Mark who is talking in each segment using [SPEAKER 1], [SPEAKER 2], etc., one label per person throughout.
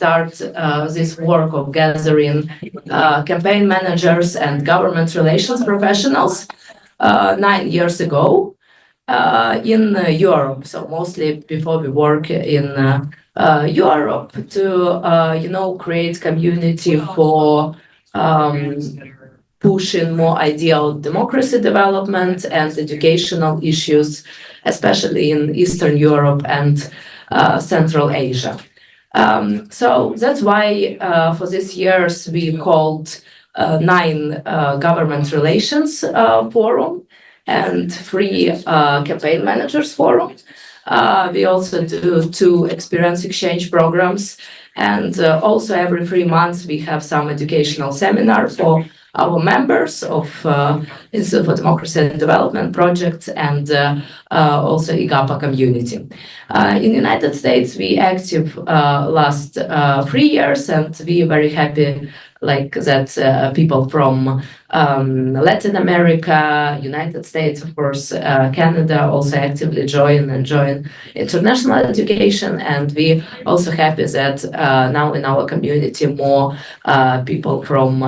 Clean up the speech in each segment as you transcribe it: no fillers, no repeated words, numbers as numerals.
[SPEAKER 1] start this work of gathering campaign managers and government relations professionals 9 years ago in Europe. So mostly before we work in Europe to create community for pushing more ideal democracy development and educational issues, especially in Eastern Europe and Central Asia. So that's why for this years we called 9 Government Relations Forum and 3 Campaign Managers Forum. We also do 2 experience exchange programs, and also every 3 months we have some educational seminar for our members of Institute for Democracy and Development projects and also IGAPA community. In the United States, we active last 3 years, and we are very happy that people from Latin America, United States, of course, Canada also actively join international education, and we also happy that now in our community more people from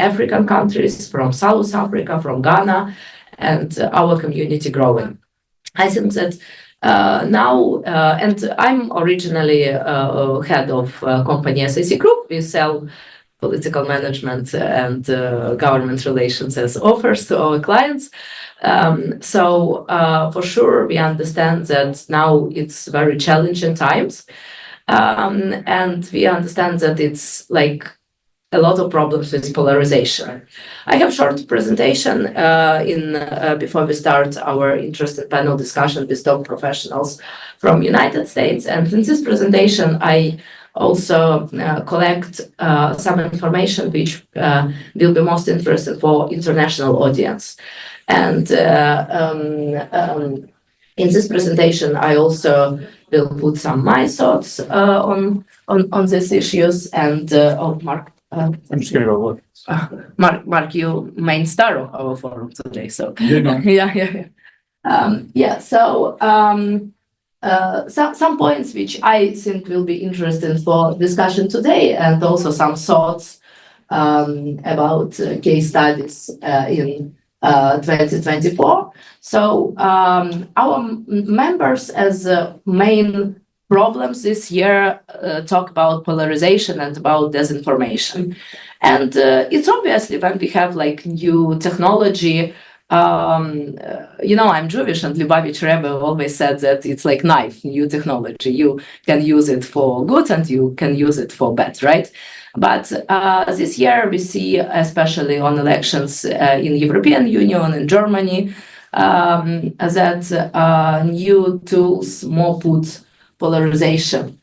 [SPEAKER 1] African countries, from South Africa, from Ghana, and our community growing. I think that now, and I'm originally head of company SAC Group. We sell political management and government relations as offers to our clients. So for sure, we understand that now it's very challenging times. And we understand that it's like a lot of problems with polarization. I have a short presentation before we start our interesting panel discussion with top professionals from United States. And in this presentation, I also collect some information which will be most interesting for international audience. And in this presentation, I also will put some my thoughts on these issues. And Mark,
[SPEAKER 2] I'm just going to go look.
[SPEAKER 1] Mark, you main star of our forum today. So some points which I think will be interesting for discussion today, and also some thoughts about case studies in 2024. So our members as main problems this year talk about polarization and about disinformation. And it's obviously when we have like new technology. I'm Jewish, and Lubavitch Rebbe always said that it's like knife, new technology. You can use it for good and you can use it for bad, right? But this year we see, especially on elections in European Union, in Germany, that new tools more put polarization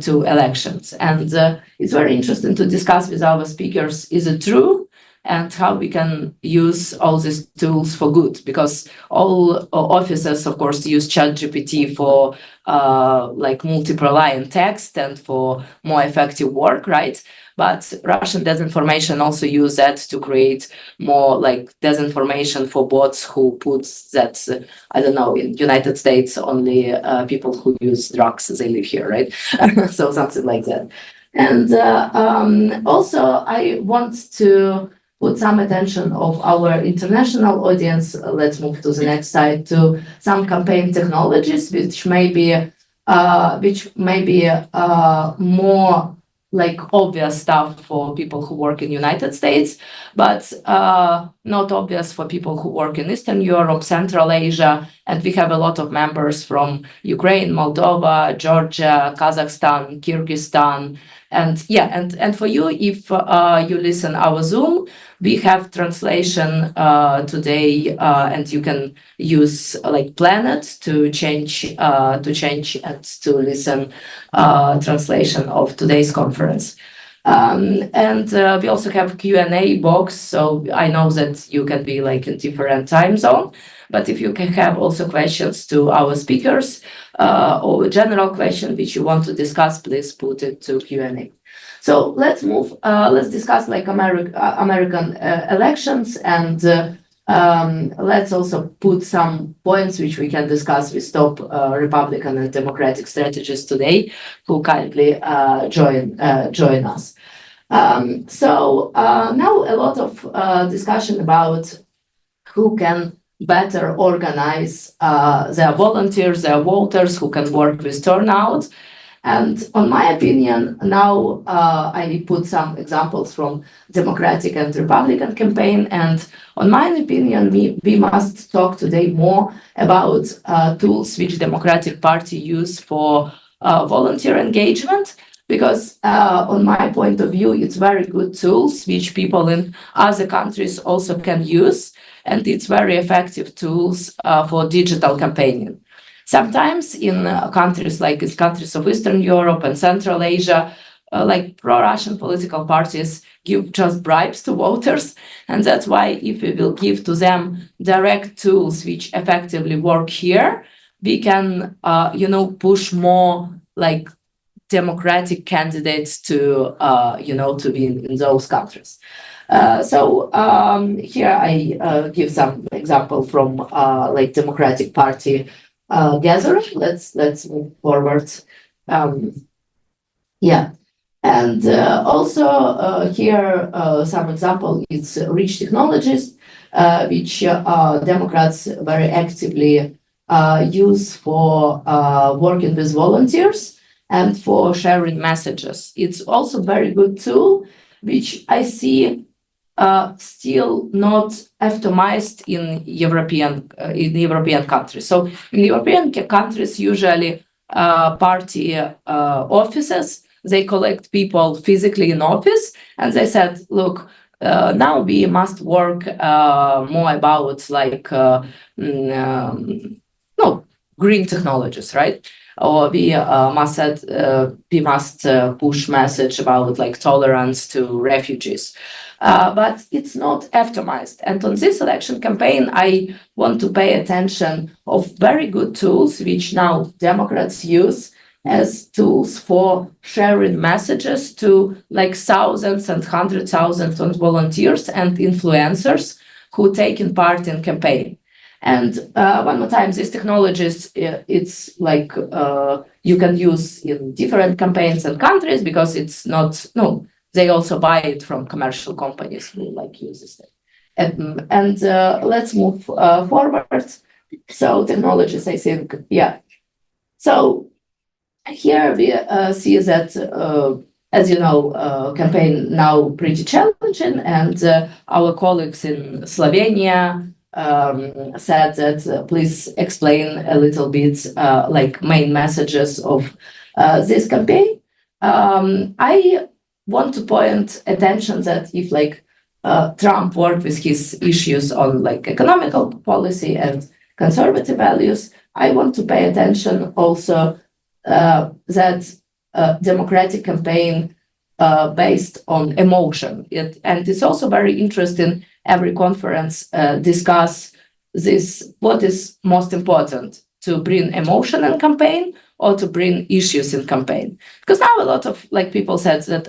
[SPEAKER 1] to elections. And it's very interesting to discuss with our speakers, is it true? And how we can use all these tools for good, because all officers, of course, use ChatGPT for like multiple line text and for more effective work, right? But Russian disinformation also use that to create more like disinformation for bots who put that, I don't know, in United States, only people who use drugs, they live here, right? So something like that. And also I want to put some attention of our international audience. Let's move to the next slide, to some campaign technologies, which may be more like obvious stuff for people who work in United States, but not obvious for people who work in Eastern Europe, Central Asia, and we have a lot of members from Ukraine, Moldova, Georgia, Kazakhstan, Kyrgyzstan, and for you, if you listen our Zoom, we have translation today, and you can use like Planet to change and to listen translation of today's conference. And we also have Q&A box, so I know that you can be like in different time zone, but if you can have also questions to our speakers or a general question which you want to discuss, please put it to Q&A. So let's move. Let's discuss like American elections, and let's also put some points which we can discuss with top Republican and Democratic strategists today who kindly join us. Now a lot of discussion about who can better organize their volunteers, their voters, who can work with turnout. And on my opinion, now I put some examples from Democratic and Republican campaign. And on my opinion, we must talk today more about tools which Democratic Party use for volunteer engagement. Because on my point of view, it's very good tools which people in other countries also can use. And it's very effective tools for digital campaigning. Sometimes in countries of Eastern Europe and Central Asia, like pro-Russian political parties give just bribes to voters. And that's why if we will give to them direct tools which effectively work here, we can, push more like democratic candidates to be in those countries. Here I give some example from like Democratic Party gathering. Let's move forward. And also here some example. It's rich technologies which Democrats very actively use for working with volunteers and for sharing messages. It's also very good tool, which I see still not optimized in European countries. So in European countries, usually party offices, they collect people physically in office, and they said, look, now we must work more about like green technologies, right? Or we must push message about like tolerance to refugees. But it's not optimized. And on this election campaign, I want to pay attention of very good tools, which now Democrats use as tools for sharing messages to like thousands and hundreds of thousands of volunteers and influencers who taken part in campaign. And one more time, these technologies, it's like you can use in different campaigns and countries because it's not, they also buy it from commercial companies who like use this thing. And let's move forward. So technologies, I think, yeah. So here we see that, as you know, campaign now pretty challenging, and our colleagues in Slovenia said that please explain a little bit like main messages of this campaign. I want to point attention that if like Trump worked with his issues on like economical policy and conservative values, I want to pay attention also that democratic campaign based on emotion. And it's also very interesting, every conference discuss this, what is most important, to bring emotion in campaign or to bring issues in campaign. Because now a lot of like people said that,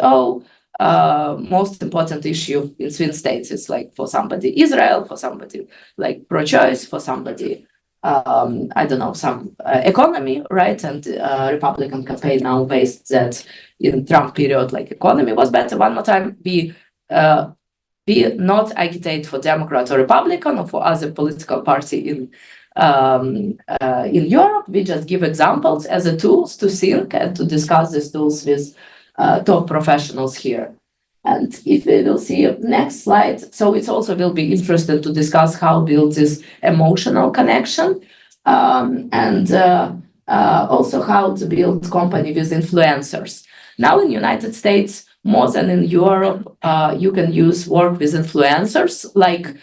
[SPEAKER 1] most important issue in swing states is like for somebody Israel, for somebody like pro-choice, for somebody I don't know, some economy, right? And Republican campaign now based that in Trump period, like economy was better. One more time, we not agitate for Democrat or Republican or for other political party in Europe. We just give examples as a tools to think and to discuss these tools with top professionals here. And if we will see next slide, so it also will be interesting to discuss how build this emotional connection and also how to build company with influencers. Now in United States, more than in Europe, you can work with influencers, like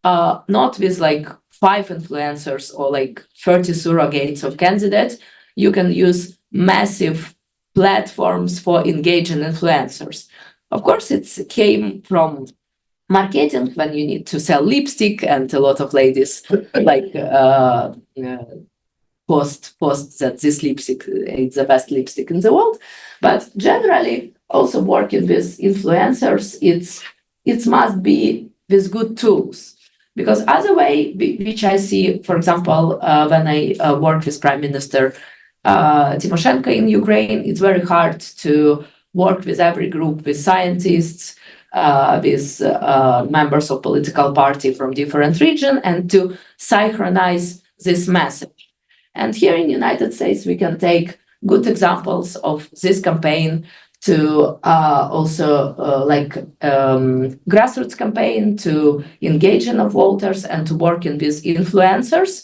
[SPEAKER 1] not with like 5 influencers or like 30 surrogates of candidates. You can use massive platforms for engaging influencers. Of course, it came from marketing when you need to sell lipstick, and a lot of ladies like post that this lipstick is the best lipstick in the world. But generally, also working with influencers, it must be with good tools. Because other way, which I see, for example, when I work with Prime Minister Tymoshenko in Ukraine, it's very hard to work with every group, with scientists, with members of political party from different region, and to synchronize this message. And here in the United States, we can take good examples of this campaign to also grassroots campaign to engage in of voters and to work in with influencers.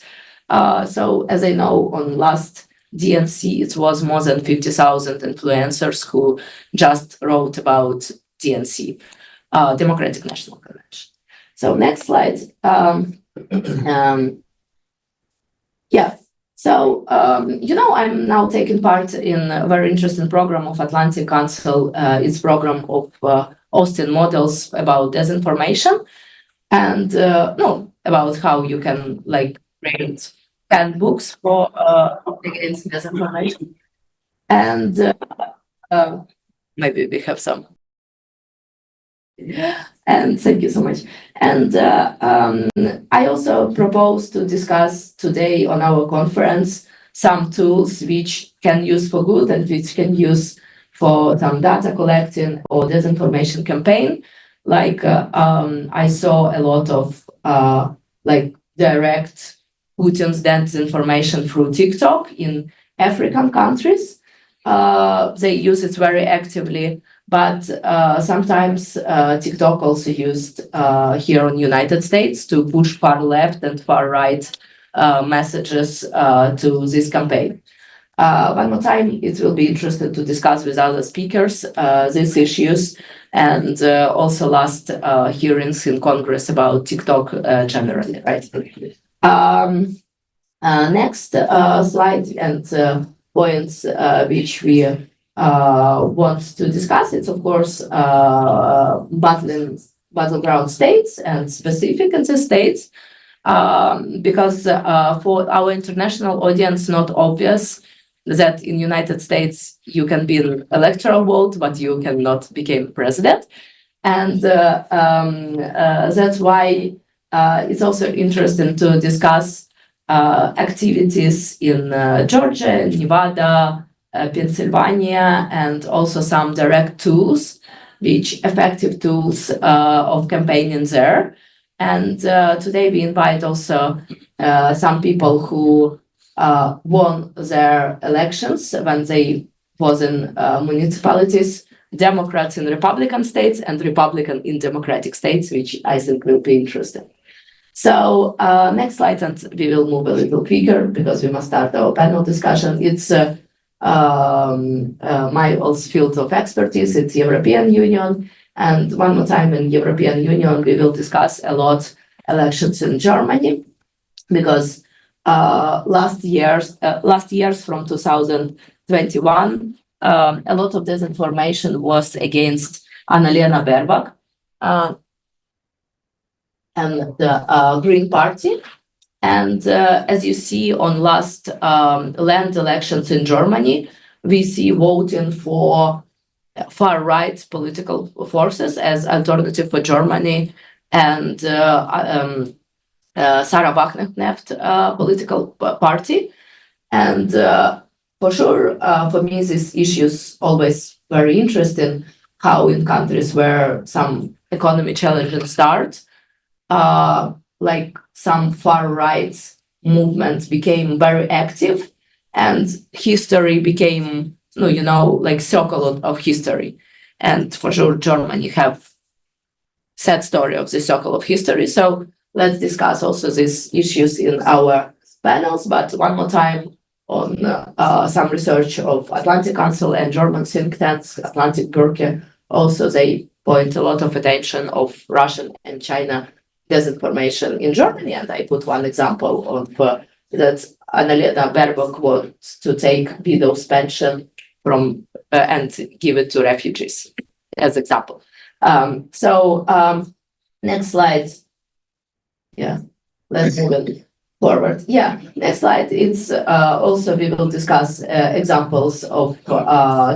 [SPEAKER 1] So as I know, on last DNC, it was more than 50,000 influencers who just wrote about DNC, Democratic National Convention. So next slide. Yeah. So, I'm now taking part in a very interesting program of Atlantic Council. It's program of Austin models about disinformation and about how you can create handbooks for against disinformation. And maybe we have some. And thank you so much. And I also propose to discuss today on our conference some tools which can use for good and which can use for some data collecting or disinformation campaign. I saw a lot of direct Putin's disinformation through TikTok in African countries. They use it very actively. But sometimes TikTok also used here in the United States to push far left and far right messages to this campaign. One more time, it will be interesting to discuss with other speakers these issues and also last hearings in Congress about TikTok generally, right? Next slide and points which we want to discuss. It's of course battleground states and specific in the states because for our international audience, not obvious that in United States you can be an electoral vote, but you cannot become president, and that's why it's also interesting to discuss activities in Georgia, Nevada, Pennsylvania, and also some direct tools, which effective tools of campaigning there. And today we invite also some people who won their elections when they was in municipalities, Democrats in Republican states and Republican in Democratic states, which I think will be interesting. So next slide, and we will move a little quicker because we must start our panel discussion. It's my also field of expertise. It's European Union, and one more time in European Union we will discuss a lot elections in Germany because last years from 2021 a lot of disinformation was against Annalena Baerbock and the Green Party. And as you see on last land elections in Germany, we see voting for far-right political forces as alternative for Germany and Sarah Wagenknecht political party. And for sure, for me, this issue is always very interesting, how in countries where some economy challenges start, like some far-right movements became very active and history became, like circle of history. And for sure, Germany have sad story of the circle of history. So let's discuss also these issues in our panels, but one more time on some research of Atlantic Council and German think tanks, Atlantic Burke. Also, they point a lot of attention of Russian and China disinformation in Germany, and I put one example of that Annalena Baerbock wants to take widow's pension from and give it to refugees as example. Next slide. Yeah, let's move it forward. Yeah, next slide. It's also we will discuss examples of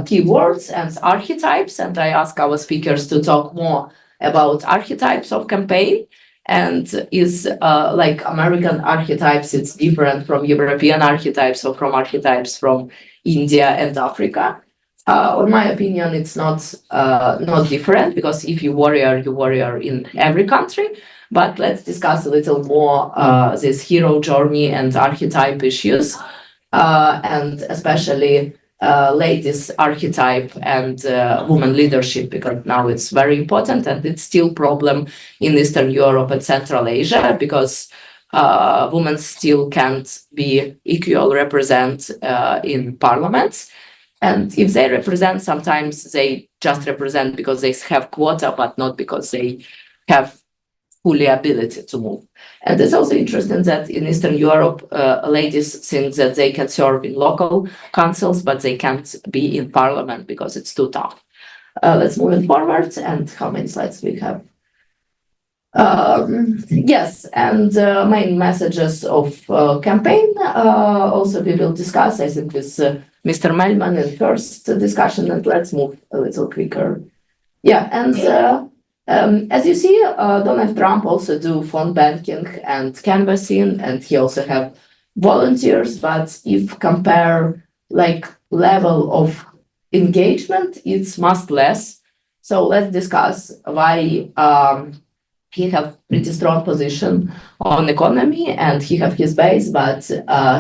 [SPEAKER 1] keywords and archetypes, and I ask our speakers to talk more about archetypes of campaign and is like American archetypes, it's different from European archetypes or from archetypes from India and Africa. In my opinion, it's not different, because if you warrior in every country. But let's discuss a little more this hero journey and archetype issues, and especially ladies archetype and woman leadership, because now it's very important and it's still problem in Eastern Europe and Central Asia, because women still can't be equal represent in parliaments. And if they represent, sometimes they just represent because they have quota, but not because they have fully ability to move. And it's also interesting that in Eastern Europe, ladies think that they can serve in local councils, but they can't be in parliament because it's too tough. Let's move forward. And how many slides we have? Yes, and main messages of campaign also we will discuss, I think, with Mr. Melman in first discussion, and let's move a little quicker. Yeah, and as you see, Donald Trump also do phone banking and canvassing, and he also have volunteers, but if compare like level of engagement, it's much less. So let's discuss why he have pretty strong position on economy and he have his base, but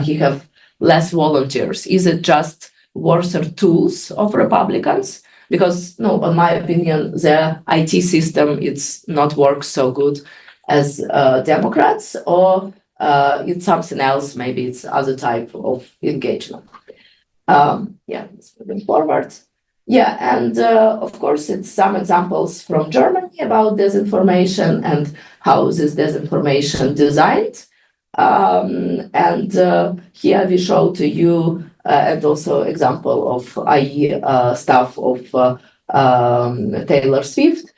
[SPEAKER 1] he have less volunteers. Is it just worse tools of Republicans? Because no, in my opinion, the IT system it's not works so good as Democrats, or it's something else. Maybe it's other type of engagement. Yeah, let's moving forward. Yeah, and of course, it's some examples from Germany about disinformation and how this disinformation designed. And here we show to you and also example of IE stuff of Taylor Swift.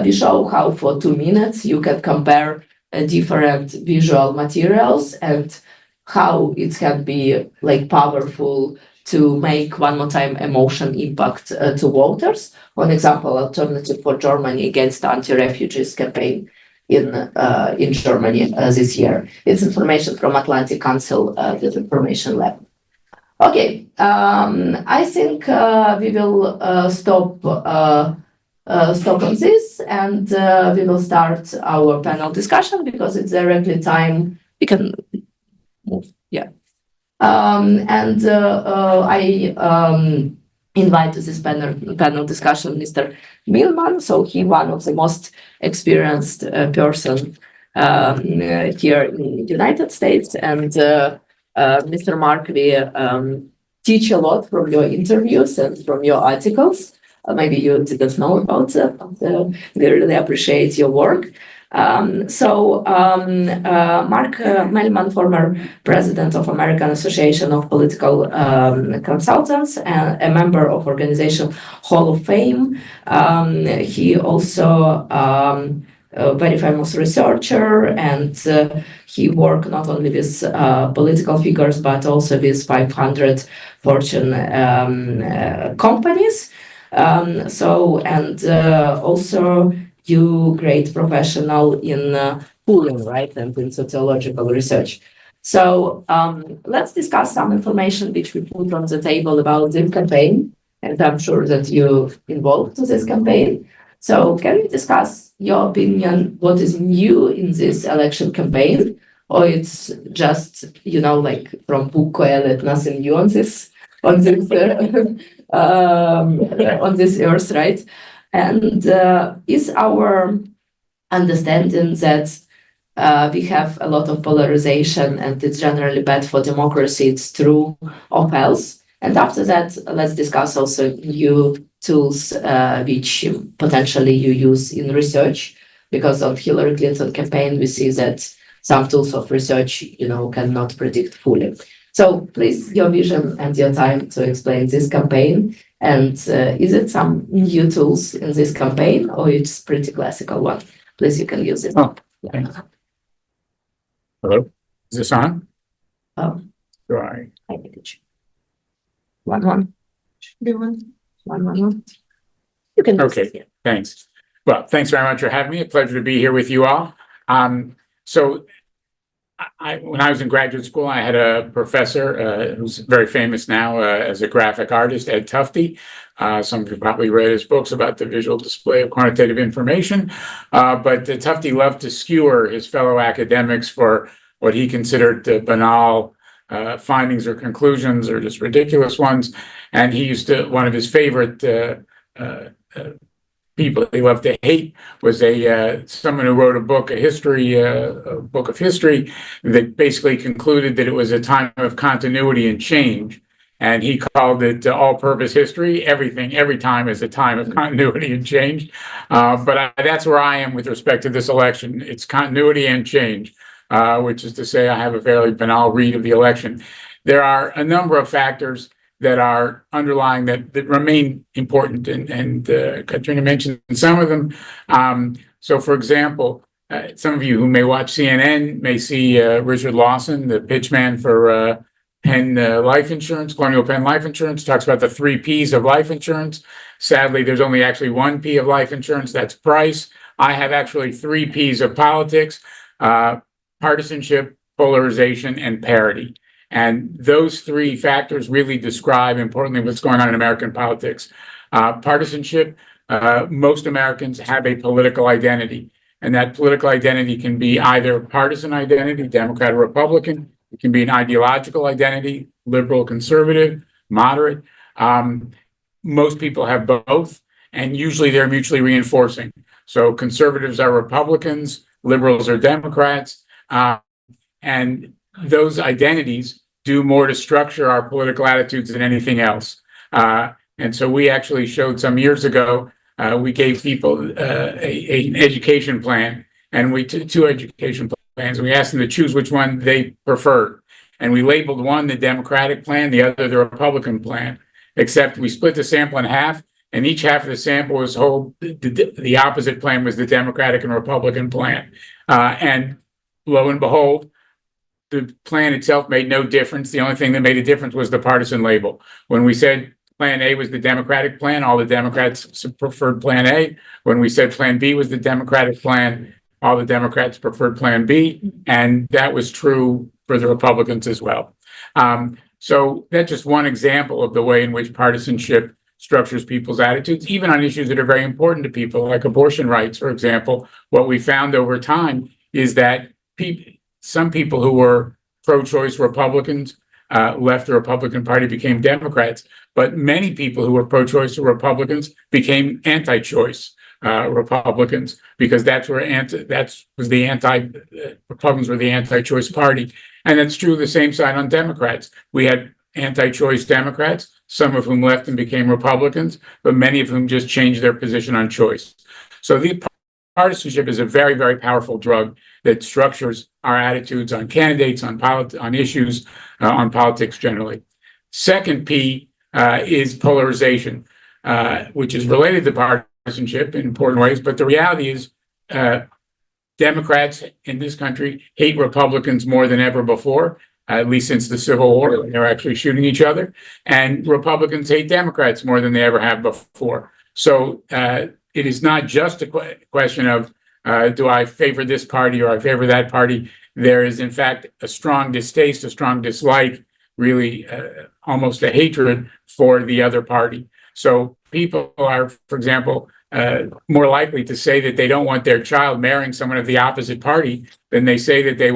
[SPEAKER 1] We show how for 2 minutes you can compare different visual materials and how it can be like powerful to make one more time emotion impact to voters. One example, Alternative for Germany against anti-refugees campaign in Germany this year. It's information from Atlantic Council Disinformation Lab. Okay, I think we will stop on this, and we will start our panel discussion because it's directly time. We can move, yeah. And I invite to this panel discussion Mr. Milman. So he one of the most experienced person here in the United States, and Mr. Mark, we teach a lot from your interviews and from your articles. Maybe you didn't know about it, but we really appreciate your work. Mark Melman, former president of American Association of Political Consultants and a member of organization Hall of Fame. He also a very famous researcher, and he worked not only with political figures but also with 500 Fortune companies. Also you great professional in polling, right, and in sociological research. So let's discuss some information which we put on the table about this campaign, and I'm sure that you involved to this campaign. So can we discuss your opinion, what is new in this election campaign, or it's just, you know, like from book Coelho, nothing new on this on this earth, right? And is our understanding that we have a lot of polarization and it's generally bad for democracy, it's true or false? And after that, let's discuss also new tools which potentially you use in research, because on Hillary Clinton campaign, we see that some tools of research, you know, cannot predict fully. So please, your vision and your time to explain this campaign. And is it some new tools in this campaign, or it's pretty classical one? Please, you can use it.
[SPEAKER 2] Oh, thanks. Hello, is this on? Right.
[SPEAKER 1] I think it should. One. You can.
[SPEAKER 2] Okay, thanks. Well, thanks very much for having me. A pleasure to be here with you all. So when I was in graduate school, I had a professor who's very famous now as a graphic artist, Ed Tufte. Some of you probably read his books about the visual display of quantitative information. But Tufte loved to skewer his fellow academics for what he considered banal findings or conclusions or just ridiculous ones. And he used to, one of his favorite people he loved to hate was someone who wrote a book, a book of history that basically concluded that it was a time of continuity and change. And he called it all-purpose history. Every time is a time of continuity and change. But that's where I am with respect to this election. It's continuity and change, which is to say I have a fairly banal read of the election. There are a number of factors that are underlying that remain important, and Katrina mentioned some of them. So, for example, some of you who may watch CNN may see Richard Lawson, the pitchman for Penn Life Insurance, Colonial Penn Life Insurance, talks about the 3 Ps of life insurance. Sadly, there's only actually 1 P of life insurance, that's price. I have actually 3 Ps of politics: partisanship, polarization, and parity. And those 3 factors really describe, importantly, what's going on in American politics. Partisanship, most Americans have a political identity, and that political identity can be either partisan identity, Democrat or Republican. It can be an ideological identity, liberal, conservative, moderate. Most people have both, and usually they're mutually reinforcing. So conservatives are Republicans, liberals are Democrats, and those identities do more to structure our political attitudes than anything else. And so we actually showed some years ago, we gave people an education plan, and we took 2 education plans, and we asked them to choose which one they preferred. And we labeled one the Democratic plan, the other the Republican plan, except we split the sample in half, and each half of the sample was told the opposite plan was the Democratic and Republican plan. And lo and behold, the plan itself made no difference. The only thing that made a difference was the partisan label. When we said Plan A was the Democratic plan, all the Democrats preferred Plan A. When we said Plan B was the Democratic plan, all the Democrats preferred Plan B. And that was true for the Republicans as well. So that's just one example of the way in which partisanship structures people's attitudes, even on issues that are very important to people, like abortion rights, for example. What we found over time is that some people who were pro-choice Republicans left the Republican Party, became Democrats, but many people who were pro-choice Republicans became anti-choice Republicans, because Republicans were the anti-choice party. And that's true the same side on Democrats. We had anti-choice Democrats, some of whom left and became Republicans, but many of whom just changed their position on choice. So the partisanship is a very, very powerful drug that structures our attitudes on candidates, on issues, on politics generally. Second P is polarization, which is related to partisanship in important ways. But the reality is Democrats in this country hate Republicans more than ever before, at least since the Civil War, when they were actually shooting each other. And Republicans hate Democrats more than they ever have before. So it is not just a question of do I favor this party or I favor that party. There is, in fact, a strong distaste, a strong dislike, really almost a hatred for the other party. So people are, for example, more likely to say that they don't want their child marrying someone of the opposite party than they say that they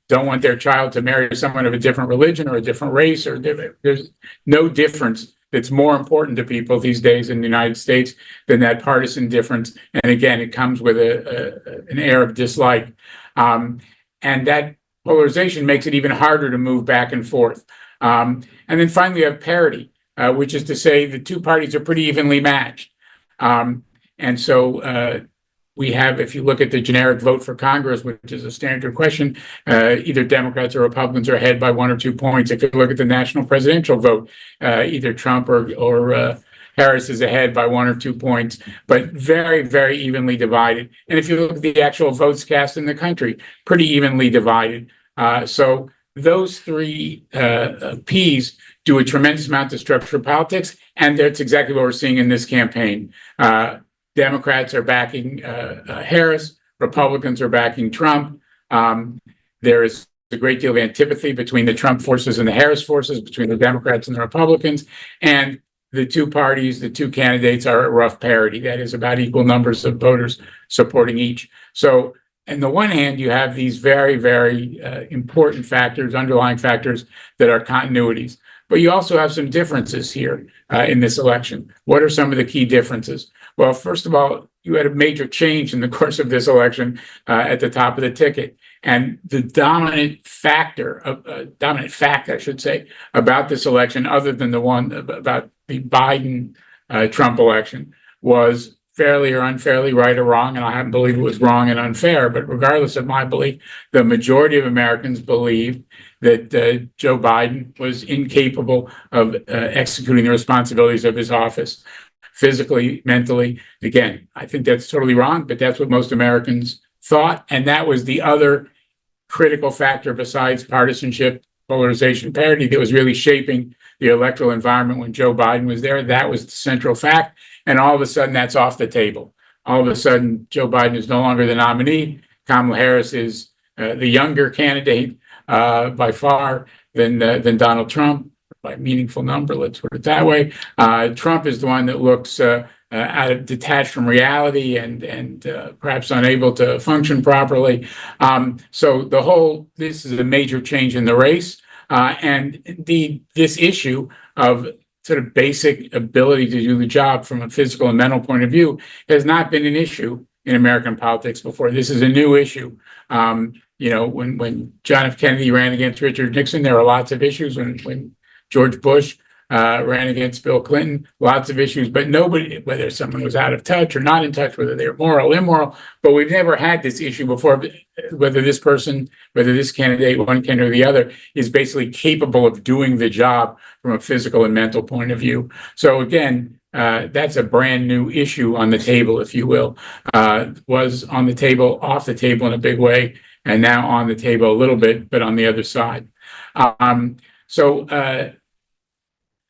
[SPEAKER 2] don't want their child to marry someone of a different religion or a different race. Or there's no difference that's more important to people these days in the United States than that partisan difference. And again, it comes with an air of dislike. And that polarization makes it even harder to move back and forth. And then finally, you have parity, which is to say the 2 parties are pretty evenly matched. And so we have, if you look at the generic vote for Congress, which is a standard question, either Democrats or Republicans are ahead by 1 or 2 points. If you look at the national presidential vote, either Trump or Harris is ahead by 1 or 2 points, but very, very evenly divided. And if you look at the actual votes cast in the country, pretty evenly divided. So those 3 Ps do a tremendous amount to structure politics, and that's exactly what we're seeing in this campaign. Democrats are backing Harris, Republicans are backing Trump. There is a great deal of antipathy between the Trump forces and the Harris forces, between the Democrats and the Republicans. And the two parties, the two candidates are at rough parity. That is about equal numbers of voters supporting each. So on the one hand, you have these very, very important factors, underlying factors that are continuities. But you also have some differences here in this election. What are some of the key differences? Well, first of all, you had a major change in the course of this election at the top of the ticket. And the dominant fact, I should say, about this election, other than the one about the Biden-Trump election, was fairly or unfairly, right or wrong, and I happen to believe it was wrong and unfair, but regardless of my belief, the majority of Americans believe that Joe Biden was incapable of executing the responsibilities of his office, physically, mentally. Again, I think that's totally wrong, but that's what most Americans thought, and that was the other critical factor besides partisanship, polarization, parity that was really shaping the electoral environment when Joe Biden was there. That was the central fact. And all of a sudden, that's off the table. All of a sudden, Joe Biden is no longer the nominee. Kamala Harris is the younger candidate by far than Donald Trump, by a meaningful number, let's put it that way. Trump is the one that looks detached from reality and perhaps unable to function properly. So this is a major change in the race. And indeed, this issue of sort of basic ability to do the job from a physical and mental point of view has not been an issue in American politics before. This is a new issue. When John F. Kennedy ran against Richard Nixon, there were lots of issues. When George Bush ran against Bill Clinton, lots of issues, but nobody, whether someone was out of touch or not in touch, whether they were moral, immoral, but we've never had this issue before, whether this candidate, one candidate or the other, is basically capable of doing the job from a physical and mental point of view. So again, that's a brand new issue on the table, if you will. Was on the table, off the table in a big way, and now on the table a little bit, but on the other side.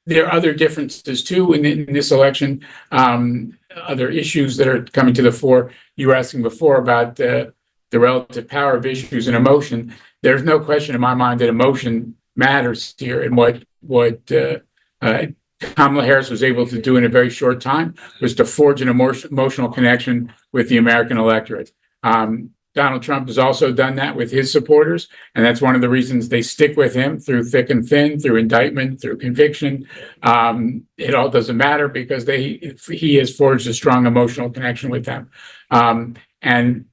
[SPEAKER 2] There are other differences too in this election, other issues that are coming to the fore. You were asking before about the relative power of issues and emotion. There's no question in my mind that emotion matters here, and what Kamala Harris was able to do in a very short time was to forge an emotional connection with the American electorate. Donald Trump has also done that with his supporters, and that's one of the reasons they stick with him through thick and thin, through indictment, through conviction. It all doesn't matter because he has forged a strong emotional connection with them. And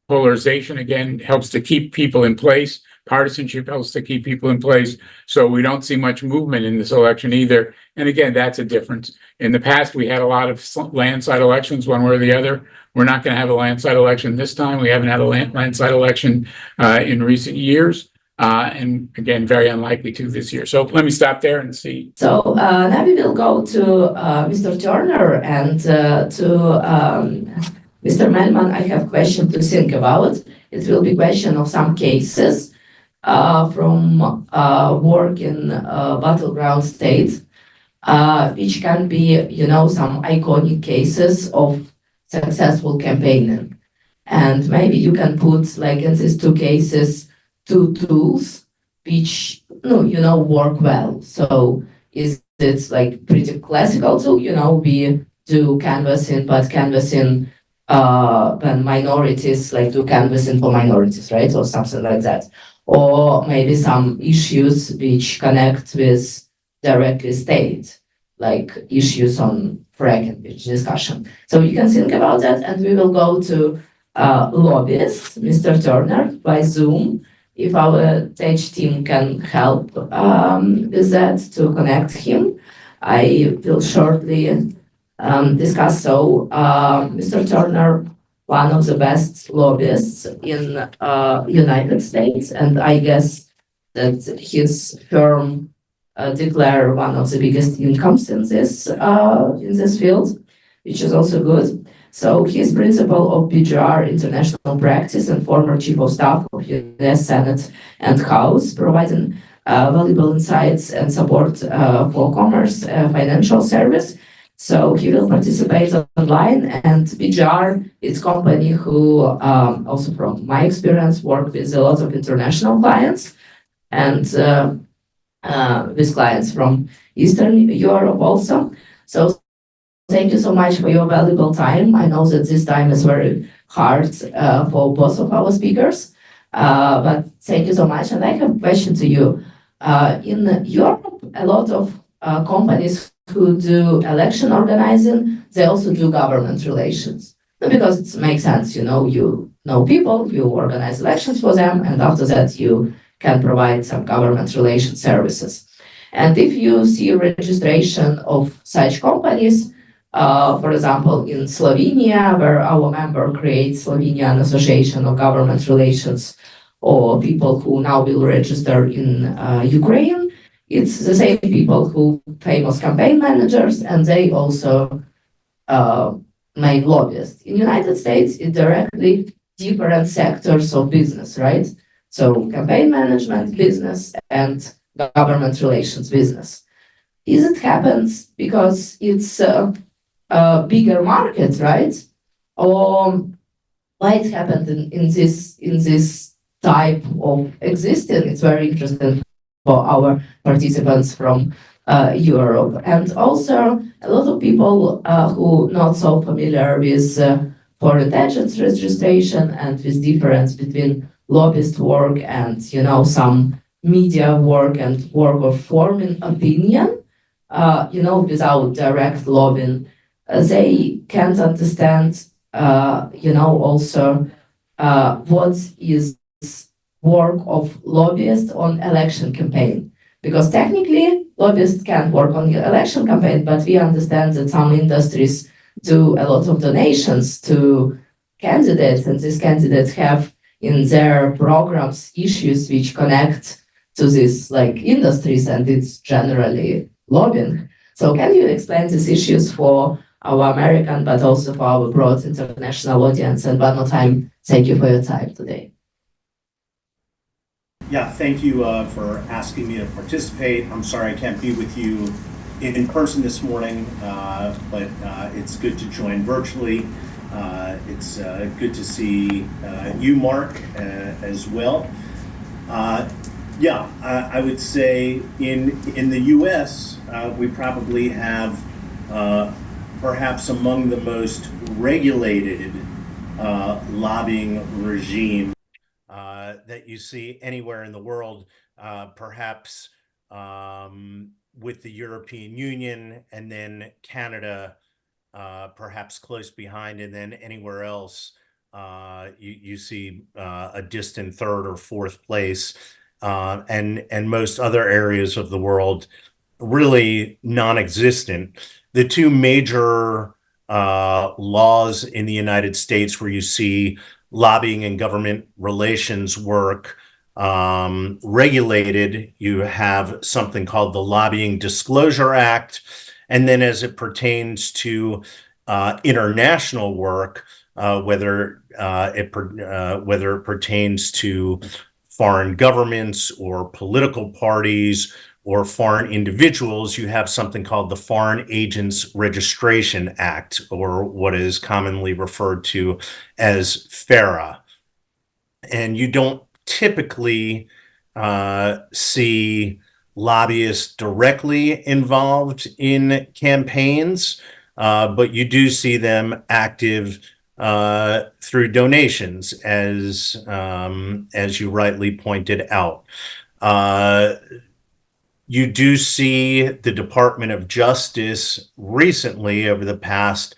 [SPEAKER 2] polarization, again, helps to keep people in place. Partisanship helps to keep people in place. So we don't see much movement in this election either. And again, that's a difference. In the past, we had a lot of landslide elections, one way or the other. We're not going to have a landslide election this time. We haven't had a landslide election in recent years. And again, very unlikely to this year. So let me stop there and see.
[SPEAKER 1] So now we will go to Mr. Turner and to Mr. Melman. I have a question to think about. It will be a question of some cases from work in battleground states, which can be, some iconic cases of successful campaigning. And maybe you can put, like in these two cases, two tools which, work well. So is it like pretty classical tool, we do canvassing, but canvassing when minorities, like do canvassing for minorities, right? Or something like that. Or maybe some issues which connect with directly state, like issues on fracking discussion. So you can think about that, and we will go to lobbyist, Mr. Turner, by Zoom. If our tech team can help with that to connect him, I will shortly discuss. So Mr. Turner, one of the best lobbyists in United States, and I guess that his firm declare one of the biggest incomes in this field, which is also good. So he's principal of BGR International Practice and former chief of staff of U.S. Senate and House, providing valuable insights and support for commerce financial service. So he will participate online, and BGR, it's company who also from my experience work with a lot of international clients and with clients from Eastern Europe also. So thank you so much for your valuable time. I know that this time is very hard for both of our speakers, but thank you so much. And I have a question to you. In Europe, a lot of companies who do election organizing, they also do government relations. Because it makes sense, you know people, you organize elections for them, and after that you can provide some government relations services. And if you see registration of such companies, for example, in Slovenia, where our member creates Slovenian Association of Government Relations, or people who now will register in Ukraine, it's the same people who famous campaign managers, and they also main lobbyists. In United States, it directly different sectors of business, right? So campaign management business and government relations business. Is it happens because it's bigger market, right? Or why it happened in this type of existing? It's very interesting for our participants from Europe, and also a lot of people who not so familiar with foreign intelligence registration and with difference between lobbyist work and some media work and work of forming opinion, without direct lobbying. They can't understand, also what is work of lobbyist on election campaign. Because technically, lobbyists can't work on the election campaign, but we understand that some industries do a lot of donations to candidates, and these candidates have in their programs issues which connect to these industries, and it's generally lobbying. So can you explain these issues for our American, but also for our broad international audience? And one more time, thank you for your time today.
[SPEAKER 3] Yeah, thank you for asking me to participate. I'm sorry I can't be with you in person this morning, but it's good to join virtually. It's good to see you, Mark, as well. I would say in the U.S., we probably have perhaps among the most regulated lobbying regime that you see anywhere in the world, perhaps with the European Union, and then Canada perhaps close behind, and then anywhere else you see a distant third or fourth place, and most other areas of the world really non-existent. The two major laws in the United States where you see lobbying and government relations work regulated, you have something called the Lobbying Disclosure Act, and then as it pertains to international work, whether it pertains to foreign governments or political parties or foreign individuals, you have something called the Foreign Agents Registration Act, or what is commonly referred to as FARA. And you don't typically see lobbyists directly involved in campaigns, but you do see them active through donations, as you rightly pointed out. You do see the Department of Justice recently, over the past,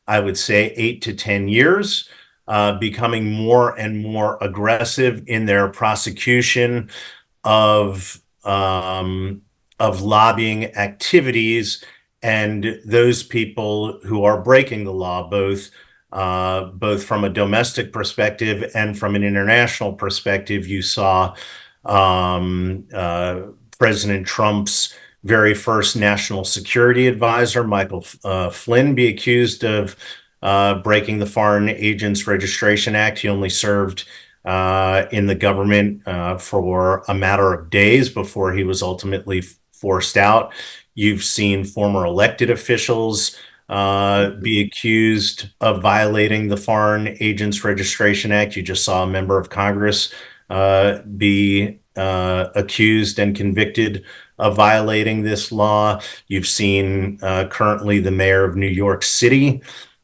[SPEAKER 3] I would say, 8 to 10 years, becoming more and more aggressive in their prosecution of lobbying activities, and those people who are breaking the law, both from a domestic perspective and from an international perspective. You saw President Trump's very first national security advisor, Michael Flynn, be accused of breaking the Foreign Agents Registration Act. He only served in the government for a matter of days before he was ultimately forced out. You've seen former elected officials be accused of violating the Foreign Agents Registration Act. You just saw a member of Congress be accused and convicted of violating this law. You've seen currently the mayor of New York City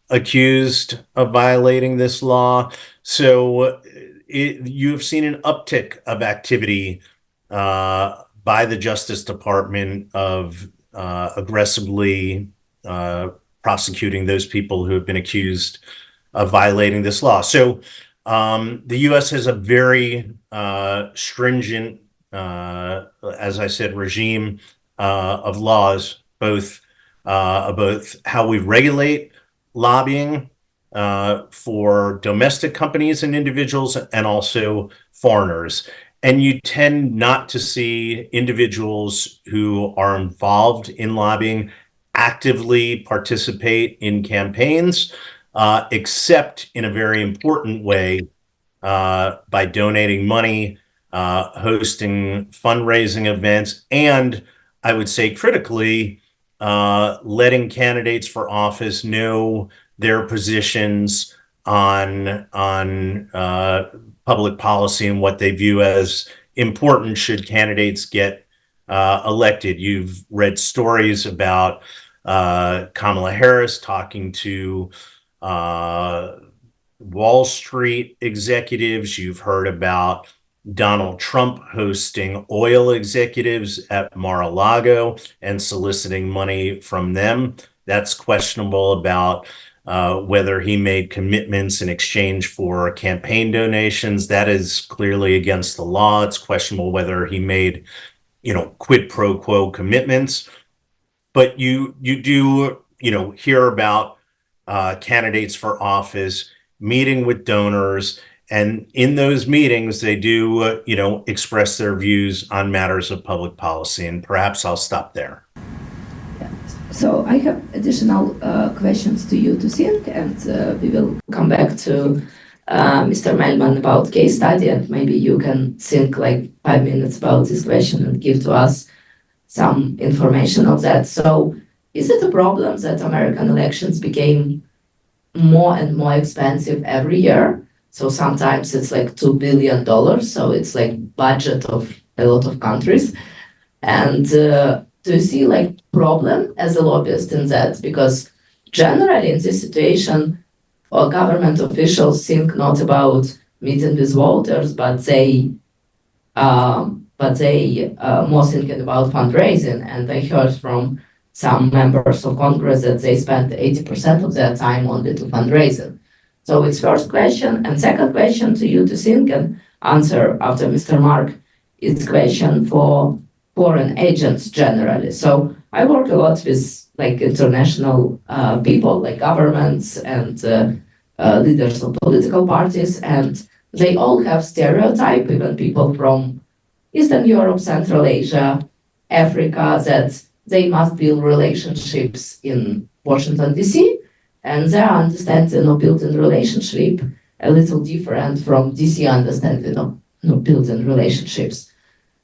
[SPEAKER 3] accused of violating this law. So you have seen an uptick of activity by the Justice Department of aggressively prosecuting those people who have been accused of violating this law. So the U.S. has a very stringent, as I said, regime of laws, both how we regulate lobbying for domestic companies and individuals, and also foreigners. And you tend not to see individuals who are involved in lobbying actively participate in campaigns, except in a very important way, by donating money, hosting fundraising events, and I would say critically, letting candidates for office know their positions on public policy and what they view as important should candidates get elected. You've read stories about Kamala Harris talking to Wall Street executives. You've heard about Donald Trump hosting oil executives at Mar-a-Lago and soliciting money from them. That's questionable about whether he made commitments in exchange for campaign donations. That is clearly against the law. It's questionable whether he made, quid pro quo commitments. But you do, hear about candidates for office meeting with donors, and in those meetings, they do, express their views on matters of public policy. And perhaps I'll stop there.
[SPEAKER 1] So I have additional questions to you to think, and we will come back to Mr. Melman about case study, and maybe you can think like 5 minutes about this question and give to us some information of that. So is it a problem that American elections became more and more expensive every year? So sometimes it's like $2 billion, so it's like budget of a lot of countries. And do you see like problem as a lobbyist in that? Because generally in this situation, or government officials think not about meeting with voters, but they more thinking about fundraising. And I heard from some members of Congress that they spend 80% of their time only to fundraising. So it's first question, and second question to you to think and answer after Mr. Mark. It's question for foreign agents generally. So I work a lot with like international people, like governments and leaders of political parties, and they all have stereotype, even people from Eastern Europe, Central Asia, Africa, that they must build relationships in Washington, D.C., and their understanding of building relationship a little different from D.C. understanding of building relationships.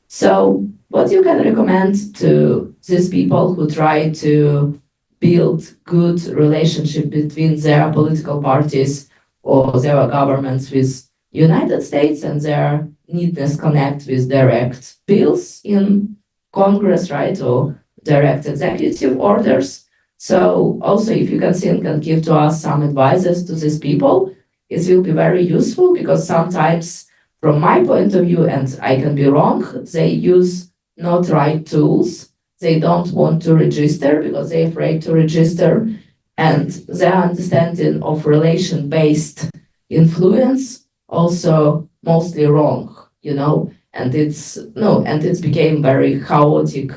[SPEAKER 1] So what you can recommend to these people who try to build good relationship between their political parties or their governments with United States and their needness connect with direct bills in Congress, right, or direct executive orders? So also if you can think and give to us some advices to these people, it will be very useful, because sometimes from my point of view, and I can be wrong, they use not right tools. They don't want to register because they're afraid to register, and their understanding of relation-based influence also mostly wrong, and it's became very chaotic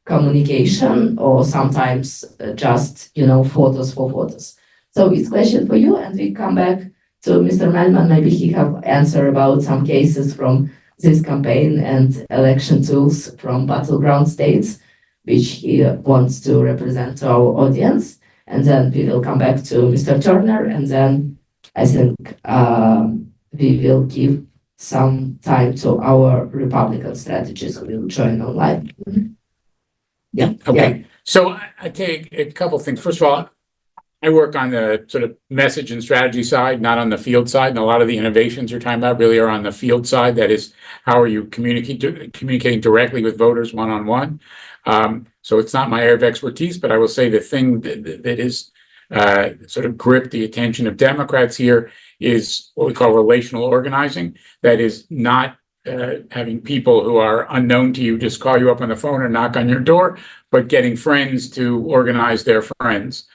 [SPEAKER 1] communication, or sometimes just, photos for photos. So it's question for you, and we come back to Mr. Melman. Maybe he have answer about some cases from this campaign and election tools from battleground states, which he wants to represent to our audience. And then we will come back to Mr. Turner, and then I think we will give some time to our Republican strategists who will join online. Yeah.
[SPEAKER 2] Okay. So I take a couple things. First of all, I work on the sort of message and strategy side, not on the field side. And a lot of the innovations you're talking about really are on the field side. That is, how are you communicating directly with voters one-on-one? So it's not my area of expertise, but I will say the thing that is sort of gripped the attention of Democrats here is what we call relational organizing. That is not having people who are unknown to you just call you up on the phone or knock on your door, but getting friends to organize their friends.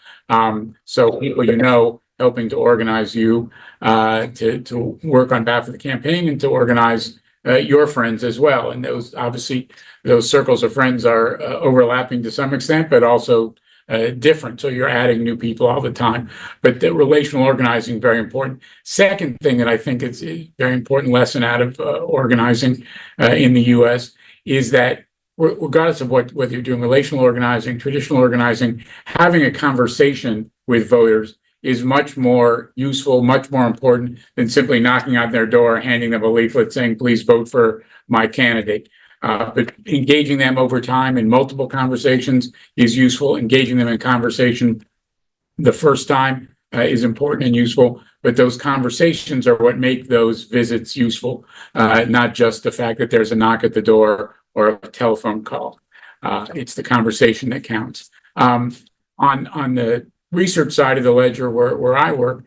[SPEAKER 2] So people helping to organize you to work on behalf of the campaign and to organize your friends as well. And those circles of friends are overlapping to some extent, but also different. So you're adding new people all the time. But the relational organizing, very important. Second thing that I think is a very important lesson out of organizing in the US is that regardless of whether you're doing relational organizing, traditional organizing, having a conversation with voters is much more useful, much more important than simply knocking on their door, handing them a leaflet saying, please vote for my candidate. But engaging them over time in multiple conversations is useful. Engaging them in conversation the first time is important and useful. But those conversations are what make those visits useful, not just the fact that there's a knock at the door or a telephone call. It's the conversation that counts. On the research side of the ledger where I work,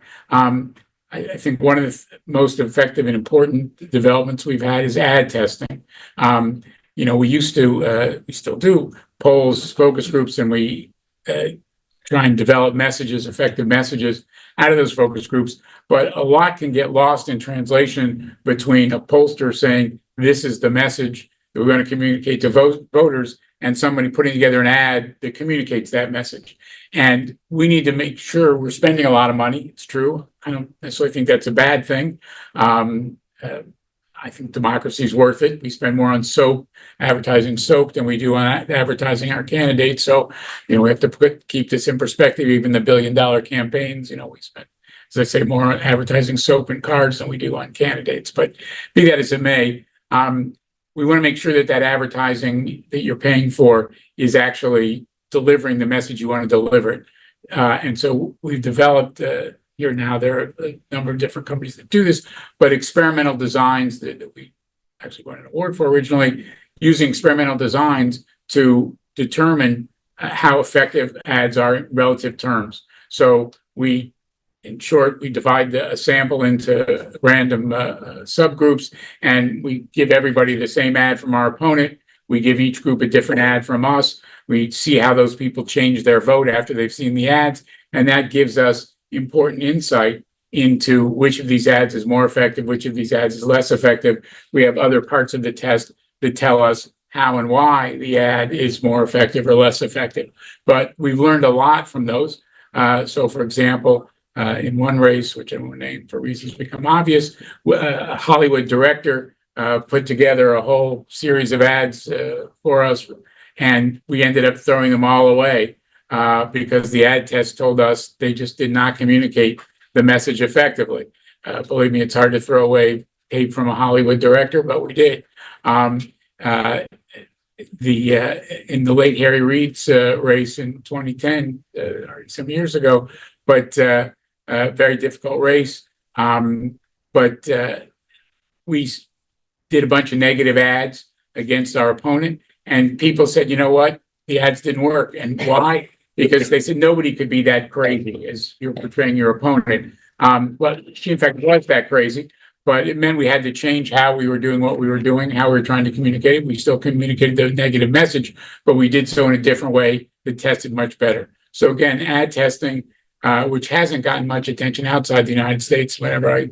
[SPEAKER 2] I think one of the most effective and important developments we've had is ad testing. We used to, we still do polls, focus groups, and we try and develop effective messages out of those focus groups. But a lot can get lost in translation between a pollster saying, this is the message that we're going to communicate to voters, and somebody putting together an ad that communicates that message. And we need to make sure we're spending a lot of money. It's true. I don't necessarily think that's a bad thing. I think democracy is worth it. We spend more on advertising soap than we do on advertising our candidates. So, we have to keep this in perspective. Even the billion-dollar campaigns, we spend, as I say, more on advertising soap and cards than we do on candidates. But be that as it may, we want to make sure that advertising that you're paying for is actually delivering the message you want to deliver. And so we've developed here now, there are a number of different companies that do this, but experimental designs that we actually won an award for originally, using experimental designs to determine how effective ads are in relative terms. So in short, we divide a sample into random subgroups, and we give everybody the same ad from our opponent. We give each group a different ad from us. We see how those people change their vote after they've seen the ads, and that gives us important insight into which of these ads is more effective, which of these ads is less effective. We have other parts of the test that tell us how and why the ad is more effective or less effective. But we've learned a lot from those. So, for example, in one race, which I won't name for reasons become obvious, a Hollywood director put together a whole series of ads for us, and we ended up throwing them all away because the ad test told us they just did not communicate the message effectively. Believe me, it's hard to throw away tape from a Hollywood director, but we did. In the late Harry Reid's race in 2010, some years ago, but very difficult race. But we did a bunch of negative ads against our opponent, and people said, you know what, the ads didn't work. And why? Because they said nobody could be that crazy as you're portraying your opponent. Well, she in fact was that crazy, but it meant we had to change how we were doing what we were doing, how we were trying to communicate it. We still communicated the negative message, but we did so in a different way that tested much better. So again, ad testing, which hasn't gotten much attention outside the United States. Whenever I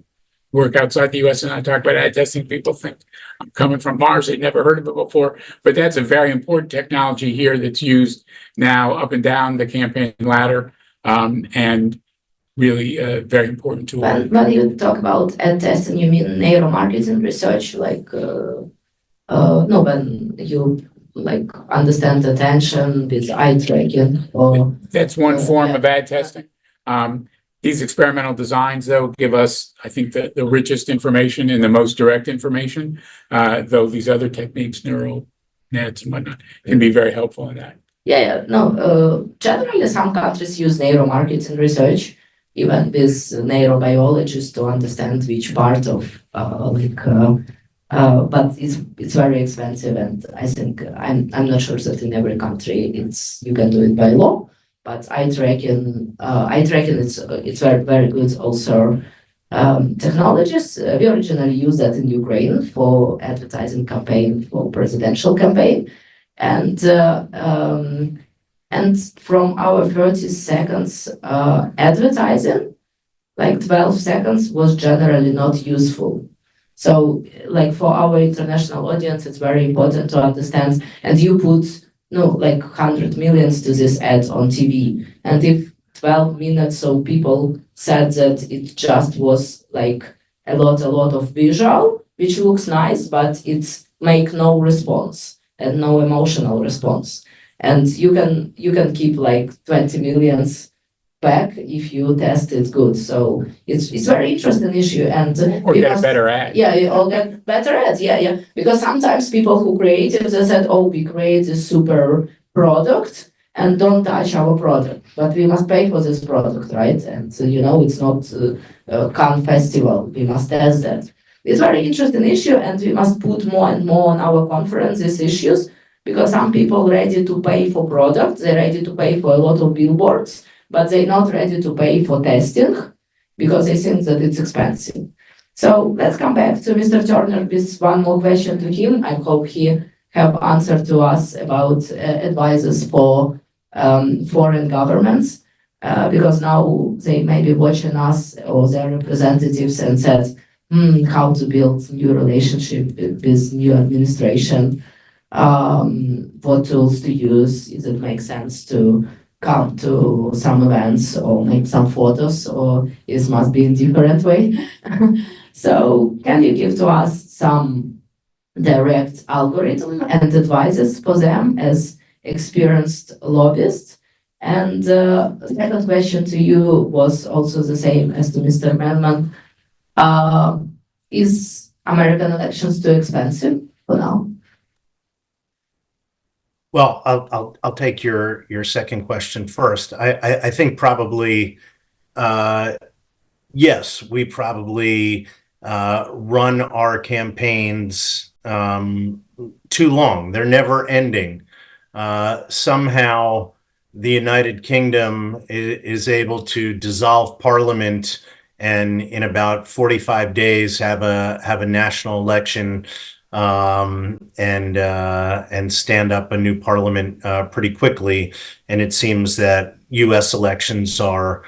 [SPEAKER 2] work outside the US and I talk about ad testing, people think I'm coming from Mars. They'd never heard of it before, but that's a very important technology here that's used now up and down the campaign ladder, and really a very important tool.
[SPEAKER 1] When you talk about ad testing, you mean neuromarketing research, no, when you understand attention with eye tracking, or
[SPEAKER 2] that's one form of ad testing. These experimental designs, though, give us, I think, the richest information and the most direct information, though these other techniques, neural nets and whatnot, can be very helpful in that.
[SPEAKER 1] No, generally some countries use neuromarketing research, even with neurobiologists to understand which part of but it's very expensive, and I think I'm not sure that in every country you can do it by law, but I reckon it's very good also technologies. We originally used that in Ukraine for advertising campaign for presidential campaign, and from our 30 seconds advertising, like 12 seconds was generally not useful. So, like for our international audience, it's very important to understand. And you put no like 100 millions to this ad on TV, and if 12 minutes, so people said that it just was like a lot of visual, which looks nice, but it's make no response and no emotional response. And you can keep like 20 millions back if you test it good. So it's very interesting issue, and
[SPEAKER 2] Or get a better ad.
[SPEAKER 1] yeah, you all get better ads. Yeah. Because sometimes people who create it, they said, "Oh, we create a super product and don't touch our product, but we must pay for this product, right?" And so, it's not a Cannes festival. We must test that. It's very interesting issue, and we must put more and more on our conference these issues, because some people ready to pay for products, they're ready to pay for a lot of billboards, but they're not ready to pay for testing because they think that it's expensive. So let's come back to Mr. Turner with one more question to him. I hope he have answered to us about advices for foreign governments, because now they may be watching us or their representatives and said, how to build new relationship with new administration, what tools to use, if it makes sense to come to some events or make some photos, or it must be in different way. So can you give to us some direct algorithm and advices for them as experienced lobbyists? And the second question to you was also the same as to Mr. Manman. Is American elections too expensive for now?
[SPEAKER 3] Well, I'll take your second question first. I think probably yes, we probably run our campaigns too long. They're never ending. Somehow the United Kingdom is able to dissolve Parliament and in about 45 days have a national election, and stand up a new parliament pretty quickly. And it seems that U.S. elections are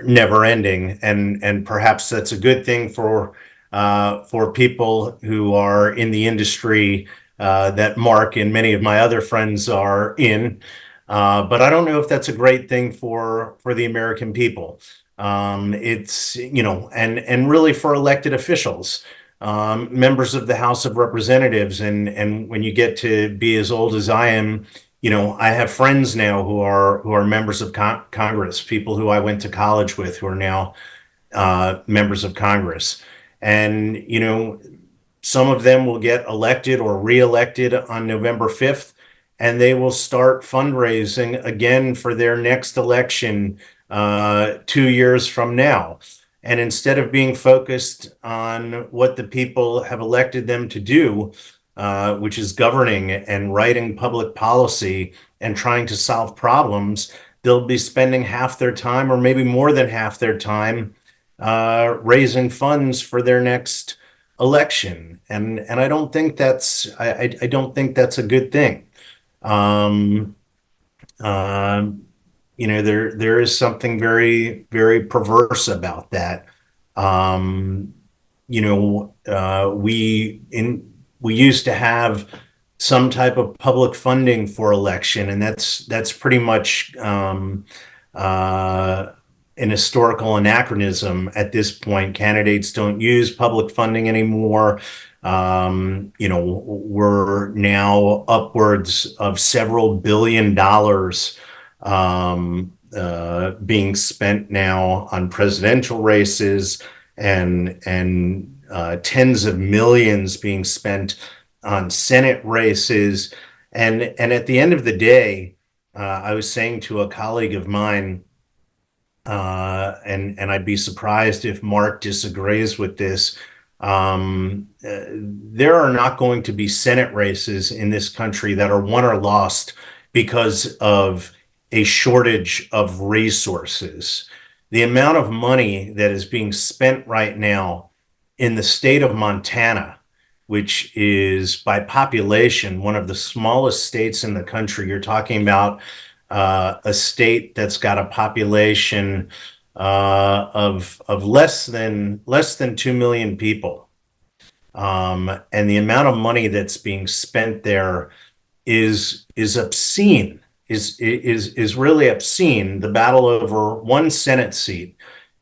[SPEAKER 3] never ending, and perhaps that's a good thing for people who are in the industry that Mark and many of my other friends are in. But I don't know if that's a great thing for the American people. It's, and really for elected officials, members of the House of Representatives. And when you get to be as old as I am, I have friends now who are members of Congress, people who I went to college with who are now members of Congress. And, some of them will get elected or reelected on November 5th, and they will start fundraising again for their next election 2 years from now. And instead of being focused on what the people have elected them to do, which is governing and writing public policy and trying to solve problems, they'll be spending half their time, or maybe more than half their time, raising funds for their next election. And I don't think that's I don't think that's a good thing. There is something very, very perverse about that. We used to have some type of public funding for election, and that's pretty much an historical anachronism at this point. Candidates don't use public funding anymore. We're now upwards of several $billions being spent now on presidential races, and tens of millions being spent on Senate races. And at the end of the day, I was saying to a colleague of mine, and I'd be surprised if Mark disagrees with this. There are not going to be Senate races in this country that are won or lost because of a shortage of resources. The amount of money that is being spent right now in the state of Montana, which is by population one of the smallest states in the country. You're talking about a state that's got a population of less than 2 million people, and the amount of money that's being spent there is obscene. Is really obscene. The battle over one Senate seat,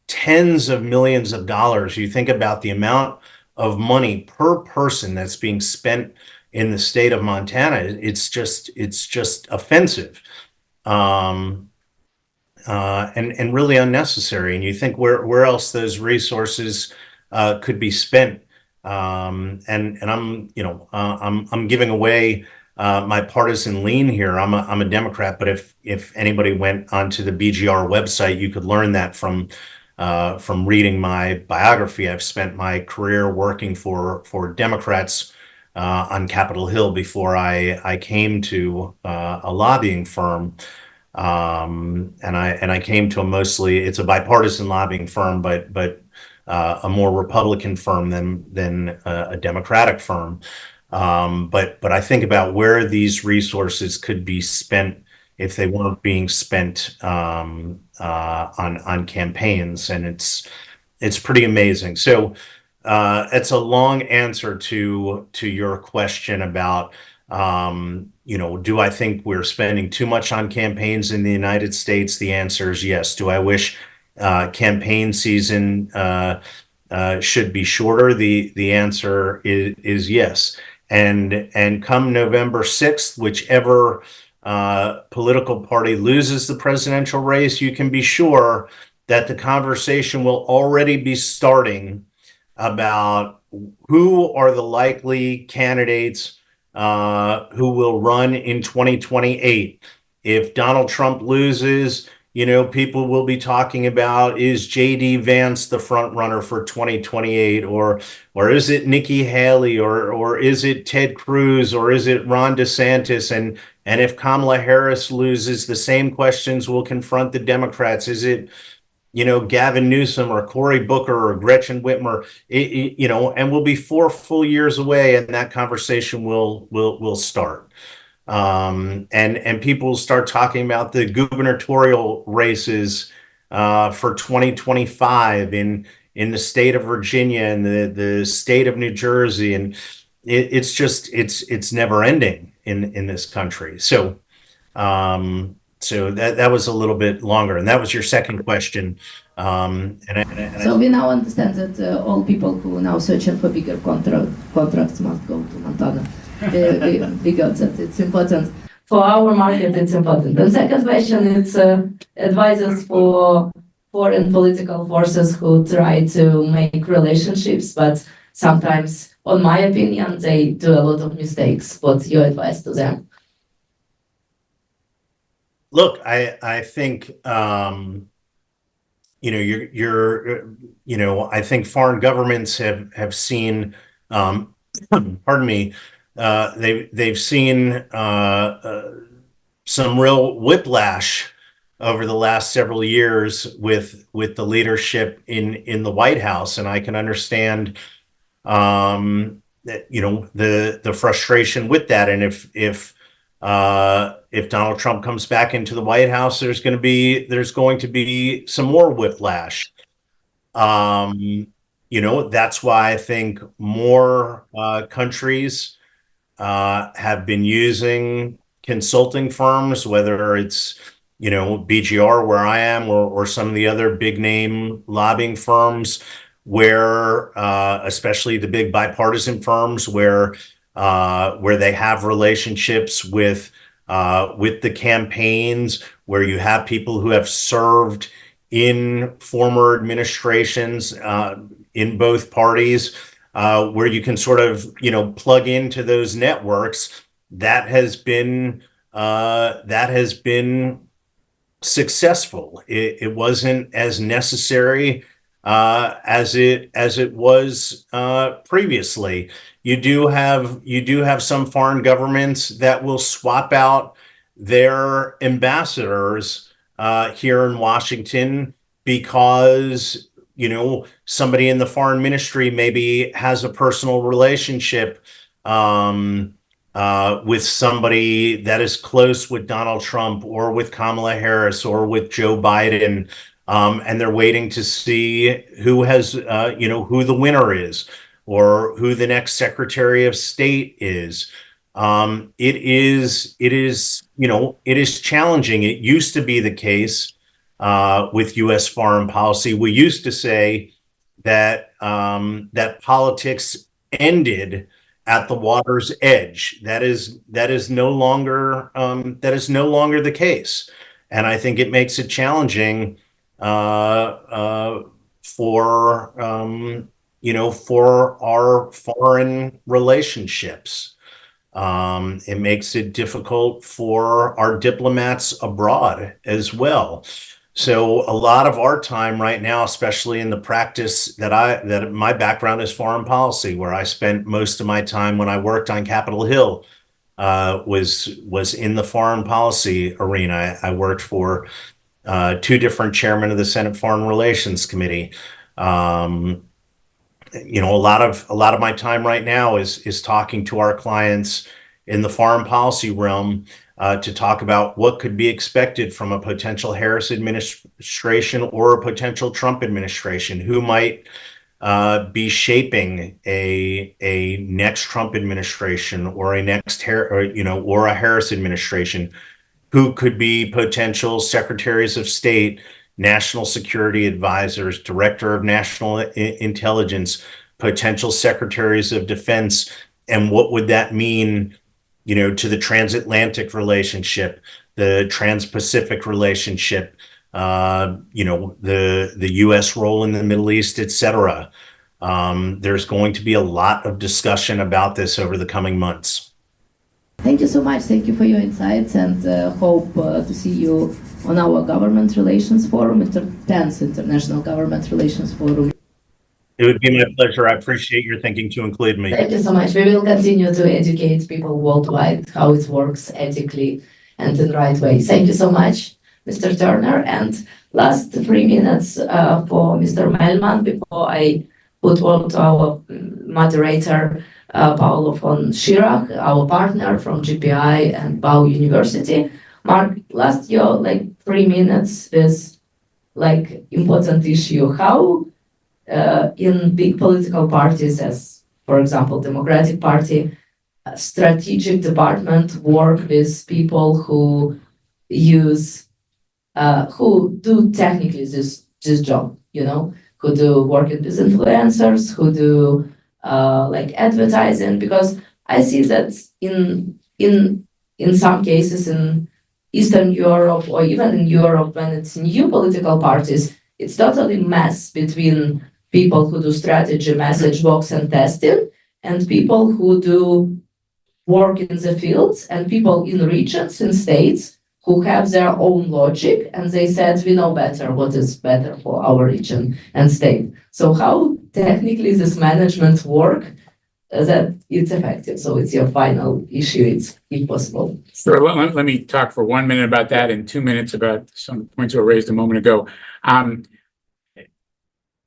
[SPEAKER 3] tens of millions of dollars. You think about the amount of money per person that's being spent in the state of Montana. It's just offensive, and really unnecessary. And you think where else those resources could be spent. And I'm giving away my partisan lean here. I'm a Democrat, but if anybody went onto the BGR website, you could learn that from reading my biography. I've spent my career working for Democrats on Capitol Hill before I came to a lobbying firm. And I came to it's a bipartisan lobbying firm, but a more Republican firm than a Democratic firm. But I think about where these resources could be spent if they weren't being spent on campaigns, and it's pretty amazing. So it's a long answer to your question about do I think we're spending too much on campaigns in the United States? The answer is yes. Do I wish campaign season should be shorter? The answer is yes. And come November 6th, whichever political party loses the presidential race, you can be sure that the conversation will already be starting about who are the likely candidates who will run in 2028. If Donald Trump loses, people will be talking about, is J.D. Vance the front runner for 2028, or is it Nikki Haley, or is it Ted Cruz, or is it Ron DeSantis? And if Kamala Harris loses, the same questions will confront the Democrats. Is it Gavin Newsom or Cory Booker or Gretchen Whitmer? And we'll be 4 full years away, and that conversation will start. And people will start talking about the gubernatorial races for 2025 in the state of Virginia and the state of New Jersey, and it's never ending in this country. So that was a little bit longer, and that was your second question.
[SPEAKER 1] So we now understand that all people who are now searching for bigger contracts must go to Montana. We got that. It's important for our market. It's important. The second question is advisors for foreign political forces who try to make relationships, but sometimes, on my opinion, they do a lot of mistakes. What's your advice to them?
[SPEAKER 3] Look, I think I think foreign governments have seen, pardon me, they've seen some real whiplash over the last several years with the leadership in the White House, and I can understand that the frustration with that. And if Donald Trump comes back into the White House, there's going to be some more whiplash. That's why I think more countries have been using consulting firms, whether it's BGR where I am, or some of the other big name lobbying firms, where especially the big bipartisan firms where they have relationships with the campaigns, where you have people who have served in former administrations in both parties, where you can sort of plug into those networks. That has been that has been successful. It wasn't as necessary as it was previously. You do have some foreign governments that will swap out their ambassadors here in Washington because somebody in the foreign ministry maybe has a personal relationship with somebody that is close with Donald Trump or with Kamala Harris or with Joe Biden, and they're waiting to see who has, who the winner is or who the next Secretary of State is. It is challenging. It used to be the case with U.S. foreign policy. We used to say that that politics ended at the water's edge. That is no longer the case, and I think it makes it challenging for our foreign relationships. It makes it difficult for our diplomats abroad as well. So a lot of our time right now, especially in the practice that my background is foreign policy, where I spent most of my time when I worked on Capitol Hill, was in the foreign policy arena. I worked for two different chairmen of the Senate Foreign Relations Committee. A lot of my time right now is talking to our clients in the foreign policy realm to talk about what could be expected from a potential Harris administration or a potential Trump administration, who might be shaping a next Trump administration or a next or a Harris administration, who could be potential secretaries of state, national security advisors, director of national intelligence, potential secretaries of defense, and what would that mean to the transatlantic relationship, the trans-Pacific relationship, the U.S. role in the Middle East, etc. There's going to be a lot of discussion about this over the coming months.
[SPEAKER 1] Thank you so much. Thank you for your insights, and hope to see you on our Government Relations Forum, 10th International Government Relations Forum.
[SPEAKER 3] It would be my pleasure. I appreciate your thinking to include me.
[SPEAKER 1] Thank you so much. We will continue to educate people worldwide how it works ethically and in the right way. Thank you so much, Mr. Turner. And last 3 minutes for Mr. Melman before I put word to our moderator, Paolo von Schirach, our partner from GPI and Bau University. Mark, last your 3 minutes is important issue. How in big political parties, as for example Democratic Party, strategic department work with people who use who do technically this job, who do work with influencers, who do advertising, because I see that in some cases in Eastern Europe or even in Europe, when it's new political parties, it's totally mess between people who do strategy, message box and testing, and people who do work in the fields, and people in regions, in states, who have their own logic, and they said, we know better what is better for our region and state. So how technically this management work that it's effective? So it's your final issue, it's impossible.
[SPEAKER 2] Sure. Let me talk for 1 minute about that and 2 minutes about some points that were raised a moment ago.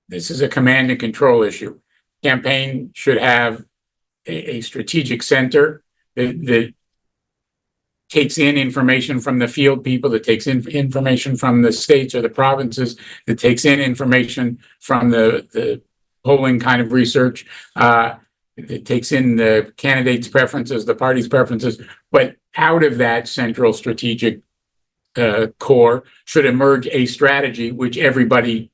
[SPEAKER 2] This is a command and control issue. Campaign should have a strategic center that takes in information from the field people, that takes in information from the states or the provinces, that takes in information from the polling kind of research. It takes in the candidates' preferences, the party's preferences, but out of that central strategic core should emerge a strategy which everybody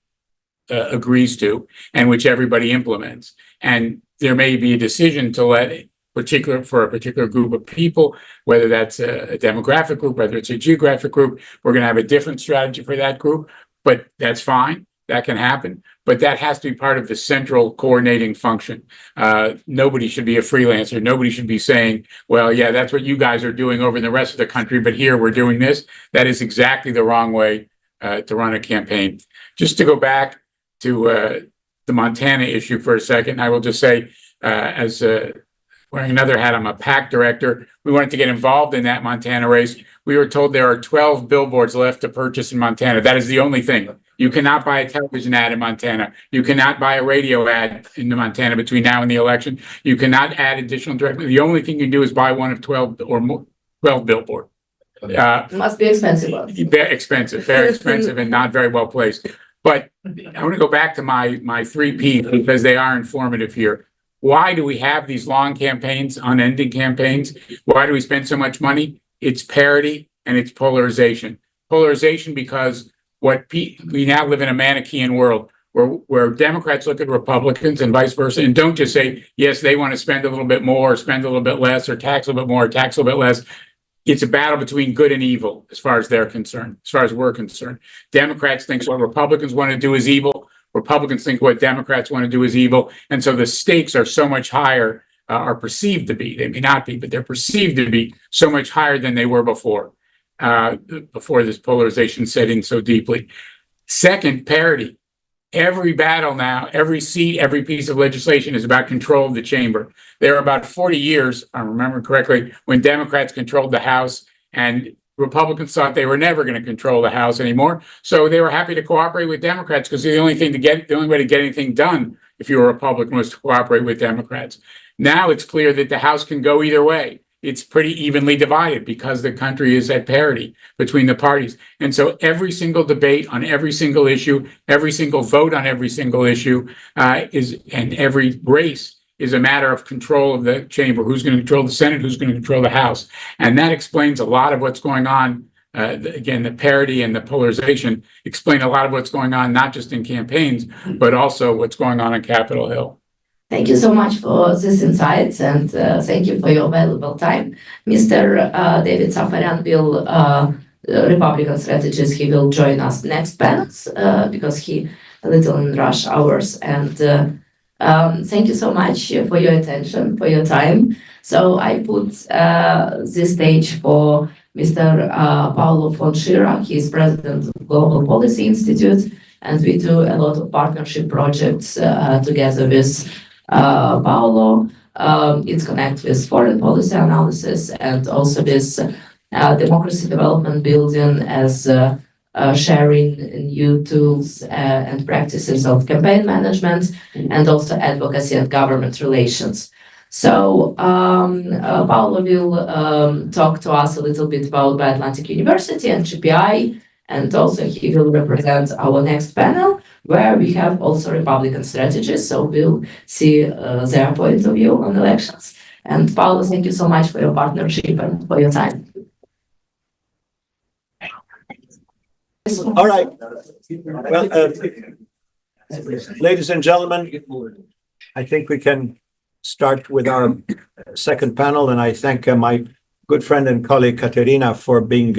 [SPEAKER 2] agrees to and which everybody implements. And there may be a decision to let for a particular group of people, whether that's a demographic group, whether it's a geographic group, we're going to have a different strategy for that group, but that's fine. that can happen, but that has to be part of the central coordinating function. Nobody should be a freelancer. Nobody should be saying, well, yeah, that's what you guys are doing over in the rest of the country, but here we're doing this. That is exactly the wrong way to run a campaign. Just to go back to the Montana issue for a second, I will just say, as wearing another hat, I'm a PAC director. We wanted to get involved in that Montana race. We were told there are 12 billboards left to purchase in Montana. That is the only thing. You cannot buy a television ad in Montana. You cannot buy a radio ad in Montana between now and the election. You cannot add additional direct. The only thing you can do is buy one of 12 or more, 12 billboard.
[SPEAKER 1] Must be expensive.
[SPEAKER 2] Very expensive, and not very well placed. But I want to go back to my three P's because they are informative here. Why do we have these long campaigns, unending campaigns? Why do we spend so much money? It's parity and it's polarization. Polarization because we now live in a Manichaean world where Democrats look at Republicans and vice versa and don't just say, yes, they want to spend a little bit more, or spend a little bit less, or tax a little bit more, or tax a little bit less. It's a battle between good and evil as far as they're concerned, as far as we're concerned. Democrats think what Republicans want to do is evil. Republicans think what Democrats want to do is evil. And so the stakes are so much higher, are perceived to be. They may not be, but they're perceived to be so much higher than they were before this polarization set in so deeply. Second, parity. Every battle now, every seat, every piece of legislation is about control of the chamber. There are about 40 years, I remember correctly, when Democrats controlled the House and Republicans thought they were never going to control the House anymore. So they were happy to cooperate with Democrats because the only way to get anything done if you were a Republican was to cooperate with Democrats. Now it's clear that the House can go either way. It's pretty evenly divided because the country is at parity between the parties. And so every single debate on every single issue, every single vote on every single issue and every race is a matter of control of the chamber. Who's going to control the Senate? Who's going to control the House? And that explains a lot of what's going on. Again, the parity and the polarization explain a lot of what's going on, not just in campaigns, but also what's going on Capitol Hill.
[SPEAKER 1] Thank you so much for this insights, and thank you for your valuable time. Mr. David Safarian will, Republican strategist, he will join us next panels because he a little in rush hours. And thank you so much for your attention, for your time. So I put this stage for Mr. Paolo von Schirach. He is president of Global Policy Institute, and we do a lot of partnership projects together with Paolo. It's connected with foreign policy analysis and also with democracy development building as sharing new tools and practices of campaign management and also advocacy and government relations. So Paolo will talk to us a little bit about Atlantic University and GPI, and also he will represent our next panel, where we have also Republican strategists, so we'll see their point of view on elections. And Paolo, thank you so much for your partnership and for your time.
[SPEAKER 4] All right. Well, ladies and gentlemen, I think we can start with our second panel, and I thank my good friend and colleague Katerina for being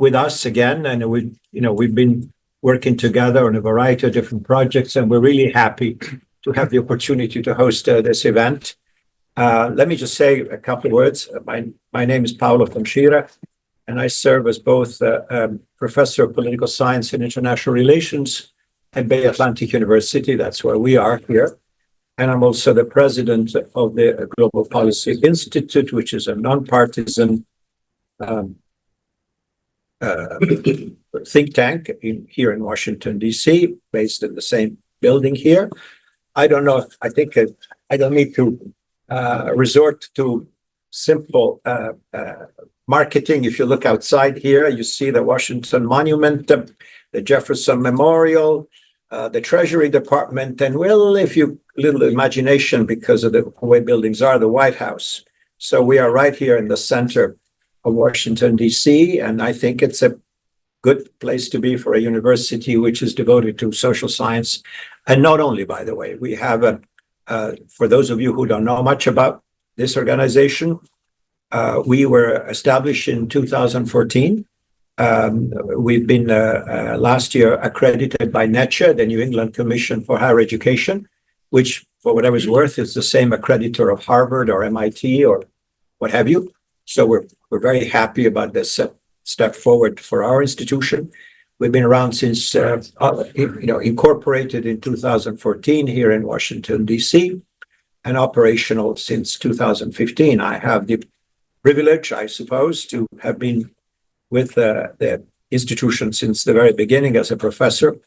[SPEAKER 4] with us again. And we've been working together on a variety of different projects, and we're really happy to have the opportunity to host this event. Let me just say a couple of words. My name is Paolo von Schirach, and I serve as both professor of political science and international relations at Bay Atlantic University. That's where we are here. And I'm also the president of the Global Policy Institute, which is a nonpartisan think tank here in Washington, D.C., based in the same building here. I don't know, I think I don't need to resort to simple marketing. If you look outside here, you see the Washington Monument, the Jefferson Memorial, the Treasury Department, and well, if you little imagination because of the way buildings are, the White House. So we are right here in the center of Washington, D.C., and I think it's a good place to be for a university which is devoted to social science. And not only, by the way, we have, for those of you who don't know much about this organization, we were established in 2014 We've been last year accredited by NECHA, the New England Commission for Higher Education, which, for whatever it's worth, is the same accreditor of Harvard or MIT or what have you. So we're very happy about this step forward for our institution. We've been around since, incorporated in 2014 here in Washington, D.C., and operational since 2015. I have the privilege, I suppose, to have been with the institution since the very beginning as a professor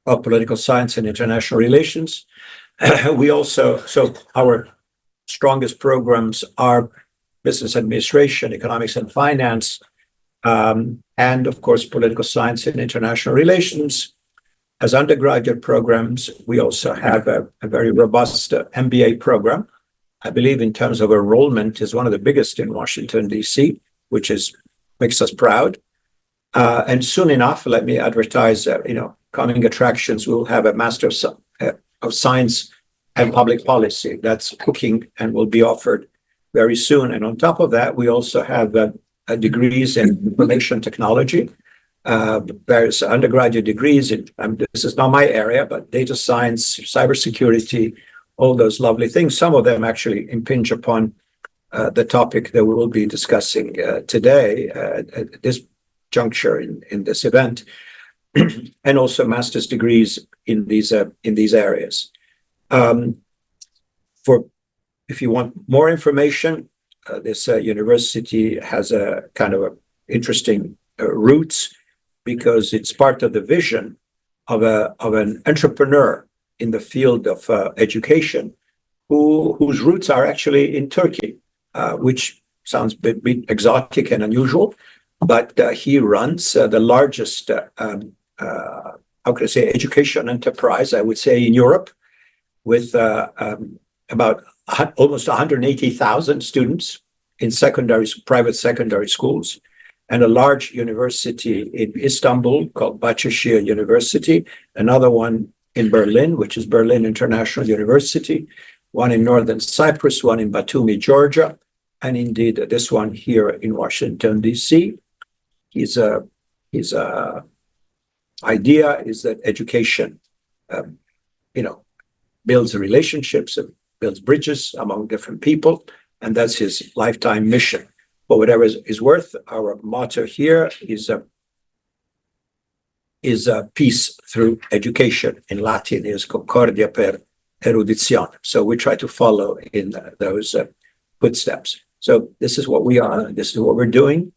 [SPEAKER 4] of political science and international relations. So our strongest programs are business administration, economics and finance, and of course, political science and international relations. As undergraduate programs, we also have a very robust MBA program. I believe in terms of enrollment is one of the biggest in Washington, D.C., which makes us proud. And soon enough, let me advertise, coming attractions, we'll have a Master of Science and Public Policy. That's cooking and will be offered very soon. And on top of that, we also have degrees in information technology, various undergraduate degrees in, this is not my area, but data science, cybersecurity, all those lovely things. Some of them actually impinge upon the topic that we will be discussing today at this juncture in this event, and also master's degrees in these areas. If you want more information, this university has a kind of a interesting roots, because it's part of the vision of an entrepreneur in the field of education, whose roots are actually in Turkey, which sounds a bit exotic and unusual, but he runs the largest, education enterprise, I would say, in Europe, with about almost 180,000 students in private secondary schools, and a large university in Istanbul called Bahçeşehir University, another one in Berlin, which is Berlin International University, one in Northern Cyprus, one in Batumi, Georgia, and indeed this one here in Washington, D.C. His idea is that education, builds relationships and builds bridges among different people, and that's his lifetime mission. For whatever is worth, our motto here is peace through education. In Latin is concordia per erudition. So we try to follow in those footsteps. So this is what we are. This is what we're doing.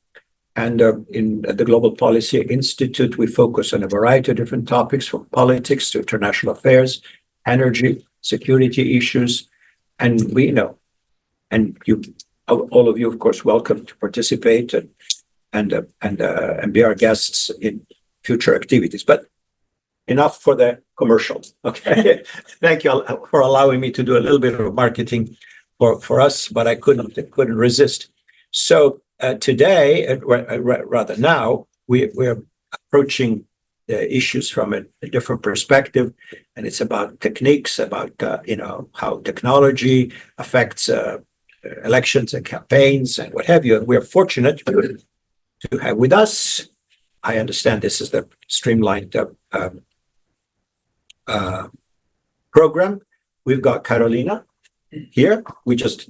[SPEAKER 4] And in the Global Policy Institute, we focus on a variety of different topics, from politics to international affairs, energy, security issues, and all of you, of course, welcome to participate and be our guests in future activities. But enough for the commercials. Okay, thank you for allowing me to do a little bit of marketing for us, but I couldn't resist. So today, rather now, we're approaching the issues from a different perspective, and it's about techniques, about how technology affects elections and campaigns and what have you. And we're fortunate to have with us, I understand this is the streamlined program. We've got Carolina here. We just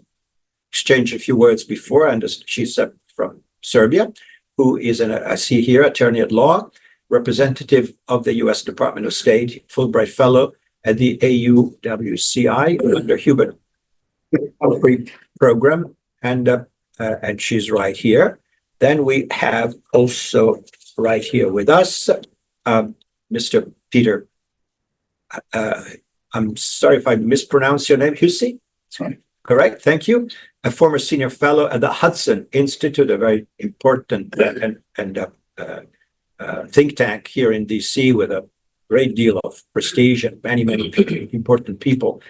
[SPEAKER 4] exchanged a few words before, and she's from Serbia, who is I see here, attorney at law, representative of the U.S. Department of State, Fulbright Fellow at the AUWCI under Hubert Humphrey program, and she's right here. Then we have also right here with us Mr. Peter. I'm sorry if I mispronounce your name. Hussey?
[SPEAKER 5] That's right.
[SPEAKER 4] Correct. Thank you. A former senior fellow at the Hudson Institute, a very important think tank here in DC with a great deal of prestige and many important people,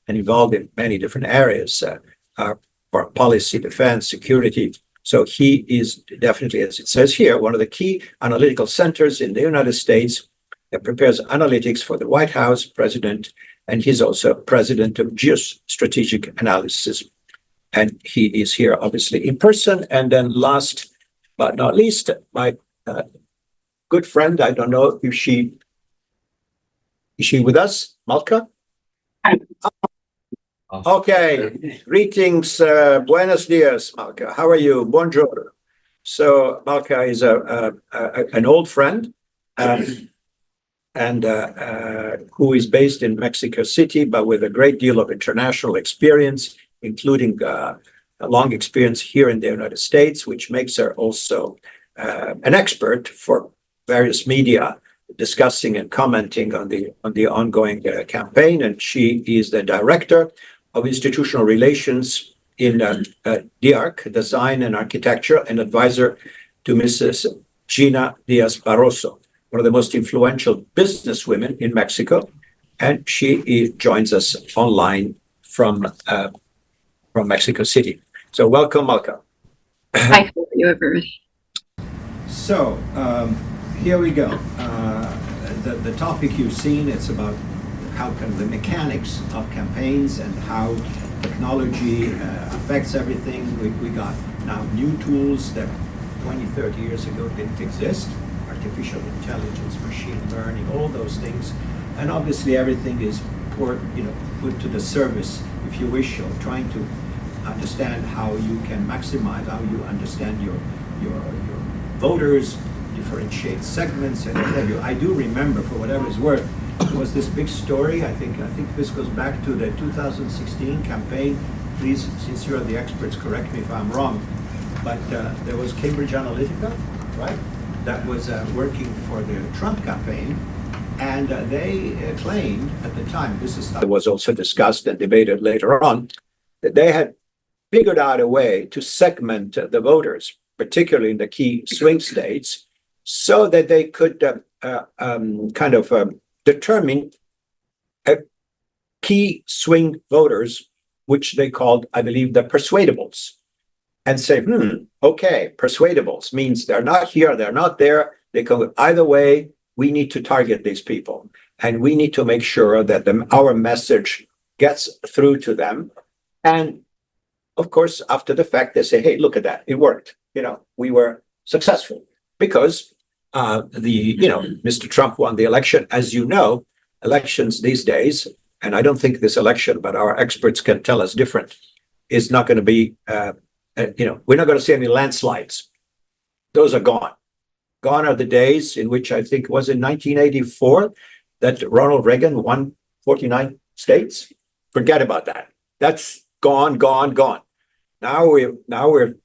[SPEAKER 4] and involved in many different areas, for policy, defense, security. So he is definitely, as it says here, one of the key analytical centers in the United States that prepares analytics for the White House president, and he's also president of Geostrategic Analysis. And he is here, obviously, in person. And then last but not least, my good friend, I don't know if is she with us, Malka? Okay, greetings, buenos dias, Malka. How are you? Buongiorno. So Malka is an old friend and who is based in Mexico City, but with a great deal of international experience, including a long experience here in the United States, which makes her also an expert for various media discussing and commenting on the ongoing campaign. And she is the director of institutional relations in DIARC, Design and Architecture, and advisor to Mrs. Gina Diaz Barroso, one of the most influential businesswomen in Mexico. And she joins us online from Mexico City. So welcome, Malka.
[SPEAKER 5] Hi, how are you, everybody?
[SPEAKER 4] So here we go. The topic you've seen, it's about how can the mechanics of campaigns and how technology affects everything. We got now new tools that 20, 30 years ago didn't exist. Artificial intelligence, machine learning, all those things. And obviously everything is put to the service, if you wish, of trying to understand how you can maximize, how you understand your voters, differentiate segments, and what have you. I do remember, for whatever it's worth, there was this big story. I think this goes back to the 2016 campaign. Please, since you're the experts, correct me if I'm wrong. But there was Cambridge Analytica, right? That was working for the Trump campaign. And they claimed at the time, it was also discussed and debated later on, that they had figured out a way to segment the voters, particularly in the key swing states, so that they could determine key swing voters, which they called, I believe, the persuadables, and say, okay, persuadables means they're not here, they're not there, they go either way. We need to target these people, and we need to make sure that our message gets through to them. And of course, after the fact, they say, hey, look at that, it worked. We were successful because Mr. Trump won the election. As you know, elections these days, and I don't think this election, but our experts can tell us different, is not going to be, we're not going to see any landslides. Those are gone. Gone are the days in which I think it was in 1984 that Ronald Reagan won 49 states. Forget about that. That's gone. Now we're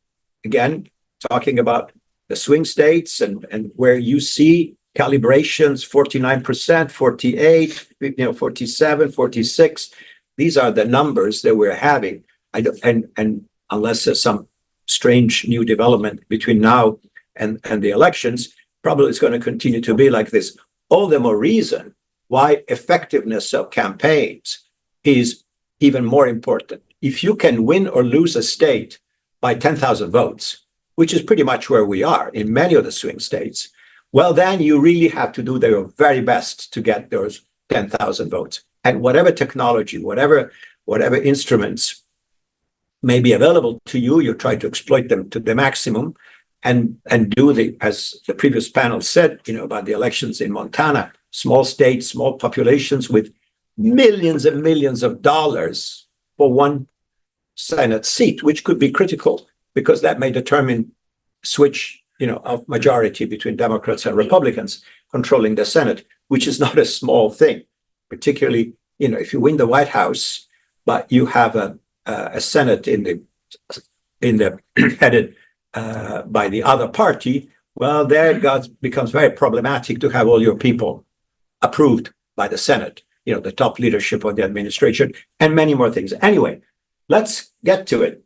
[SPEAKER 4] again talking about the swing states and where you see calibrations 49%, 48, 47, 46. These are the numbers that we're having. And unless there's some strange new development between now and the elections, probably it's going to continue to be like this. All the more reason why effectiveness of campaigns is even more important. If you can win or lose a state by 10,000 votes, which is pretty much where we are in many of the swing states, well, then you really have to do your very best to get those 10,000 votes. And whatever technology, whatever instruments may be available to you, you try to exploit them to the maximum and do as the previous panel said, about the elections in Montana, small states, small populations with millions and millions of dollars for one Senate seat, which could be critical because that may determine switch, of majority between Democrats and Republicans controlling the Senate, which is not a small thing, particularly, if you win the White House, but you have a Senate in the headed by the other party, well, there it becomes very problematic to have all your people approved by the Senate, the top leadership of the administration, and many more things. Anyway, let's get to it.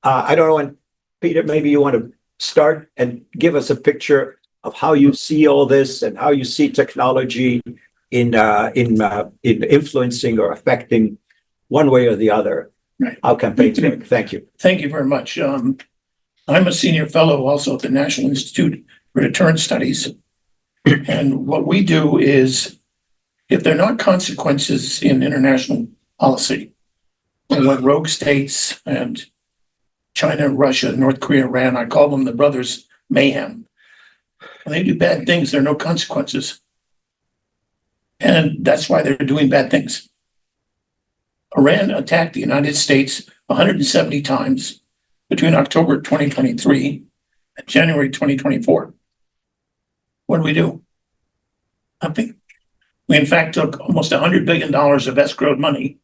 [SPEAKER 4] I don't know, and Peter, maybe you want to start and give us a picture of how you see all this and how you see technology in influencing or affecting one way or the other how campaigns work. Thank you.
[SPEAKER 6] Thank you very much. I'm a senior fellow also at the National Institute for Deterrence Studies. And what we do is, if there are not consequences in international policy, when rogue states and China, Russia, North Korea, Iran, I call them the brothers mayhem. When they do bad things, there are no consequences. And that's why they're doing bad things. Iran attacked the United States 170 times between October 2023 and January 2024. What do we do? Nothing. We, in fact, took almost $100 billion of escrowed money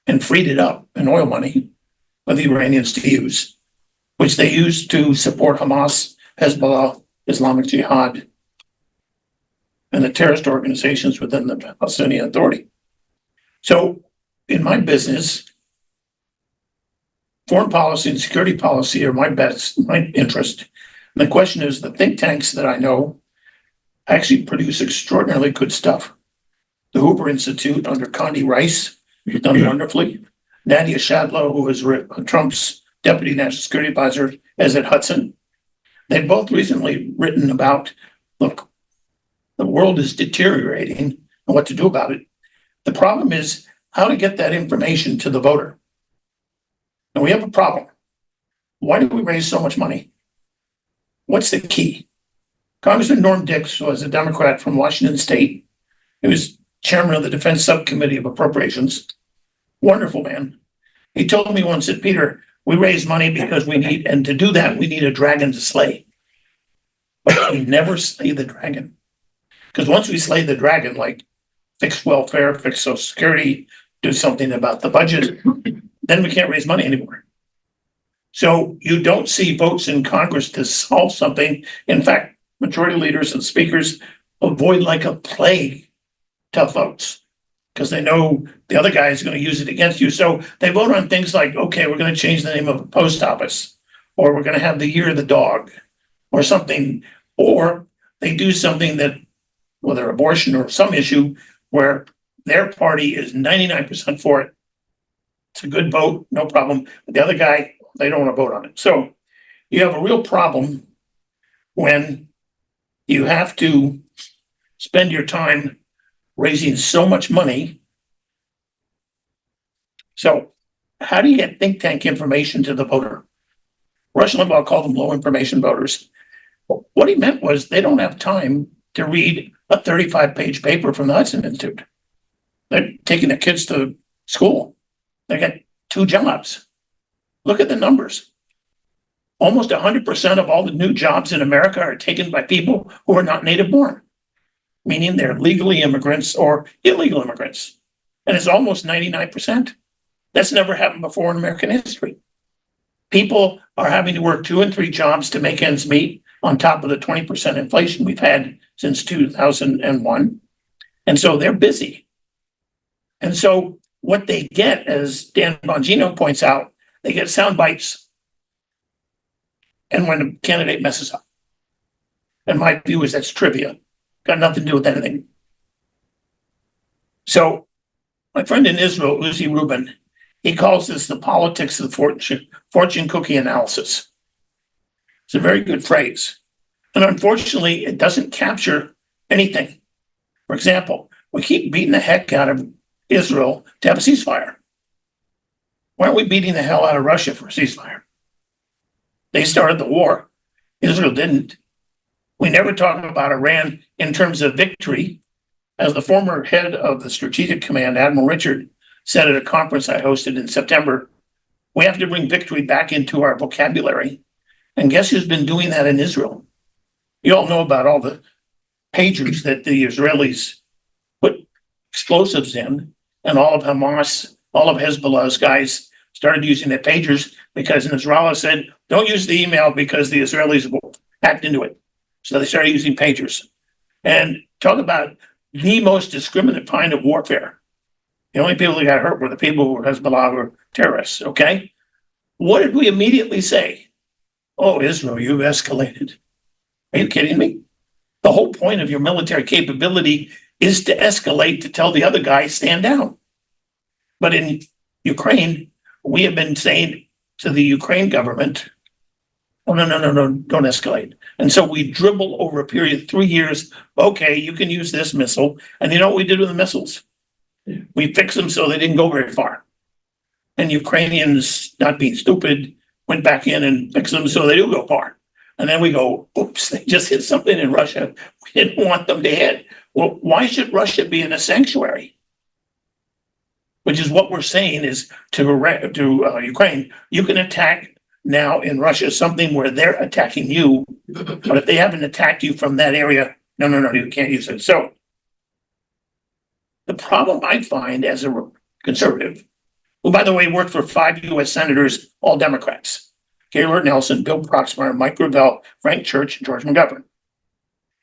[SPEAKER 6] and freed it up in oil money for the Iranians to use, which they used to support Hamas, Hezbollah, Islamic Jihad, and the terrorist organizations within the Palestinian Authority. So in my business, foreign policy and security policy are my interest. And the question is, the think tanks that I know actually produce extraordinarily good stuff. The Hoover Institute under Condi Rice has done wonderfully. Nadia Shadlow, who is Trump's deputy national security advisor, is at Hudson. They've both recently written about, look, the world is deteriorating and what to do about it. The problem is how to get that information to the voter. And we have a problem. Why do we raise so much money? What's the key? Congressman Norm Dix was a Democrat from Washington State. He was chairman of the Defense Subcommittee of Appropriations. Wonderful man. He told me once that, Peter, we raise money because we need, and to do that, we need a dragon to slay. But we never slay the dragon. Because once we slay the dragon, like fix welfare, fix Social Security, do something about the budget, then we can't raise money anymore. So you don't see votes in Congress to solve something. In fact, majority leaders and speakers avoid like a plague tough votes because they know the other guy is going to use it against you. So they vote on things like, okay, we're going to change the name of a post office, or we're going to have the year of the dog or something, or they do something that, whether abortion or some issue where their party is 99% for it. It's a good vote, no problem. But the other guy, they don't want to vote on it. So you have a real problem when you have to spend your time raising so much money. So how do you get think tank information to the voter? Rush Limbaugh called them low information voters. What he meant was they don't have time to read a 35-page paper from the Hudson Institute. They're taking their kids to school. They got 2 jobs. Look at the numbers. Almost 100% of all the new jobs in America are taken by people who are not native born, meaning they're legally immigrants or illegal immigrants. And it's almost 99%. That's never happened before in American history. People are having to work 2 and 3 jobs to make ends meet on top of the 20% inflation we've had since 2001. And so they're busy. And so what they get, as Dan Bongino points out, they get sound bites. And when a candidate messes up. And my view is that's trivia. Got nothing to do with anything. So my friend in Israel, Uzi Rubin, he calls this the politics of the fortune cookie analysis. It's a very good phrase. And unfortunately, it doesn't capture anything. For example, we keep beating the heck out of Israel to have a ceasefire. Why aren't we beating the hell out of Russia for a ceasefire? They started the war. Israel didn't. We never talk about Iran in terms of victory. As the former head of the Strategic Command, Admiral Richard, said at a conference I hosted in September, we have to bring victory back into our vocabulary. And guess who's been doing that in Israel? You all know about all the pagers that the Israelis put explosives in, and all of Hamas, all of Hezbollah's guys started using their pagers because Nasrallah said, don't use the email because the Israelis will hack into it. So they started using pagers. And talk about the most discriminate kind of warfare. The only people that got hurt were the people who were Hezbollah or terrorists, okay? What did we immediately say? Oh, Israel, you've escalated. Are you kidding me? The whole point of your military capability is to escalate, to tell the other guy, stand down. But in Ukraine, we have been saying to the Ukraine government, oh, no, don't escalate. And so we dribble over a period of 3 years. Okay, you can use this missile. And you know what we did with the missiles? We fixed them so they didn't go very far. And Ukrainians, not being stupid, went back in and fixed them so they do go far. And then we go, oops, they just hit something in Russia we didn't want them to hit. Well, why should Russia be in a sanctuary? Which is what we're saying is to Ukraine, you can attack now in Russia something where they're attacking you, but if they haven't attacked you from that area, no, you can't use it. So the problem I find as a conservative, who by the way worked for 5 U.S. senators, all Democrats, Gaylord Nelson, Bill Proxmire, Mike Gravel, Frank Church, and George McGovern.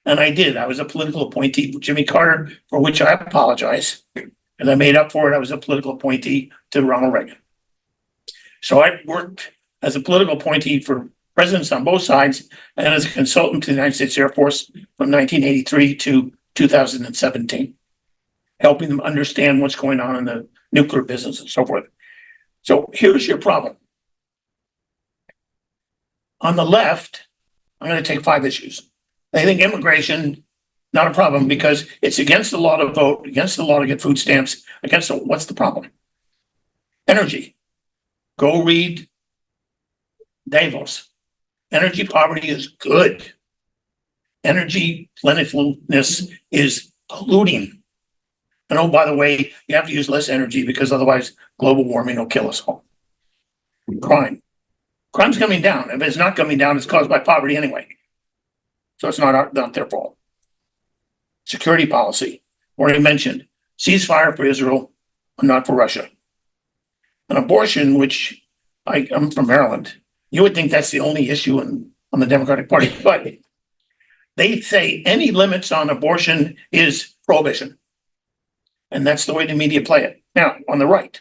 [SPEAKER 6] And I was a political appointee for Jimmy Carter, for which I apologize. And I made up for it. I was a political appointee to Ronald Reagan. So I worked as a political appointee for presidents on both sides and as a consultant to the United States Air Force from 1983 to 2017, helping them understand what's going on in the nuclear business and so forth. So here's your problem. On the left, I'm going to take 5 issues. They think immigration, not a problem because it's against the law to vote, against the law to get food stamps, what's the problem? Energy. Go read Davos. Energy poverty is good. Energy plentifulness is polluting. And oh, by the way, you have to use less energy because otherwise global warming will kill us all. Crime. Crime's coming down. If it's not coming down, it's caused by poverty anyway. So it's not their fault. Security policy. Already mentioned. Ceasefire for Israel, but not for Russia. An abortion, which I'm from Maryland. You would think that's the only issue on the Democratic Party, but they say any limits on abortion is prohibition. And that's the way the media play it. Now, on the right,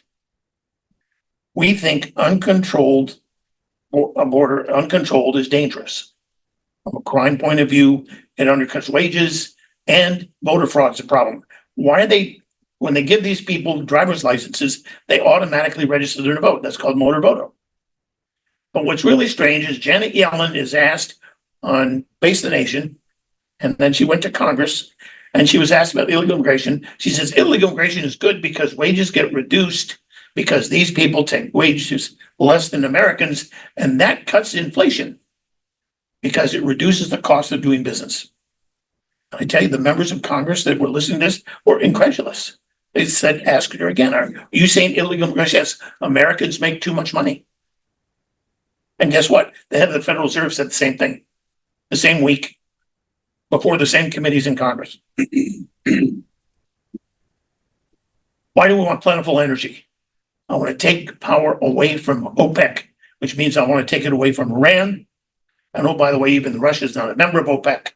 [SPEAKER 6] we think uncontrolled is dangerous. From a crime point of view, it undercuts wages, and voter fraud is a problem. Why are they, when they give these people driver's licenses, they automatically register their vote? That's called motor voter. But what's really strange is Janet Yellen is asked on Face the Nation, and then she went to Congress, and she was asked about illegal immigration. She says illegal immigration is good because wages get reduced because these people take wages less than Americans, and that cuts inflation because it reduces the cost of doing business. I tell you, the members of Congress that were listening to this were incredulous. They said, ask her again, are you saying illegal immigration? Yes, Americans make too much money. And guess what? The head of the Federal Reserve said the same thing, the same week, before the same committees in Congress. Why do we want plentiful energy? I want to take power away from OPEC, which means I want to take it away from Iran. And oh, by the way, even Russia is not a member of OPEC.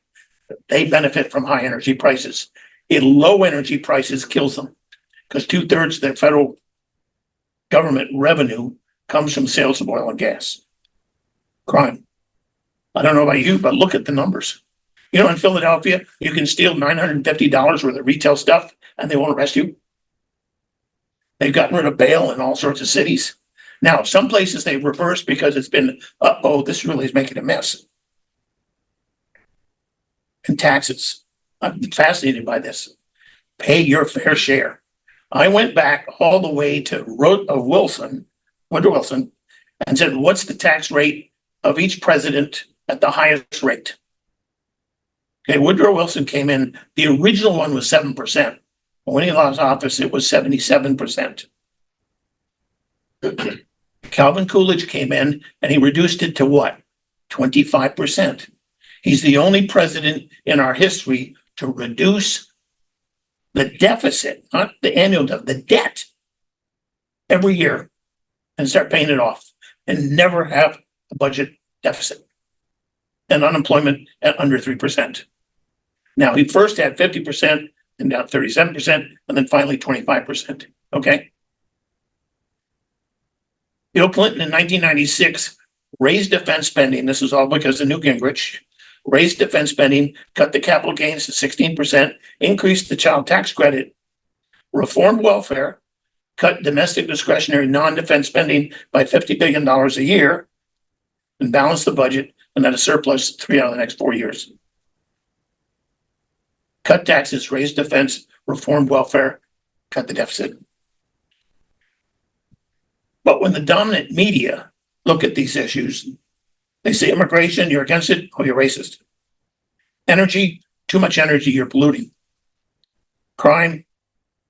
[SPEAKER 6] They benefit from high energy prices. Low energy prices kills them because 2/3 of their federal government revenue comes from sales of oil and gas. Crime. I don't know about you, but look at the numbers. You know, in Philadelphia, you can steal $950 worth of retail stuff and they won't arrest you. They've gotten rid of bail in all sorts of cities. Now, some places they've reversed because it's been, this really is making a mess. And taxes. I'm fascinated by this. Pay your fair share. I went back all the way to Woodrow Wilson, and said, what's the tax rate of each president at the highest rate? Okay, Woodrow Wilson came in, the original one was 7%. When he lost office, it was 77%. Calvin Coolidge came in and he reduced it to what? 25%. He's the only president in our history to reduce the deficit, not the annual debt, the debt every year and start paying it off and never have a budget deficit and unemployment at under 3%. Now, he first had 50% and now 37% and then finally 25%. Okay. Bill Clinton in 1996 raised defense spending. This is all because of Newt Gingrich. Raised defense spending, cut the capital gains to 16%, increased the child tax credit, reformed welfare, cut domestic discretionary non-defense spending by $50 billion a year, and balanced the budget and had a surplus 3 out of the next 4 years. Cut taxes, raised defense, reformed welfare, cut the deficit. But when the dominant media look at these issues, They say immigration, you're against it, oh, you're racist. Energy, too much energy, you're polluting. Crime,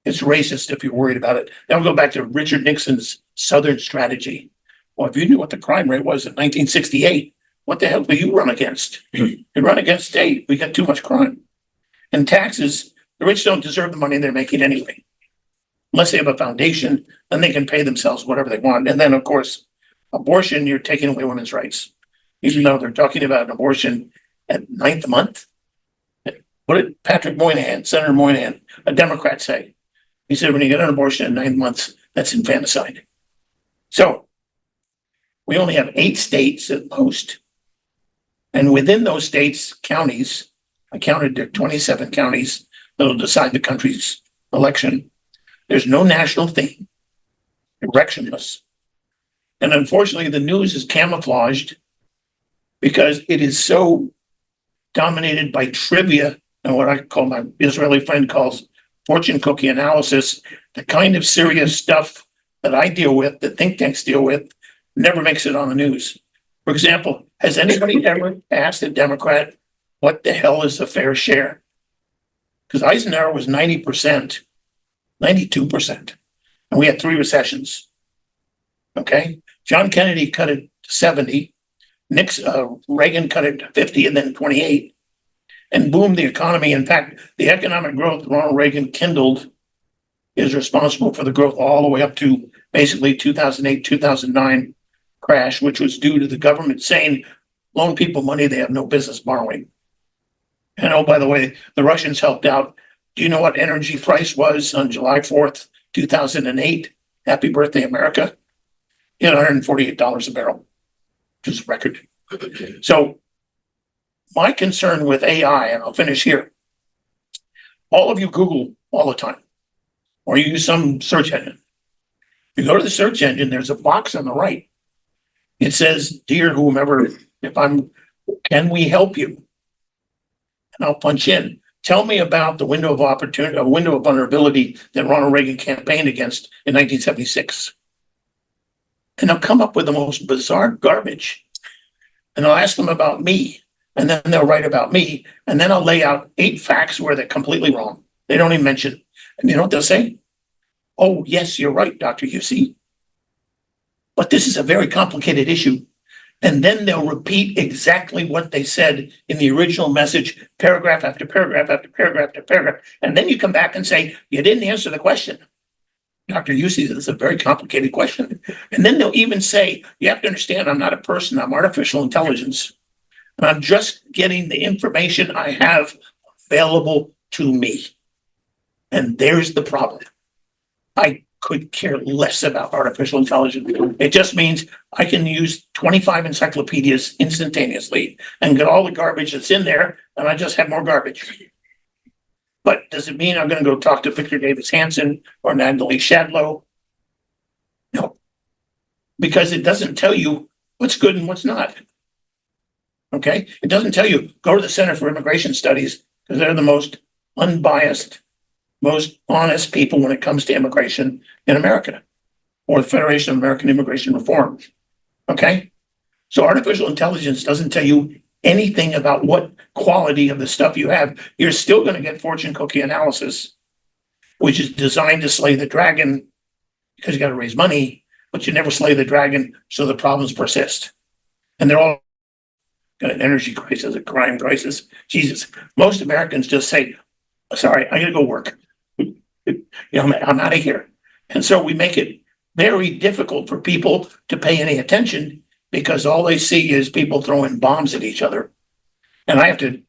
[SPEAKER 6] it's racist if you're worried about it. Now we'll go back to Richard Nixon's Southern strategy. Well, if you knew what the crime rate was in 1968, what the hell do you run against? You run against state, we got too much crime. And taxes, the rich don't deserve the money they're making anyway. Unless they have a foundation, then they can pay themselves whatever they want. And then, of course, abortion, you're taking away women's rights. Even though they're talking about an abortion at 9th month. What did Patrick Moynihan, Senator Moynihan, a Democrat, say? He said, when you get an abortion at 9 months, that's infanticide. So we only have 8 states at most. And within those states, counties, I counted there 27 counties that'll decide the country's election. There's no national theme, directionless. And unfortunately, the news is camouflaged because it is so dominated by trivia and what I call, my Israeli friend calls, fortune cookie analysis. The kind of serious stuff that I deal with, that think tanks deal with, never makes it on the news. For example, has anybody ever asked a Democrat, what the hell is a fair share? Because Eisenhower was 90%, 92%, and we had 3 recessions. Okay, John Kennedy cut it to 70, Reagan cut it to 50, and then 28, and boom, the economy. In fact, the economic growth Ronald Reagan kindled is responsible for the growth all the way up to basically 2008, 2009 crash, which was due to the government saying, loan people money they have no business borrowing. And oh, by the way, the Russians helped out. Do you know what energy price was on July 4th, 2008? Happy birthday, America. You know, $148 a barrel, which is a record. So my concern with AI, and I'll finish here. All of you Google all the time, or you use some search engine. You go to the search engine, there's a box on the right. It says, dear whomever, can we help you? And I'll punch in. Tell me about the window of opportunity, a window of vulnerability that Ronald Reagan campaigned against in 1976. And they'll come up with the most bizarre garbage. And I'll ask them about me. And then they'll write about me. And then I'll lay out 8 facts where they're completely wrong. They don't even mention. And you know what they'll say? Oh, yes, you're right, Dr. Yussi. But this is a very complicated issue. And then they'll repeat exactly what they said in the original message, paragraph after paragraph after paragraph after paragraph. And then you come back and say, you didn't answer the question. Dr. Yussi, this is a very complicated question. And then they'll even say, you have to understand, I'm not a person, I'm artificial intelligence. And I'm just getting the information I have available to me. And there's the problem. I could care less about artificial intelligence. It just means I can use 25 encyclopedias instantaneously and get all the garbage that's in there, and I just have more garbage. But does it mean I'm going to go talk to Victor Davis Hanson or Natalie Shadlow? No, because it doesn't tell you what's good and what's not. Okay, it doesn't tell you go to the Center for Immigration Studies because they're the most unbiased, most honest people when it comes to immigration in America, or the Federation of American Immigration Reform. Okay, so artificial intelligence doesn't tell you anything about what quality of the stuff you have. You're still going to get fortune cookie analysis, which is designed to slay the dragon because you got to raise money, but you never slay the dragon, so the problems persist. And they're all got an energy crisis, a crime crisis. Jesus, most Americans just say, sorry, I gotta go work. I'm out of here. And so we make it very difficult for people to pay any attention because all they see is people throwing bombs at each other. And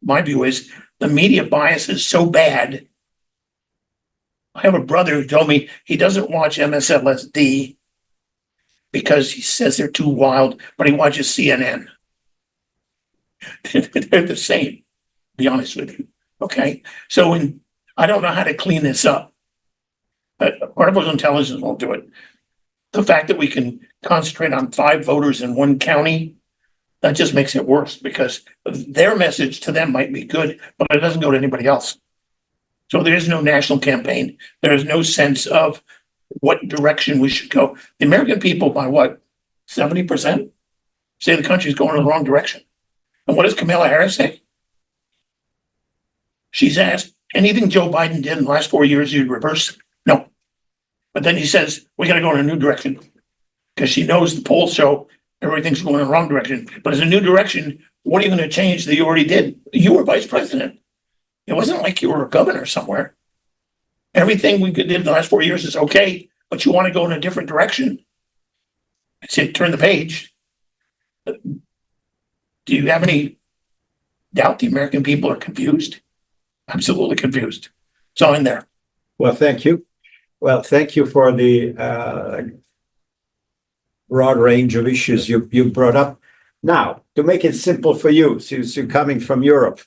[SPEAKER 6] my view is the media bias is so bad. I have a brother who told me he doesn't watch MSLSD because he says they're too wild, but he watches CNN. They're the same, to be honest with you. Okay. So I don't know how to clean this up. Artificial intelligence won't do it. The fact that we can concentrate on 5 voters in one county, that just makes it worse because their message to them might be good, but it doesn't go to anybody else. So there is no national campaign. There is no sense of what direction we should go. The American people, by what, 70%? say the country's going in the wrong direction. And what does Kamala Harris say? She's asked, anything Joe Biden did in the last 4 years, you'd reverse? No. But then he says, we got to go in a new direction because she knows the polls show everything's going in the wrong direction. But as a new direction, what are you going to change that you already did? You were vice president. It wasn't like you were a governor somewhere. Everything we did in the last 4 years is okay, but you want to go in a different direction. I said, turn the page. Do you have any doubt the American people are confused? Absolutely confused. So in there.
[SPEAKER 4] Well, thank you. Well, thank you for the broad range of issues you brought up. Now, to make it simple for you, since you're coming from Europe,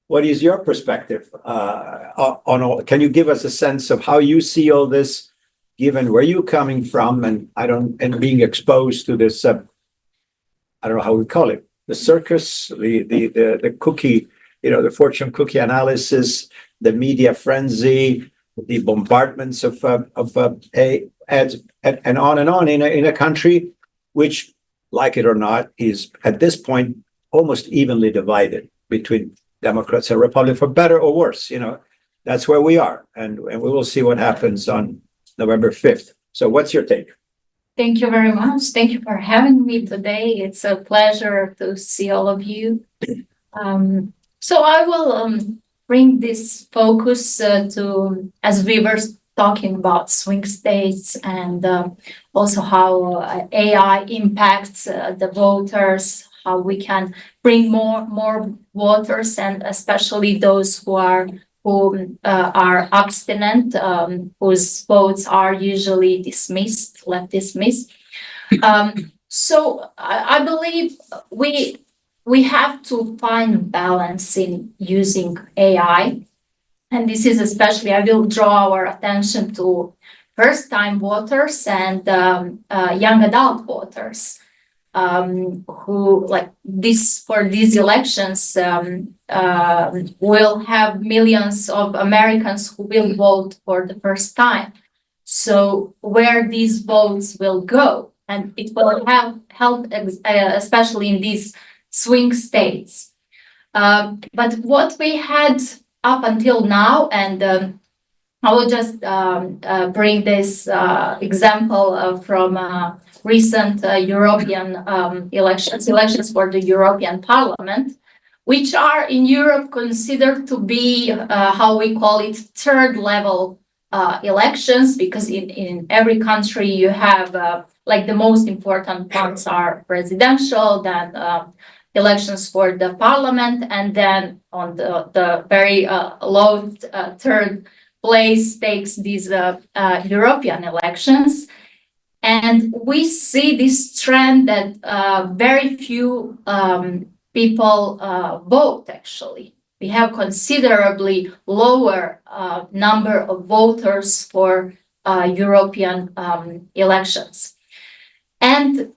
[SPEAKER 4] what is your perspective on all? Can you give us a sense of how you see all this, given where you're coming from, and being exposed to this? I don't know how we call it, the circus, the cookie, the fortune cookie analysis, the media frenzy, the bombardments of ads, and on in a country which, like it or not, is at this point almost evenly divided between Democrats and Republicans, for better or worse. That's where we are, and we will see what happens on November 5th. So what's your take?
[SPEAKER 7] Thank you very much. Thank you for having me today. It's a pleasure to see all of you. So I will bring this focus to, as we were talking about swing states, and also how AI impacts the voters, how we can bring more voters, and especially those who are abstinent, whose votes are usually left dismissed. So I believe we have to find balance in using AI. And this is especially, I will draw our attention to first-time voters and young adult voters, who, like this, for these elections, will have millions of Americans who will vote for the first time. So where these votes will go, and it will help especially in these swing states. But what we had up until now, and I will just bring this example from recent European elections for the European Parliament, which are in Europe considered to be how we call it third level elections, because in every country you have like the most important ones are presidential, then elections for the parliament, and then on the very low third place takes these European elections. And we see this trend that very few people vote, actually. We have considerably lower number of voters for European elections. And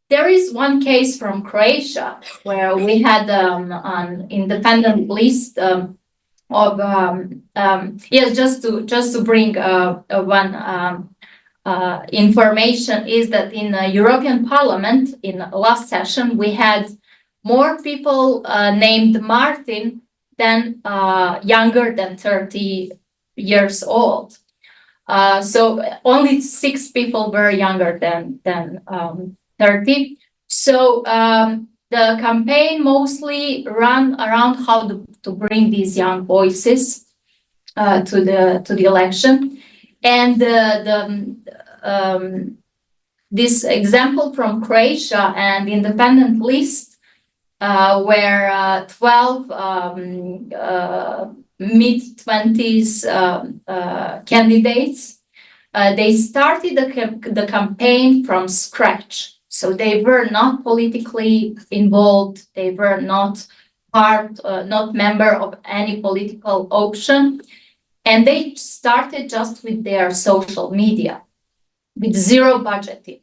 [SPEAKER 7] there is one case from Croatia where we had an independent list of just to bring one information, is that in the European Parliament in last session we had more people named Martin than younger than 30 years old. So only 6 people were younger than 30. So the campaign mostly ran around how to bring these young voices to the election. And this example from Croatia and independent list, where 12 mid-20s candidates, they started the campaign from scratch. So they were not politically involved. They were not not member of any political option. And they started just with their social media, with zero budgeting.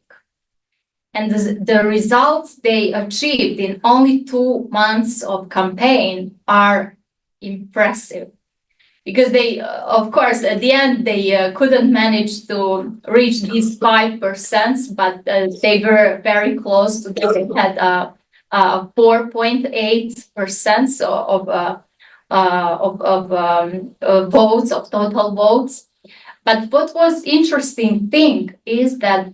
[SPEAKER 7] And the results they achieved in only 2 months of campaign are impressive. because they, of course, at the end, they couldn't manage to reach these 5%, but they were very close to that. They had 4.8% of votes, of total votes. But what was interesting thing is that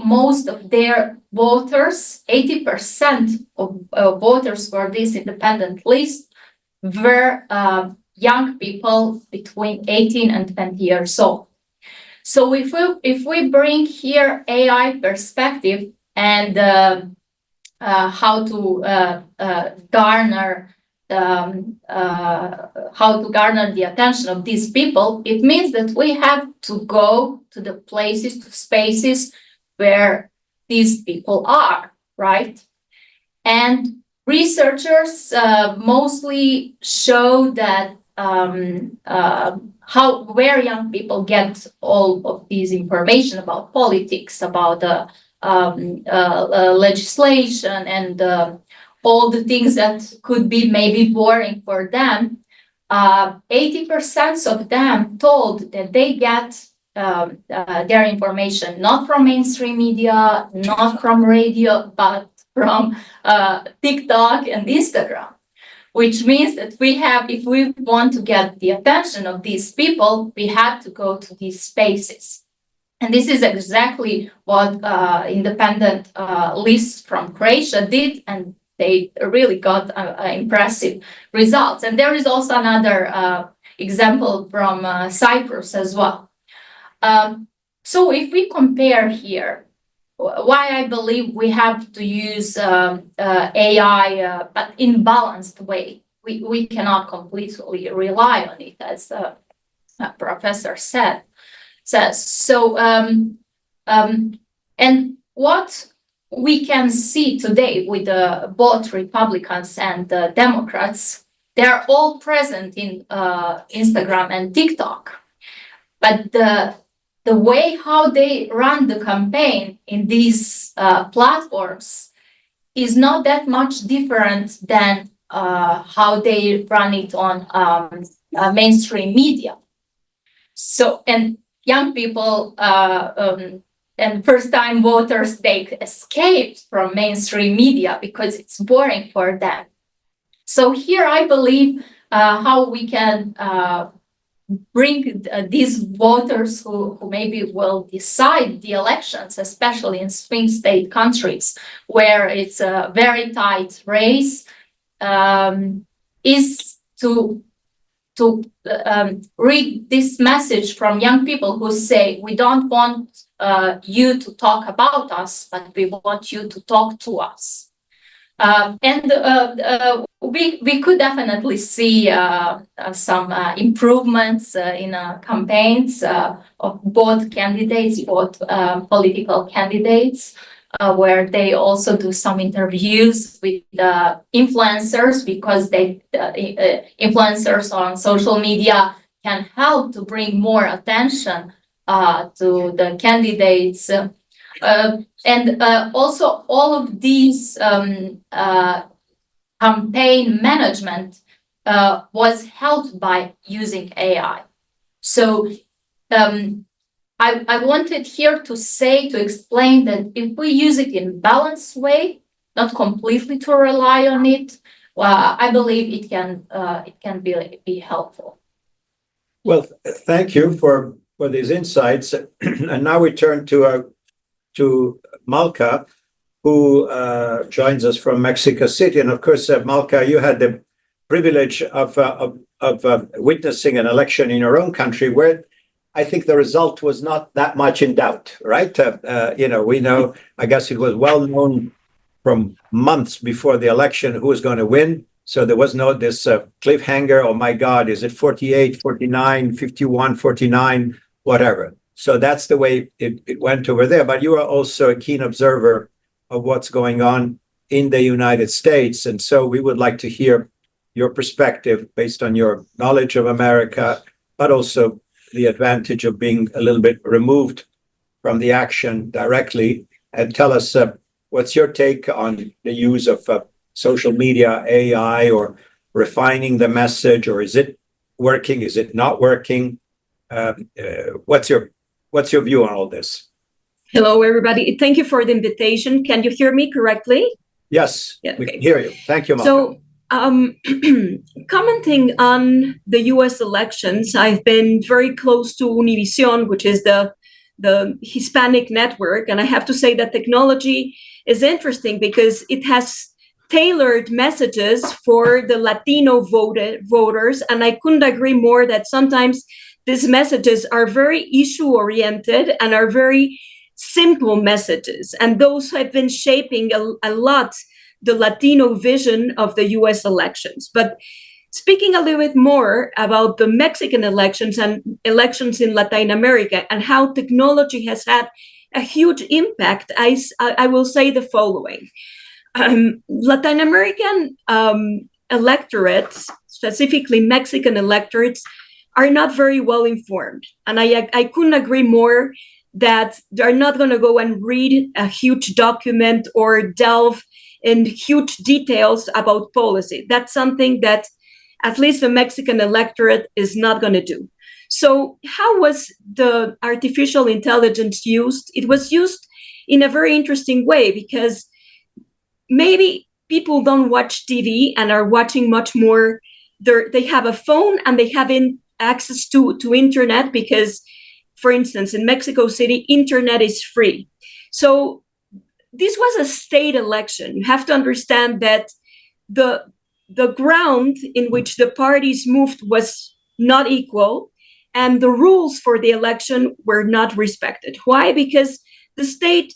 [SPEAKER 7] most of their voters, 80% of voters for this independent list were young people between 18 and 20 years old. So if we bring here AI perspective and how to garner the attention of these people, it means that we have to go to the places, to spaces where these people are, right? And researchers mostly show that where young people get all of these information about politics, about legislation, and all the things that could be maybe boring for them. 80% of them told that they get their information not from mainstream media, not from radio, but from TikTok and Instagram, which means that if we want to get the attention of these people, we have to go to these spaces. And this is exactly what independent lists from Croatia did, and they really got impressive results. And there is also another example from Cyprus as well. So if we compare here, why I believe we have to use AI, but in balanced way. We cannot completely rely on it, as a professor says. So, and what we can see today with both Republicans and Democrats, they are all present in Instagram and TikTok. But the way how they run the campaign in these platforms is not that much different than how they run it on mainstream media. So, and young people and first-time voters, they escaped from mainstream media because it's boring for them. So here I believe how we can bring these voters who maybe will decide the elections, especially in swing state countries where it's a very tight race, is to read this message from young people who say, we don't want you to talk about us, but we want you to talk to us. We could definitely see some improvements in campaigns of both candidates, both political candidates, where they also do some interviews with influencers, because influencers on social media can help to bring more attention to the candidates. And also all of these campaign management was helped by using AI. So I wanted here to explain that if we use it in a balanced way, not completely to rely on it, I believe it can be helpful.
[SPEAKER 4] Well, thank you for these insights. And now we turn to Malka, who joins us from Mexico City. And of course, Malka, you had the privilege of witnessing an election in your own country where I think the result was not that much in doubt, right? We know, I guess it was well known from months before the election who was going to win. So there was no this cliffhanger, oh my God, is it 48, 49, 51, 49, whatever. So that's the way it went over there. But you are also a keen observer of what's going on in the United States. And so we would like to hear your perspective based on your knowledge of America, but also the advantage of being a little bit removed from the action directly. And tell us what's your take on the use of social media, AI, or refining the message, or is it working? Is it not working? What's your view on all this?
[SPEAKER 5] Hello, everybody. Thank you for the invitation. Can you hear me correctly?
[SPEAKER 4] Yes,
[SPEAKER 5] Yeah,
[SPEAKER 4] we
[SPEAKER 5] okay.
[SPEAKER 4] can hear you. Thank you, Malka.
[SPEAKER 5] So, commenting on the U.S. elections, I've been very close to Univision, which is the Hispanic network, and I have to say that technology is interesting because it has tailored messages for the Latino voters, and I couldn't agree more that sometimes these messages are very issue-oriented and are very simple messages, and those have been shaping a lot the Latino vision of the US elections. But speaking a little bit more about the Mexican elections and elections in Latin America and how technology has had a huge impact, I will say the following. Latin American electorates, specifically Mexican electorates, are not very well informed. And I couldn't agree more that they're not going to go and read a huge document or delve in huge details about policy. That's something that at least the Mexican electorate is not going to do. So how was the artificial intelligence used? It was used in a very interesting way because maybe people don't watch TV and are watching much more. They have a phone and they have access to internet because, for instance, in Mexico City, internet is free. So this was a state election. You have to understand that the ground in which the parties moved was not equal, and the rules for the election were not respected. Why? Because the state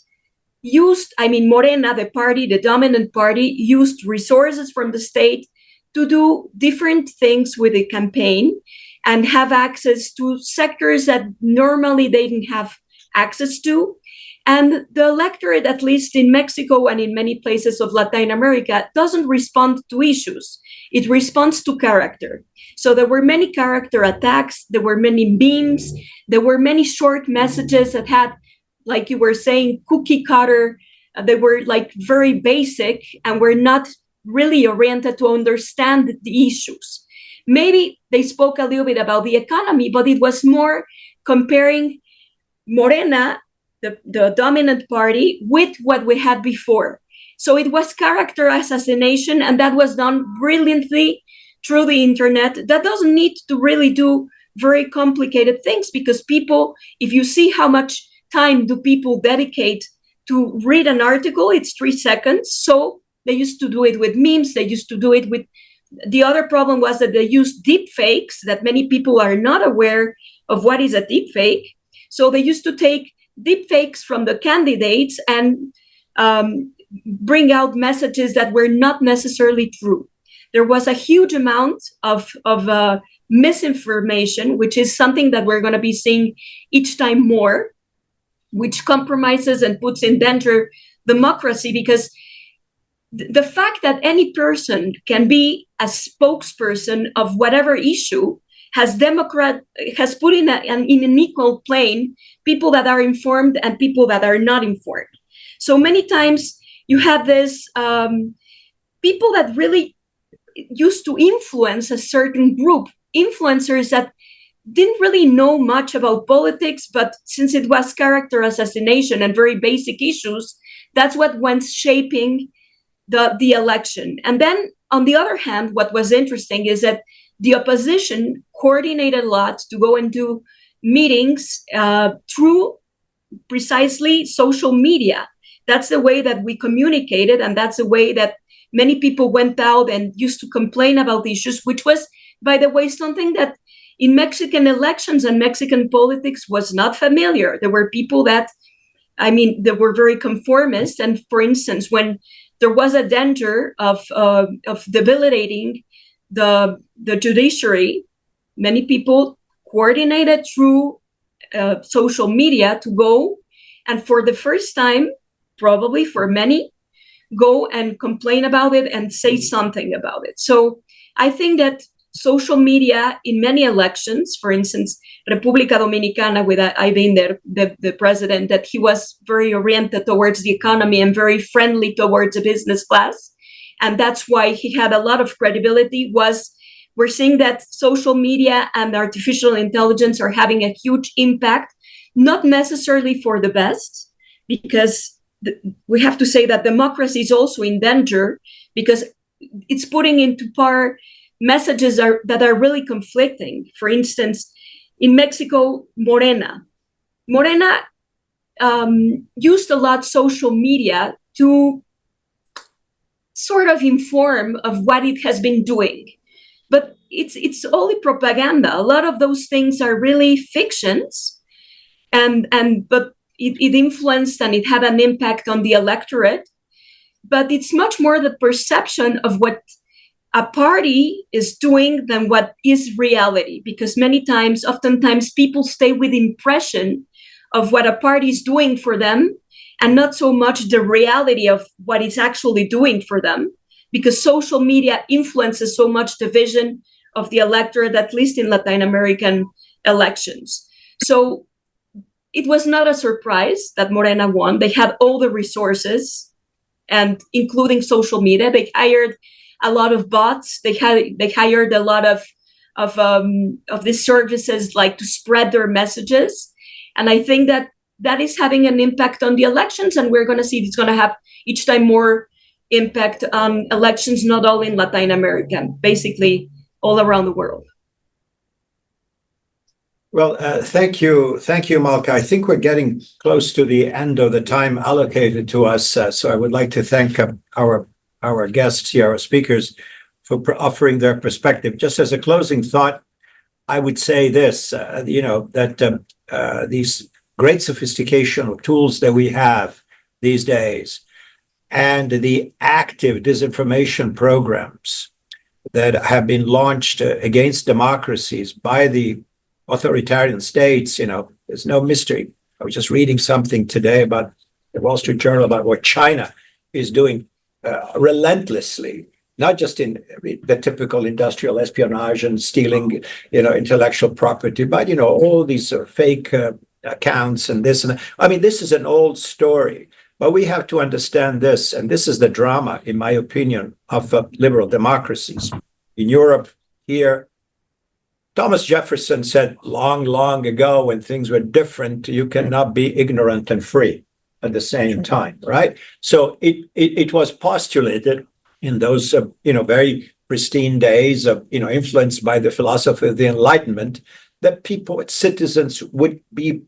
[SPEAKER 5] used, Morena, the party, the dominant party, used resources from the state to do different things with the campaign and have access to sectors that normally they didn't have access to. And the electorate, at least in Mexico and in many places of Latin America, doesn't respond to issues. It responds to character. So there were many character attacks, there were many memes, there were many short messages that had, like you were saying, cookie cutter. They were like very basic and were not really oriented to understand the issues. Maybe they spoke a little bit about the economy, but it was more comparing Morena, the dominant party, with what we had before. So it was character assassination, and that was done brilliantly through the internet. That doesn't need to really do very complicated things because people, if you see how much time do people dedicate to read an article, it's 3 seconds. So they used to do it with memes. They used to do it with, the other problem was that they used deep fakes, that many people are not aware of what is a deep fake. So they used to take deep fakes from the candidates and bring out messages that were not necessarily true. There was a huge amount of misinformation, which is something that we're going to be seeing each time more, which compromises and puts in danger democracy, because the fact that any person can be a spokesperson of whatever issue has put in an equal plane people that are informed and people that are not informed. So many times you have this people that really used to influence a certain group, influencers that didn't really know much about politics, but since it was character assassination and very basic issues, that's what went shaping the election. And then on the other hand, what was interesting is that the opposition coordinated a lot to go and do meetings through precisely social media. That's the way that we communicated, and that's the way that many people went out and used to complain about the issues, which was, by the way, something that in Mexican elections and Mexican politics was not familiar. There were people that, they were very conformist. And for instance, when there was a danger of debilitating the judiciary, many people coordinated through social media to go and, for the first time, probably for many, go and complain about it and say something about it. So I think that social media in many elections, for instance, República Dominicana, with Aybinder, the president, that he was very oriented towards the economy and very friendly towards the business class. And that's why he had a lot of credibility, was We're seeing that social media and artificial intelligence are having a huge impact, not necessarily for the best, because we have to say that democracy is also in danger because it's putting into power messages that are really conflicting. For instance, in Mexico, Morena used a lot social media to sort of inform of what it has been doing. But it's only propaganda. A lot of those things are really fictions, but it influenced and it had an impact on the electorate. But it's much more the perception of what a party is doing than what is reality, because oftentimes people stay with the impression of what a party is doing for them and not so much the reality of what it's actually doing for them, because social media influences so much the vision of the electorate, at least in Latin American elections. So it was not a surprise that Morena won. They had all the resources, and including social media. They hired a lot of bots. They hired a lot of these services like to spread their messages. And I think that is having an impact on the elections, and we're going to see it's going to have each time more impact on elections, not all in Latin America, basically all around the world.
[SPEAKER 4] Well, thank you, Malka. I think we're getting close to the end of the time allocated to us, so I would like to thank our guests here, our speakers, for offering their perspective. Just as a closing thought, I would say this: that these great sophistication of tools that we have these days, and the active disinformation programs that have been launched against democracies by the authoritarian states, there's no mystery. I was just reading something today about the Wall Street Journal about what China is doing relentlessly, not just in the typical industrial espionage and stealing, intellectual property, but, all these fake accounts and this and that. I mean, this is an old story, but we have to understand this, and this is the drama, in my opinion, of liberal democracies. In Europe, here, Thomas Jefferson said long, long ago, when things were different, you cannot be ignorant and free at the same time, right? So it was postulated in those, very pristine days of, influenced by the philosophy of the Enlightenment, that people, citizens, would be,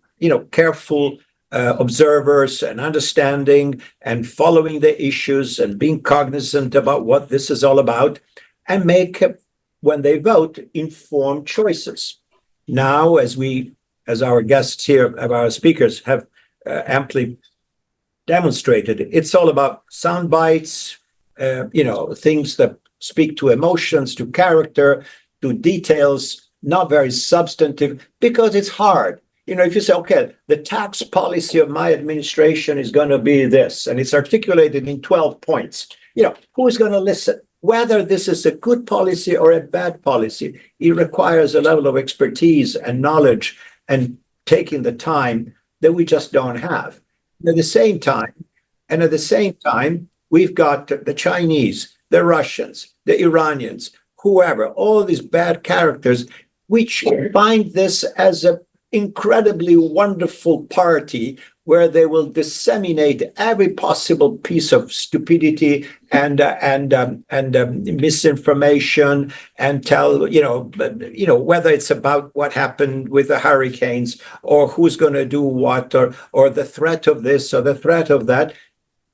[SPEAKER 4] careful observers and understanding and following the issues and being cognizant about what this is all about, and make, when they vote, informed choices. Now, as our guests here, our speakers have amply demonstrated, it's all about sound bites, things that speak to emotions, to character, to details, not very substantive, because it's hard. If you say, okay, the tax policy of my administration is going to be this, and it's articulated in 12 points, who is going to listen? Whether this is a good policy or a bad policy, it requires a level of expertise and knowledge and taking the time that we just don't have. And at the same time, we've got the Chinese, the Russians, the Iranians, whoever, all these bad characters, which find this as an incredibly wonderful party where they will disseminate every possible piece of stupidity and misinformation, and tell, whether it's about what happened with the hurricanes, or who's going to do what, or the threat of this or the threat of that,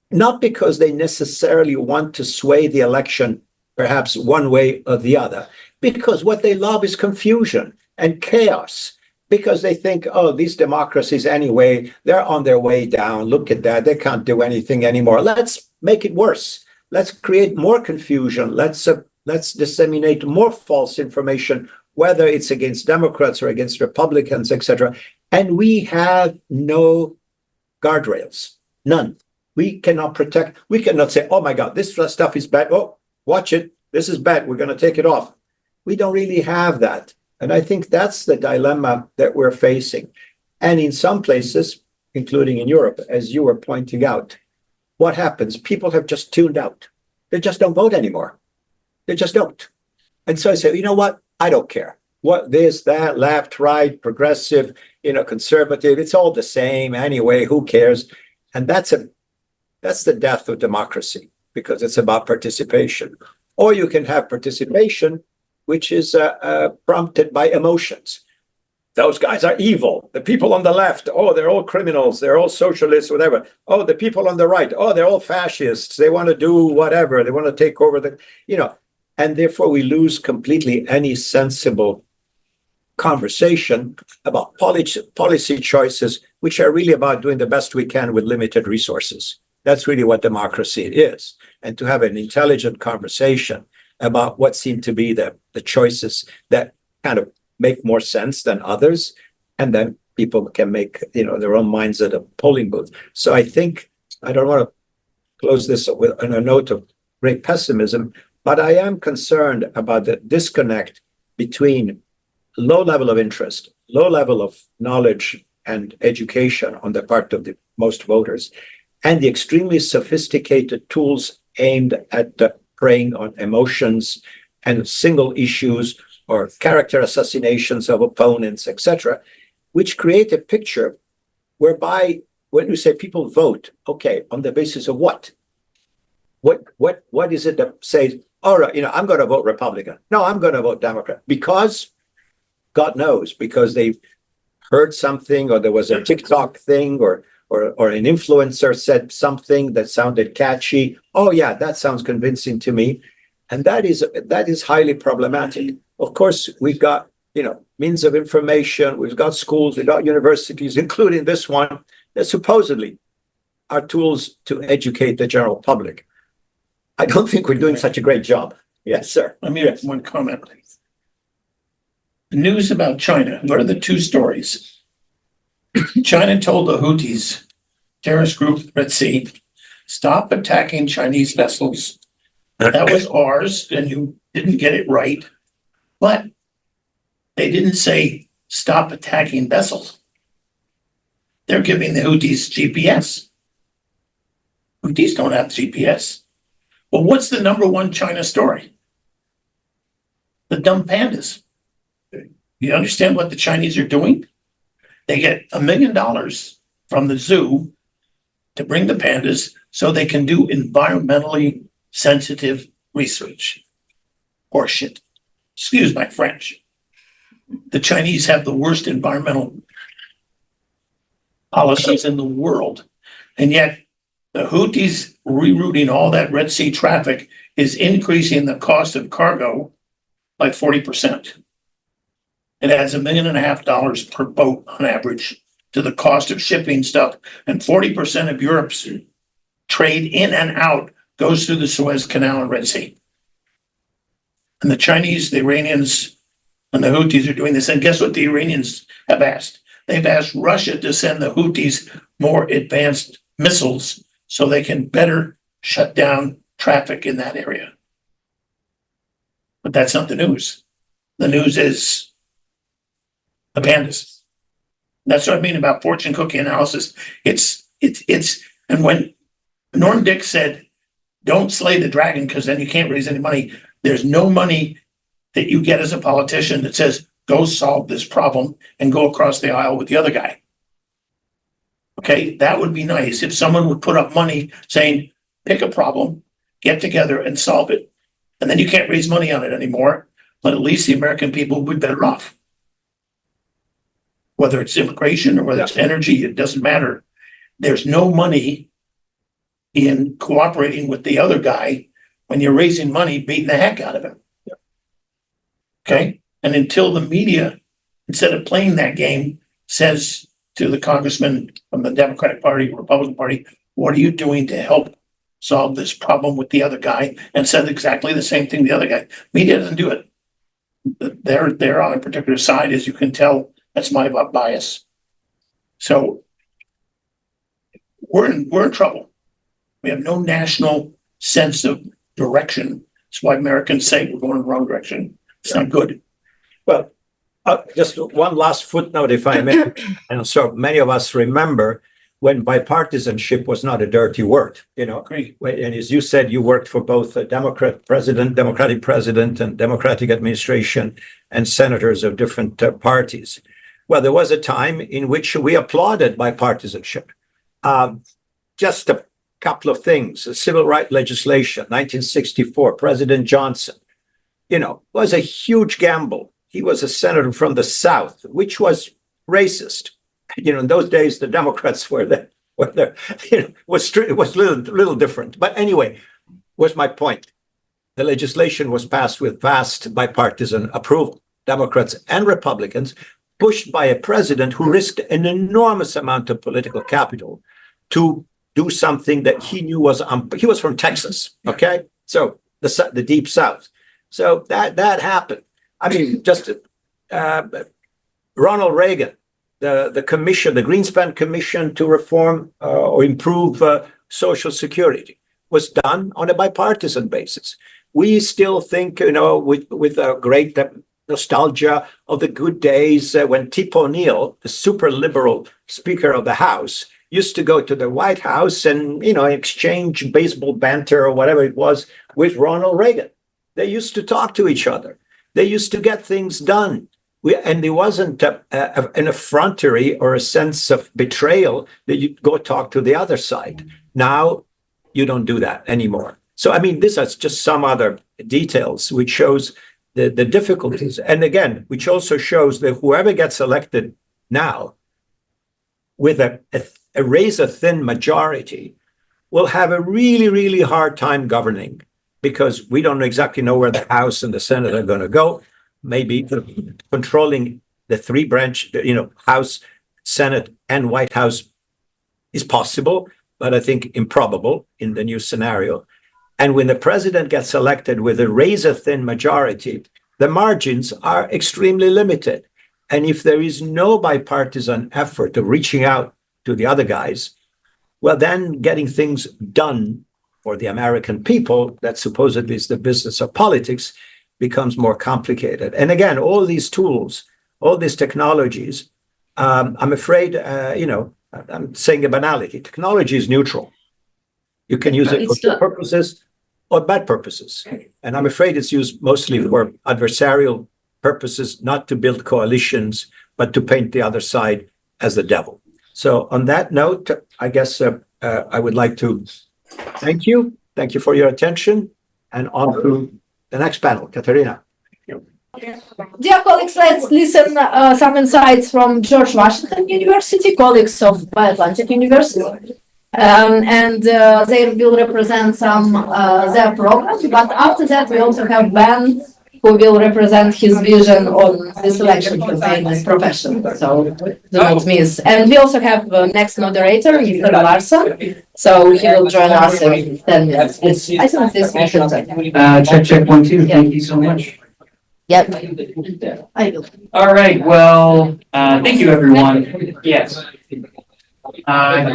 [SPEAKER 4] not because they necessarily want to sway the election, perhaps one way or the other, because what they love is confusion and chaos. Because they think, oh, these democracies anyway, they're on their way down. Look at that. They can't do anything anymore. Let's make it worse. Let's create more confusion. Let's disseminate more false information, whether it's against Democrats or against Republicans, etc. And we have no guardrails, none. We cannot protect. We cannot say, oh, my God, this stuff is bad. Oh, watch it. This is bad. We're going to take it off. We don't really have that. And I think that's the dilemma that we're facing. And in some places, including in Europe, as you were pointing out, what happens? People have just tuned out. They just don't vote anymore. They just don't. And so I said, you know what? I don't care. What this, that, left, right, progressive, conservative, it's all the same anyway. Who cares? And that's the death of democracy, because it's about participation. Or you can have participation, which is prompted by emotions. Those guys are evil. The people on the left, oh, they're all criminals. They're all socialists, whatever. Oh, the people on the right, oh, they're all fascists. They want to do whatever. They want to take over and therefore we lose completely any sensible conversation about policy choices, which are really about doing the best we can with limited resources. That's really what democracy is. And to have an intelligent conversation about what seem to be the choices that kind of make more sense than others, and then people can make their own minds at a polling booth. So I think I don't want to close this on a note of great pessimism, but I am concerned about the disconnect between low level of interest, low level of knowledge and education on the part of the most voters, and the extremely sophisticated tools aimed at preying on emotions and single issues or character assassinations of opponents, etc., which create a picture whereby when you say people vote, okay, on the basis of what? What is it that says, all right, I'm going to vote Republican. No, I'm going to vote Democrat. Because, God knows, because they heard something, or there was a TikTok thing, or an influencer said something that sounded catchy. Oh yeah, that sounds convincing to me. And that is highly problematic. Of course, we've got, means of information, we've got schools, we've got universities, including this one, that supposedly are tools to educate the general public. I don't think we're doing such a great job. Yes, sir.
[SPEAKER 6] Let me make one comment. The news about China, what are the two stories? China told the Houthis, terrorist group Red Sea, stop attacking Chinese vessels. That was ours, and you didn't get it right. But they didn't say stop attacking vessels. They're giving the Houthis GPS. Houthis don't have GPS. Well, what's the number one China story? The dumb pandas. You understand what the Chinese are doing? They get $1 million from the zoo to bring the pandas so they can do environmentally sensitive research. Horseshit. Excuse my French. The Chinese have the worst environmental policies in the world. And yet the Houthis rerouting all that Red Sea traffic is increasing the cost of cargo by 40%. It adds $1.5 million per boat on average to the cost of shipping stuff. And 40% of Europe's trade in and out goes through the Suez Canal and Red Sea. And the Chinese, the Iranians, and the Houthis are doing this. And guess what the Iranians have asked? They've asked Russia to send the Houthis more advanced missiles so they can better shut down traffic in that area. But that's not the news. The news is the pandas. That's what I mean about fortune cookie analysis. And when Norm Dick said, don't slay the dragon because then you can't raise any money. There's no money that you get as a politician that says, go solve this problem and go across the aisle with the other guy. Okay, that would be nice if someone would put up money saying, pick a problem, get together and solve it. And then you can't raise money on it anymore, but at least the American people would be better off. Whether it's immigration or whether it's energy, it doesn't matter. There's no money in cooperating with the other guy when you're raising money, beating the heck out of him. Okay? And until the media, instead of playing that game, says to the congressman from the Democratic Party, Republican Party, what are you doing to help solve this problem with the other guy? And said exactly the same thing to the other guy. Media doesn't do it. They're on a particular side, as you can tell. That's my bias. So we're in trouble. We have no national sense of direction. That's why Americans say we're going in the wrong direction. It's not good.
[SPEAKER 4] Well, just one last footnote, if I may. And so many of us remember when bipartisanship was not a dirty word, you know.
[SPEAKER 6] Great.
[SPEAKER 4] And as you said, you worked for both a Democratic president and Democratic administration and senators of different parties. Well, there was a time in which we applauded bipartisanship. Just a couple of things. The civil rights legislation, 1964, President Johnson, you know, was a huge gamble. He was a senator from the South, which was racist. You know, in those days, the Democrats were there. You know, it was little different. But anyway, was my point. The legislation was passed with vast bipartisan approval, Democrats and Republicans, pushed by a president who risked an enormous amount of political capital to do something that he knew was, he was from Texas, okay? So the deep South. So that happened. I mean, just Ronald Reagan, the commission, the Greenspan Commission to reform or improve Social Security was done on a bipartisan basis. We still think, you know, with a great nostalgia of the good days when Tip O'Neill, the super liberal Speaker of the House, used to go to the White House and, you know, exchange baseball banter or whatever it was with Ronald Reagan. They used to talk to each other. They used to get things done. And there wasn't an effrontery or a sense of betrayal that you go talk to the other side. Now, you don't do that anymore. So, I mean, this is just some other details which shows the difficulties. And again, which also shows that whoever gets elected now with a razor-thin majority will have a really, really hard time governing, because we don't exactly know where the House and the Senate are going to go. Maybe controlling the three branch, you know, House, Senate, and White House is possible, but I think improbable in the new scenario. And when the president gets elected with a razor-thin majority, the margins are extremely limited. And if there is no bipartisan effort of reaching out to the other guys, well, then getting things done for the American people, that supposedly is the business of politics, becomes more complicated. And again, all these tools, all these technologies, I'm afraid, you know, I'm saying a banality. Technology is neutral. You can use it for good purposes or bad purposes. And I'm afraid it's used mostly for adversarial purposes, not to build coalitions, but to paint the other side as the devil. So on that note, I guess I would like to thank you. Thank you for your attention. And on to the next panel, Katerina.
[SPEAKER 1] Dear colleagues, let's listen some insights from George Washington University, colleagues of Atlantic University. And they will represent some their program. But after that, we also have Ben, who will represent his vision on the selection campaign as profession. So do not miss. And we also have next moderator, Mr. Larson. So he will join us in 10 minutes. I think this we should
[SPEAKER 8] Check 1, 2. Thank you so much.
[SPEAKER 1] Yep. I will.
[SPEAKER 8] All right. Well, thank you, everyone. Yes.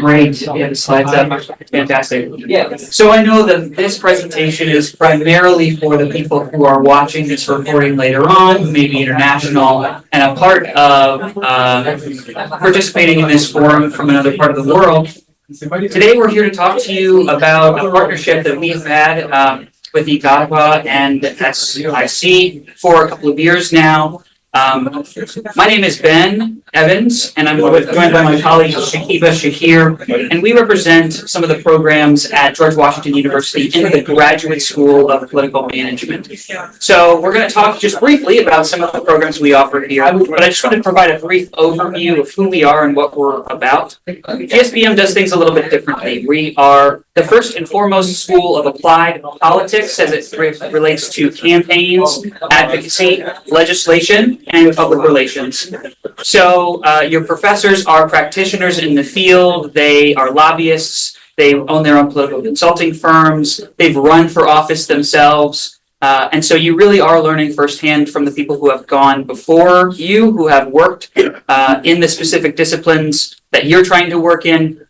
[SPEAKER 8] Great. Yeah, the slides up. Fantastic. Yeah. So I know that this presentation is primarily for the people who are watching this recording later on, maybe international, and a part of participating in this forum from another part of the world. Today, we're here to talk to you about a partnership that we've had with IGAPA and SIC for a couple of years now. My name is Ben Evans, and I'm joined by my colleague Shakiba Shakir, and we represent some of the programs at George Washington University in the Graduate School of Political Management. So we're going to talk just briefly about some of the programs we offer here, but I just want to provide a brief overview of who we are and what we're about. GSBM does things a little bit differently. We are the first and foremost school of applied politics as it relates to campaigns, advocacy, legislation, and public relations. So your professors are practitioners in the field. They are lobbyists. They own their own political consulting firms. They've run for office themselves. And so you really are learning firsthand from the people who have gone before you, who have worked in the specific disciplines that you're trying to work in.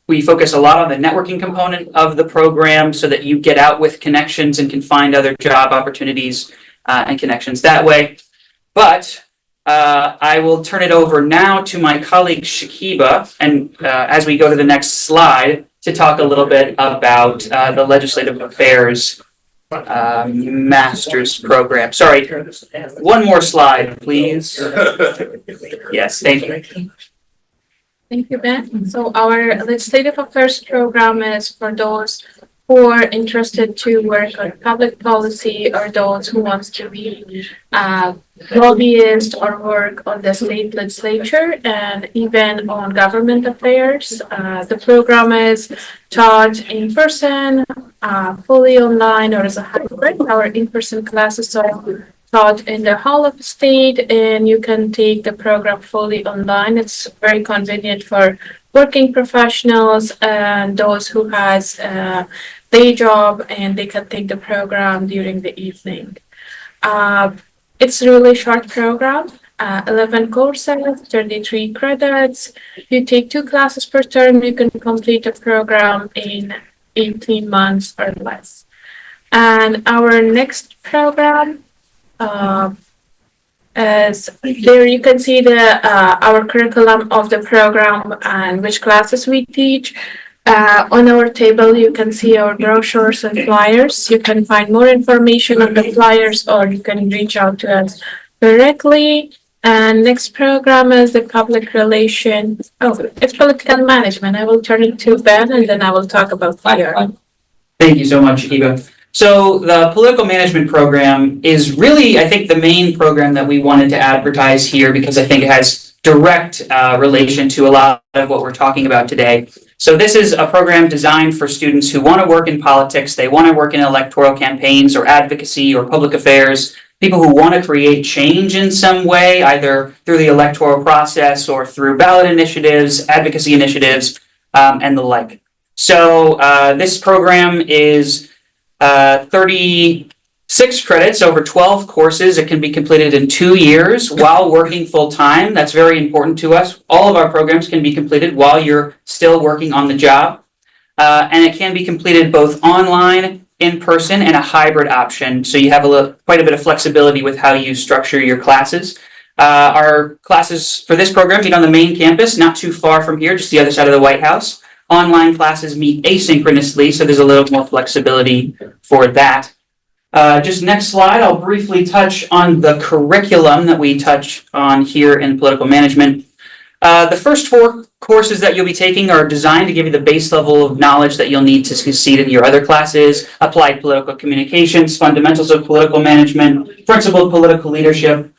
[SPEAKER 8] We focus a lot on the networking component of the program so that you get out with connections and can find other job opportunities and connections that way. But I will turn it over now to my colleague Shakiba, and as we go to the next slide, to talk a little bit about the Legislative Affairs Master's Program. Sorry, one more slide, please. Yes, thank you.
[SPEAKER 9] Thank you, Ben. So our Legislative Affairs program is for those who are interested to work on public policy or those who wants to be lobbyists or work on the state legislature and even on government affairs. The program is taught in person, fully online, or as a hybrid. Our in-person classes are taught in the Hall of State, and you can take the program fully online. It's very convenient for working professionals and those who has a day job, and they can take the program during the evening. It's a really short program, 11 courses, 33 credits. You take 2 classes per term. You can complete the program in 18 months or less. And our next program is there. You can see the our curriculum of the program and which classes we teach. On our table, you can see our brochures and flyers. You can find more information on the flyers, or you can reach out to us directly. And next program is the public relations. Oh, it's political management. I will turn it to Ben, and then I will talk about fire.
[SPEAKER 8] Thank you so much, Shakiba. So the political management program is really, I think, the main program that we wanted to advertise here because I think it has direct relation to a lot of what we're talking about today. So this is a program designed for students who want to work in politics, they want to work in electoral campaigns or advocacy or public affairs, people who want to create change in some way, either through the electoral process or through ballot initiatives, advocacy initiatives, and the like. So this program is 36 credits over 12 courses. It can be completed in 2 years while working full time. That's very important to us. All of our programs can be completed while you're still working on the job. And it can be completed both online, in person, and a hybrid option. So you have quite a bit of flexibility with how you structure your classes. Our classes for this program meet on the main campus, not too far from here, just the other side of the White House. Online classes meet asynchronously, so there's a little more flexibility for that. Just next slide, I'll briefly touch on the curriculum that we touch on here in political management. The first 4 courses that you'll be taking are designed to give you the base level of knowledge that you'll need to succeed in your other classes: applied political communications, fundamentals of political management, principled political leadership.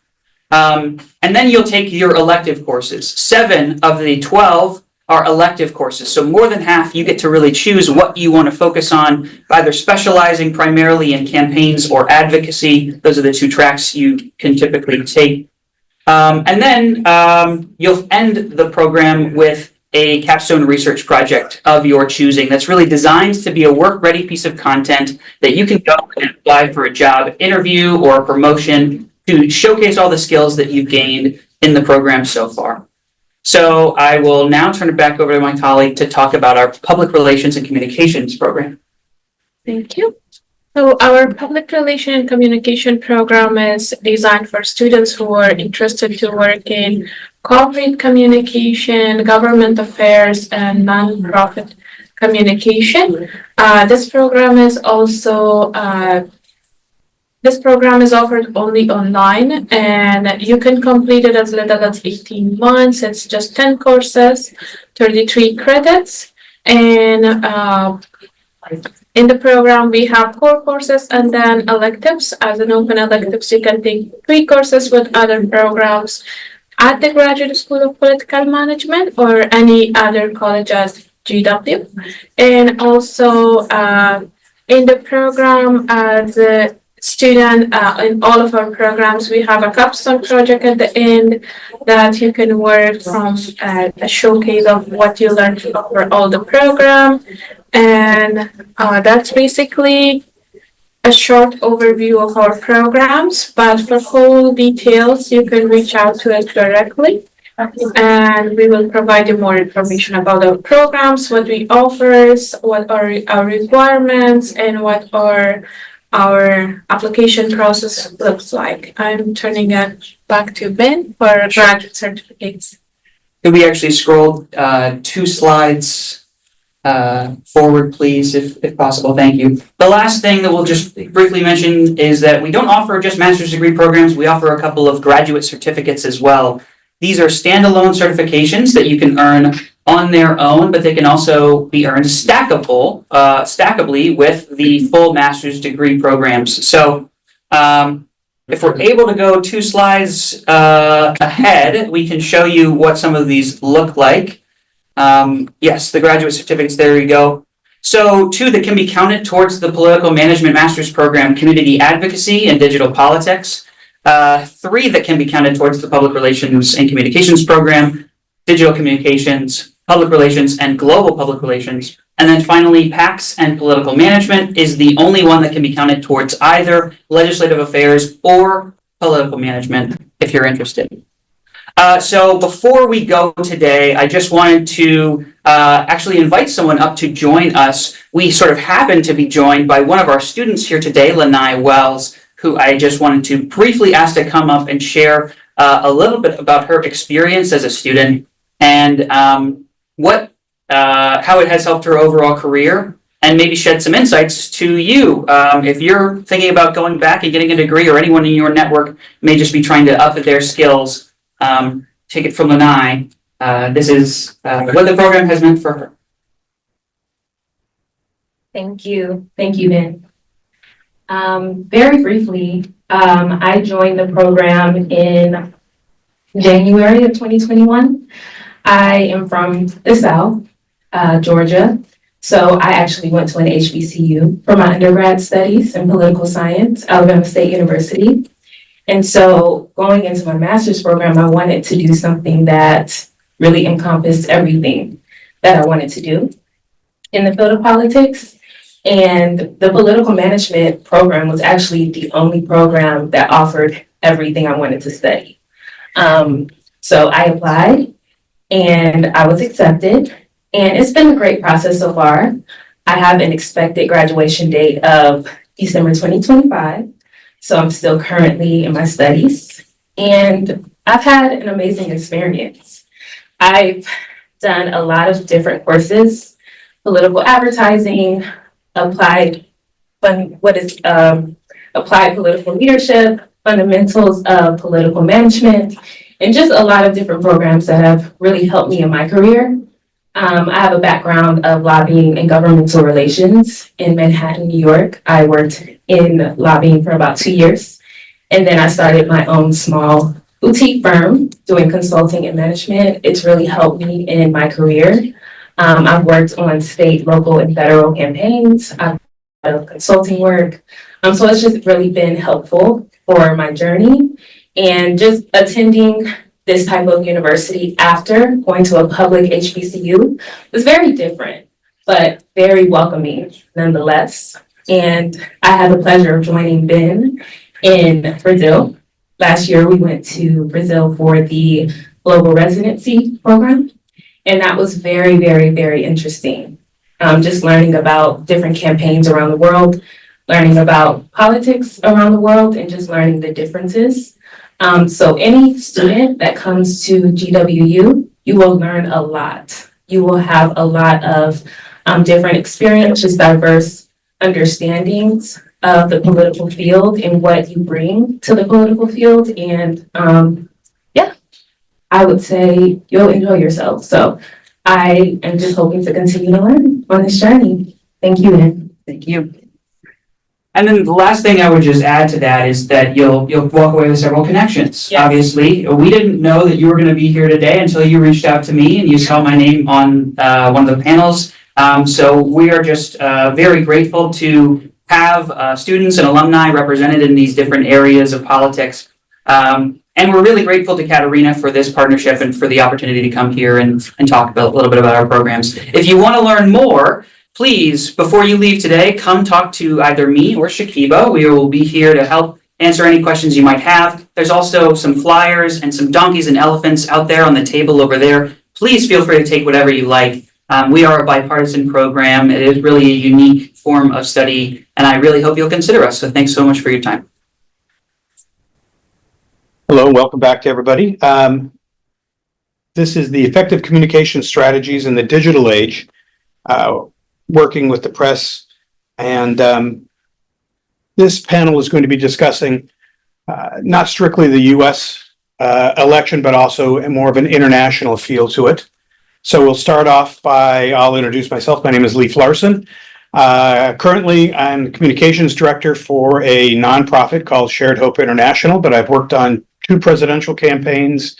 [SPEAKER 8] And then you'll take your elective courses. 7 of the 12 are elective courses. So more than half, you get to really choose what you want to focus on, either specializing primarily in campaigns or advocacy. Those are the 2 tracks you can typically take. And then you'll end the program with a capstone research project of your choosing that's really designed to be a work-ready piece of content that you can go and apply for a job interview or a promotion to showcase all the skills that you've gained in the program so far. So I will now turn it back over to my colleague to talk about our public relations and communications program.
[SPEAKER 9] Thank you. So our public relation and communication program is designed for students who are interested to work in corporate communication, government affairs, and nonprofit communication. This program is offered only online, and you can complete it as little as 18 months. It's just 10 courses, 33 credits, and in the program, we have 4 courses and then electives. As an open electives, you can take 3 courses with other programs at the Graduate School of Political Management or any other college at GW. And also in the program, as a student, in all of our programs, we have a capstone project at the end that you can work from a showcase of what you learned over all the program. And that's basically a short overview of our programs, but for full details, you can reach out to us directly, and we will provide you more information about our programs, what we offer, what are our requirements, and what our application process looks like. I'm turning it back back to Ben for graduate certificates.
[SPEAKER 8] Could we actually scroll 2 slides forward, please, if possible? Thank you. The last thing that we'll just briefly mention is that we don't offer just master's degree programs. We offer a couple of graduate certificates as well. These are standalone certifications that you can earn on their own, but they can also be earned stackably with the full master's degree programs. So if we're able to go 2 slides ahead, we can show you what some of these look like. Yes, the graduate certificates, there you go. So 2 that can be counted towards the Political Management Master's Program, Community Advocacy and Digital Politics. 3 that can be counted towards the Public Relations and Communications Program, Digital Communications, Public Relations, and Global Public Relations. And then finally, PACS and Political Management is the only one that can be counted towards either Legislative Affairs or Political Management, if you're interested. So before we go today, I just wanted to actually invite someone up to join us. We sort of happen to be joined by one of our students here today, Lanai Wells, who I just wanted to briefly ask to come up and share a little bit about her experience as a student and how it has helped her overall career, and maybe shed some insights to you. If you're thinking about going back and getting a degree, or anyone in your network may just be trying to up their skills, take it from Lanai. This is what the program has meant for her.
[SPEAKER 10] Thank you. Thank you, Ben. Very briefly, I joined the program in January of 2021. I am from the South, Georgia. So I actually went to an HBCU for my undergrad studies in political science, Alabama State University. And so going into my master's program, I wanted to do something that really encompassed everything that I wanted to do in the field of politics. And the political management program was actually the only program that offered everything I wanted to study. So I applied and I was accepted, and it's been a great process so far. I have an expected graduation date of December 2025. So I'm still currently in my studies, and I've had an amazing experience. I've done a lot of different courses: political advertising, applied political leadership, fundamentals of political management, and just a lot of different programs that have really helped me in my career. I have a background of lobbying and governmental relations in Manhattan, New York. I worked in lobbying for about 2 years, and then I started my own small boutique firm doing consulting and management. It's really helped me in my career. I've worked on state, local, and federal campaigns. I've done consulting work. So it's just really been helpful for my journey, and just attending this type of university after going to a public HBCU was very different, but very welcoming nonetheless. And I had the pleasure of joining Ben in Brazil. Last year, we went to Brazil for the global residency program. And that was very, very, very interesting. Just learning about different campaigns around the world, learning about politics around the world, and just learning the differences. So any student that comes to GWU, you will learn a lot. You will have a lot of different experiences, diverse understandings of the political field and what you bring to the political field. And I would say you'll enjoy yourself. So I am just hoping to continue to learn on this journey. Thank you, Ann.
[SPEAKER 8] Thank you. And then the last thing I would just add to that is that you'll walk away with several connections. Yeah. Obviously, we didn't know that you were going to be here today until you reached out to me and you saw my name on one of the panels. So we are just very grateful to have students and alumni represented in these different areas of politics. And we're really grateful to Katarina for this partnership and for the opportunity to come here and talk a little bit about our programs. If you want to learn more, please, before you leave today, come talk to either me or Shakiba. We will be here to help answer any questions you might have. There's also some flyers and some donkeys and elephants out there on the table over there. Please feel free to take whatever you like. We are a bipartisan program. It is really a unique form of study, and I really hope you'll consider us. So thanks so much for your time.
[SPEAKER 11] Hello, and welcome back to everybody. This is the effective communication strategies in the digital age, working with the press. And this panel is going to be discussing not strictly the US election, but also more of an international feel to it. So we'll start off I'll introduce myself. My name is Leif Larson. Currently, I'm the communications director for a nonprofit called Shared Hope International, but I've worked on 2 presidential campaigns,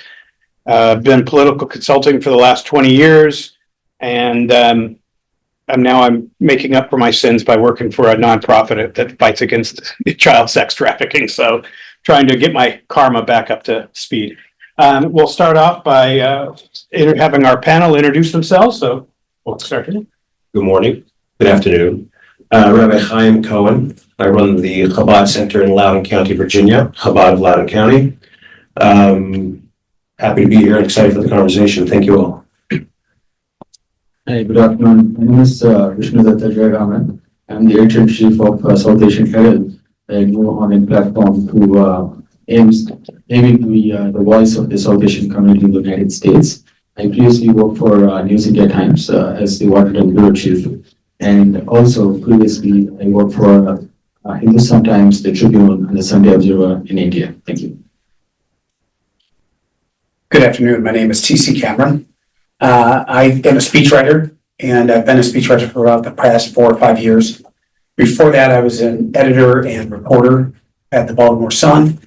[SPEAKER 11] been political consulting for the last 20 years, and I'm making up for my sins by working for a nonprofit that fights against child sex trafficking. So trying to get my karma back up to speed. We'll start off by having our panel introduce themselves. So we'll start here.
[SPEAKER 12] Good morning. Good afternoon. Rabbi Chaim Cohen. I run the Chabad Center in Loudoun County, Virginia, Chabad of Loudoun County. Happy to be here and excited for the conversation. Thank you all.
[SPEAKER 13] Hi, good afternoon. My name is Vishnu Datta Jayaraman. I'm the editor-in-chief of South Asian Herald, a new online platform who aims to be the voice of the South Asian community in the United States. I previously worked for News India Times as the Washington bureau chief, and also previously I worked for Hindustan Times, the Tribune, and the Sunday Observer in India. Thank you.
[SPEAKER 14] Good afternoon. My name is T.C. Cameron. I am a speechwriter, and I've been a speechwriter for about the past 4 or 5 years. Before that, I was an editor and reporter at the Baltimore Sun,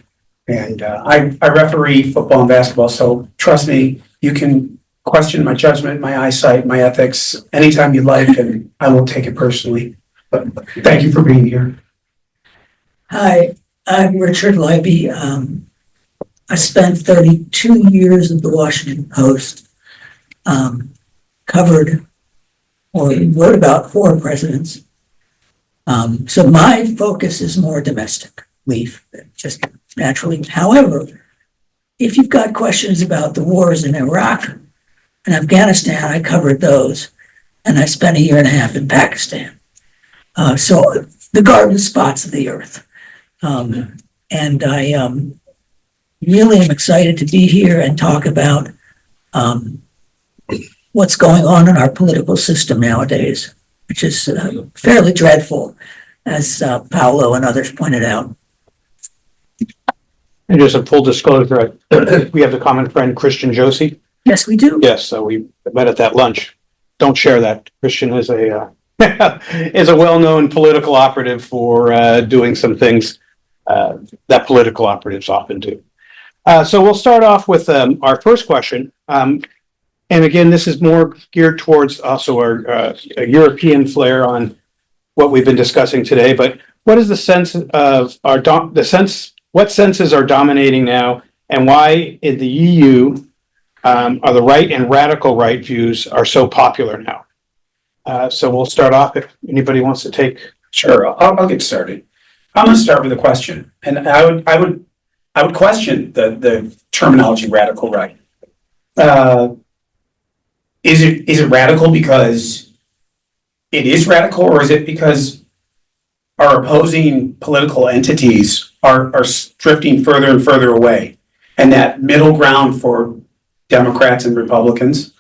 [SPEAKER 14] and I referee football and basketball, so trust me, you can question my judgment, my eyesight, my ethics anytime you like, and I won't take it personally. But thank you for being here.
[SPEAKER 15] Hi, I'm Richard Leiby. I spent 32 years at the Washington Post, covered or wrote about 4 presidents. So my focus is more domestic, Leif, just naturally. However, if you've got questions about the wars in Iraq and Afghanistan, I covered those, and I spent 1.5 years in Pakistan. So the garden spots of the earth. And I really am excited to be here and talk about what's going on in our political system nowadays, which is fairly dreadful, as Paolo and others pointed out.
[SPEAKER 11] And just a full disclosure, we have the common friend Christian Josie.
[SPEAKER 15] Yes, we do.
[SPEAKER 11] Yes, so we met at that lunch. Don't share that. Christian is a is a well-known political operative for doing some things that political operatives often do. So we'll start off with our first question. And again, this is more geared towards also our European flair on what we've been discussing today. But what is the sense of what senses are dominating now, and why in the EU are the right and radical right views are so popular now? So we'll start off if anybody wants to take.
[SPEAKER 14] Sure, I'll get started. I'm going to start with a question, and I would question the terminology radical right. Is it radical because it is radical, or is it because our opposing political entities are drifting further and further away, and that middle ground for Democrats and Republicans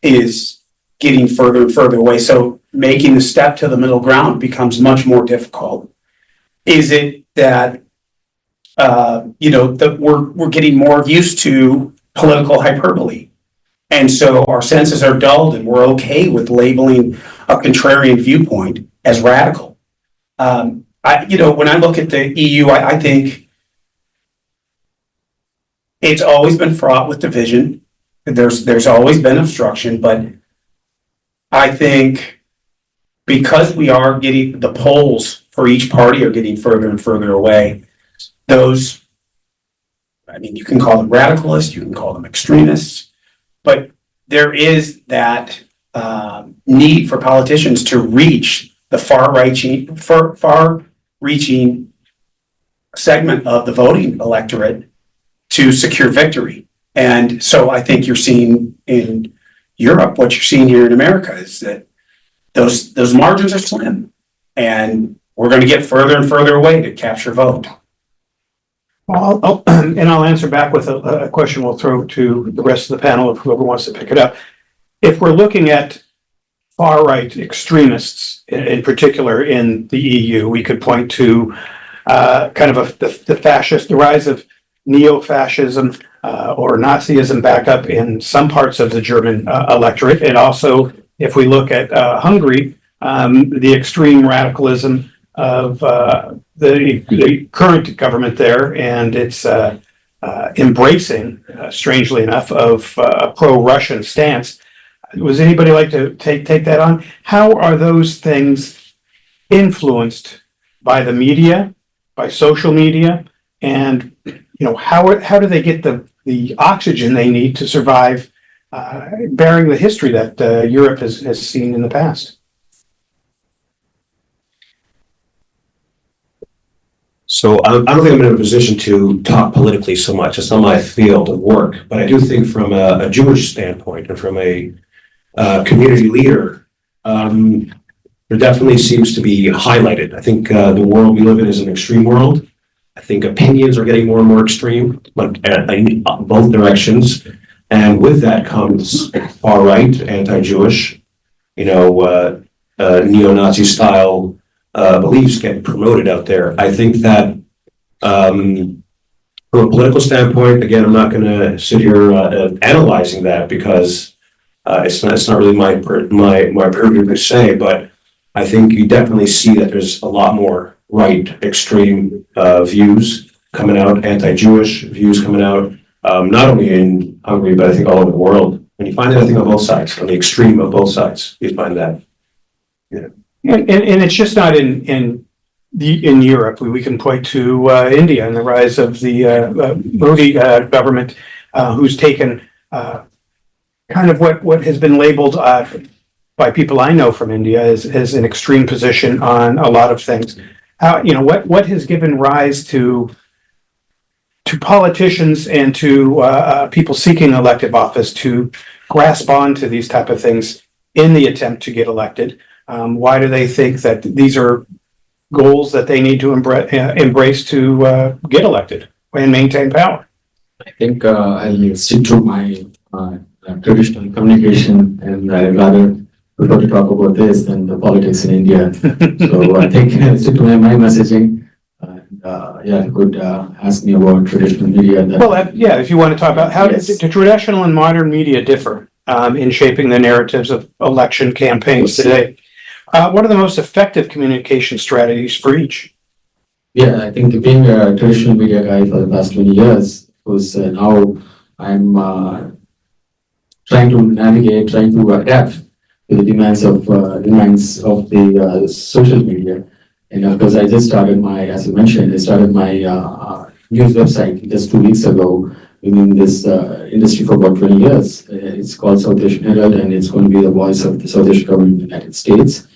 [SPEAKER 14] is getting further and further away? So making the step to the middle ground becomes much more difficult. Is it that that we're getting more used to political hyperbole, and so our senses are dulled, and we're okay with labeling a contrarian viewpoint as radical? When I look at the EU, I think it's always been fraught with division. There's always been obstruction, but I think because we are getting, the polls for each party are getting further and further away. You can call them radicalists, you can call them extremists, but there is that need for politicians to reach the far-reaching segment of the voting electorate to secure victory. And so I think you're seeing in Europe what you're seeing here in America is that those margins are slim, and we're going to get further and further away to capture vote.
[SPEAKER 11] And I'll answer back with a question we'll throw to the rest of the panel if whoever wants to pick it up. If we're looking at far-right extremists in particular in the EU, we could point to kind of the rise of neo-fascism or Nazism back up in some parts of the German electorate. And also, if we look at Hungary, the extreme radicalism of the current government there, and it's embracing, strangely enough, of a pro-Russian stance. Was anybody like to take that on? How are those things influenced by the media, by social media, and how do they get the oxygen they need to survive, bearing the history that Europe has seen in the past?
[SPEAKER 12] So I don't think I'm in a position to talk politically so much. It's not my field of work, but I do think from a Jewish standpoint and from a community leader, there definitely seems to be highlighted. I think the world we live in is an extreme world. I think opinions are getting more and more extreme, but in both directions. And with that comes far right, anti-Jewish, neo-Nazi style beliefs get promoted out there. I think that from a political standpoint, again, I'm not going to sit here analyzing that because it's not really my purview to say, but I think you definitely see that there's a lot more right extreme views coming out, anti-Jewish views coming out, not only in Hungary, but I think all over the world. And you find that, I think, on both sides, on the extreme of both sides, you find that. Yeah.
[SPEAKER 11] And it's just not in Europe. We can point to India and the rise of the Modi government, who's taken kind of what has been labeled by people I know from India as an extreme position on a lot of things. What has given rise to politicians and to people seeking elective office to grasp onto these type of things in the attempt to get elected? Why do they think that these are goals that they need to embrace to get elected and maintain power?
[SPEAKER 13] I think I'll stick to my traditional communication, and I'd rather prefer to talk about this than the politics in India. So I think I'll stick to my messaging. You could ask me about traditional media.
[SPEAKER 11] If you want to talk about how do traditional and modern media differ in shaping the narratives of election campaigns today. What are the most effective communication strategies for each?
[SPEAKER 13] Yeah, I think being a traditional media guy for the past 20 years, was now I'm trying to adapt to the demands of the social media. Because I just started as you mentioned, I started my news website just 2 weeks ago. Been in this industry for about 20 years. It's called South Asian Herald, and it's going to be the voice of the South Asian government in the United States.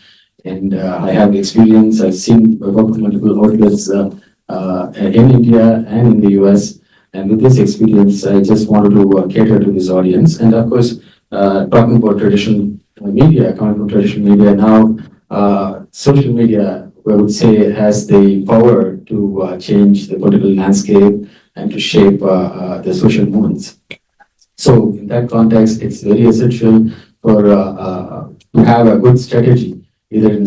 [SPEAKER 13] And I have experience. I've worked with multiple outlets in India and in the US. And with this experience, I just wanted to cater to this audience. And of course, talking about traditional media, coming from traditional media now, social media, I would say, has the power to change the political landscape and to shape the social movements. So in that context, it's very essential for to have a good strategy, either in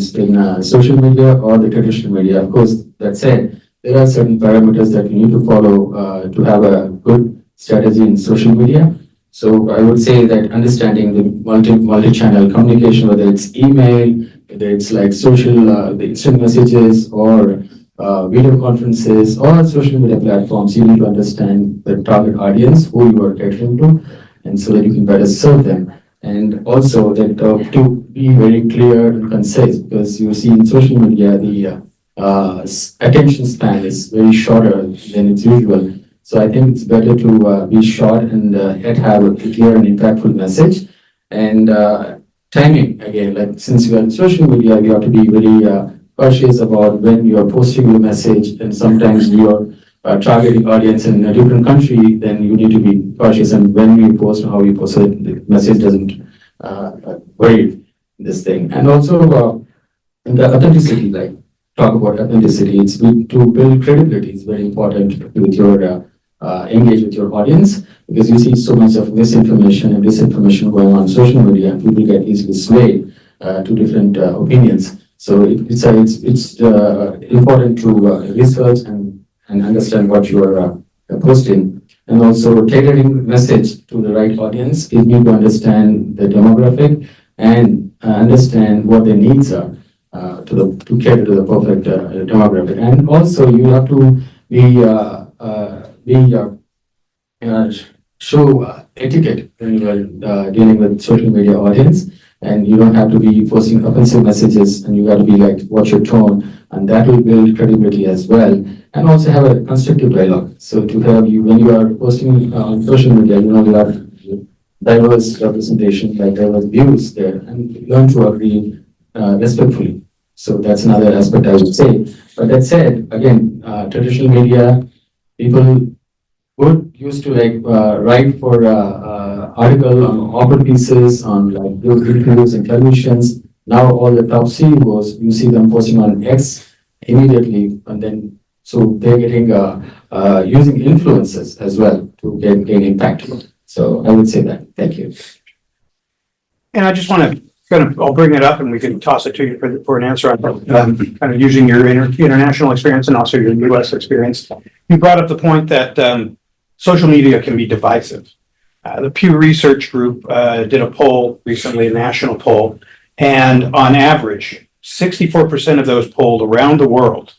[SPEAKER 13] social media or the traditional media. Of course, that said, there are certain parameters that you need to follow to have a good strategy in social media. So I would say that understanding the multi-channel communication, whether it's email, whether it's like social, the instant messages, or video conferences, or social media platforms, you need to understand the target audience, who you are catering to, and so that you can better serve them. And also that to be very clear and concise, because you see in social media, the attention span is very shorter than it's usual. So I think it's better to be short and yet have a clear and impactful message. And timing, again, like since we are in social media, we have to be very cautious about when you are posting the message, and sometimes you are targeting audience in a different country, then you need to be cautious and when you post and how you post it, the message doesn't vary this thing. And also the authenticity, like talk about authenticity. It's to build credibility. It's very important with your engage with your audience, because you see so much of misinformation and disinformation going on social media, and people get easily swayed to different opinions. So it's important to research and understand what you are posting, and also tailoring the message to the right audience. You need to understand the demographic and understand what their needs are to cater to the perfect demographic. And also you have to show etiquette when you are dealing with social media audience, and you don't have to be posting offensive messages, and you got to be like, watch your tone, and that will build credibility as well. And also have a constructive dialogue. So to have you, when you are posting on social media, you have diverse representation, like diverse views there, and learn to agree respectfully. So that's another aspect I would say. But that said, again, traditional media, people used to write for article on opera pieces, on like reviews and televisions. Now all the top CEOs, you see them posting on X immediately, and then so they're getting using influences as well to gain impact. So I would say that. Thank you.
[SPEAKER 11] And I just want to I'll bring it up and we can toss it to you for an answer on kind of using your international experience and also your US experience. You brought up the point that social media can be divisive. The Pew Research Group did a poll recently, a national poll, and on average, 64% of those polled around the world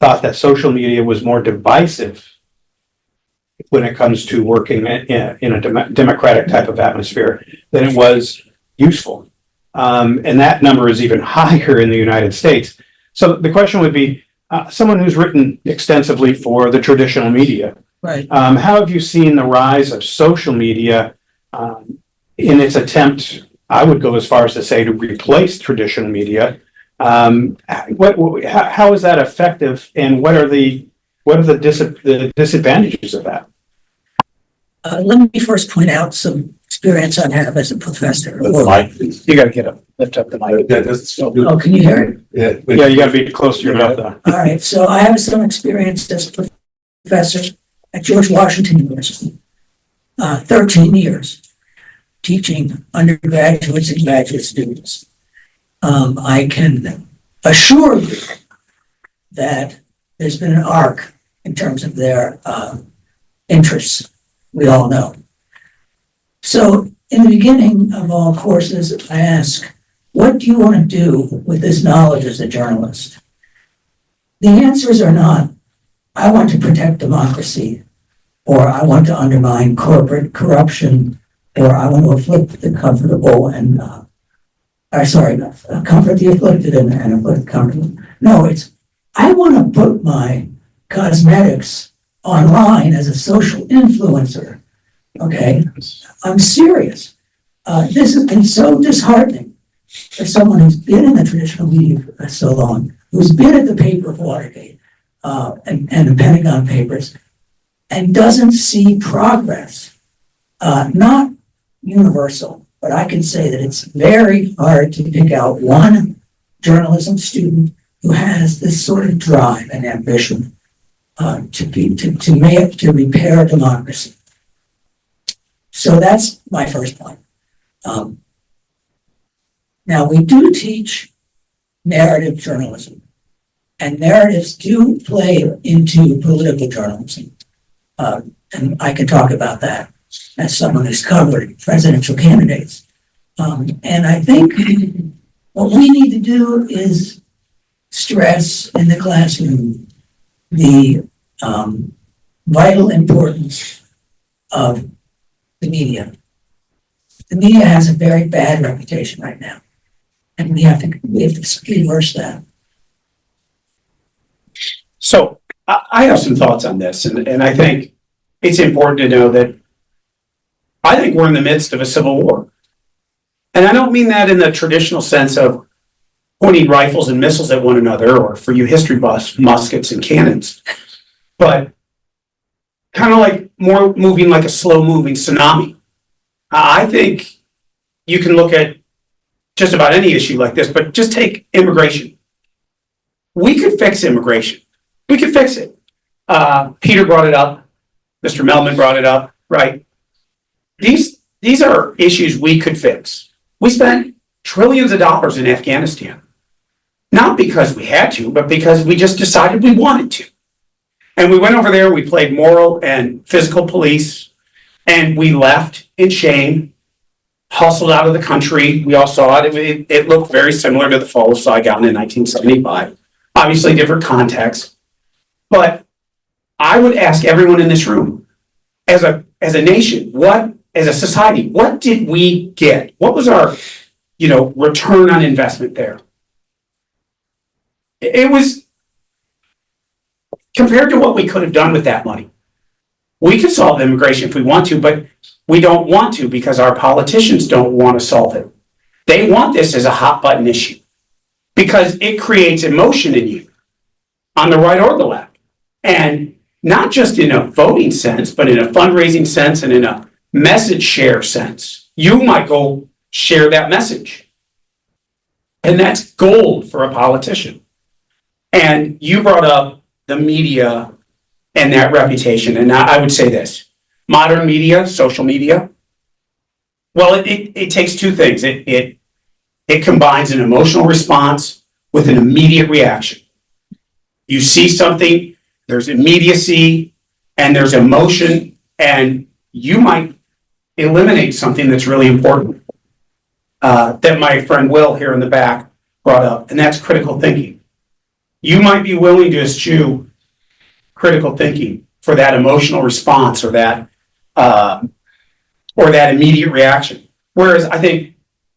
[SPEAKER 11] thought that social media was more divisive when it comes to working in a democratic type of atmosphere than it was useful. And that number is even higher in the United States. So the question would be, someone who's written extensively for the traditional media,
[SPEAKER 15] Right.
[SPEAKER 11] How have you seen the rise of social media in its attempt, I would go as far as to say, to replace traditional media? How is that effective, and what are the disadvantages of that?
[SPEAKER 15] Let me first point out some experience I have as a professor.
[SPEAKER 14] You got to get up, lift up the mic.
[SPEAKER 15] Oh, can you hear it?
[SPEAKER 11] Yeah, you got to be close to your mouth.
[SPEAKER 15] All right, so I have some experience as a professor at George Washington University, 13 years teaching undergraduates and graduate students. I can assure you that there's been an arc in terms of their interests, we all know. So in the beginning of all courses, I ask, what do you want to do with this knowledge as a journalist? The answers are not, I want to protect democracy, or I want to undermine corporate corruption, or I want to afflict the comfortable and, comfort the afflicted and afflict the comfortable. No, it's, I want to put my cosmetics online as a social influencer. Okay, I'm serious. This has been so disheartening for someone who's been in the traditional media for so long, who's been at the paper of Watergate and the Pentagon Papers, and doesn't see progress. Not universal, but I can say that it's very hard to pick out one journalism student who has this sort of drive and ambition to repair democracy. So that's my first point. Now, we do teach narrative journalism, and narratives do play into political journalism. And I can talk about that as someone who's covered presidential candidates. And I think what we need to do is stress in the classroom the vital importance of the media. The media has a very bad reputation right now, and we have to reverse that.
[SPEAKER 14] So I have some thoughts on this, and I think it's important to know that I think we're in the midst of a civil war. And I don't mean that in the traditional sense of pointing rifles and missiles at one another, or for you history buffs, muskets and cannons, but kind of like more moving like a slow moving tsunami. I think you can look at just about any issue like this, but just take immigration. we could fix immigration. We could fix it. Peter brought it up. Mr. Melman brought it up, right? These are issues we could fix. We spent trillions of dollars in Afghanistan, not because we had to, but because we just decided we wanted to. And we went over there, we played moral and physical police, and we left in shame, hustled out of the country. We all saw it. It looked very similar to the fall of Saigon in 1975. Obviously, different context. But I would ask everyone in this room, as a nation, as a society, what did we get? What was our, return on investment there? It was compared to what we could have done with that money. We could solve immigration if we want to, but we don't want to because our politicians don't want to solve it. They want this as a hot button issue because it creates emotion in you on the right or the left. And not just in a voting sense, but in a fundraising sense and in a message share sense. You might go share that message. And that's gold for a politician. And you brought up the media and that reputation. And I would say this, modern media, social media, well, it takes two things. It combines an emotional response with an immediate reaction. You see something, there's immediacy and there's emotion, and you might eliminate something that's really important that my friend Will here in the back brought up, and that's critical thinking. You might be willing to eschew critical thinking for that emotional response or that immediate reaction. Whereas I think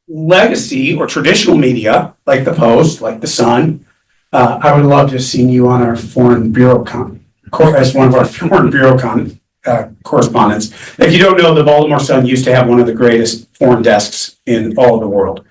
[SPEAKER 14] legacy or traditional media, like the Post, like the Sun, I would love to have seen you on our Foreign Bureau as one of our Foreign Bureau correspondents. If you don't know, the Baltimore Sun used to have one of the greatest foreign desks in all of the world.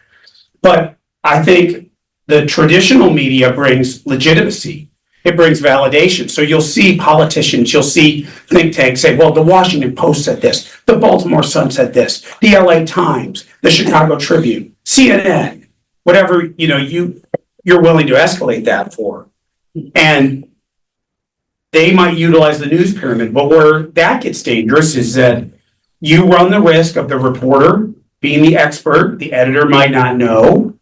[SPEAKER 14] But I think the traditional media brings legitimacy. It brings validation. So you'll see politicians, you'll see think tanks say, well, the Washington Post said this, the Baltimore Sun said this, the LA Times, the Chicago Tribune, CNN, whatever, you're willing to escalate that for. And they might utilize the news pyramid, but where that gets dangerous is that you run the risk of the reporter being the expert. The editor might not know.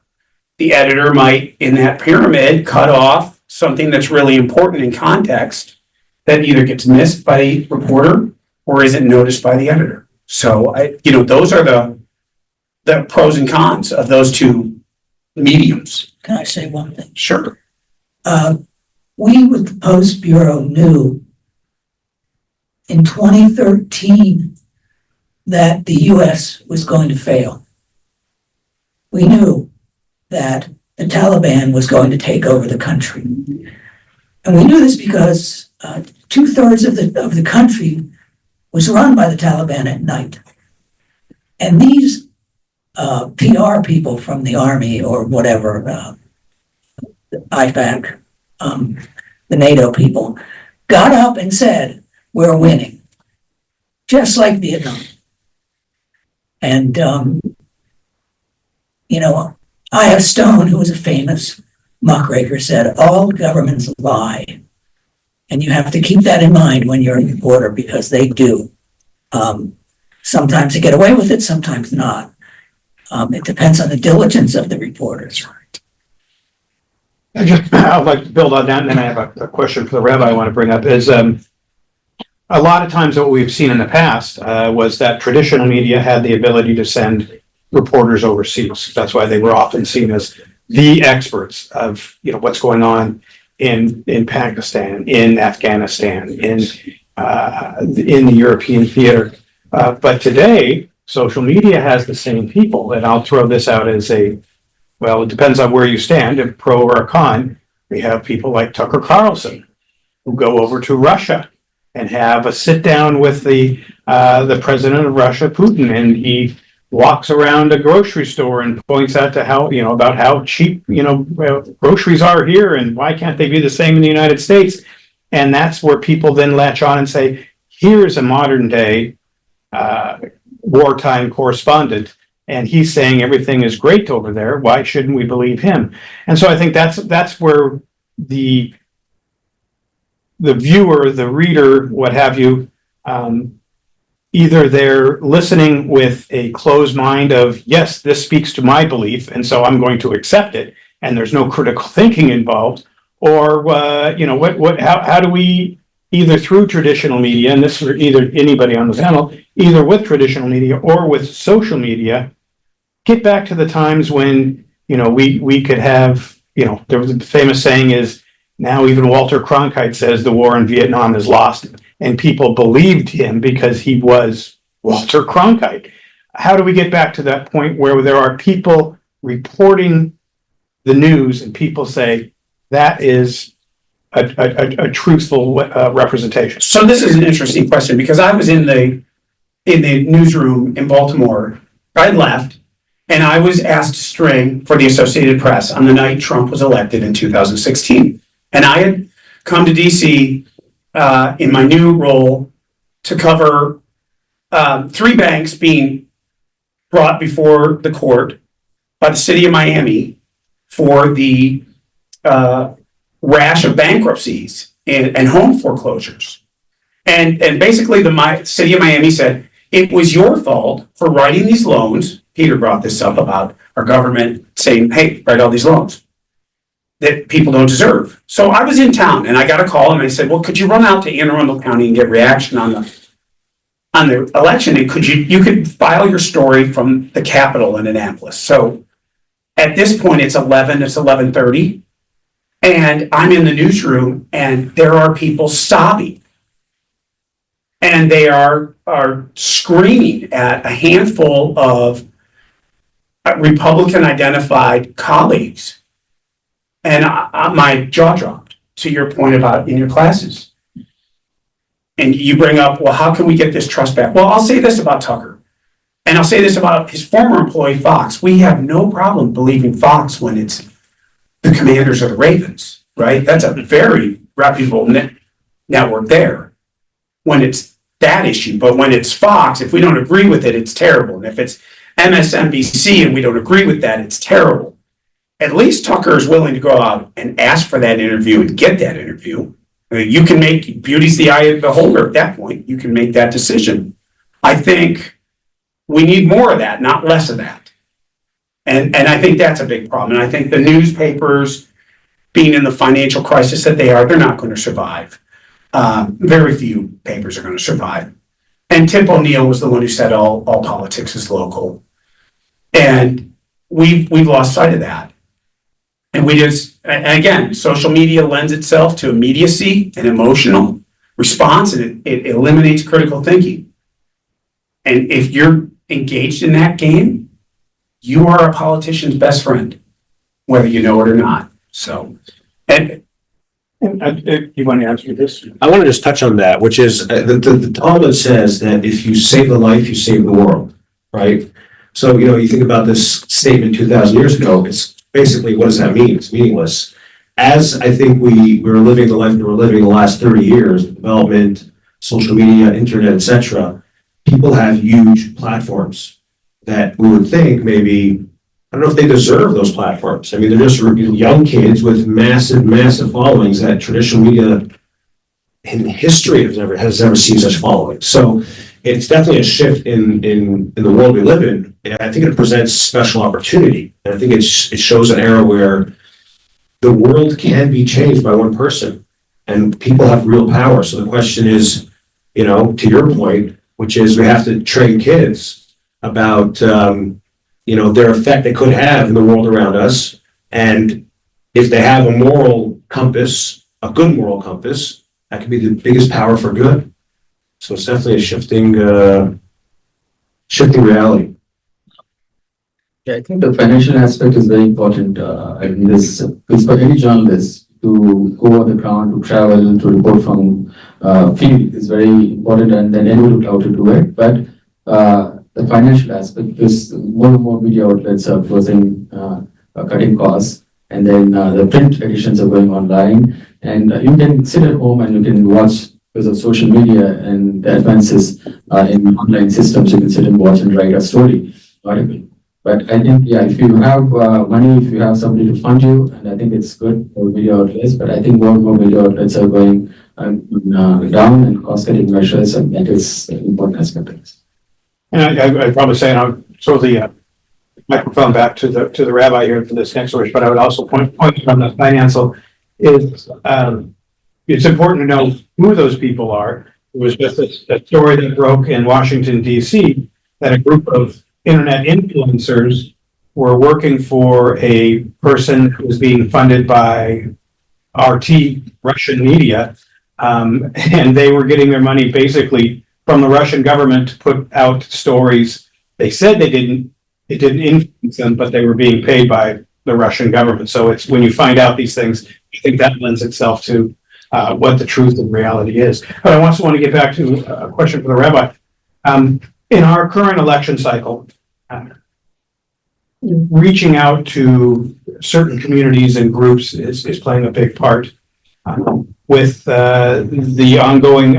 [SPEAKER 14] The editor might, in that pyramid, cut off something that's really important in context that either gets missed by the reporter or isn't noticed by the editor. So, those are the pros and cons of those two mediums.
[SPEAKER 15] Can I say one thing?
[SPEAKER 14] Sure.
[SPEAKER 15] We with the Post Bureau knew in 2013 that the US was going to fail. We knew that the Taliban was going to take over the country. And we knew this because 2/3 of the country was run by the Taliban at night. And these PR people from the army or whatever, IFAC, the NATO people, got up and said, we're winning, just like Vietnam. And, I.F. Stone, who was a famous muckraker, said, all governments lie. And you have to keep that in mind when you're a reporter, because they do. Sometimes they get away with it, sometimes not. It depends on the diligence of the reporters.
[SPEAKER 11] I'd like to build on that, and then I have a question for the rabbi I want to bring up, is a lot of times what we've seen in the past was that traditional media had the ability to send reporters overseas. That's why they were often seen as the experts of what's going on in Pakistan, in Afghanistan, in the European theater. But today, social media has the same people, and I'll throw this out as well, it depends on where you stand, a pro or a con. We have people like Tucker Carlson who go over to Russia and have a sit down with the president of Russia, Putin, and he walks around a grocery store and points out to about how cheap groceries are here and why can't they be the same in the United States. And that's where people then latch on and say, here's a modern day wartime correspondent, and he's saying everything is great over there. Why shouldn't we believe him? And so I think that's where the viewer, the reader, what have you, either they're listening with a closed mind of, yes, this speaks to my belief, and so I'm going to accept it, and there's no critical thinking involved, or, how do we, either through traditional media, and this is for either anybody on the panel, either with traditional media or with social media, get back to the times when, we could have, there was a famous saying is, now even Walter Cronkite says the war in Vietnam is lost, and people believed him because he was Walter Cronkite. How do we get back to that point where there are people reporting the news and people say that is a truthful representation?
[SPEAKER 14] So this is an interesting question because I was in the newsroom in Baltimore. I left and I was asked to string for the Associated Press on the night Trump was elected in 2016. And I had come to DC in my new role to cover 3 banks being brought before the court by the city of Miami for the rash of bankruptcies and home foreclosures. And basically the city of Miami said, it was your fault for writing these loans. Peter brought this up about our government saying, hey, write all these loans that people don't deserve. So I was in town and I got a call and I said, well, could you run out to Anne Arundel County and get reaction on the election? And you could file your story from the Capitol in Annapolis. So at this point it's 11:30 and I'm in the newsroom and there are people sobbing and they are screaming at a handful of Republican identified colleagues. And my jaw dropped to your point about in your classes. And you bring up, well, how can we get this trust back? Well, I'll say this about Tucker. And I'll say this about his former employee, Fox. We have no problem believing Fox when it's the Commanders or the Ravens, right? That's a very reputable network there when it's that issue. But when it's Fox, if we don't agree with it, it's terrible. And if it's MSNBC and we don't agree with that, it's terrible. At least Tucker is willing to go out and ask for that interview and get that interview. I mean, you can make beauty's the eye of the beholder at that point. You can make that decision. I think we need more of that, not less of that. And I think that's a big problem. And I think the newspapers, being in the financial crisis that they are, they're not going to survive. Very few papers are going to survive. And Tip O'Neill was the one who said all politics is local. And we've lost sight of that. And and again, social media lends itself to immediacy and emotional response, and it eliminates critical thinking. And if you're engaged in that game, you are a politician's best friend, whether you know it or not. So, and
[SPEAKER 11] you want to answer this?
[SPEAKER 12] I want to just touch on that, which is the Talmud says that if you save the life, you save the world, right? So, you think about this statement 2,000 years ago, it's basically, what does that mean? It's meaningless. As I think we're living the life that we're living the last 30 years, development, social media, internet, etc., people have huge platforms that we would think maybe, I don't know if they deserve those platforms. I mean, they're just young kids with massive, massive followings that traditional media in history has never seen such followings. So it's definitely a shift in the world we live in. And I think it presents special opportunity. And I think it shows an era where the world can be changed by one person and people have real power. So the question is, to your point, which is we have to train kids about, their effect they could have in the world around us. And if they have a moral compass, a good moral compass, that can be the biggest power for good. So it's definitely a shifting reality.
[SPEAKER 13] Yeah, I think the financial aspect is very important. I mean, it's for any journalist to go on the ground, to travel, to report from field is very important, and then anyone would love to do it. But the financial aspect is more and more media outlets are closing, cutting costs, and then the print editions are going online, and you can sit at home and you can watch. Because of social media and the advances in online systems, you can sit and watch and write a story article. But I think, yeah, if you have money, if you have somebody to fund you, and I think it's good for video outlets, but I think more and more video outlets are going down and cost cutting measures, and that is an important aspect of this.
[SPEAKER 11] And I'd probably say, and I'll throw the microphone back to the rabbi here for this next wish, but I would also point on the financial is, it's important to know who those people are. It was just a story that broke in Washington, D.C., that a group of internet influencers were working for a person who was being funded by RT, Russian media, and they were getting their money basically from the Russian government to put out stories. They said it didn't influence them, but they were being paid by the Russian government. So it's when you find out these things, I think that lends itself to what the truth and reality is. But I also want to get back to a question for the rabbi. In our current election cycle, reaching out to certain communities and groups is playing a big part. With the ongoing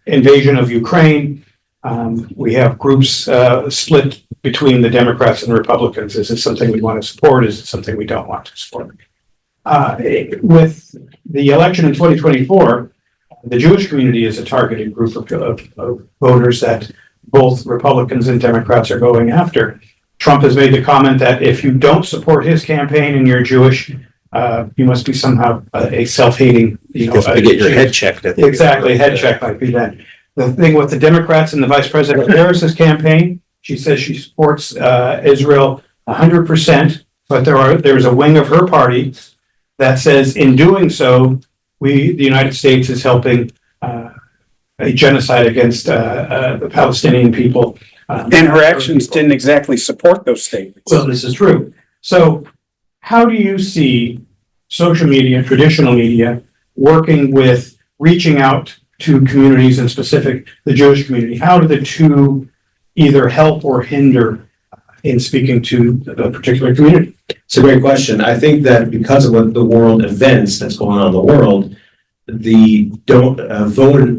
[SPEAKER 11] invasion of Ukraine, we have groups split between the Democrats and the Republicans. Is it something we want to support? Is it something we don't want to support? With the election in 2024, the Jewish community is a targeted group of voters that both Republicans and Democrats are going after. Trump has made the comment that if you don't support his campaign and you're Jewish, you must be somehow a self-hating,
[SPEAKER 12] You have to get your head checked.
[SPEAKER 11] Exactly, head check might be that. The thing with the Democrats and the Vice President Harris's campaign, she says she supports Israel 100%, but there's a wing of her party that says in doing so, the United States is helping a genocide against the Palestinian people.
[SPEAKER 14] And her actions didn't exactly support those statements.
[SPEAKER 11] Well, this is true. So how do you see social media, traditional media, working with reaching out to communities, in specific the Jewish community? How do the two either help or hinder in speaking to a particular community?
[SPEAKER 12] It's a great question. I think that because of what the world events that's going on in the world,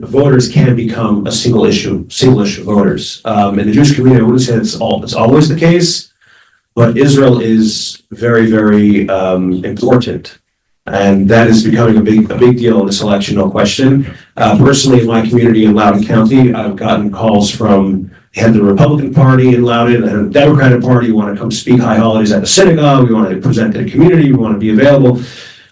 [SPEAKER 12] voters can become a single issue voters. In the Jewish community, I wouldn't say it's always the case, but Israel is very, very important. And that is becoming a big deal in this election, no question. Personally, in my community in Loudoun County, I've gotten calls from the head of the Republican Party in Loudoun and the Democratic Party. We want to come speak high holidays at the synagogue. We want to present to the community. We want to be available.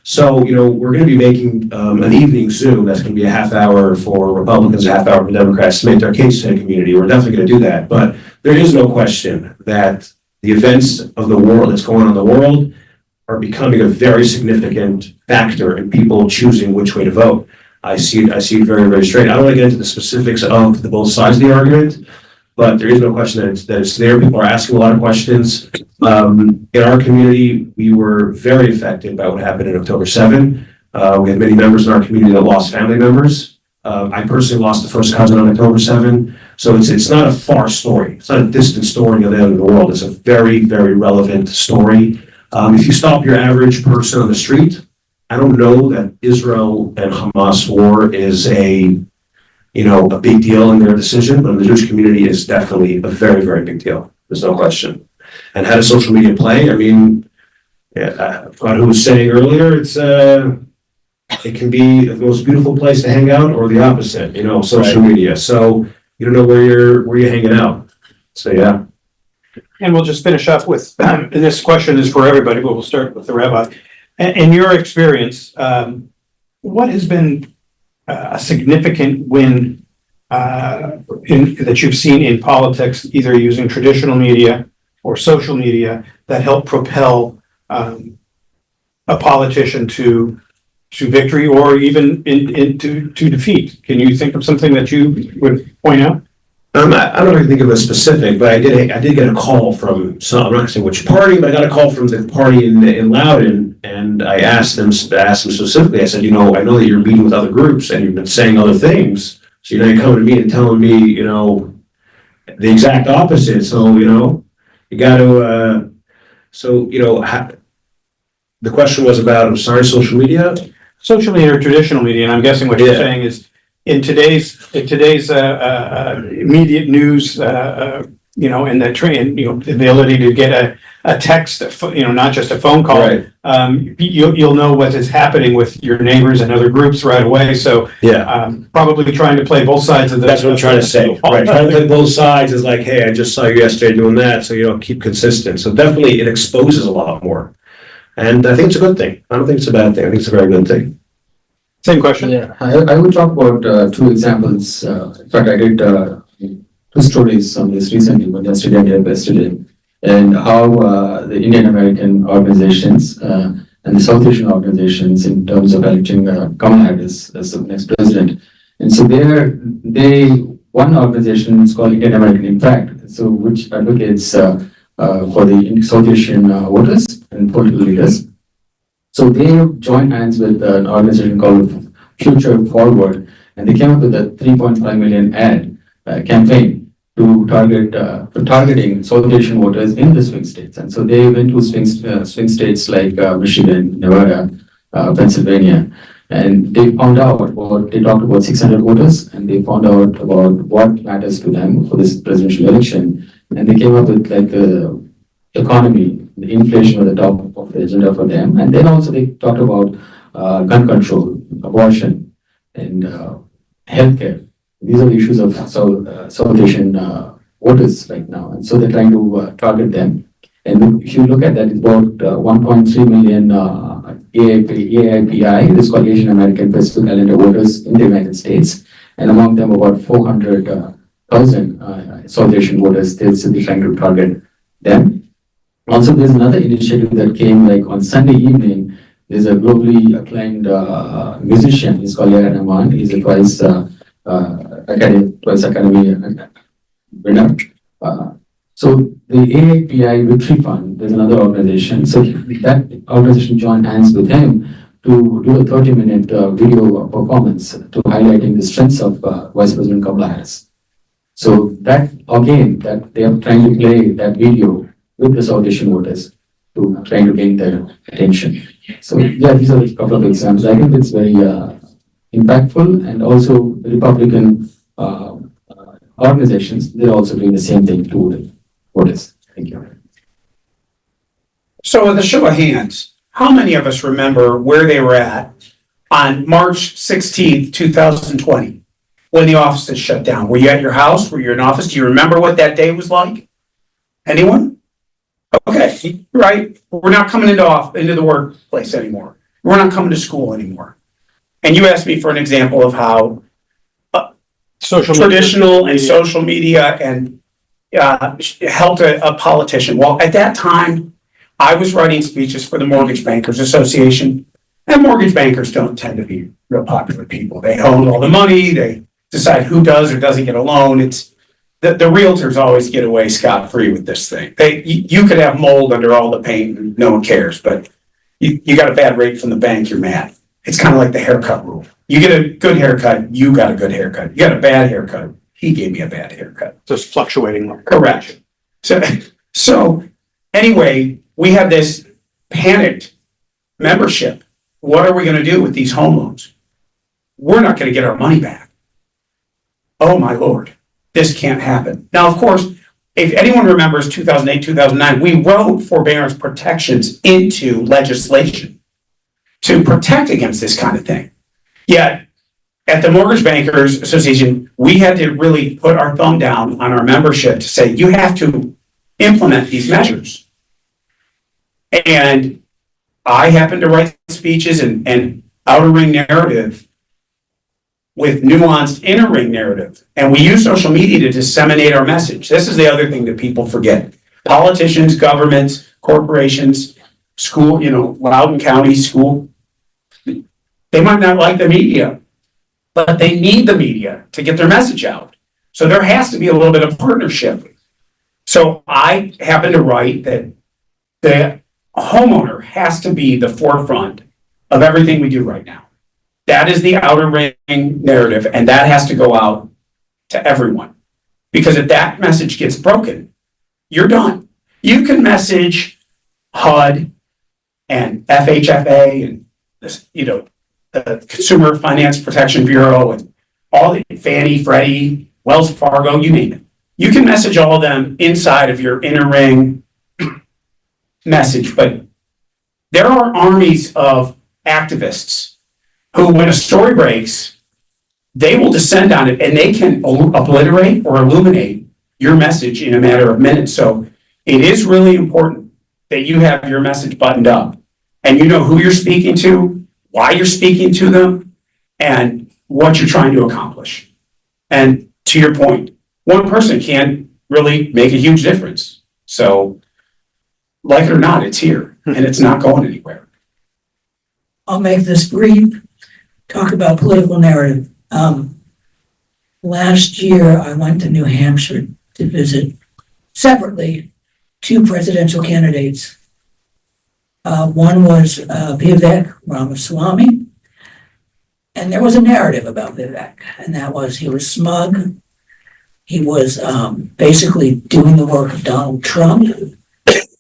[SPEAKER 12] So, we're going to be making an evening Zoom that's going to be a half hour for Republicans, a half hour for Democrats to make their case to the community. We're definitely going to do that. But there is no question that the events of the world that's going on in the world are becoming a very significant factor in people choosing which way to vote. I see it very, very straight. I don't want to get into the specifics of both sides of the argument, but there is no question that it's there. People are asking a lot of questions. In our community, we were very affected by what happened in October 7. We had many members in our community that lost family members. I personally lost a first cousin on October 7. So it's not a far story. It's not a distant story of the end of the world. It's a very, very relevant story. If you stop your average person on the street, I don't know that Israel and Hamas war is a big deal in their decision, but in the Jewish community is definitely a very, very big deal. There's no question. And how does social media play? I mean, I forgot who was saying earlier, it can be the most beautiful place to hang out or the opposite, social media. So you don't know where you're hanging out. So yeah.
[SPEAKER 11] And we'll just finish up with, and this question is for everybody, but we'll start with the rabbi. In your experience, what has been a significant win that you've seen in politics, either using traditional media or social media, that helped propel a politician to victory or even to defeat? Can you think of something that you would point out?
[SPEAKER 12] I don't really think of a specific, but I did get a call from I'm not going to say which party, but I got a call from the party in Loudoun, and I asked them specifically. I said, I know that you're meeting with other groups and you've been saying other things, so you're coming to me and telling me, the exact opposite. So you got to. The question was about, social media.
[SPEAKER 11] Social media or traditional media, and I'm guessing what you're saying is in today's immediate news and the train, the ability to get a text, not just a phone call.
[SPEAKER 12] Right.
[SPEAKER 11] You'll know what is happening with your neighbors and other groups right away. So
[SPEAKER 12] Yeah,
[SPEAKER 11] probably trying to play both sides of the.
[SPEAKER 12] that's what I'm trying to say. Right, trying to play both sides is like, hey, I just saw you yesterday doing that, so keep consistent. So definitely it exposes a lot more. And I think it's a good thing. I don't think it's a bad thing. I think it's a very good thing.
[SPEAKER 11] Same question.
[SPEAKER 13] Yeah, I would talk about two examples. In fact, I did two stories on this recently, one yesterday and yesterday, and how the Indian American organizations and the South Asian organizations, in terms of electing Kamala Harris as the next president. And so one organization is called Indian American Impact, so which advocates for the South Asian voters and political leaders. So they joined hands with an organization called Future Forward, and they came up with a 3.5 million ad campaign to targeting South Asian voters in the swing states. And so they went to swing states like Michigan, Nevada, Pennsylvania, and they found out they talked about 600 voters, and they found out about what matters to them for this presidential election. And they came up with like the economy, the inflation at the top of the agenda for them. And then also they talked about gun control, abortion, and healthcare. These are the issues of South Asian voters right now. And so they're trying to target them. And if you look at that, it's about 1.3 million AIPI, this is called Asian American Pacific Islander voters in the United States. And among them, about 400,000 South Asian voters, they're trying to target them. Also, there's another initiative that came like on Sunday evening. There's a globally acclaimed musician. He's called Yahya Rahman. He's a twice Academy winner. So the AIPI Victory Fund, there's another organization. So that organization joined hands with him to do a 30-minute video performance to highlighting the strengths of Vice President Kamala Harris. So that again, that they are trying to play that video with the South Asian voters to trying to gain their attention. So yeah, these are a couple of examples. I think it's very impactful, and also Republican organizations, they're also doing the same thing to the voters. Thank you.
[SPEAKER 14] So with a show of hands, how many of us remember where they were at on March 16th, 2020, when the offices shut down? Were you at your house? Were you in office? Do you remember what that day was like? Anyone? Okay, right. We're not coming into the workplace anymore. We're not coming to school anymore. And you asked me for an example of how traditional and social media and helped a politician. Well, at that time, I was writing speeches for the Mortgage Bankers Association, and mortgage bankers don't tend to be real popular people. They own all the money. They decide who does or doesn't get a loan. It's the realtors always get away scot-free with this thing. You could have mold under all the paint and no one cares, but you got a bad rate from the bank, you're mad. It's kind of like the haircut rule. You get a good haircut, you got a good haircut. You got a bad haircut, he gave me a bad haircut.
[SPEAKER 11] Just fluctuating.
[SPEAKER 14] Correct. So anyway, we have this panicked membership. What are we going to do with these home loans? We're not going to get our money back. Oh my Lord, this can't happen. Now, of course, if anyone remembers 2008, 2009, we wrote forbearance protections into legislation to protect against this kind of thing. Yet, at the Mortgage Bankers Association, we had to really put our thumb down on our membership to say, you have to implement these measures. And I happen to write speeches and outer ring narrative with nuanced inner ring narrative. And we use social media to disseminate our message. This is the other thing that people forget. Politicians, governments, corporations, school, Loudoun County School, they might not like the media, but they need the media to get their message out. So there has to be a little bit of partnership. So I happen to write that the homeowner has to be the forefront of everything we do right now. That is the outer ring narrative, and that has to go out to everyone. Because if that message gets broken, you're done. You can message HUD and FHFA and the Consumer Finance Protection Bureau and all the Fannie, Freddie, Wells Fargo, you name it. You can message all of them inside of your inner ring message, but there are armies of activists who, when a story breaks, they will descend on it and they can obliterate or illuminate your message in a matter of minutes. So it is really important that you have your message buttoned up and you know who you're speaking to, why you're speaking to them, and what you're trying to accomplish. And to your point, one person can really make a huge difference. So, like it or not, it's here and it's not going anywhere.
[SPEAKER 15] I'll make this brief, talk about political narrative. Last year, I went to New Hampshire to visit separately 2 presidential candidates. One was Vivek Ramaswamy, and there was a narrative about Vivek, and that was he was smug. He was basically doing the work of Donald Trump,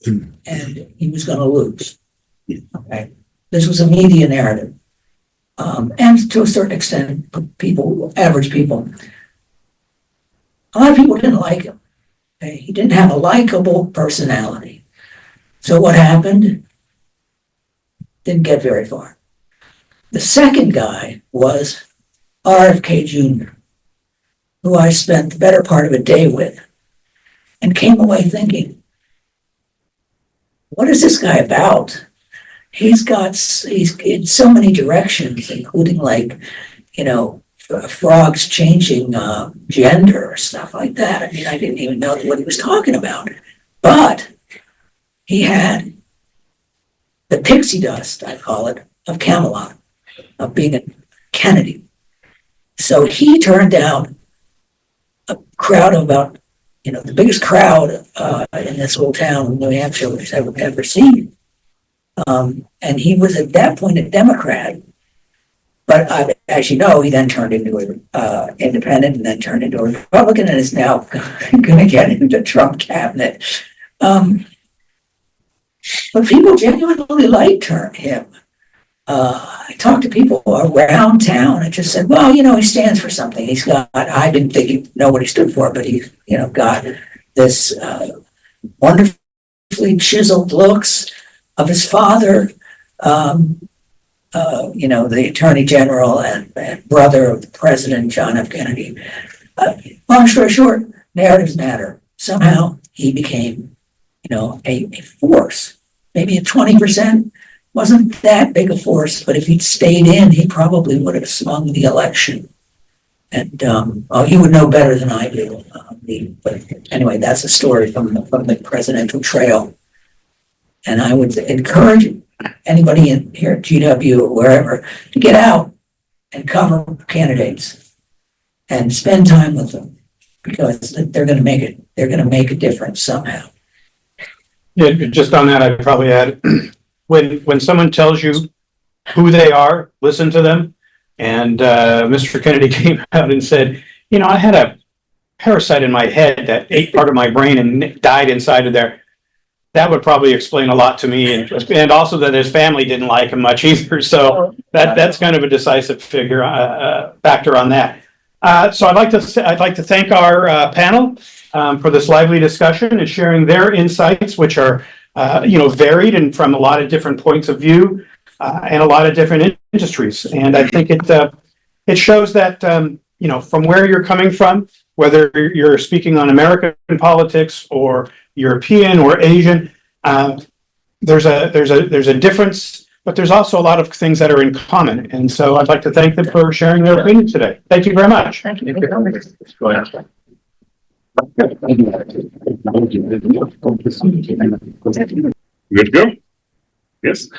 [SPEAKER 15] and he was going to lose. Okay, this was a media narrative, and to a certain extent, people, average people. A lot of people didn't like him. Okay? He didn't have a likable personality. So what happened? Didn't get very far. The second guy was RFK Jr., who I spent the better part of a day with, and came away thinking, what is this guy about? He's in so many directions, including frogs changing gender or stuff like that. I mean, I didn't even know what he was talking about. But he had the pixie dust, I call it, of Camelot, of being a Kennedy. So he turned down a crowd of about, the biggest crowd in this little town in New Hampshire which I've ever seen. And he was at that point a Democrat. But as you know, he then turned into an independent and then turned into a Republican and is now going to get into the Trump cabinet. But people genuinely liked him. I talked to people around town and just said, well, he stands for something. He's got, I didn't think he'd know what he stood for, but he's, got this wonderfully chiseled looks of his father, the Attorney General and brother of the President, John F. Kennedy. Long story short, narratives matter. Somehow he became, a force. Maybe at 20%, wasn't that big a force, but if he'd stayed in, he probably would have swung the election. And you would know better than I do. But anyway, that's a story from the presidential trail. And I would encourage anybody in here at GW or wherever to get out and cover candidates and spend time with them because they're going to make it. They're going to make a difference somehow.
[SPEAKER 11] Yeah, just on that, I'd probably add when someone tells you who they are, listen to them. And Mr. Kennedy came out and said, I had a parasite in my head that ate part of my brain and died inside of there. That would probably explain a lot to me, and also that his family didn't like him much either. So that's kind of a decisive factor on that. So I'd like to thank our panel for this lively discussion and sharing their insights, which are varied and from a lot of different points of view and a lot of different industries. And I think it shows that from where you're coming from, whether you're speaking on American politics or European or Asian, there's a difference, but there's also a lot of things that are in common. And so I'd like to thank them for sharing their opinion today. Thank you very much.
[SPEAKER 16] Thank you.
[SPEAKER 11] Go ahead.
[SPEAKER 16] Good to go? Yes.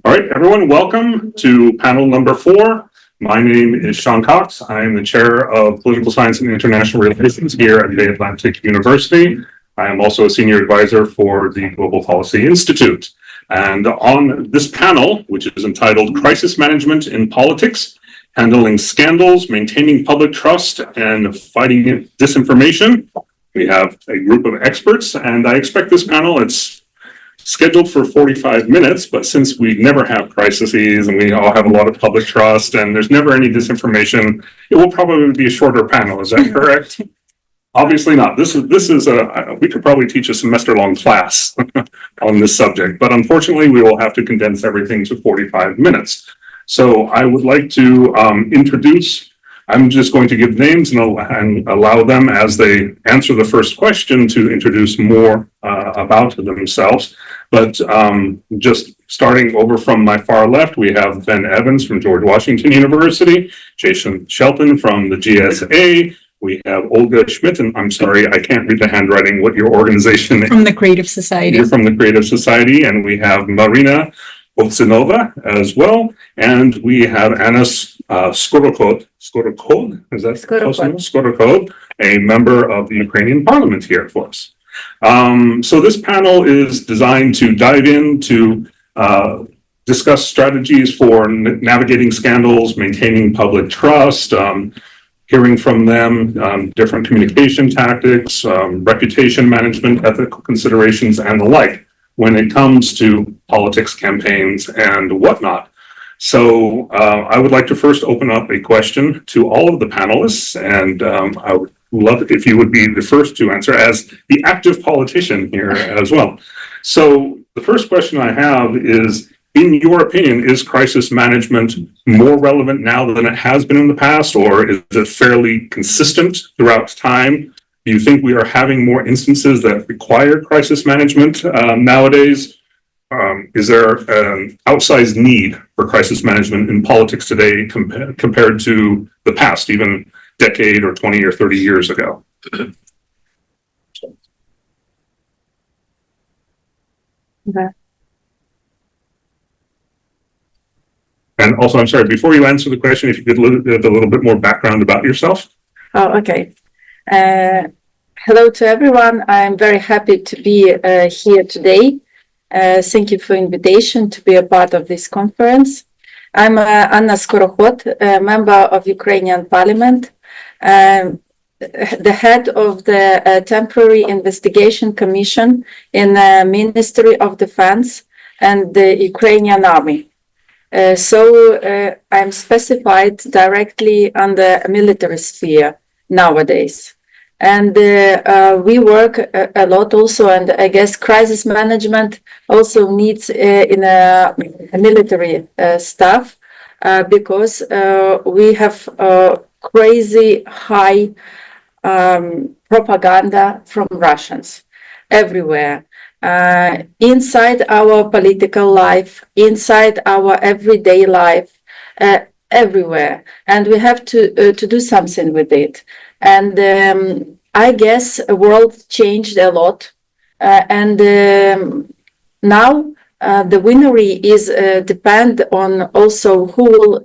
[SPEAKER 16] All right, everyone, welcome to panel number 4. My name is Sean Cox. I am the chair of political science and international relations here at the Atlantic University. I am also a senior advisor for the Global Policy Institute. And on this panel, which is entitled Crisis Management in Politics, Handling Scandals, Maintaining Public Trust, and Fighting Disinformation, we have a group of experts, and I expect this panel, it's scheduled for 45 minutes, but since we never have crises and we all have a lot of public trust and there's never any disinformation, it will probably be a shorter panel. Is that correct? Obviously not. This is we could probably teach a semester-long class on this subject, but unfortunately we will have to condense everything to 45 minutes. So I would like to introduce, I'm just going to give names and allow them, as they answer the first question, to introduce more about themselves. But just starting over from my far left, we have Ben Evans from George Washington University, Jason Shelton from the GSA, we have Olga Schmidt, and I'm sorry, I can't read the handwriting, what your organization is.
[SPEAKER 17] From the Creative Society.
[SPEAKER 16] You're from the Creative Society, and we have Marina Ovtsinova as well, and we have Anna Skorokhod, is that close enough? Skorokhod, a member of the Ukrainian parliament here for us. So this panel is designed to dive in to discuss strategies for navigating scandals, maintaining public trust, hearing from them, different communication tactics, reputation management, ethical considerations, and the like when it comes to politics, campaigns, and whatnot. So I would like to first open up a question to all of the panelists, and I would love it if you would be the first to answer as the active politician here as well. So the first question I have is, in your opinion, is crisis management more relevant now than it has been in the past, or is it fairly consistent throughout time? Do you think we are having more instances that require crisis management nowadays? Is there an outsized need for crisis management in politics today compared to the past, even decade or 20 or 30 years ago?
[SPEAKER 17] Okay.
[SPEAKER 16] And also, I'm sorry, before you answer the question, if you could give a little bit more background about yourself.
[SPEAKER 17] Oh, okay. Hello to everyone. I'm very happy to be here today. Thank you for the invitation to be a part of this conference. I'm Anna Skorokhod, a member of Ukrainian Parliament, the head of the Temporary Investigation Commission in the Ministry of Defense and the Ukrainian Army. I'm specified directly on the military sphere nowadays. And we work a lot also, and I guess crisis management also needs in a military staff because we have crazy high propaganda from Russians everywhere. Inside our political life, inside our everyday life, everywhere, and we have to do something with it. And I guess the world changed a lot, and now the winner is depend on also who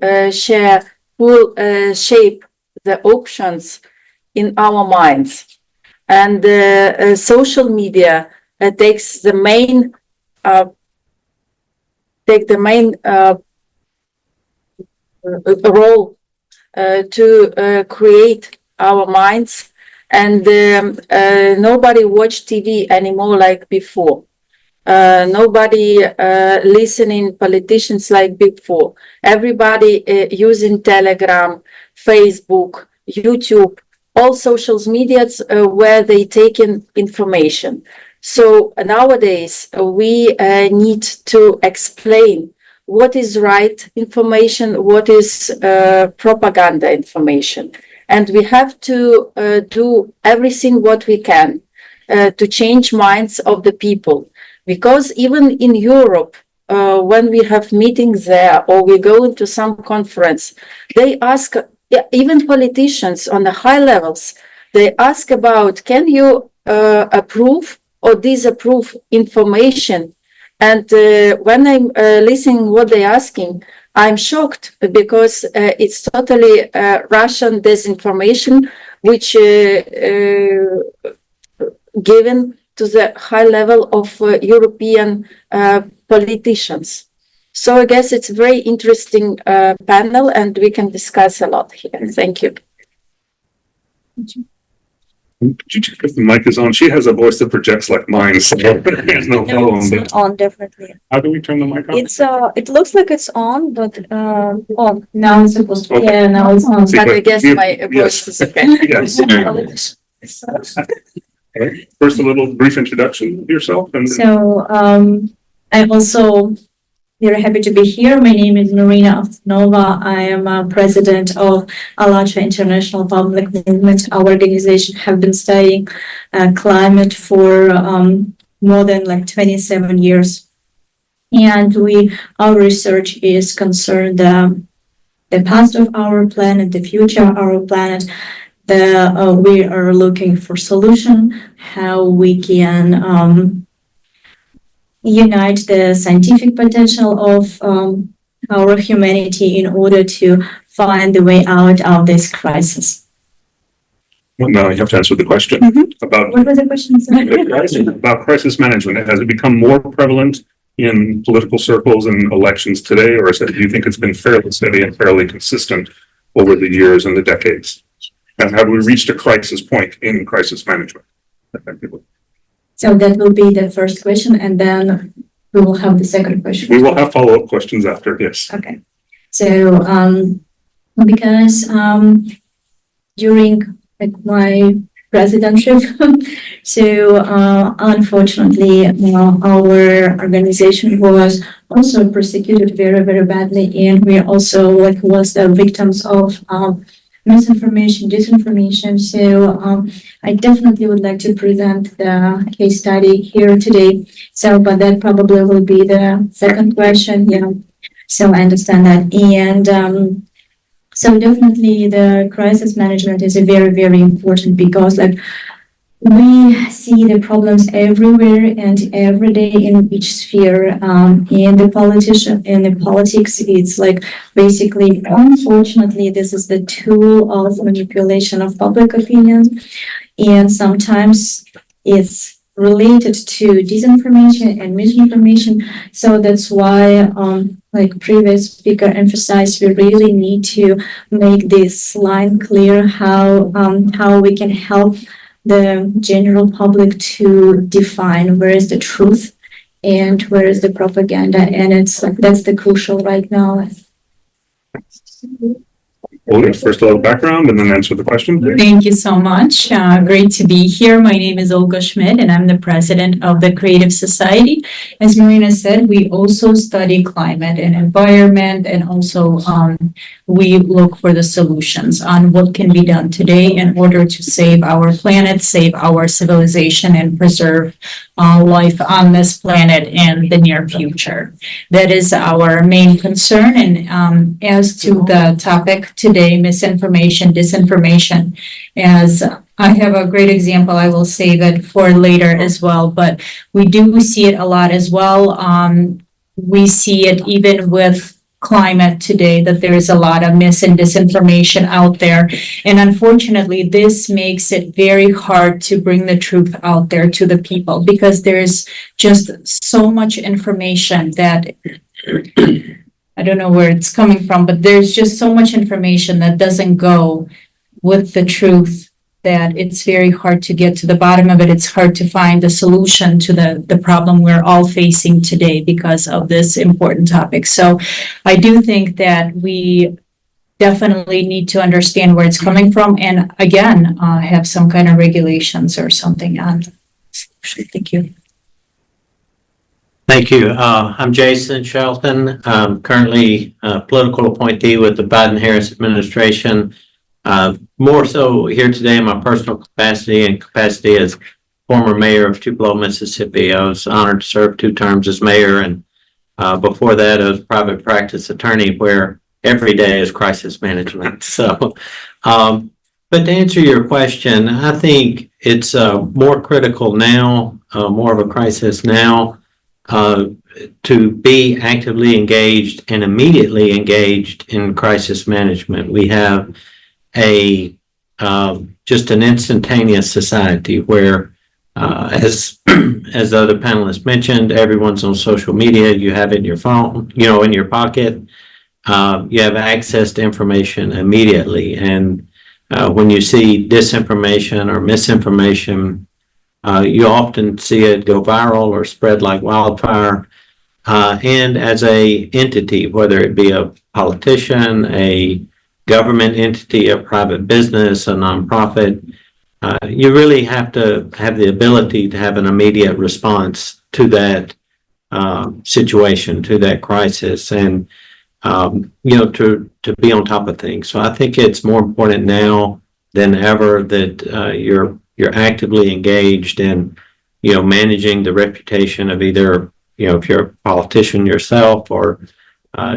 [SPEAKER 17] will shape the options in our minds, and social media takes the main role to create our minds, and nobody watch TV anymore like before. Nobody listening politicians like before. Everybody using Telegram, Facebook, YouTube, all social medias where they take in information. So nowadays we need to explain what is right information, what is propaganda information. And we have to do everything what we can to change minds of the people. Because even in Europe, when we have meetings there or we go into some conference, they ask, even politicians on the high levels, they ask about, can you approve or disapprove information? And when I'm listening what they're asking, I'm shocked because it's totally Russian disinformation, which given to the high level of European politicians. So I guess it's a very interesting panel, and we can discuss a lot here. Thank you.
[SPEAKER 16] Could you check if the mic is on? She has a voice that projects like mine, so there's no problem.
[SPEAKER 18] It's on, definitely.
[SPEAKER 16] How do we turn the mic on?
[SPEAKER 18] It's it looks like it's on, but on.
[SPEAKER 10] Now it's supposed to.
[SPEAKER 16] Okay.
[SPEAKER 10] Yeah, now it's on.
[SPEAKER 17] But I guess my
[SPEAKER 16] Yes.
[SPEAKER 17] voice is okay.
[SPEAKER 16] Yes. Right. First, a little brief introduction of yourself. And
[SPEAKER 19] So I'm also very happy to be here. My name is Marina Ovtsanova. I am president of ALACHA International Public Movement. Our organization have been studying climate for more than like 27 years. And our research is concerned the past of our planet, the future of our planet. We are looking for solution, how we can unite the scientific potential of our humanity in order to find the way out of this crisis.
[SPEAKER 16] well, now you have to answer the question about
[SPEAKER 19] What was the question?
[SPEAKER 16] about crisis management. Has it become more prevalent in political circles and elections today, or do you think it's been fairly steady and fairly consistent over the years and the decades? And have we reached a crisis point in crisis management? Effectively.
[SPEAKER 19] So that will be the first question, and then we will have the second question.
[SPEAKER 16] We will have follow-up questions after, yes.
[SPEAKER 19] Okay. So because during my presidentship, so unfortunately our organization was also persecuted very, very badly, and we also was the victims of misinformation, disinformation. So I definitely would like to present the case study here today. So, but that probably will be the second question. Yeah. So I understand that. And so definitely the crisis management is a very, very important, because we see the problems everywhere and every day in each sphere. In the politics, it's basically, unfortunately, this is the tool of manipulation of public opinion. And sometimes it's related to disinformation and misinformation. So that's why, like previous speaker emphasized, we really need to make this line clear, how we can help the general public to define where is the truth and where is the propaganda. And it's that's the crucial right now.
[SPEAKER 16] Olga, first a little background and then answer the question.
[SPEAKER 20] Thank you so much. Great to be here. My name is Olga Schmidt and I'm the president of the Creative Society. As Marina said, we also study climate and environment, and also we look for the solutions on what can be done today in order to save our planet, save our civilization, and preserve life on this planet in the near future. That is our main concern. And as to the topic today, misinformation, disinformation, as I have a great example, I will save it for later as well, but we do see it a lot as well. We see it even with climate today, that there is a lot of mis and disinformation out there. And unfortunately, this makes it very hard to bring the truth out there to the people, because there's just so much information that I don't know where it's coming from, but there's just so much information that doesn't go with the truth, that it's very hard to get to the bottom of it. It's hard to find the solution to the problem we're all facing today because of this important topic. So I do think that we definitely need to understand where it's coming from, and again, have some kind of regulations or something on. Thank you.
[SPEAKER 21] Thank you. I'm Jason Shelton. I'm currently a political appointee with the Biden-Harris administration. More so here today in my personal capacity and capacity as former mayor of Tupelo, Mississippi. I was honored to serve 2 terms as mayor, and before that, I was a private practice attorney, where every day is crisis management. So, but to answer your question, I think it's more critical now, more of a crisis now, to be actively engaged and immediately engaged in crisis management. We have just an instantaneous society where, as the other panelists mentioned, everyone's on social media. You have it in your phone, in your pocket. You have access to information immediately, and when you see disinformation or misinformation, you often see it go viral or spread like wildfire. And as a entity, whether it be a politician, a government entity, a private business, a nonprofit, you really have to have the ability to have an immediate response to that situation, to that crisis, and to be on top of things. So I think it's more important now than ever that you're actively engaged in managing the reputation of either if you're a politician yourself or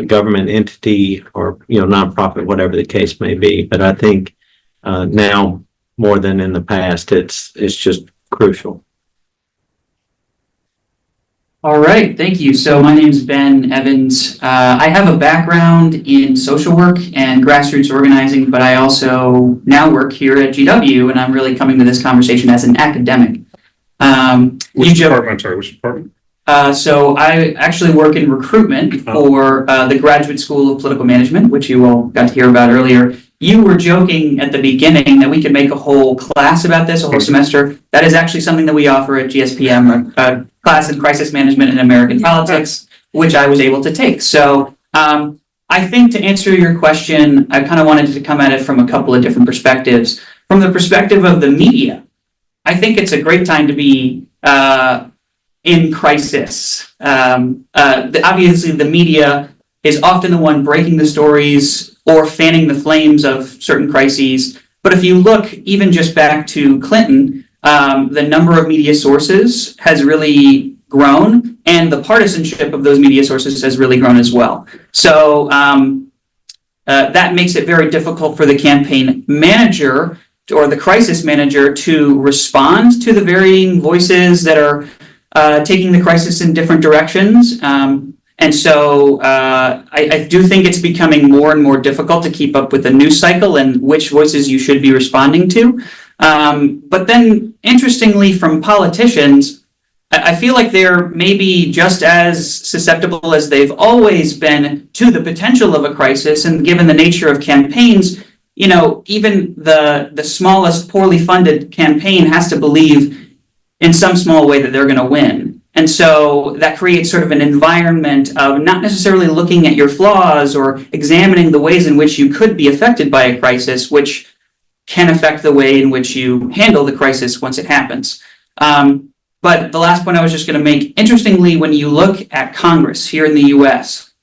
[SPEAKER 21] government entity or nonprofit, whatever the case may be. But I think now more than in the past, it's just crucial.
[SPEAKER 8] All right, thank you. So my name is Ben Evans. I have a background in social work and grassroots organizing, but I also now work here at GW, and I'm really coming to this conversation as an academic.
[SPEAKER 16] Which department? I'm sorry, which department?
[SPEAKER 8] So I actually work in recruitment for the Graduate School of Political Management, which you all got to hear about earlier. You were joking at the beginning that we could make a whole class about this, a whole semester. That is actually something that we offer at GSPM, a class in crisis management and American politics, which I was able to take. So I think to answer your question, I kind of wanted to come at it from a couple of different perspectives. From the perspective of the media, I think it's a great time to be in crisis. Obviously, the media is often the one breaking the stories or fanning the flames of certain crises. But if you look even just back to Clinton, the number of media sources has really grown, and the partisanship of those media sources has really grown as well. So that makes it very difficult for the campaign manager or the crisis manager to respond to the varying voices that are taking the crisis in different directions. And so I do think it's becoming more and more difficult to keep up with the news cycle and which voices you should be responding to. But then, interestingly, from politicians, I feel like they're maybe just as susceptible as they've always been to the potential of a crisis. And given the nature of campaigns, even the smallest poorly funded campaign has to believe in some small way that they're going to win. And so that creates sort of an environment of not necessarily looking at your flaws or examining the ways in which you could be affected by a crisis, which can affect the way in which you handle the crisis once it happens. But the last point I was just going to make, interestingly, when you look at Congress here in the US,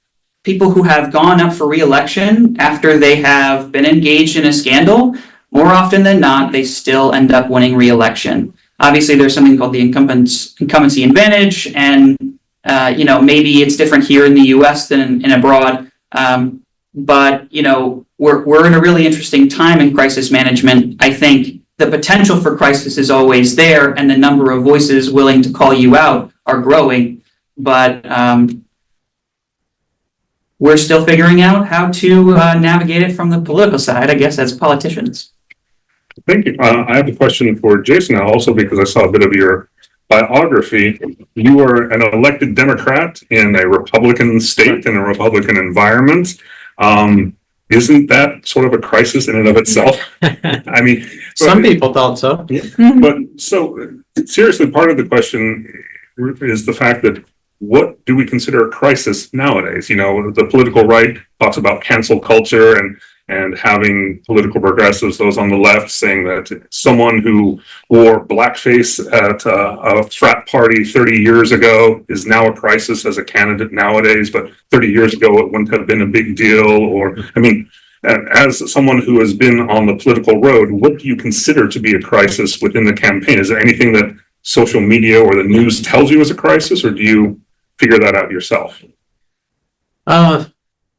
[SPEAKER 8] people who have gone up for re-election after they have been engaged in a scandal, more often than not, they still end up winning re-election. Obviously, there's something called the incumbency advantage, and maybe it's different here in the U.S. than in abroad. But we're in a really interesting time in crisis management. I think the potential for crisis is always there, and the number of voices willing to call you out are growing. But we're still figuring out how to navigate it from the political side, I guess, as politicians.
[SPEAKER 16] Thank you. I have a question for Jason now, also because I saw a bit of your biography. You were an elected Democrat in a Republican state, in a Republican environment. Isn't that sort of a crisis in and of itself? I mean,
[SPEAKER 21] some people thought so.
[SPEAKER 16] But so seriously, part of the question is the fact that what do we consider a crisis nowadays? The political right talks about cancel culture and having political progressives, those on the left, saying that someone who wore blackface at a frat party 30 years ago is now a crisis as a candidate nowadays, but 30 years ago it wouldn't have been a big deal. Or, I mean, as someone who has been on the political road, what do you consider to be a crisis within the campaign? Is there anything that social media or the news tells you is a crisis, or do you figure that out yourself?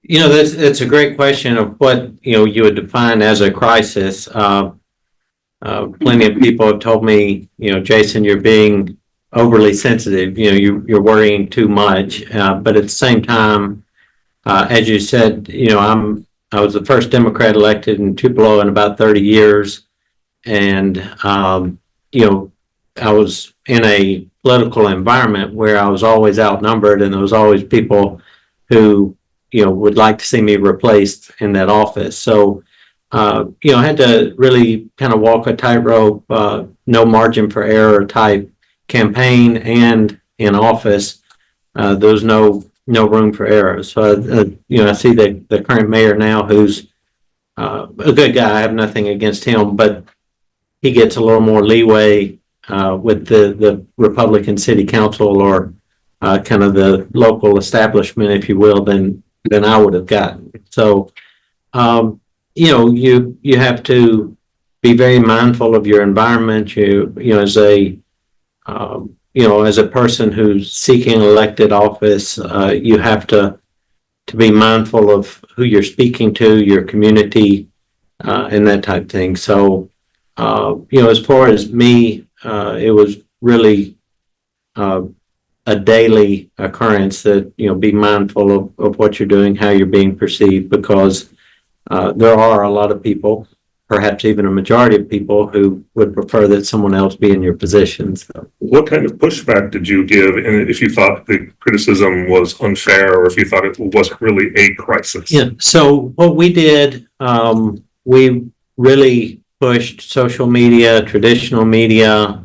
[SPEAKER 21] That's a great question of what, you would define as a crisis. Plenty of people have told me, Jason, you're being overly sensitive, you're worrying too much. But at the same time, as you said, I was the first Democrat elected in Tupelo in about 30 years. And, I was in a political environment where I was always outnumbered, and there was always people who would like to see me replaced in that office. So, I had to really kind of walk a tightrope, no margin for error type campaign, and in office, there was no room for error. So, I see the current mayor now, who's a good guy. I have nothing against him, but he gets a little more leeway with the Republican City Council or kind of the local establishment, if you will, than I would have gotten. So, you have to be very mindful of your environment. As a person who's seeking elected office, you have to be mindful of who you're speaking to, your community, and that type of thing. So, as far as me, it was really a daily occurrence that, be mindful of what you're doing, how you're being perceived, because there are a lot of people, perhaps even a majority of people, who would prefer that someone else be in your position. So.
[SPEAKER 16] What kind of pushback did you give, and if you thought the criticism was unfair, or if you thought it wasn't really a crisis?
[SPEAKER 21] Yeah. So what we did, we really pushed social media, traditional media,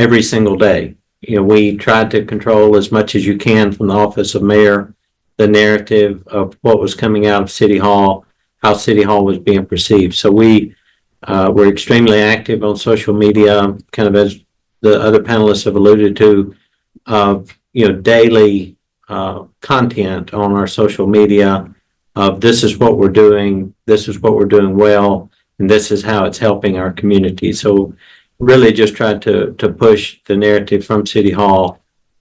[SPEAKER 21] every single day. We tried to control as much as you can from the office of mayor, the narrative of what was coming out of City Hall, how City Hall was being perceived. So we were extremely active on social media, kind of as the other panelists have alluded to, daily content on our social media of this is what we're doing, this is what we're doing well, and this is how it's helping our community. So really just tried to push the narrative from City Hall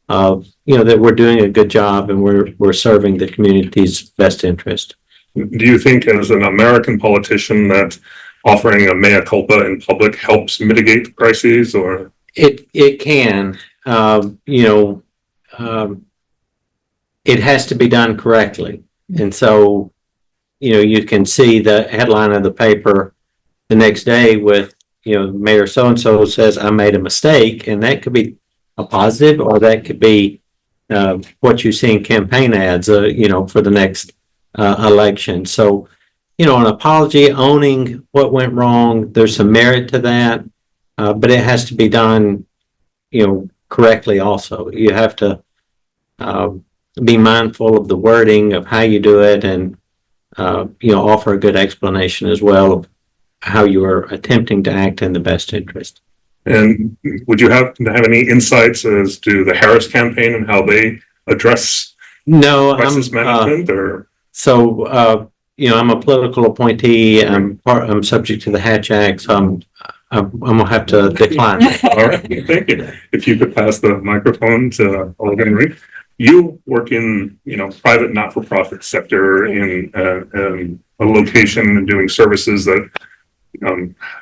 [SPEAKER 21] of, that we're doing a good job and we're serving the community's best interest.
[SPEAKER 16] Do you think, as an American politician, that offering a mea culpa in public helps mitigate the crises, or?
[SPEAKER 21] It can, it has to be done correctly. And so, you can see the headline of the paper the next day with, Mayor so-and-so says, I made a mistake, and that could be a positive, or that could be what you see in campaign ads, for the next election. So, an apology, owning what went wrong, there's some merit to that, but it has to be done, correctly also. You have to be mindful of the wording of how you do it, and, offer a good explanation as well of how you are attempting to act in the best interest.
[SPEAKER 16] And would you have any insights as to the Harris campaign and how they address crisis management?
[SPEAKER 21] So, I'm a political appointee. I'm subject to the Hatch Act, so I'm gonna have to decline.
[SPEAKER 16] All right, thank you. If you could pass the microphone to Olga and Marie. You work in, private not-for-profit sector in a location and doing services that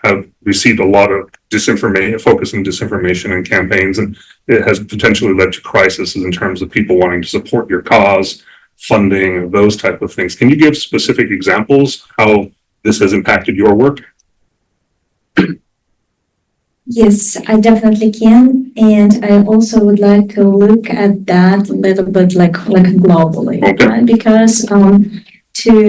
[SPEAKER 16] have received a lot of disinformation, focus on disinformation and campaigns, and it has potentially led to crises in terms of people wanting to support your cause, funding, those type of things. Can you give specific examples how this has impacted your work?
[SPEAKER 19] Yes, I definitely can. And I also would like to look at that a little bit like globally, right? Because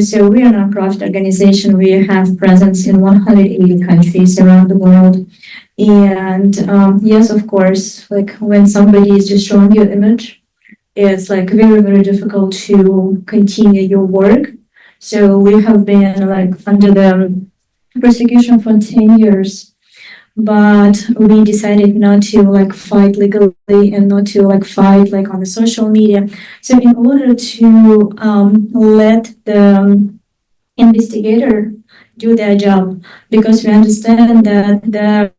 [SPEAKER 19] so we're a nonprofit organization. We have presence in 180 countries around the world. And yes, of course, like when somebody is destroying your image, it's like very, very difficult to continue your work. So we have been like under the persecution for 10 years. But we decided not to like fight legally and not to like fight like on the social media. So in order to let the investigator do their job, because we understand that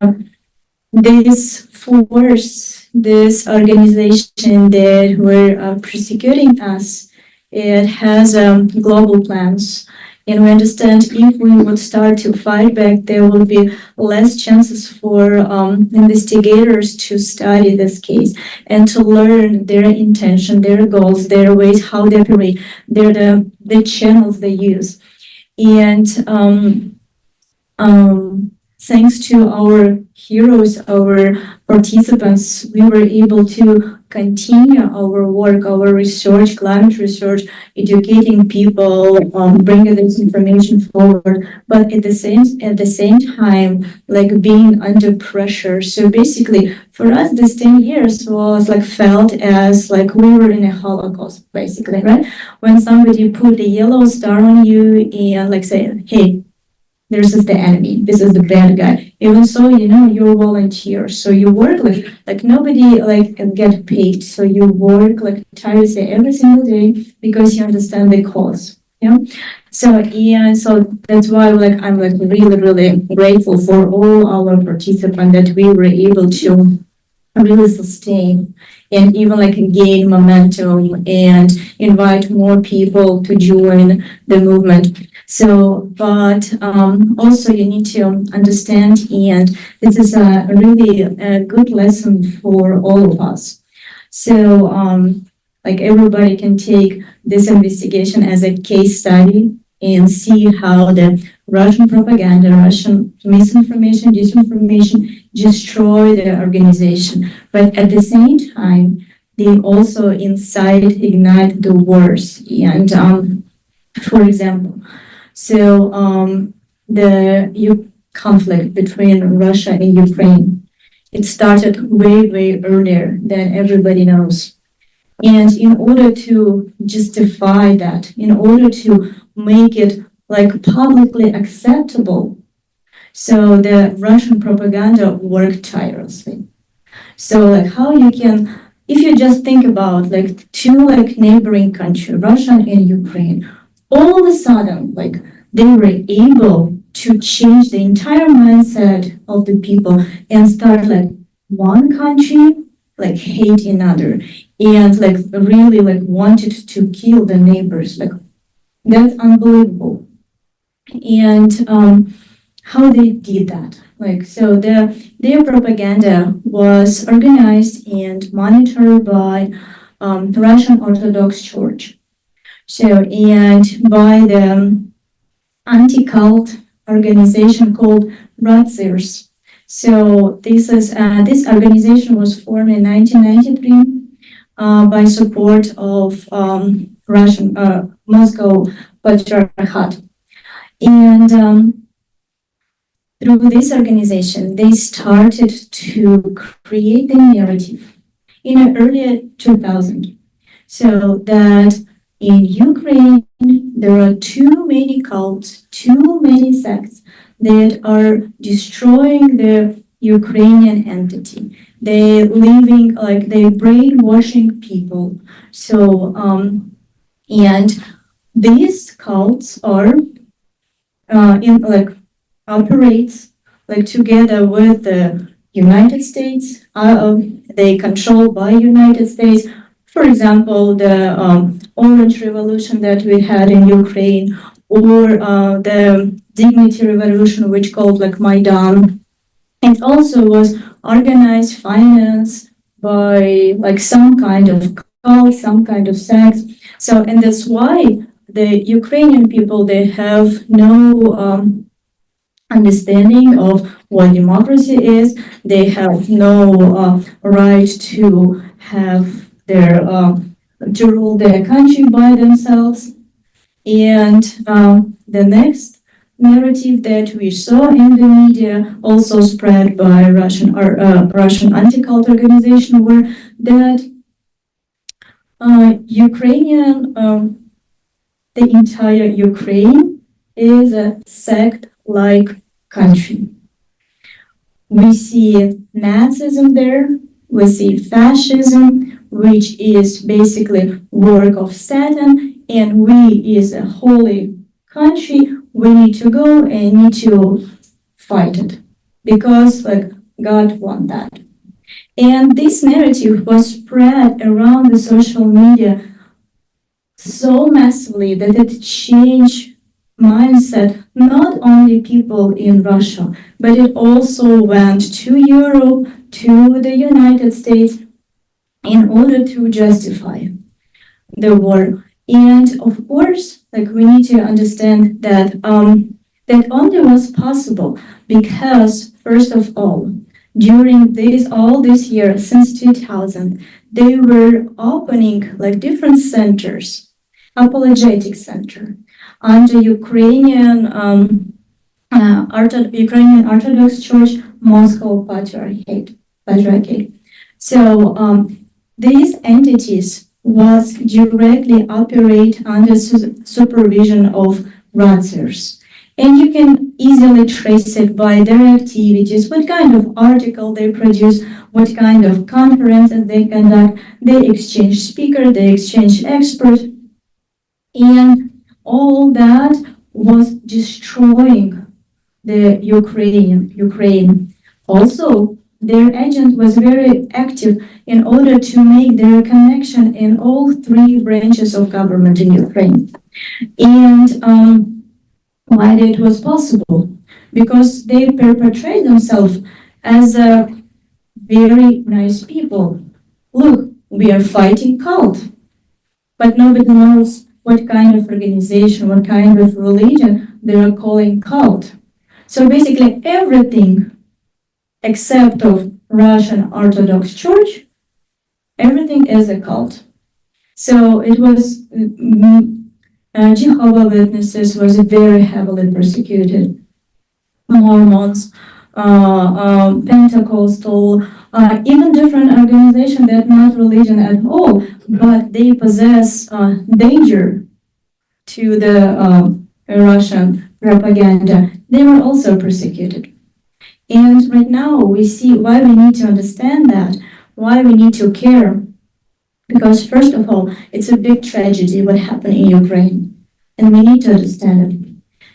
[SPEAKER 19] this force, this organization that were persecuting us, it has global plans. And we understand if we would start to fight back, there will be less chances for investigators to study this case and to learn their intention, their goals, their ways, how they operate, the channels they use. And thanks to our heroes, our participants, we were able to continue our work, our research, climate research, educating people, bringing this information forward, but at the same time, like being under pressure. So basically, for us, this 10 years was like felt as like we were in a Holocaust, basically, right? When somebody put a yellow star on you and like say, hey, this is the enemy, this is the bad guy. Even so, you're a volunteer, so you work like nobody get paid. So you work tirelessly every single day because you understand the cause. So that's why I'm really, really grateful for all our participants that we were able to really sustain and even gain momentum and invite more people to join the movement. So, but also you need to understand, and this is a really good lesson for all of us. So, everybody can take this investigation as a case study and see how the Russian propaganda, Russian misinformation, disinformation destroy the organization. But at the same time, they also ignite the wars. And for example, the conflict between Russia and Ukraine, it started way, way earlier than everybody knows. And in order to justify that, in order to make it publicly acceptable, so the Russian propaganda worked tirelessly. So how you can, if you just think about two neighboring countries, Russia and Ukraine, all of a sudden they were able to change the entire mindset of the people and start one country hate another and really wanted to kill the neighbors. That's unbelievable. And how they did that. So their propaganda was organized and monitored by the Russian Orthodox Church. So, and by the anti-cult organization called Razzirs. So this organization was formed in 1993 by support of Russian Moscow Patriarchate. And through this organization, they started to create the narrative in the early 2000s. So that in Ukraine, there are too many cults, too many sects that are destroying the Ukrainian entity. They're they're brainwashing people. So, and these cults are operates together with the United States. They controlled by United States. For example, the Orange Revolution that we had in Ukraine, or the Dignity Revolution, which called Maidan. It also was organized, financed by some kind of cult, some kind of sect. So, and that's why the Ukrainian people, they have no understanding of what democracy is. They have no right to have their to rule their country by themselves. And the next narrative that we saw in the media, also spread by Russian anti-cult organization, were that the entire Ukraine is a sect-like country. We see Nazism there, we see fascism, which is basically work of Satan, and we as a holy country, we need to go and need to fight it because God wants that. And this narrative was spread around the social media so massively that it changed mindset, not only people in Russia, but it also went to Europe, to the United States, in order to justify the war. And of course, we need to understand that that only was possible because, first of all, during all this year, since 2000, they were opening different centers, apologetic center, under Ukrainian Orthodox Church, Moscow Patriarchate. So these entities was directly operate under supervision of Razzirs. And you can easily trace it by their activities, what kind of article they produce, what kind of conferences they conduct, they exchange speakers, they exchange experts, and all that was destroying the Ukraine. Also, their agent was very active in order to make their connection in all three branches of government in Ukraine. And why it was possible? Because they perpetrate themselves as a very nice people. Look, we are fighting cult, but nobody knows what kind of organization, what kind of religion they are calling cult. So basically everything except of Russian Orthodox Church, everything is a cult. So it was Jehovah's Witnesses was very heavily persecuted. Mormons, Pentecostal, even different organizations that not religion at all, but they possess danger to the Russian propaganda. They were also persecuted. And right now we see why we need to understand that, why we need to care. Because first of all, it's a big tragedy what happened in Ukraine, and we need to understand it.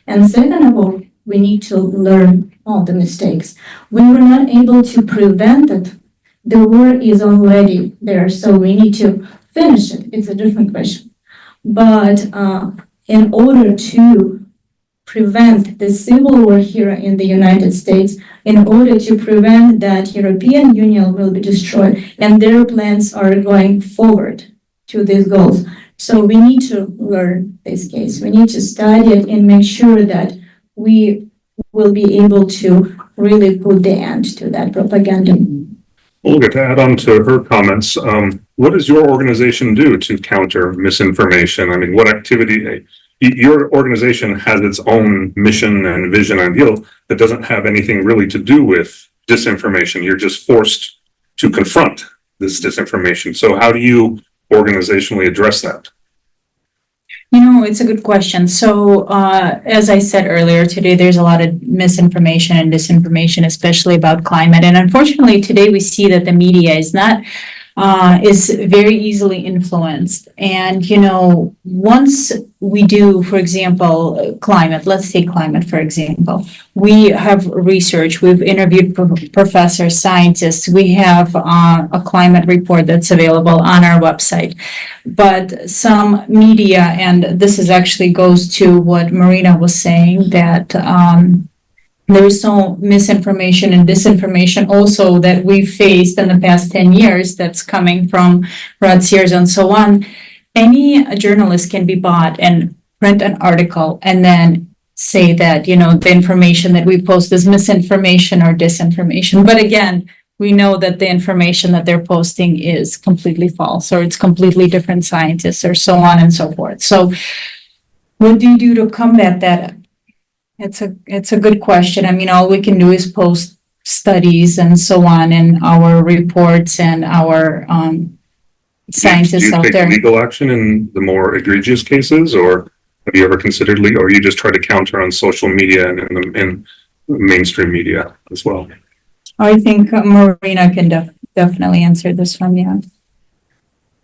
[SPEAKER 19] And second of all, we need to learn all the mistakes. We were not able to prevent it. The war is already there, so we need to finish it. It's a different question. But in order to prevent the civil war here in the United States, in order to prevent that European Union will be destroyed and their plans are going forward to these goals. So we need to learn this case. We need to study it and make sure that we will be able to really put the end to that propaganda.
[SPEAKER 16] Olga, to add on to her comments, what does your organization do to counter misinformation? I mean, what activity? Your organization has its own mission and vision and ideal that doesn't have anything really to do with disinformation. You're just forced to confront this disinformation. So how do you organizationally address that?
[SPEAKER 20] You know, it's a good question. So, as I said earlier today, there's a lot of misinformation and disinformation, especially about climate. And unfortunately, today we see that the media is not is very easily influenced. And, you know, once we do, for example, climate, let's take climate, for example, we have research, we've interviewed professors, scientists, we have a climate report that's available on our website. But some media, and this is actually goes to what Marina was saying, that there is so misinformation and disinformation also that we've faced in the past 10 years that's coming from Rod Sears and so on. Any journalist can be bought and print an article and then say that, you know, the information that we post is misinformation or disinformation. But again, we know that the information that they're posting is completely false, or it's completely different scientists, or so on and so forth. So what do you do to combat that? It's a good question. I mean, all we can do is post studies and so on in our reports and our scientists out there.
[SPEAKER 16] Do you take legal action in the more egregious cases, or have you ever considered legal, or you just try to counter on social media and in mainstream media as well?
[SPEAKER 20] I think Marina can definitely answer this one, yeah.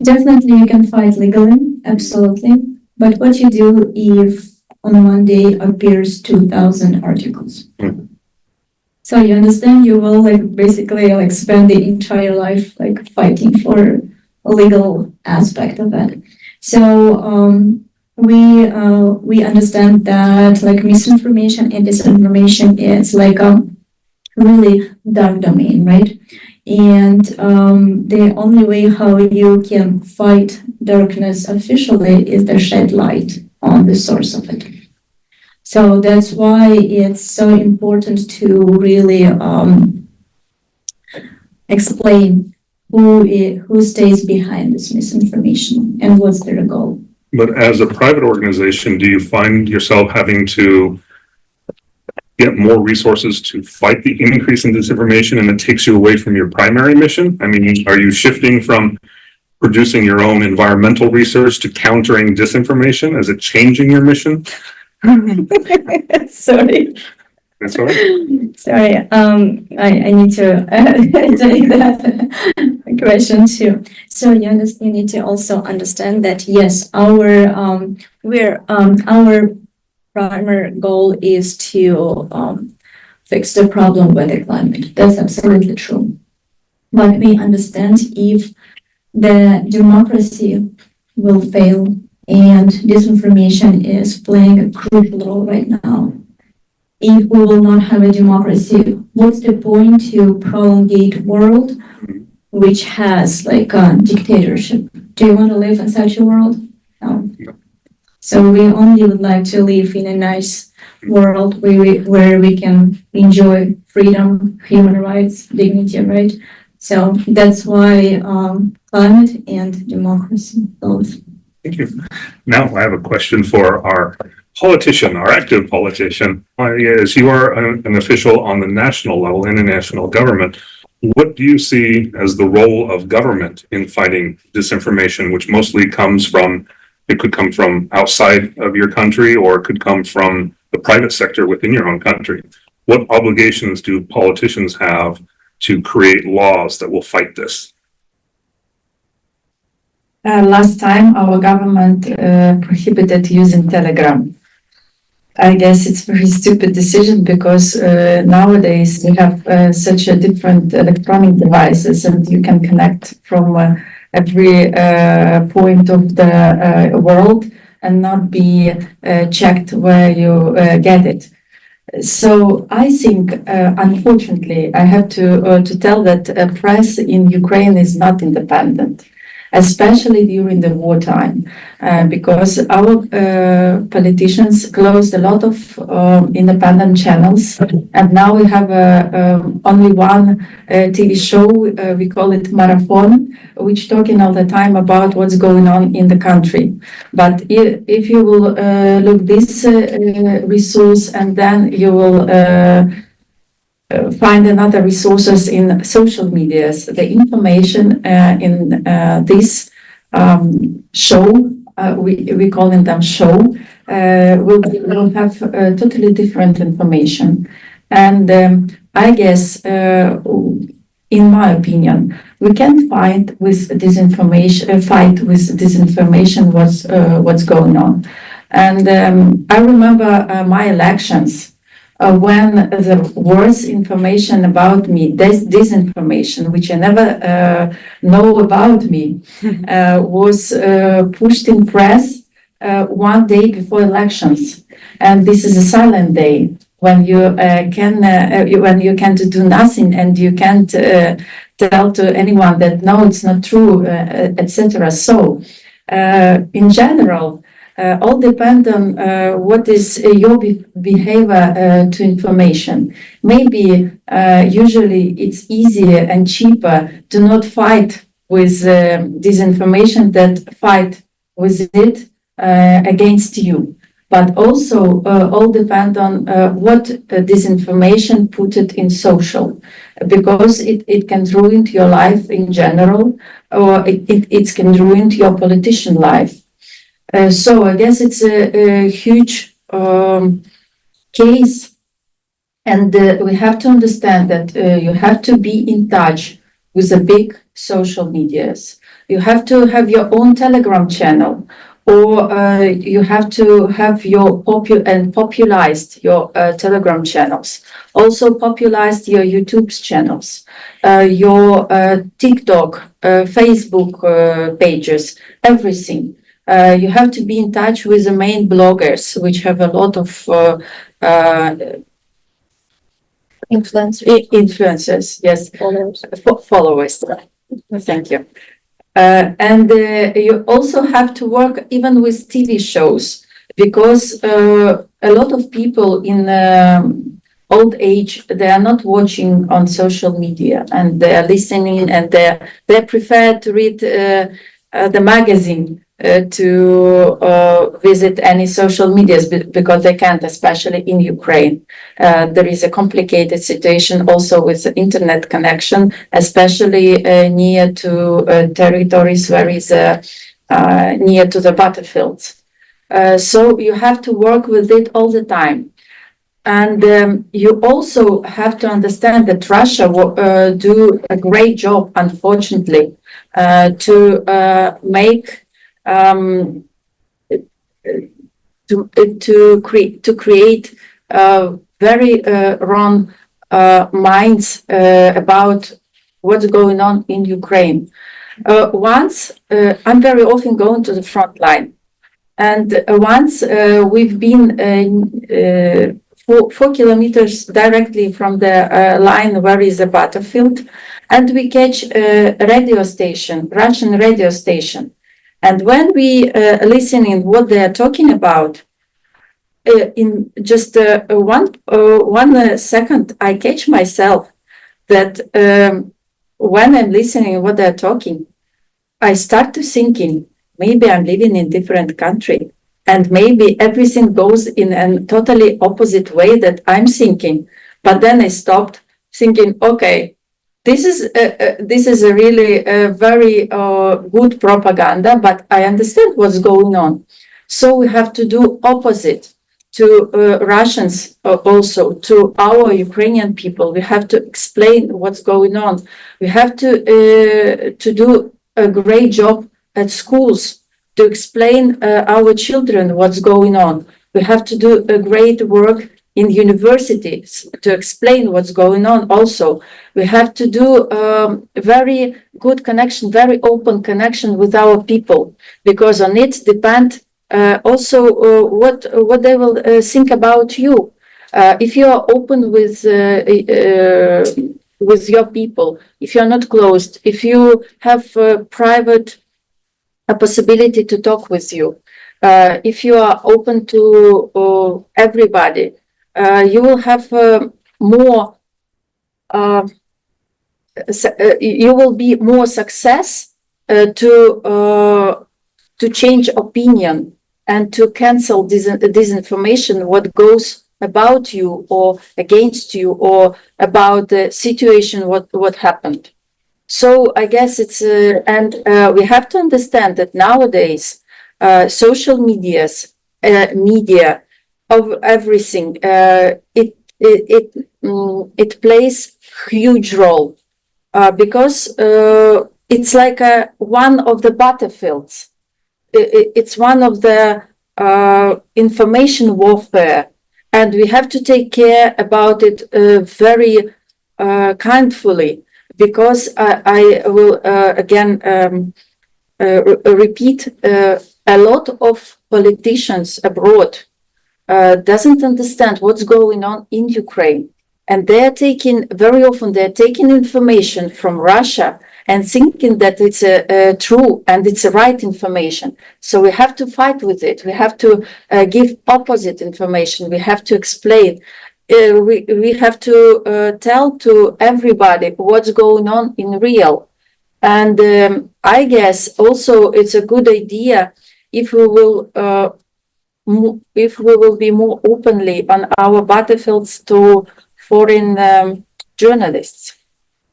[SPEAKER 19] Definitely you can fight legally, absolutely. But what you do if on one day appears 2,000 articles? So you understand, you will basically spend the entire life fighting for a legal aspect of it. So we understand that misinformation and disinformation is a really dark domain, right? And the only way how you can fight darkness officially is to shed light on the source of it. So that's why it's so important to really explain who stays behind this misinformation and what's their goal.
[SPEAKER 16] But as a private organization, do you find yourself having to get more resources to fight the increase in disinformation, and it takes you away from your primary mission? I mean, are you shifting from producing your own environmental research to countering disinformation? Is it changing your mission?
[SPEAKER 19] Sorry.
[SPEAKER 16] That's all right.
[SPEAKER 19] Sorry, I need to take that question too. So you need to also understand that yes, our primary goal is to fix the problem with the climate. That's absolutely true. But we understand if the democracy will fail and disinformation is playing a crucial role right now. If we will not have a democracy, what's the point to prolongate world which has like a dictatorship? Do you want to live in such a world? No. So we only would like to live in a nice world where we can enjoy freedom, human rights, dignity, right? So that's why climate and democracy both.
[SPEAKER 16] Thank you. Now I have a question for our politician, our active politician. As you are an official on the national level, international government, what do you see as the role of government in fighting disinformation, which mostly comes from, it could come from outside of your country, or it could come from the private sector within your own country? What obligations do politicians have to create laws that will fight this?
[SPEAKER 17] Last time, our government prohibited using Telegram. I guess it's a very stupid decision because nowadays we have such a different electronic devices, and you can connect from every point of the world and not be checked where you get it. So I think, unfortunately, I have to tell that press in Ukraine is not independent, especially during the wartime, because our politicians closed a lot of independent channels, and now we have only one TV show, we call it Marathon, which talking all the time about what's going on in the country. But if you will look this resource, and then you will find another resources in social medias. The information in this show, we calling them show, will have totally different information. And I guess, in my opinion, we can fight with disinformation. What's going on. And I remember my elections. When the worst information about me, disinformation, which I never know about me, was pushed in press one day before elections, and this is a silent day when you can't do nothing and you can't tell to anyone that no, it's not true, etc. So, in general. All depend on what is your behavior to information. Maybe usually it's easier and cheaper to not fight with disinformation than fight with it against you. But also all depend on what disinformation put it in social, because it can ruin your life in general, or it can ruin your politician life. So I guess it's a huge case, and we have to understand that you have to be in touch with the big social medias. You have to have your own Telegram channel, or you have to have your popularized your Telegram channels. Also popularized your YouTube channels, your TikTok, Facebook pages, everything. You have to be in touch with the main bloggers, which have a lot of influencers, yes, followers. Thank you. And you also have to work even with TV shows, because a lot of people in old age, they are not watching on social media, and they are listening, and they prefer to read the magazine to visit any social medias, because they can't, especially in Ukraine. There is a complicated situation also with the internet connection, especially near to territories where is near to the battlefields. So you have to work with it all the time. And you also have to understand that Russia do a great job, unfortunately, to make to create very wrong minds about what's going on in Ukraine. I'm very often going to the front line, and once we've been 4 kilometers directly from the line where is the battlefield, and we catch a radio station, Russian radio station. And when we listening what they are talking about, in just one second, I catch myself that when I'm listening what they're talking, I start to thinking, maybe I'm living in different country, and maybe everything goes in a totally opposite way that I'm thinking. But then I stopped thinking, okay, this is a really very good propaganda, but I understand what's going on. So we have to do opposite to Russians, also to our Ukrainian people. We have to explain what's going on. We have to do a great job at schools to explain our children what's going on. We have to do a great work in universities to explain what's going on also. We have to do very good connection, very open connection with our people, because on it depend also what they will think about you. If you are open with your people, if you're not closed, if you have private a possibility to talk with you, if you are open to everybody, you will have more. You will be more success to change opinion and to cancel disinformation, what goes about you or against you or about the situation, what happened. So I guess it's, and we have to understand that nowadays, social media of everything, it plays huge role because it's like one of the battlefields. It's one of the information warfare, and we have to take care about it very kindly, because I will again repeat, a lot of politicians abroad doesn't understand what's going on in Ukraine, and they're taking very often information from Russia and thinking that it's true and it's the right information. So we have to fight with it. We have to give opposite information. We have to explain. We have to tell to everybody what's going on in real. And I guess also it's a good idea if we will be more openly on our battlefields to foreign journalists.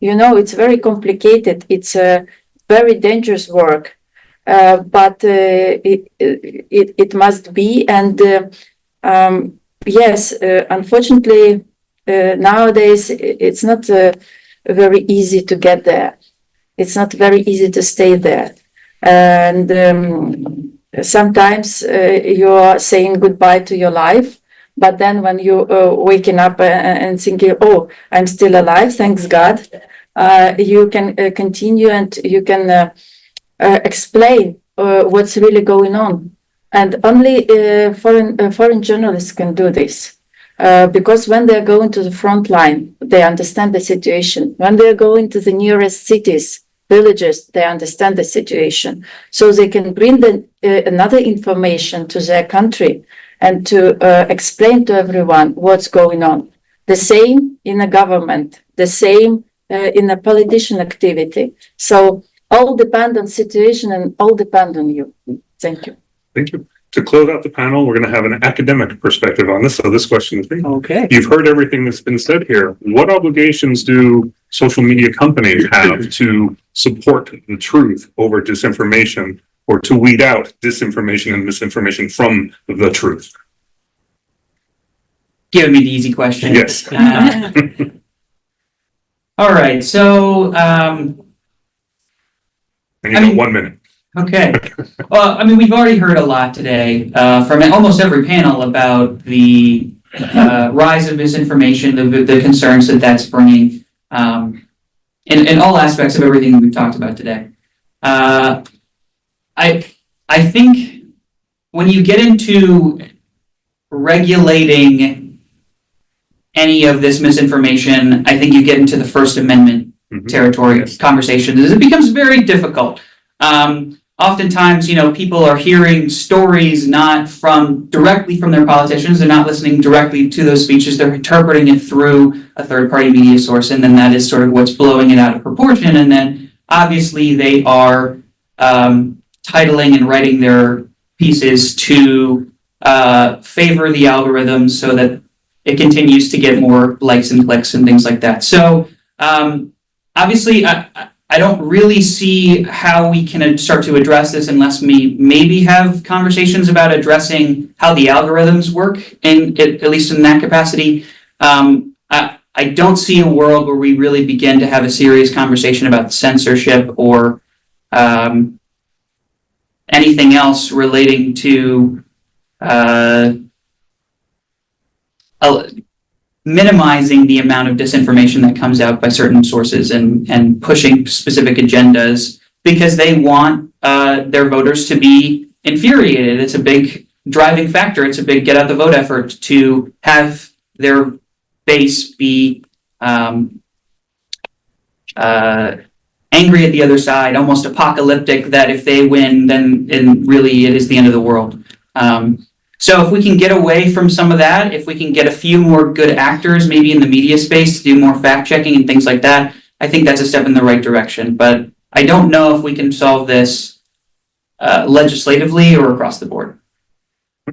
[SPEAKER 17] You know, it's very complicated. It's a very dangerous work, but it must be. And yes, unfortunately, nowadays it's not very easy to get there. It's not very easy to stay there. And sometimes you are saying goodbye to your life, but then when you waking up and thinking, oh, I'm still alive, thanks God, you can continue and you can explain what's really going on. And only foreign journalists can do this. Because when they're going to the front line, they understand the situation. When they're going to the nearest cities, villages, they understand the situation. So they can bring another information to their country and to explain to everyone what's going on. The same in a government, the same in a politician activity. So all depend on situation and all depend on you. Thank you.
[SPEAKER 16] Thank you. To close out the panel, we're going to have an academic perspective on this. So this question is me.
[SPEAKER 4] Okay.
[SPEAKER 16] You've heard everything that's been said here. What obligations do social media companies have to support the truth over disinformation or to weed out disinformation and misinformation from the truth?
[SPEAKER 8] Giving me the easy question.
[SPEAKER 16] Yes.
[SPEAKER 8] All right, so,
[SPEAKER 16] And you got 1 minute.
[SPEAKER 8] okay. Well, I mean, we've already heard a lot today from almost every panel about the rise of misinformation, the concerns that that's bringing, in all aspects of everything that we've talked about today. I think when you get into regulating any of this misinformation, I think you get into the First Amendment territory of conversations. It becomes very difficult. Oftentimes, people are hearing stories not directly from their politicians. They're not listening directly to those speeches. They're interpreting it through a third-party media source, and then that is sort of what's blowing it out of proportion. And then, obviously, they are titling and writing their pieces to favor the algorithms so that it continues to get more likes and clicks and things like that. So, obviously, I don't really see how we can start to address this unless we maybe have conversations about addressing how the algorithms work, at least in that capacity. I don't see a world where we really begin to have a serious conversation about censorship or anything else relating to minimizing the amount of disinformation that comes out by certain sources and pushing specific agendas because they want their voters to be infuriated. It's a big driving factor. It's a big get out the vote effort to have their base be angry at the other side, almost apocalyptic, that if they win, then really it is the end of the world. So if we can get away from some of that, if we can get a few more good actors, maybe in the media space, to do more fact checking and things like that, I think that's a step in the right direction. But I don't know if we can solve this legislatively or across the board.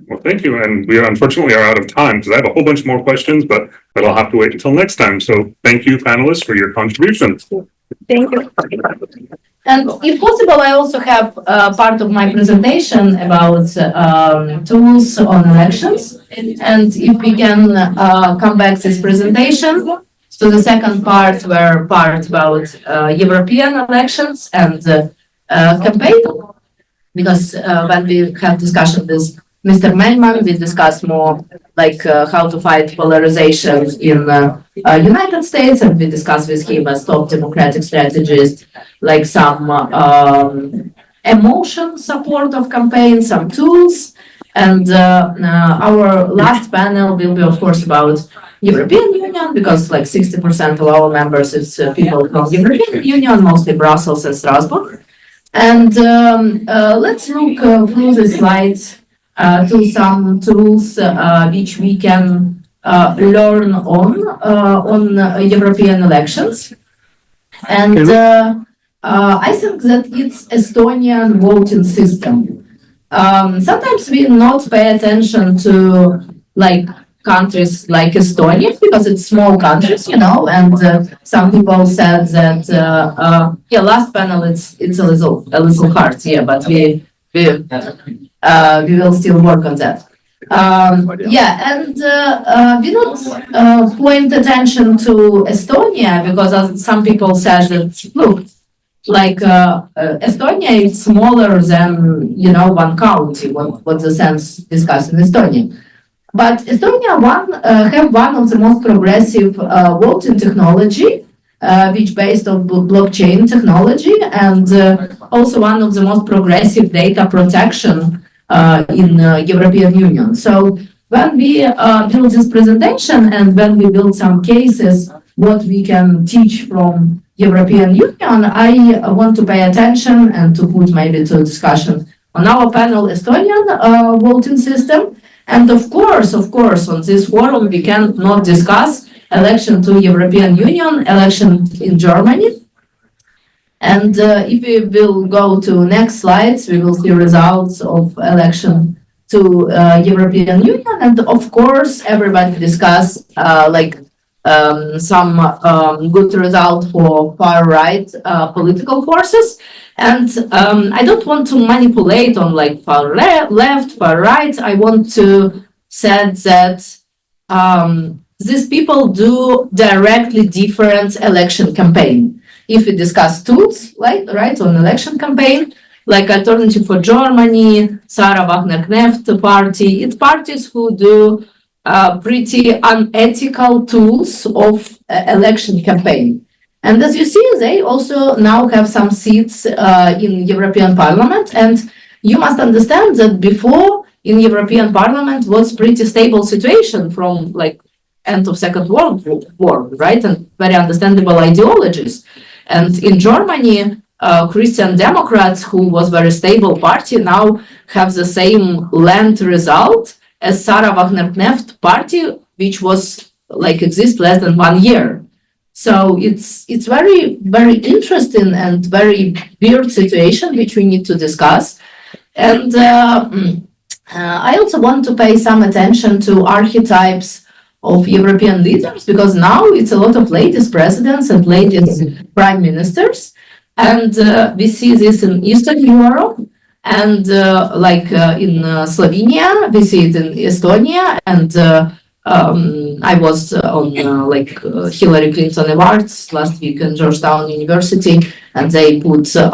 [SPEAKER 16] Well, thank you. And we unfortunately are out of time because I have a whole bunch more questions, but I'll have to wait until next time. So thank you, panelists, for your contributions.
[SPEAKER 1] Thank you. And if possible, I also have part of my presentation about tools on elections. And if we can come back to this presentation to the second part, where part about European elections and campaign, because when we have discussion with Mr. Mainman, we discuss more like how to fight polarization in United States, and we discuss with him as top democratic strategist, like some emotion support of campaign, some tools. And our last panel will be, of course, about European Union, because like 60% of our members is people from European Union, mostly Brussels and Strasbourg. And let's look through the slides to some tools which we can learn on European elections. And I think that it's Estonian voting system. Sometimes we not pay attention to like countries like Estonia because it's small countries, and some people said that last panel it's a little hard, but we will still work on that. We don't point attention to Estonia because as some people said that, look, like Estonia is smaller than, one county, what the sense discussed in Estonia. But Estonia have one of the most progressive voting technology, which based on blockchain technology, and also one of the most progressive data protection in European Union. So when we build this presentation and when we build some cases, what we can teach from European Union, I want to pay attention and to put maybe to discussion on our panel Estonian voting system. And of course, on this forum, we cannot discuss election to European Union, election in Germany. And if we will go to next slides, we will see results of election to European Union. And of course, everybody discuss some good result for far-right political forces. And I don't want to manipulate on like far left, far right. I want to say that these people do directly different election campaign. If we discuss tools, like right on election campaign, like Alternative for Germany, Sarah Wagner-Kneft party, it's parties who do pretty unethical tools of election campaign. And as you see, they also now have some seats in European Parliament. And you must understand that before in European Parliament was pretty stable situation from like end of Second World War, right? And very understandable ideologies. And in Germany, Christian Democrats, who was very stable party, now have the same land result as Sarah Wagner-Kneft party, which was like exist less than 1 year. So it's very, very interesting and very weird situation which we need to discuss. And I also want to pay some attention to archetypes of European leaders, because now it's a lot of ladies presidents and ladies prime ministers. And we see this in Eastern Europe, and in Slovenia, we see it in Estonia, and I was on Hillary Clinton Awards last week in Georgetown University, and they put to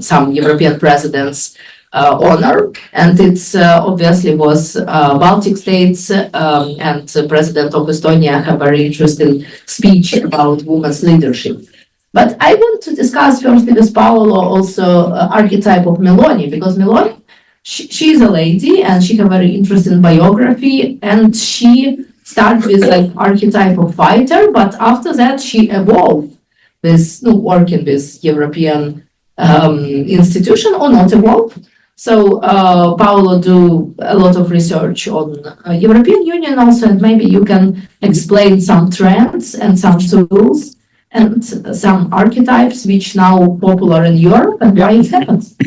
[SPEAKER 1] some European presidents honor, and it's obviously was Baltic states, and the president of Estonia have very interesting speech about women's leadership. But I want to discuss firstly with Paolo also archetype of Meloni, because Meloni, she's a lady and she have very interesting biography, and she started with like archetype of fighter, but after that she evolved with working with European institution or not evolved. So Paolo do a lot of research on European Union also, and maybe you can explain some trends and some tools and some archetypes which now popular in Europe and why it happens.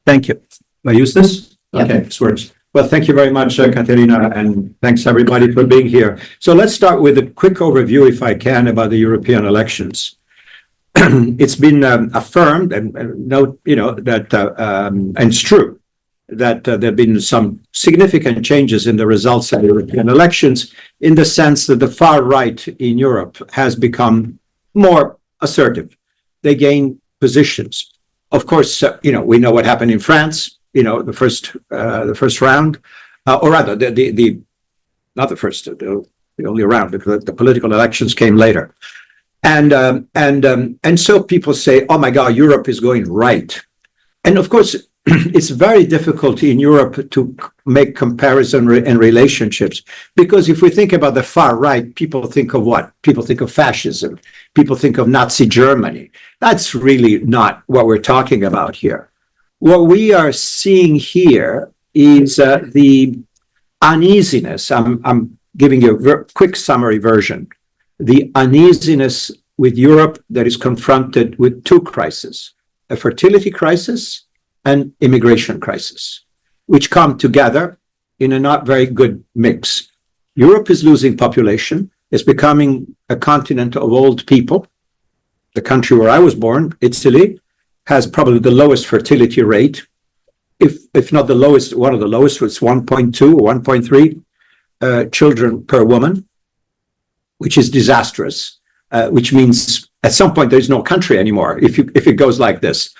[SPEAKER 4] Thank you. I use this? Okay, this works. Well, thank you very much, Katerina, and thanks everybody for being here. So let's start with a quick overview, if I can, about the European elections. It's been affirmed and that and it's true that there have been some significant changes in the results of European elections, in the sense that the far right in Europe has become more assertive. They gain positions. Of course, we know what happened in France. The first round, or rather, not the first, the only round, because the political elections came later. And so people say, oh my God, Europe is going right. And of course, it's very difficult in Europe to make comparison and relationships, because if we think about the far right, people think of what? People think of fascism. People think of Nazi Germany. That's really not what we're talking about here. What we are seeing here is the uneasiness. I'm giving you a quick summary version. The uneasiness with Europe that is confronted with two crises, a fertility crisis and immigration crisis, which come together in a not very good mix. Europe is losing population. It's becoming a continent of old people. The country where I was born, Italy, has probably the lowest fertility rate, if not the lowest, one of the lowest. It's 1.2 or 1.3 children per woman, which is disastrous, which means at some point there's no country anymore if it goes like this.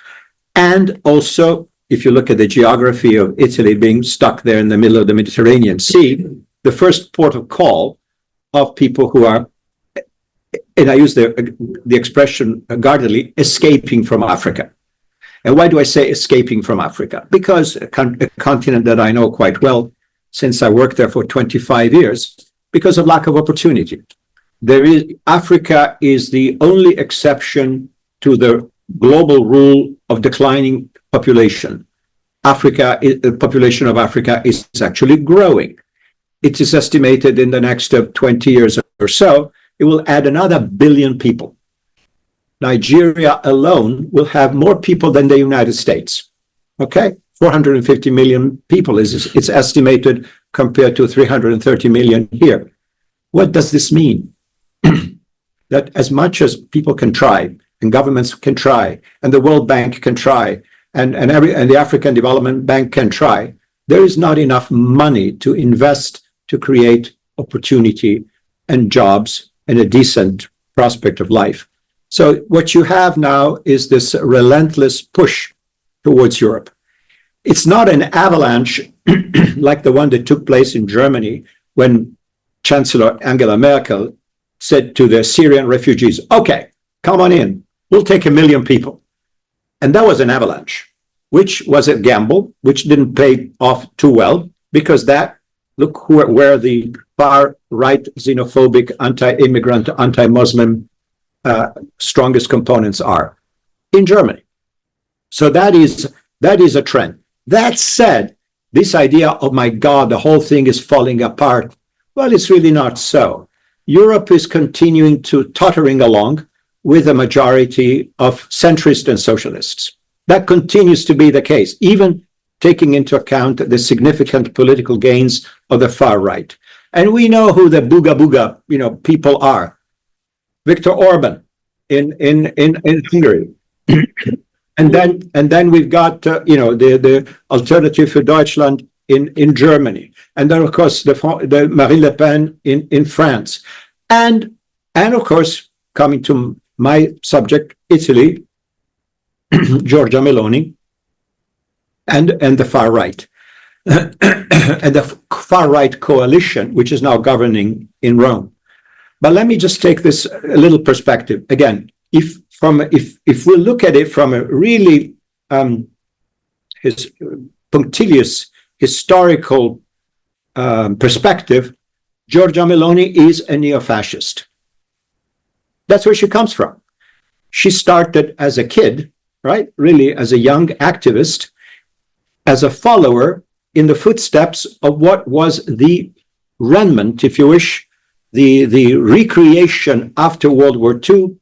[SPEAKER 4] And also, if you look at the geography of Italy being stuck there in the middle of the Mediterranean Sea, the first port of call of people who are, and I use the expression guardedly, escaping from Africa. And why do I say escaping from Africa? Because a continent that I know quite well, since I worked there for 25 years, because of lack of opportunity. Africa is the only exception to the global rule of declining population. The population of Africa is actually growing. It is estimated in the next 20 years or so, it will add another 1 billion people. Nigeria alone will have more people than the United States. Okay? 450 million people it's estimated, compared to 330 million here. What does this mean? That as much as people can try, and governments can try, and the World Bank can try, and the African Development Bank can try, there is not enough money to invest to create opportunity and jobs and a decent prospect of life. So what you have now is this relentless push towards Europe. It's not an avalanche like the one that took place in Germany when Chancellor Angela Merkel said to the Syrian refugees, okay, come on in, we'll take 1 million people. And that was an avalanche, which was a gamble, which didn't pay off too well, because look where the far-right xenophobic, anti-immigrant, anti-Muslim strongest components are, in Germany. So that is a trend. That said, this idea, oh my God, the whole thing is falling apart, well, it's really not so. Europe is continuing to tottering along with a majority of centrists and socialists. That continues to be the case, even taking into account the significant political gains of the far right. And we know who the booga booga, people are. Viktor Orban in Hungary. And then we've got the Alternative for Deutschland in Germany, and then of course the Marine Le Pen in France, and of course, coming to my subject, Italy, Giorgia Meloni, and the far right, and the far right coalition, which is now governing in Rome. But let me just take this a little perspective again. If we look at it from a really punctilious historical perspective, Giorgia Meloni is a neo-fascist. That's where she comes from. She started as a kid, right? Really as a young activist, as a follower in the footsteps of what was the remnant, if you wish, the recreation after World War II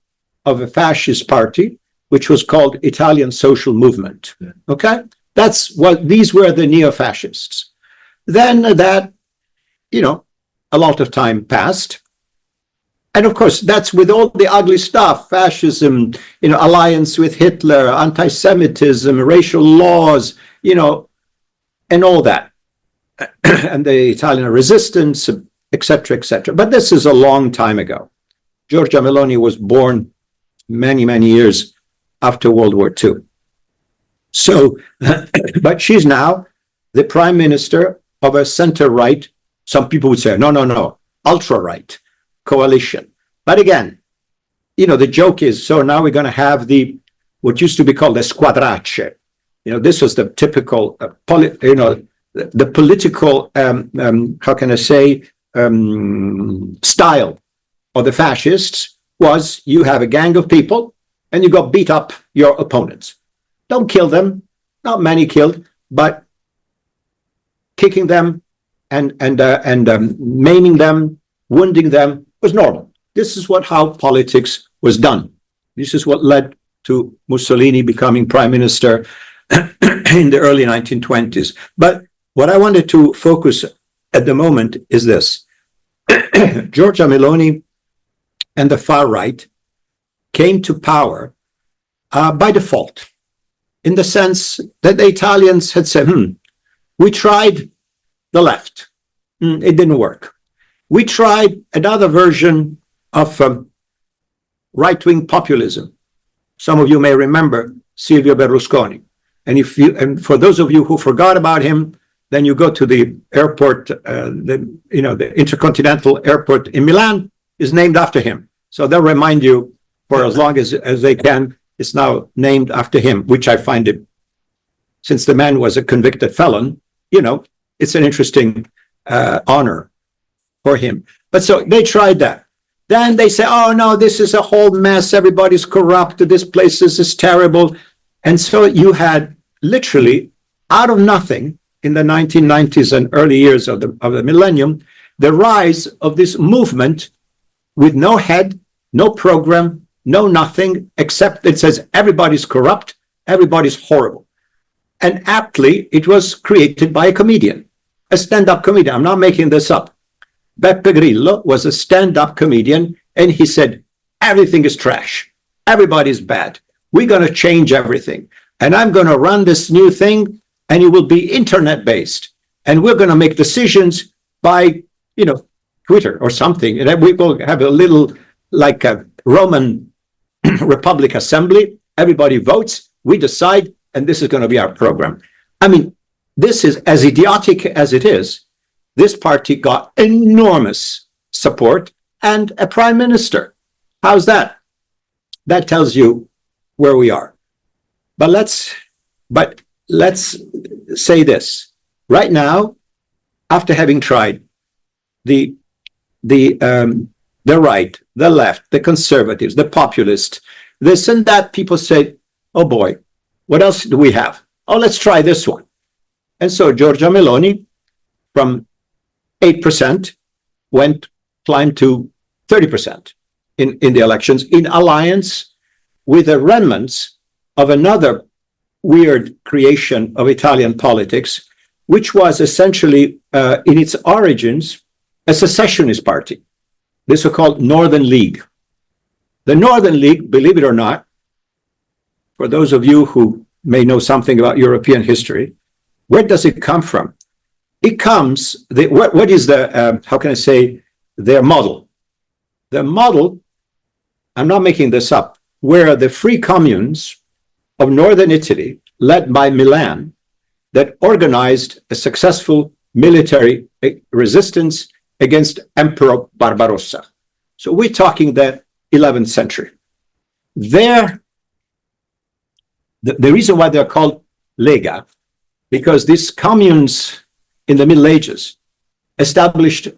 [SPEAKER 4] of a fascist party, which was called Italian Social Movement. Okay? These were the neo-fascists. Then that, a lot of time passed. And of course, that's with all the ugly stuff, fascism, alliance with Hitler, anti-Semitism, racial laws, and all that. And the Italian resistance, etc., etc. But this is a long time ago. Giorgia Meloni was born many, many years after World War II. So, but she's now the prime minister of a center-right, some people would say, no, ultra-right coalition. But again, the joke is, so now we're going to have what used to be called the squadracce. This was the typical, the political, how can I say, style of the fascists was you have a gang of people and you go beat up your opponents. Don't kill them, not many killed, but kicking them and maiming them, wounding them was normal. This is how politics was done. This is what led to Mussolini becoming prime minister in the early 1920s. But what I wanted to focus at the moment is this. Giorgia Meloni and the far right came to power by default, in the sense that the Italians had said, we tried the left, it didn't work. We tried another version of right-wing populism. Some of you may remember Silvio Berlusconi. And for those of you who forgot about him, then you go to the airport, the Intercontinental Airport in Milan is named after him. So they'll remind you for as long as they can, it's now named after him, which I find it, since the man was a convicted felon, it's an interesting honor for him. But so they tried that. Then they say, oh no, this is a whole mess. Everybody's corrupt. This place is terrible. And so you had literally out of nothing in the 1990s and early years of the millennium, the rise of this movement with no head, no program, no nothing, except it says everybody's corrupt, everybody's horrible. And aptly, it was created by a comedian, a stand-up comedian. I'm not making this up. Beppe Grillo was a stand-up comedian, and he said, everything is trash. Everybody's bad. We're going to change everything. And I'm going to run this new thing, and it will be internet-based. And we're going to make decisions by, Twitter or something. And then we will have a little, like a Roman Republic assembly. Everybody votes, we decide, and this is going to be our program. I mean, this is as idiotic as it is. This party got enormous support and a prime minister. How's that? That tells you where we are. But let's say this. Right now, after having tried the right, the left, the conservatives, the populists, this and that, people say, oh boy, what else do we have? Oh, let's try this one. And so Giorgia Meloni, from 8%, climbed to 30% in the elections, in alliance with the remnants of another weird creation of Italian politics, which was essentially, in its origins, a secessionist party, the so-called Northern League. The Northern League, believe it or not, for those of you who may know something about European history, where does it come from? It comes, what is the, how can I say, their model? The model, I'm not making this up, were the free communes of northern Italy, led by Milan, that organized a successful military resistance against Emperor Barbarossa. So we're talking the 11th century. The reason why they're called Lega, because these communes in the Middle Ages established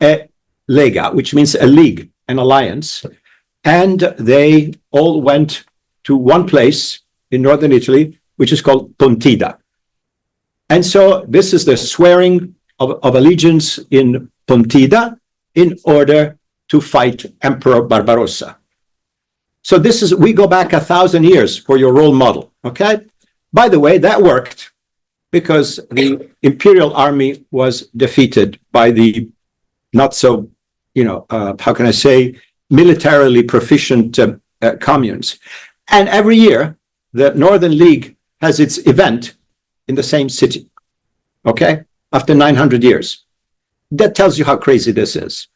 [SPEAKER 4] a Lega, which means a league, an alliance, and they all went to one place in northern Italy, which is called Pontida. And so this is the swearing of allegiance in Pontida in order to fight Emperor Barbarossa. So we go back 1,000 years for your role model, okay? By the way, that worked because the imperial army was defeated by the not so, how can I say, militarily proficient communes. And every year, the Northern League has its event in the same city, okay? After 900 years. That tells you how crazy this is.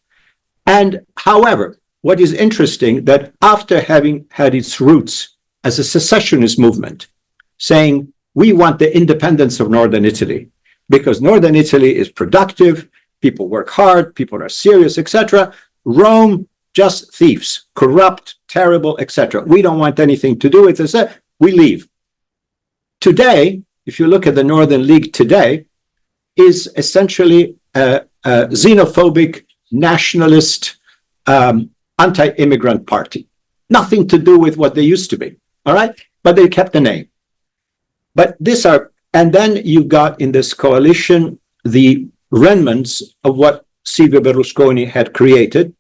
[SPEAKER 4] And however, what is interesting that after having had its roots as a secessionist movement, saying we want the independence of Northern Italy, because Northern Italy is productive, people work hard, people are serious, etc. Rome, just thieves, corrupt, terrible, etc. We don't want anything to do with this. We leave. Today, if you look at the Northern League today, is essentially a xenophobic, nationalist, anti-immigrant party. Nothing to do with what they used to be, all right? But they kept the name. But and then you've got in this coalition the remnants of what Silvio Berlusconi had created,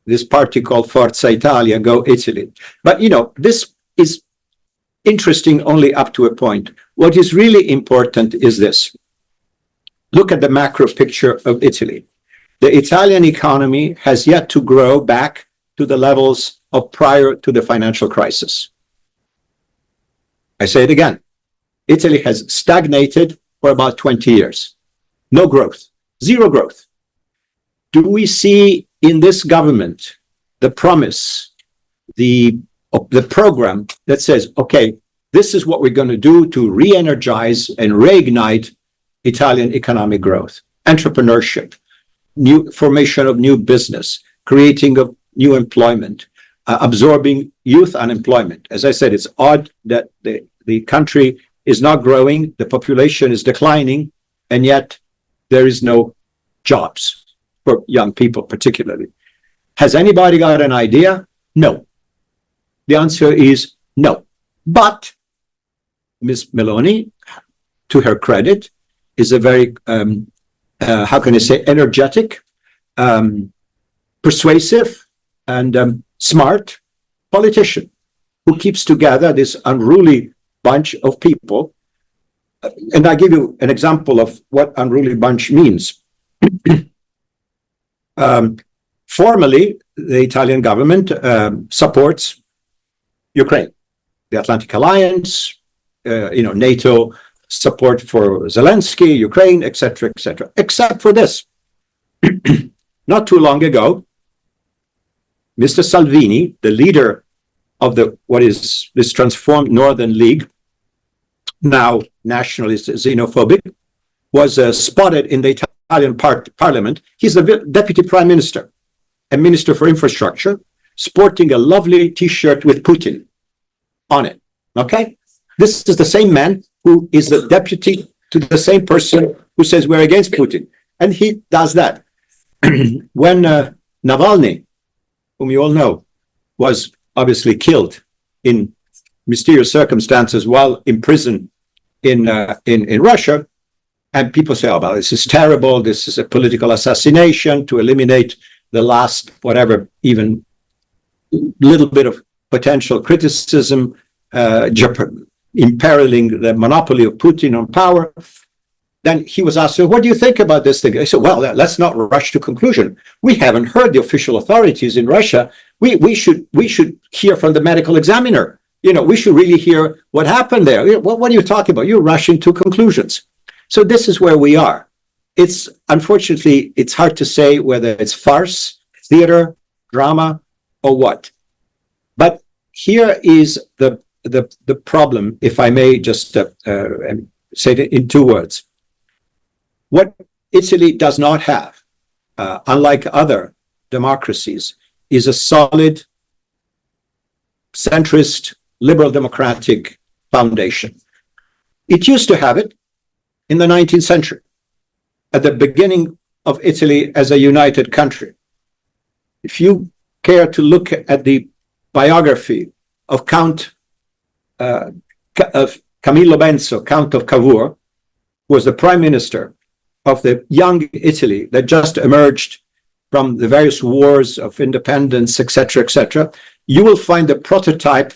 [SPEAKER 4] this party called Forza Italia, Go Italy. But, this is interesting only up to a point. What is really important is this. Look at the macro picture of Italy. The Italian economy has yet to grow back to the levels of prior to the financial crisis. I say it again. Italy has stagnated for about 20 years. No growth, zero growth. Do we see in this government the promise, the program that says, okay, this is what we're going to do to re-energize and reignite Italian economic growth, entrepreneurship, new formation of new business, creating of new employment, absorbing youth unemployment. As I said, it's odd that the country is not growing, the population is declining, and yet there is no jobs for young people particularly. Has anybody got an idea? No. The answer is no. But Ms. Meloni, to her credit, is a very, how can I say, energetic, persuasive, and smart politician who keeps together this unruly bunch of people. And I give you an example of what unruly bunch means. Formally, the Italian government supports Ukraine, the Atlantic Alliance, NATO support for Zelensky, Ukraine, etc., etc. Except for this. Not too long ago, Mr. Salvini, the leader of what is this transformed Northern League, now nationalist xenophobic, was spotted in the Italian parliament. He's the deputy prime minister and minister for infrastructure, sporting a lovely T-shirt with Putin on it. Okay? This is the same man who is the deputy to the same person who says we're against Putin. And he does that. When Navalny, whom you all know, was obviously killed in mysterious circumstances while in prison in Russia, and people say, oh, well, this is terrible, this is a political assassination to eliminate the last, whatever, even little bit of potential criticism, imperiling the monopoly of Putin on power. Then he was asked, so what do you think about this thing? I said, well, let's not rush to conclusion. We haven't heard the official authorities in Russia. We should hear from the medical examiner. We should really hear what happened there. What are you talking about? You're rushing to conclusions. So this is where we are. Unfortunately, it's hard to say whether it's farce, theater, drama, or what. But here is the problem, if I may just say it in 2 words. What Italy does not have, unlike other democracies, is a solid, centrist, liberal democratic foundation. It used to have it in the 19th century, at the beginning of Italy as a united country. If you care to look at the biography of Count of Camillo Benso, Count of Cavour, who was the prime minister of the young Italy that just emerged from the various wars of independence, etc., you will find the prototype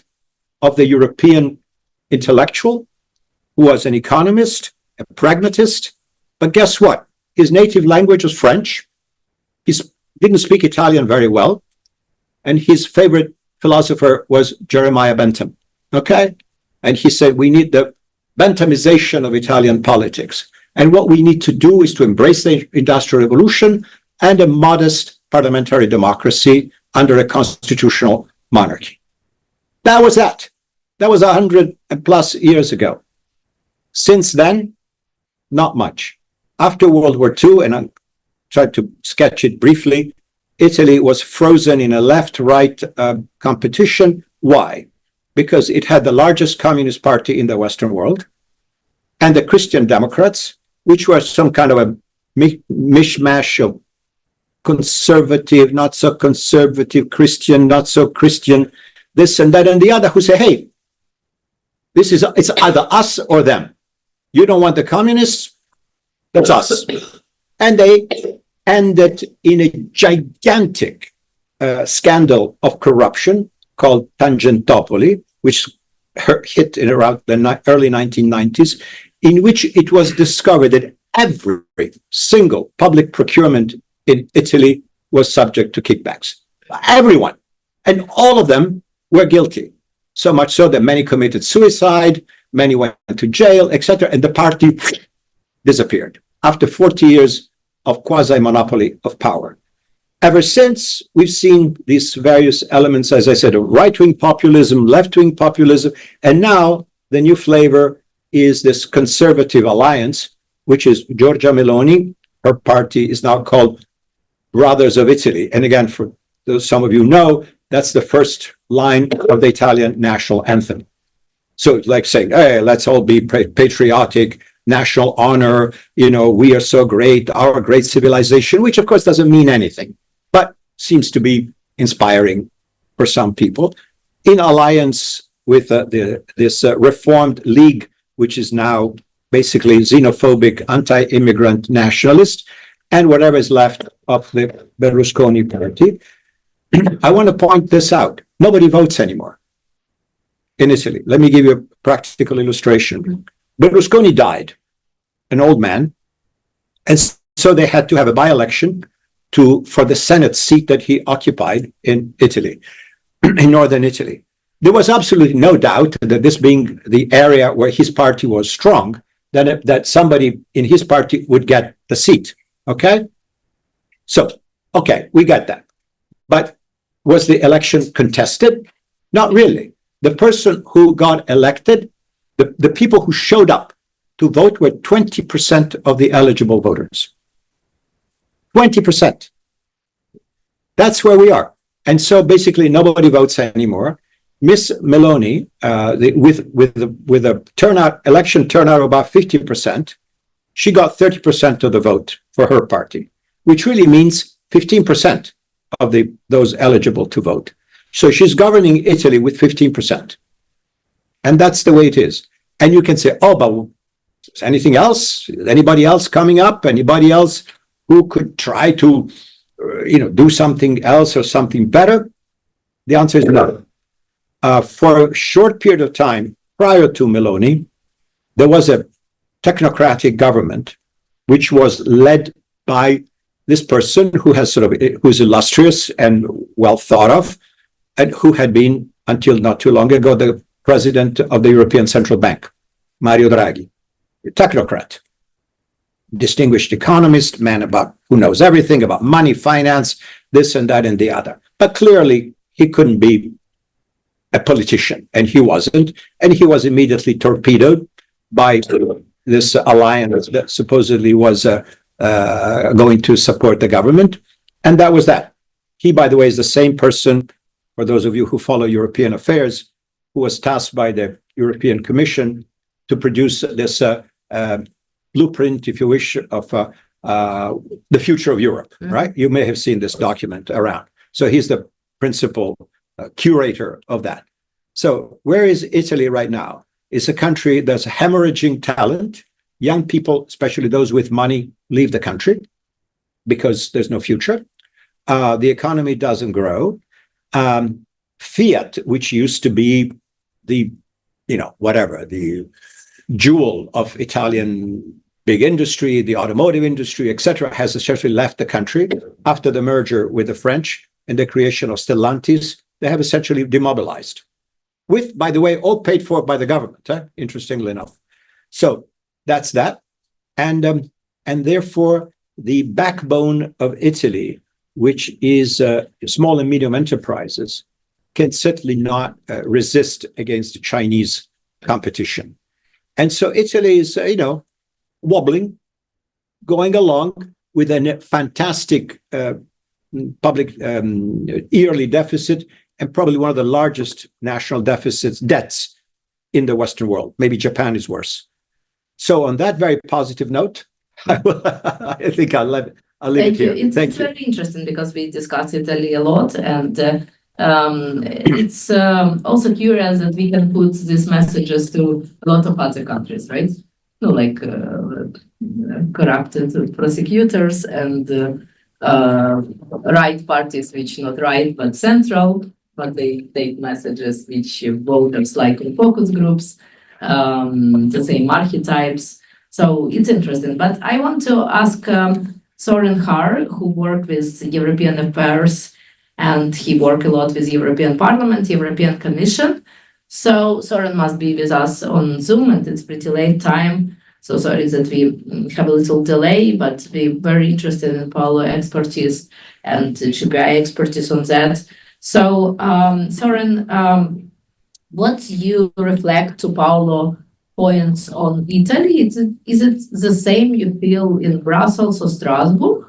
[SPEAKER 4] of the European intellectual who was an economist, a pragmatist. But guess what? His native language was French. He didn't speak Italian very well. And his favorite philosopher was Jeremiah Bentham. Okay? And he said, we need the Benthamization of Italian politics. And what we need to do is to embrace the Industrial Revolution and a modest parliamentary democracy under a constitutional monarchy. That was that. That was 100+ years ago. Since then, not much. After World War II, and I tried to sketch it briefly, Italy was frozen in a left-right competition. Why? Because it had the largest communist party in the Western world, and the Christian Democrats, which were some kind of a mishmash of conservative, not so conservative, Christian, not so Christian, this and that, and the other who say, hey, it's either us or them. You don't want the communists, that's us. And they ended in a gigantic scandal of corruption called Tangentopoli, which hit in around the early 1990s, in which it was discovered that every single public procurement in Italy was subject to kickbacks. Everyone. And all of them were guilty. So much so that many committed suicide, many went to jail, etc. And the party disappeared after 40 years of quasi-monopoly of power. Ever since, we've seen these various elements, as I said, of right-wing populism, left-wing populism, and now the new flavor is this conservative alliance, which is Giorgia Meloni. Her party is now called Brothers of Italy. And again, for those some of you know, that's the first line of the Italian national anthem. So it's like saying, hey, let's all be patriotic, national honor, we are so great, our great civilization, which of course doesn't mean anything, but seems to be inspiring for some people, in alliance with this reformed league, which is now basically xenophobic, anti-immigrant nationalist, and whatever is left of the Berlusconi party. I want to point this out. Nobody votes anymore in Italy. Let me give you a practical illustration. Berlusconi died, an old man, and so they had to have a by-election for the Senate seat that he occupied in Italy, in northern Italy. There was absolutely no doubt that this being the area where his party was strong, that somebody in his party would get the seat. Okay? So, okay, we got that. But was the election contested? Not really. The person who got elected, the people who showed up to vote were 20% of the eligible voters. 20%. That's where we are. And so basically nobody votes anymore. Miss Meloni, with a election turnout of about 50%, she got 30% of the vote for her party, which really means 15% of those eligible to vote. So she's governing Italy with 15%. And that's the way it is. And you can say, oh, but is anything else? Anybody else coming up? Anybody else who could try to, do something else or something better? The answer is no. For a short period of time prior to Meloni, there was a technocratic government which was led by this person who's illustrious and well thought of, and who had been, until not too long ago, the president of the European Central Bank, Mario Draghi, a technocrat, distinguished economist, man who knows everything about money, finance, this and that and the other. But clearly, he couldn't be a politician, and he wasn't, and he was immediately torpedoed by this alliance that supposedly was going to support the government, and that was that. He, by the way, is the same person, for those of you who follow European affairs, who was tasked by the European Commission to produce this blueprint, if you wish, of the future of Europe, right? You may have seen this document around. So he's the principal curator of that. So where is Italy right now? It's a country that's hemorrhaging talent. Young people, especially those with money, leave the country because there's no future. The economy doesn't grow. Fiat, which used to be the jewel of Italian big industry, the automotive industry, etc., has essentially left the country after the merger with the French and the creation of Stellantis. They have essentially demobilized, with, by the way, all paid for by the government, interestingly enough. So that's that. And therefore, the backbone of Italy, which is small and medium enterprises, can certainly not resist against Chinese competition. And so Italy is, wobbling, going along with a fantastic public yearly deficit, and probably one of the largest national debts in the Western world. Maybe Japan is worse. So on that very positive note, I think I'll leave it here.
[SPEAKER 1] It's very interesting because we discuss Italy a lot, and it's also curious that we can put these messages to a lot of other countries, right? Like corrupted prosecutors and right parties, which not right but central, but they take messages which voters like in focus groups, the same archetypes. So it's interesting. But I want to ask Soren Haar, who worked with European affairs, and he worked a lot with European Parliament, European Commission. So Soren must be with us on Zoom, and it's pretty late time. So sorry that we have a little delay, but we're very interested in Paolo expertise and GPI expertise on that. So Soren, what you reflect to Paolo points on Italy? Is it the same you feel in Brussels or Strasbourg?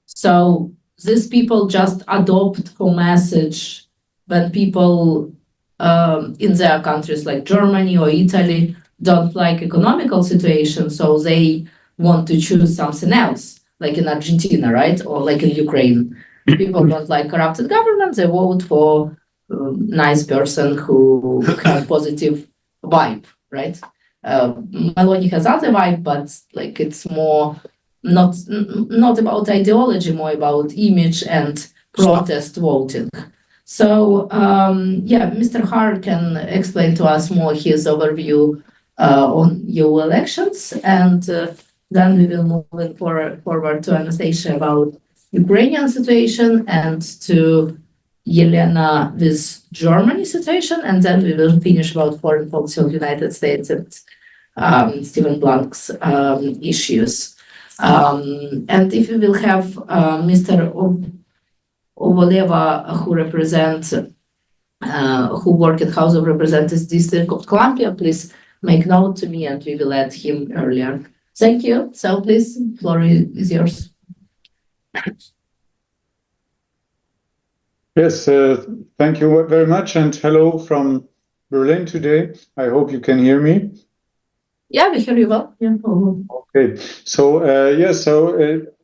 [SPEAKER 1] So these people just adopt for message when people in their countries like Germany or Italy don't like economical situation, so they want to choose something else, like in Argentina, right? Or like in Ukraine. People don't like corrupted government, they vote for nice person who has positive vibe, right? Meloni has other vibe, but like it's more not about ideology, more about image and protest voting. So Mr. Haar can explain to us more his overview on your elections, and then we will move forward to Anastasia about Ukrainian situation, and to Yelena with Germany situation, and then we will finish about foreign policy of United States and Stephen Blank's issues. And if we will have Mr. Ovoleva, who represents, who work at House of Representatives District of Columbia, please make note to me and we will add him earlier. Thank you. So please, floor is yours.
[SPEAKER 3] Yes, thank you very much, and hello from Berlin today. I hope you can hear me.
[SPEAKER 1] Yeah, we hear you well. Yeah.
[SPEAKER 3] Okay, so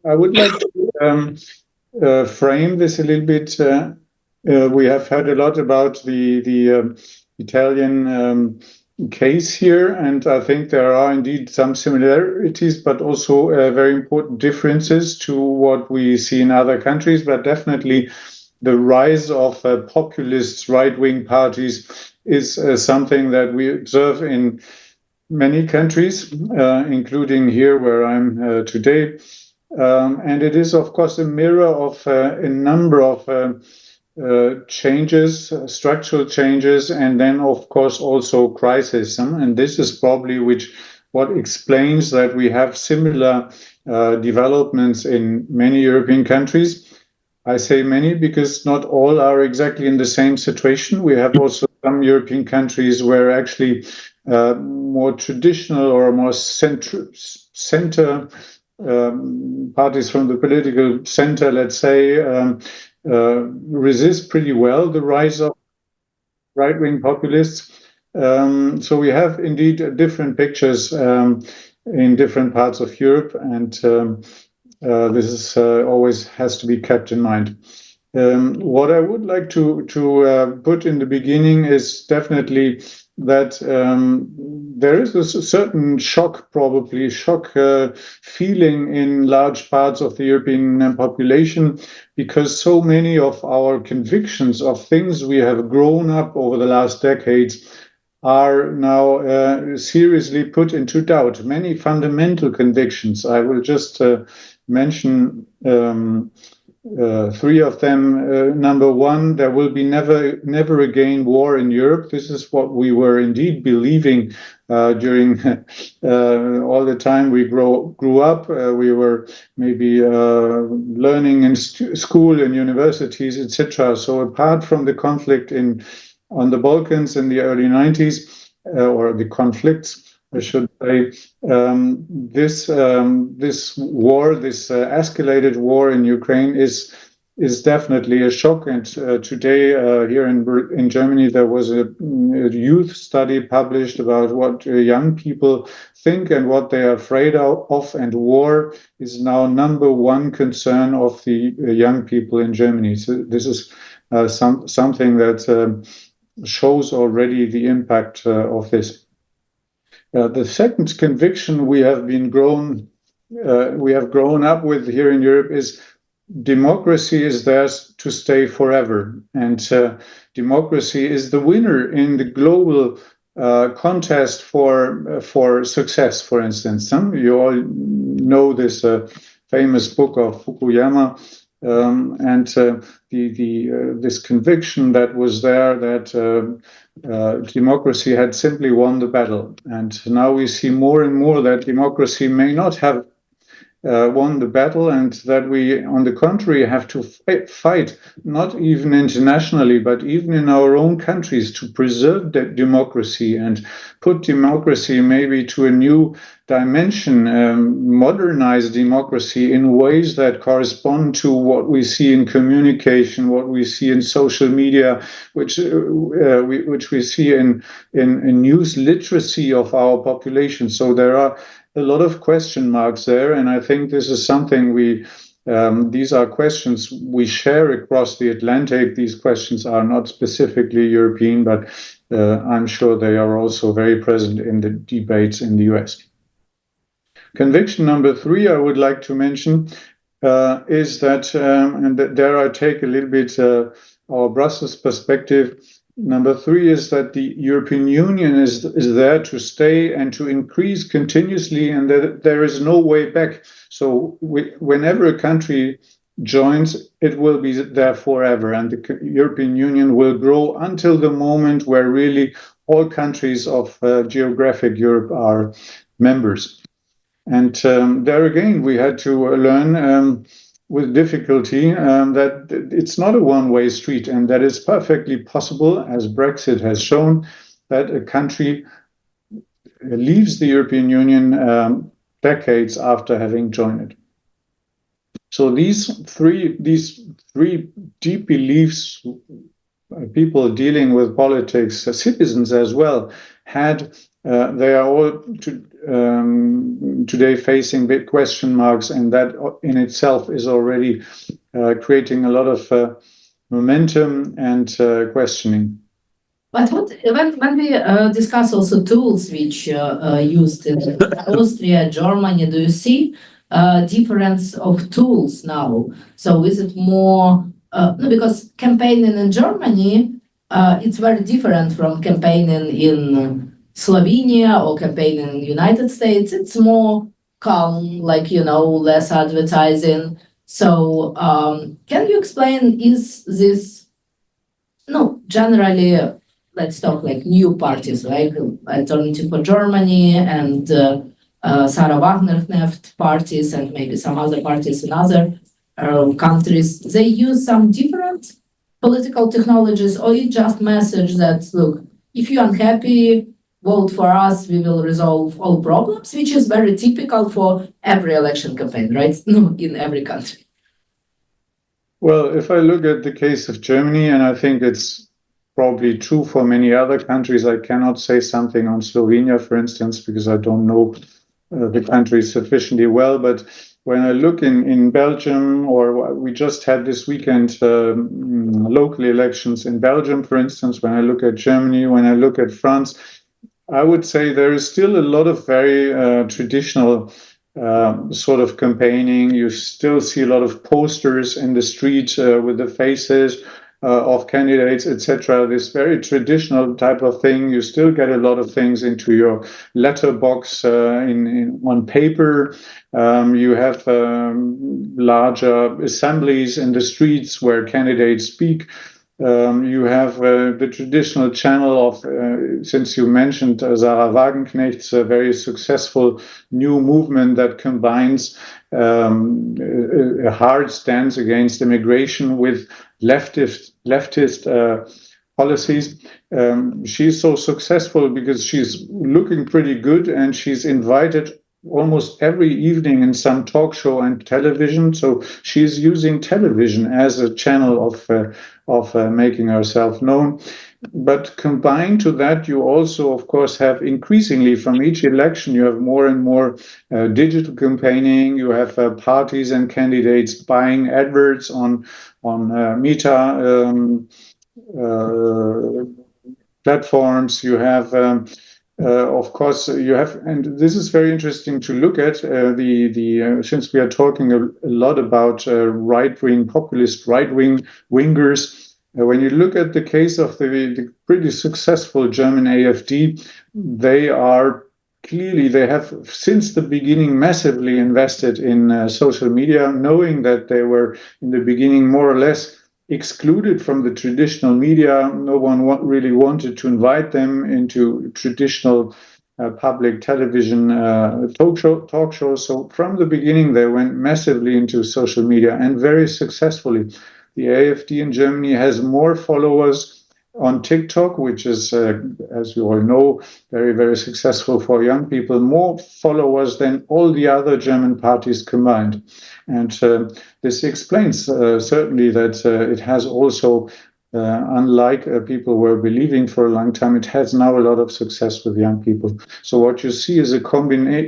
[SPEAKER 3] I would like to frame this a little bit. We have heard a lot about the Italian case here, and I think there are indeed some similarities, but also very important differences to what we see in other countries. But definitely, the rise of populist right-wing parties is something that we observe in many countries, including here where I'm today. And it is, of course, a mirror of a number of changes, structural changes, and then, of course, also crisis. And this is probably what explains that we have similar developments in many European countries. I say many because not all are exactly in the same situation. We have also some European countries where actually more traditional or more center parties from the political center, let's say, resist pretty well the rise of right-wing populists. So we have indeed different pictures in different parts of Europe, and this is always has to be kept in mind. What I would like to put in the beginning is definitely that there is a certain shock feeling in large parts of the European population, because so many of our convictions of things we have grown up over the last decades are now seriously put into doubt. Many fundamental convictions. I will just mention three of them. Number one, there will be never again war in Europe. This is what we were indeed believing during all the time we grew up. We were maybe learning in school and universities, etc. So apart from the conflict on the Balkans in the early 90s, or the conflicts, I should say, this war, this escalated war in Ukraine is definitely a shock. And today here in Germany, there was a youth study published about what young people think and what they are afraid of. And war is now number one concern of the young people in Germany. So this is something that shows already the impact of this. The second conviction we have grown up with here in Europe is democracy is there to stay forever, and democracy is the winner in the global contest for success. For instance, you all know this famous book of Fukuyama. And this conviction that was there that democracy had simply won the battle. And now we see more and more that democracy may not have won the battle, and that we, on the contrary, have to fight, not even internationally, but even in our own countries, to preserve that democracy and put democracy maybe to a new dimension, modernize democracy in ways that correspond to what we see in communication, what we see in social media, which we see in news literacy of our population. So there are a lot of question marks there, and I think this is something these are questions we share across the Atlantic. These questions are not specifically European, but I'm sure they are also very present in the debates in the US. Conviction number 3 I would like to mention is that, and there I take a little bit our Brussels perspective. Number 3 is that the European Union is there to stay and to increase continuously, and that there is no way back. So whenever a country joins, it will be there forever, and the European Union will grow until the moment where really all countries of geographic Europe are members. And there again, we had to learn with difficulty that it's not a one-way street, and that it's perfectly possible, as Brexit has shown, that a country leaves the European Union decades after having joined it. So these three deep beliefs, people dealing with politics, citizens as well, they are all today facing big question marks, and that in itself is already creating a lot of momentum and questioning.
[SPEAKER 1] But when we discuss also tools which used in Austria, Germany, do you see difference of tools now? So is it more no, because campaigning in Germany it's very different from campaigning in Slovenia or campaigning in the United States. It's more calm, like, less advertising. So can you explain, is this, generally, let's talk like new parties, like Alternative for Germany and Sarah Wagner-Knecht parties and maybe some other parties in other countries, they use some different political technologies, or it just message that, look, if you're unhappy, vote for us, we will resolve all problems, which is very typical for every election campaign, right? In every country.
[SPEAKER 3] Well, if I look at the case of Germany, and I think it's probably true for many other countries, I cannot say something on Slovenia, for instance, because I don't know the country sufficiently well. But when I look in Belgium, or we just had this weekend local elections in Belgium, for instance, when I look at Germany, when I look at France, I would say there is still a lot of very traditional sort of campaigning. You still see a lot of posters in the street with the faces of candidates, etc. This very traditional type of thing. You still get a lot of things into your letterbox on paper. You have larger assemblies in the streets where candidates speak. You have the traditional channel of, since you mentioned Sarah Wagenknecht's very successful new movement that combines a hard stance against immigration with leftist policies. She's so successful because she's looking pretty good, and she's invited almost every evening in some talk show and television. So she's using television as a channel of making herself known. But combined to that, you also, of course, have increasingly from each election, you have more and more digital campaigning. You have parties and candidates buying adverts on Meta platforms. You have of course, you have, and this is very interesting to look at, since we are talking a lot about right-wing populist, right-wing wingers. When you look at the case of the pretty successful German AfD, they have since the beginning massively invested in social media, knowing that they were in the beginning more or less excluded from the traditional media. No one really wanted to invite them into traditional public television talk shows. So from the beginning, they went massively into social media, and very successfully. The AfD in Germany has more followers on TikTok, which is, as you all know, very, very successful for young people, more followers than all the other German parties combined. And this explains certainly that it has also, unlike people were believing for a long time, it has now a lot of success with young people. So what you see is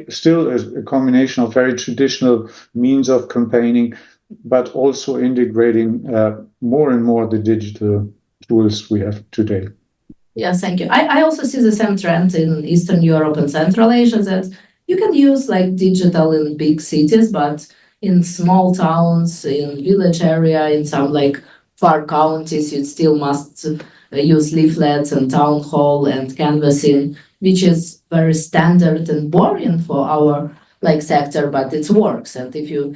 [SPEAKER 3] still a combination of very traditional means of campaigning, but also integrating more and more the digital tools we have today.
[SPEAKER 1] Yes, thank you. I also see the same trend in Eastern Europe and Central Asia, that you can use like digital in big cities, but in small towns, in village area, in some like far counties, you still must use leaflets and town hall and canvassing, which is very standard and boring for our like sector, but it works. And if you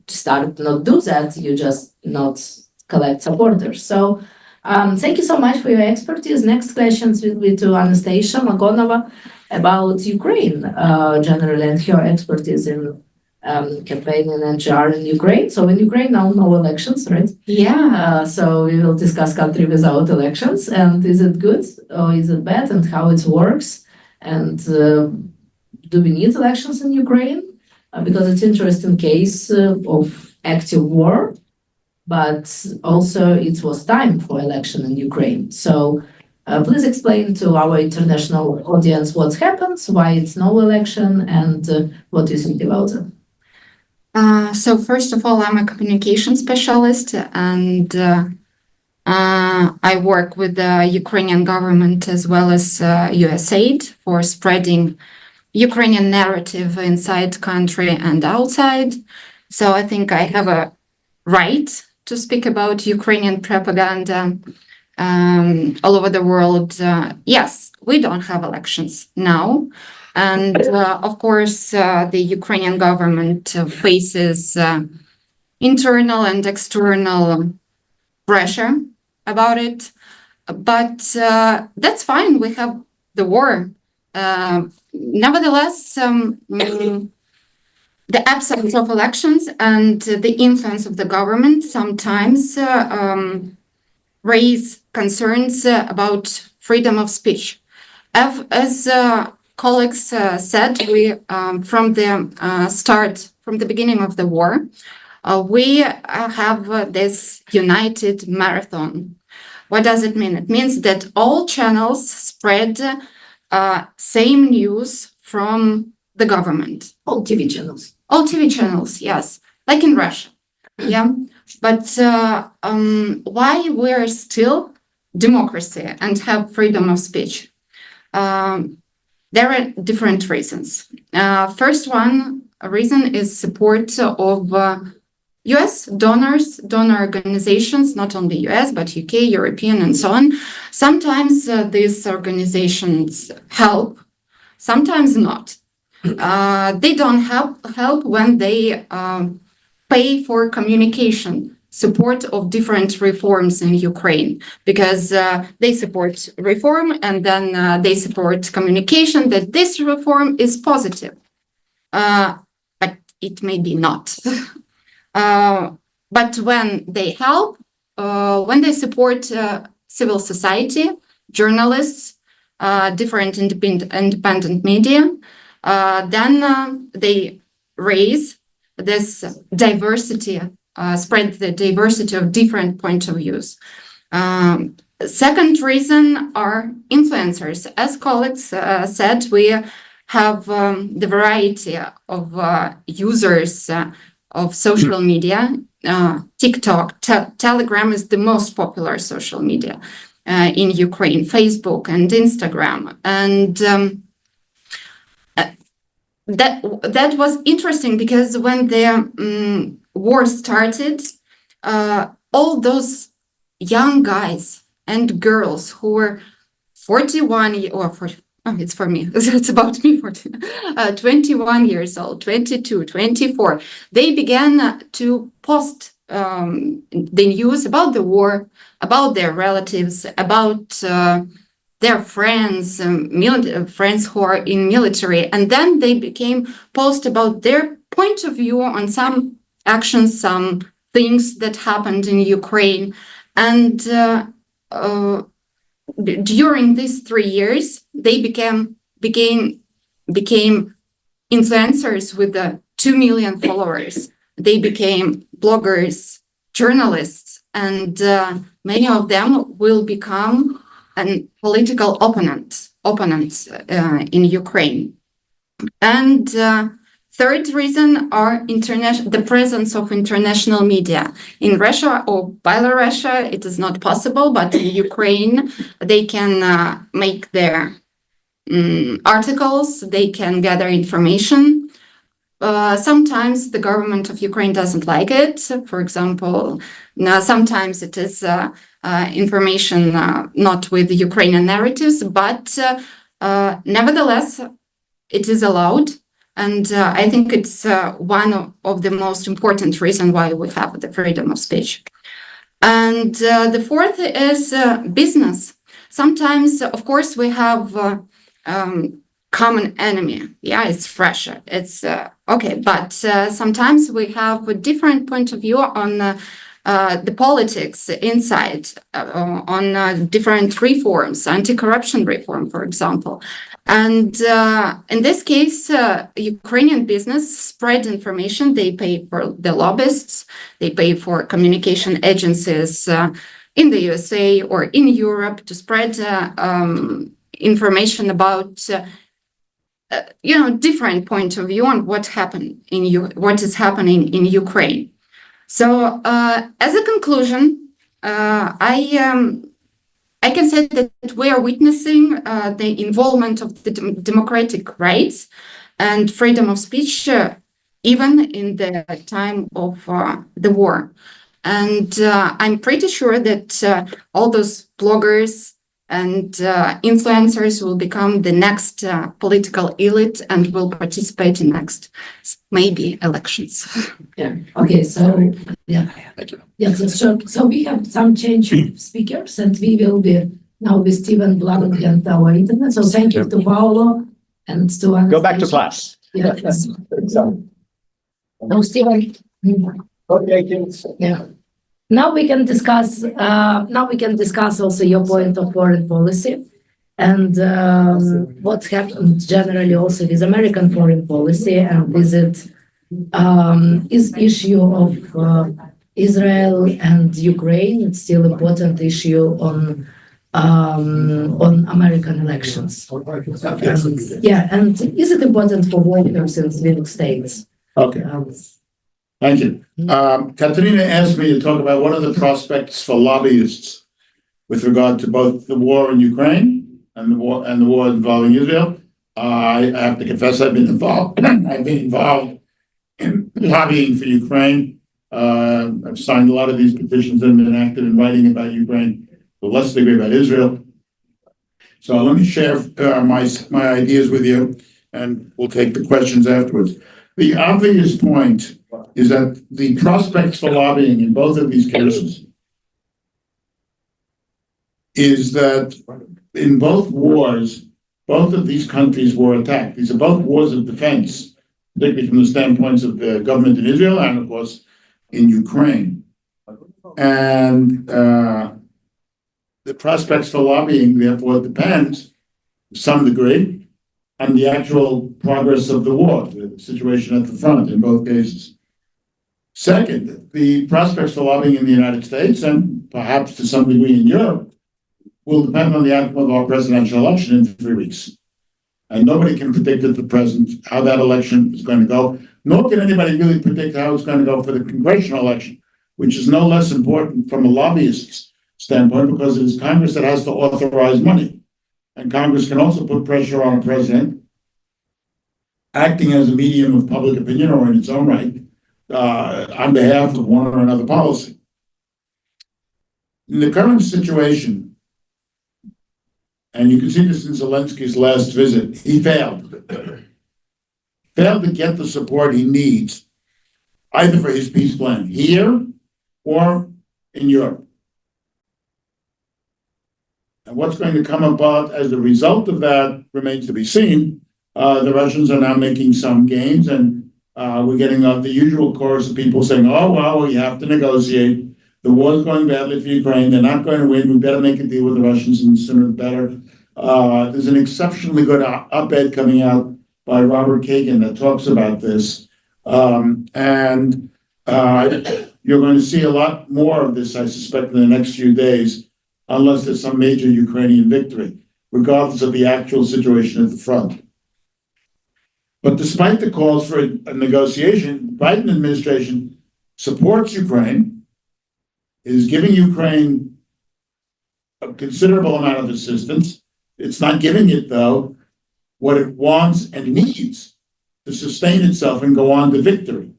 [SPEAKER 1] start not do that, you just not collect supporters. So thank you so much for your expertise. Next questions will be to Anastasia Magonova about Ukraine generally and her expertise in campaigning and NGR in Ukraine. So in Ukraine now no elections, right?
[SPEAKER 7] Yeah.
[SPEAKER 1] So we will discuss country without elections, and is it good or is it bad, and how it works, and do we need elections in Ukraine? Because it's interesting case of active war, but also it was time for election in Ukraine. So please explain to our international audience what happens, why it's no election, and what you think about it.
[SPEAKER 2] So first of all, I'm a communication specialist, and I work with the Ukrainian government as well as USAID for spreading Ukrainian narrative inside country and outside. So I think I have a right to speak about Ukrainian propaganda all over the world. Yes, we don't have elections now. And of course, the Ukrainian government faces internal and external pressure about it. But that's fine. We have the war. Nevertheless, the absence of elections and the influence of the government sometimes raise concerns about freedom of speech. As colleagues said, we from the beginning of the war, we have this united marathon. What does it mean? It means that all channels spread same news from the government.
[SPEAKER 1] All TV channels.
[SPEAKER 2] All TV channels, yes, like in Russia. Yeah, but why we're still democracy and have freedom of speech? There are different reasons. First reason is support of US donors, donor organizations, not only US, but UK, European, and so on. Sometimes these organizations help, sometimes not. They don't help when they pay for communication, support of different reforms in Ukraine, because they support reform and then they support communication that this reform is positive, but it may be not. But when they help, when they support civil society, journalists, different independent media, then they raise this diversity, spread the diversity of different points of views. Second reason are influencers. As colleagues said, we have the variety of users of social media. TikTok, Telegram is the most popular social media in Ukraine, Facebook and Instagram. And that was interesting because when the war started, all those young guys and girls who were 41 or 40, oh, it's for me, it's about me, 21 years old, 22, 24, they began to post the news about the war, about their relatives, about their friends, friends who are in military, and then they became post about their point of view on some actions, some things that happened in Ukraine. And during these 3 years, they became influencers with 2 million followers. They became bloggers, journalists, and many of them will become a political opponent in Ukraine. And third reason are the presence of international media. In Russia or Belarus, it is not possible, but in Ukraine, they can make their articles, they can gather information. Sometimes the government of Ukraine doesn't like it. For example, sometimes it is information not with Ukrainian narratives, but nevertheless, it is allowed. And I think it's one of the most important reasons why we have the freedom of speech. And the fourth is business. Sometimes, of course, we have common enemy. Yeah, it's Russia. It's okay, but sometimes we have a different point of view on the politics inside, on different reforms, anti-corruption reform, for example. And in this case, Ukrainian business spread information. They pay for the lobbyists, they pay for communication agencies in the USA or in Europe to spread information about different point of view on what is happening in Ukraine. So as a conclusion, I can say that we are witnessing the involvement of the democratic rights and freedom of speech, even in the time of the war. And I'm pretty sure that all those bloggers and influencers will become the next political elite and will participate in next, maybe, elections.
[SPEAKER 1] Yeah. Okay. So so we have some change of speakers, and we will be now with Stephen Blank and our internet. So thank you to Paolo and to Anastasia.
[SPEAKER 4] Go back to class.
[SPEAKER 1] Yeah. No, Stephen.
[SPEAKER 4] Okay,
[SPEAKER 1] Yeah. Now we can discuss. Now we can discuss also your point of foreign policy and what's happened generally also with American foreign policy, and is it is issue of Israel and Ukraine. It's still important issue on American elections. And is it important for workers in Swedish states?
[SPEAKER 6] Okay. Thank you. Katerina asked me to talk about what are the prospects for lobbyists with regard to both the war in Ukraine and the war involving Israel. I have to confess I've been involved. I've been involved in lobbying for Ukraine. I've signed a lot of these petitions and been active in writing about Ukraine, to a less degree about Israel. So let me share my ideas with you, and we'll take the questions afterwards. The obvious point is that the prospects for lobbying in both of these cases is that in both wars, both of these countries were attacked. These are both wars of defense, particularly from the standpoints of the government in Israel and, of course, in Ukraine. And the prospects for lobbying, therefore, depend to some degree on the actual progress of the war, the situation at the front in both cases. Second, the prospects for lobbying in the United States and perhaps to some degree in Europe will depend on the outcome of our presidential election in 3 weeks. And nobody can predict at the present how that election is going to go, nor can anybody really predict how it's going to go for the congressional election, which is no less important from a lobbyist's standpoint because it is Congress that has to authorize money. And Congress can also put pressure on a president acting as a medium of public opinion or in its own right on behalf of one or another policy. In the current situation, and you can see this in Zelensky's last visit, he failed to get the support he needs, either for his peace plan here or in Europe. And what's going to come about as a result of that remains to be seen. The Russians are now making some gains, and we're getting the usual chorus of people saying, oh, well, we have to negotiate. The war's going badly for Ukraine. They're not going to win. We better make a deal with the Russians, and sooner the better. There's an exceptionally good op-ed coming out by Robert Kagan that talks about this. And you're going to see a lot more of this, I suspect, in the next few days, unless there's some major Ukrainian victory, regardless of the actual situation at the front. But despite the calls for a negotiation, the Biden administration supports Ukraine, is giving Ukraine a considerable amount of assistance. It's not giving it, though, what it wants and needs to sustain itself and go on to victory.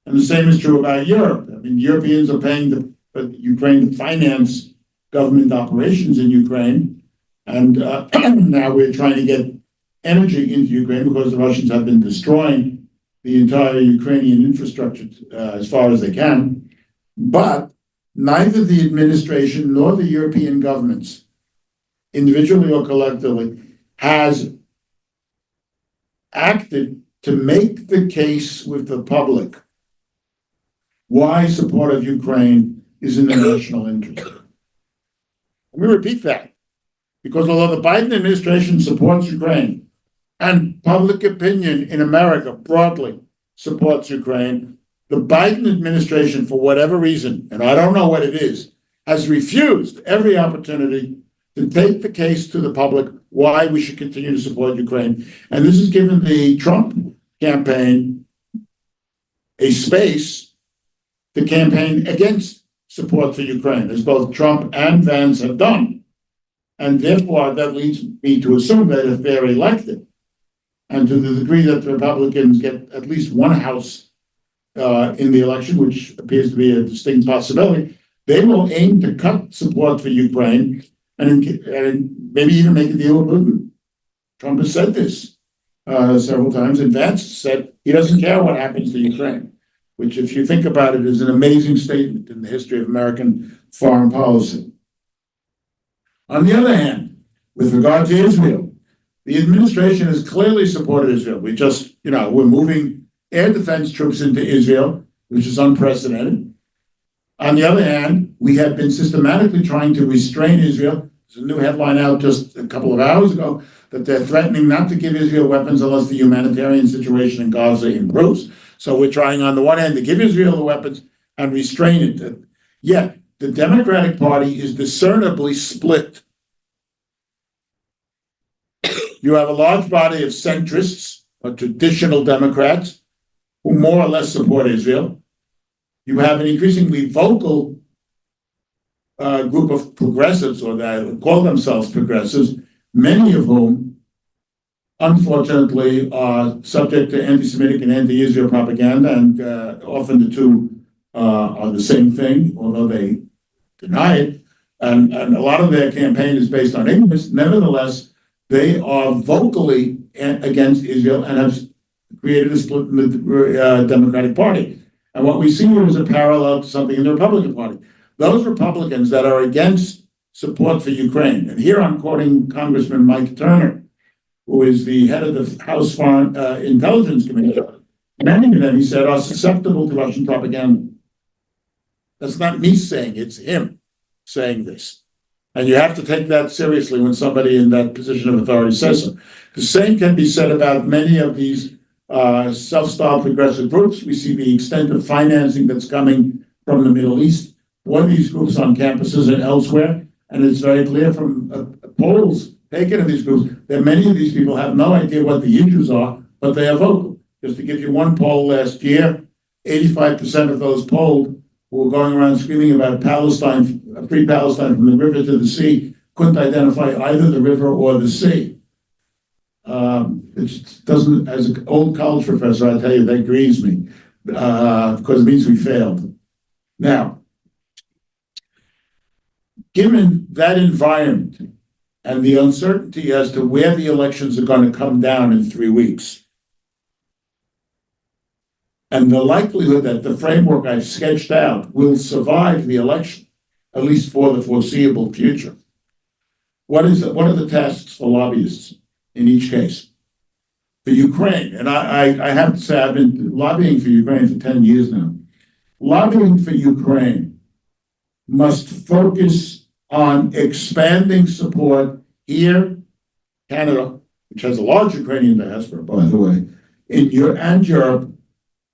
[SPEAKER 6] And the same is true about Europe. I mean, Europeans are paying Ukraine to finance government operations in Ukraine. And now we're trying to get
[SPEAKER 5] energy into Ukraine because the Russians have been destroying the entire Ukrainian infrastructure as far as they can. But neither the administration nor the European governments, individually or collectively, has acted to make the case with the public why support of Ukraine is in the national interest. Let me repeat that. Because although the Biden administration supports Ukraine and public opinion in America broadly supports Ukraine, the Biden administration, for whatever reason, and I don't know what it is, has refused every opportunity to take the case to the public why we should continue to support Ukraine. And this has given the Trump campaign a space to campaign against support for Ukraine, as both Trump and Vance have done. And therefore, that leads me to assume that if they're elected, and to the degree that the Republicans get at least one house in the election, which appears to be a distinct possibility, they will aim to cut support for Ukraine and maybe even make a deal with Putin. Trump has said this several times, and Vance said he doesn't care what happens to Ukraine, which, if you think about it, is an amazing statement in the history of American foreign policy. On the other hand, with regard to Israel, the administration has clearly supported Israel. We just, we're moving air defense troops into Israel, which is unprecedented. On the other hand, we have been systematically trying to restrain Israel. There's a new headline out just a couple of hours ago that they're threatening not to give Israel weapons unless the humanitarian situation in Gaza improves. So we're trying, on the one hand, to give Israel the weapons and restrain it. Yet, the Democratic Party is discernibly split. You have a large body of centrists, or traditional Democrats, who more or less support Israel. You have an increasingly vocal group of progressives, or that call themselves progressives, many of whom, unfortunately, are subject to anti-Semitic and anti-Israel propaganda, and often the two are the same thing, although they deny it. And a lot of their campaign is based on ignorance. Nevertheless, they are vocally against Israel and have created a split in the Democratic Party. And what we see here is a parallel to something in the Republican Party. Those Republicans that are against support for Ukraine, and here I'm quoting Congressman Mike Turner, who is the head of the House Foreign Intelligence Committee, many of them, he said, are susceptible to Russian propaganda. That's not me saying, it's him saying this. And you have to take that seriously when somebody in that position of authority says so. The same can be said about many of these self-styled progressive groups. We see the extent of financing that's coming from the Middle East for these groups on campuses and elsewhere. And it's very clear from polls taken of these groups that many of these people have no idea what the issues are, but they are vocal. Just to give you one poll last year, 85% of those polled who were going around screaming about Palestine, free Palestine from the river to the sea, couldn't identify either the river or the sea. It doesn't, as an old college professor, I tell you, that grieves me because it means we failed. Now, given that environment and the uncertainty as to where the elections are going to come down in 3 weeks, and the likelihood that the framework I've sketched out will survive the election, at least for the foreseeable future, what are the tasks for lobbyists in each case? For Ukraine, and I have to say I've been lobbying for Ukraine for 10 years now. Lobbying for Ukraine must focus on expanding support here, Canada, which has a large Ukrainian diaspora, by the way, and Europe,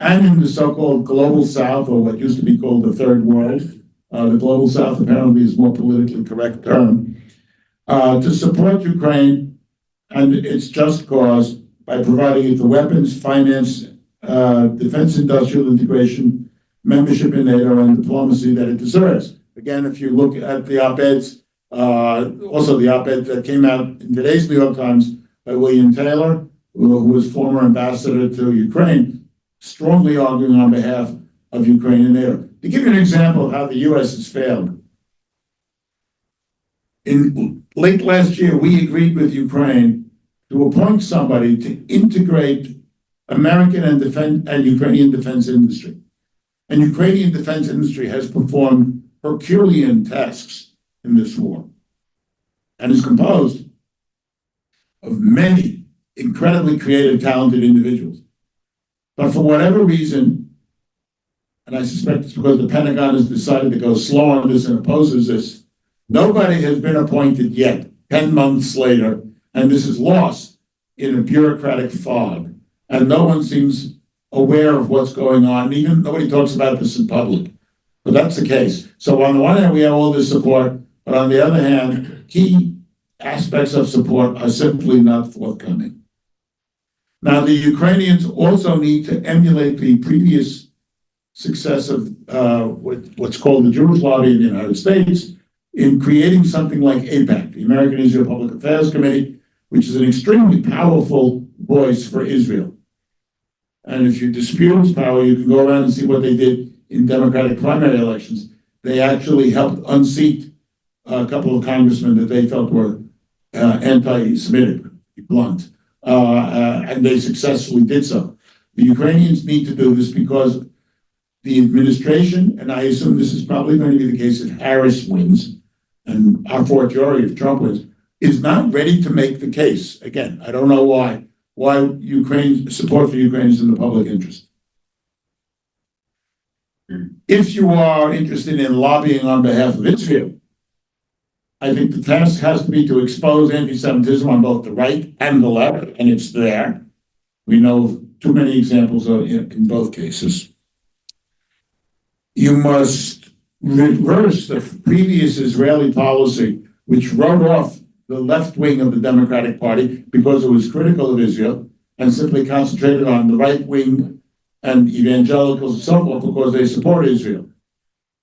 [SPEAKER 5] and in the so-called global South, or what used to be called the Third World. The global South apparently is a more politically correct term, to support Ukraine and its just cause by providing it the weapons, finance, defense industrial integration, membership in NATO, and diplomacy that it deserves. Again, if you look at the op-eds, also the op-ed that came out in today's New York Times by William Taylor, who was former ambassador to Ukraine, strongly arguing on behalf of Ukraine and NATO. To give you an example of how the U.S. has failed, in late last year, we agreed with Ukraine to appoint somebody to integrate American and Ukrainian defense industry. And Ukrainian defense industry has performed Herculean tasks in this war and is composed of many incredibly creative, talented individuals. But for whatever reason, and I suspect it's because the Pentagon has decided to go slow on this and opposes this, nobody has been appointed yet, 10 months later, and this is lost in a bureaucratic fog. And no one seems aware of what's going on. Even nobody talks about this in public, but that's the case. So on the one hand, we have all this support, but on the other hand, key aspects of support are simply not forthcoming. Now, the Ukrainians also need to emulate the previous success of what's called the Jewish lobby in the United States in creating something like AIPAC, the American Israel Public Affairs Committee, which is an extremely powerful voice for Israel. And if you dispute its power, you can go around and see what they did in Democratic primary elections. They actually helped unseat a couple of congressmen that they felt were anti-Semitic, blunt, and they successfully did so. The Ukrainians need to do this because the administration, and I assume this is probably going to be the case if Harris wins, and a fortiori if Trump wins, is not ready to make the case. Again, I don't know why Ukraine support for Ukraine is in the public interest. If you are interested in lobbying on behalf of Israel, I think the task has to be to expose anti-Semitism on both the right and the left, and it's there. We know too many examples in both cases. You must reverse the previous Israeli policy, which wrote off the left wing of the Democratic Party because it was critical of Israel, and simply concentrated on the right wing and evangelicals and so forth because they support Israel.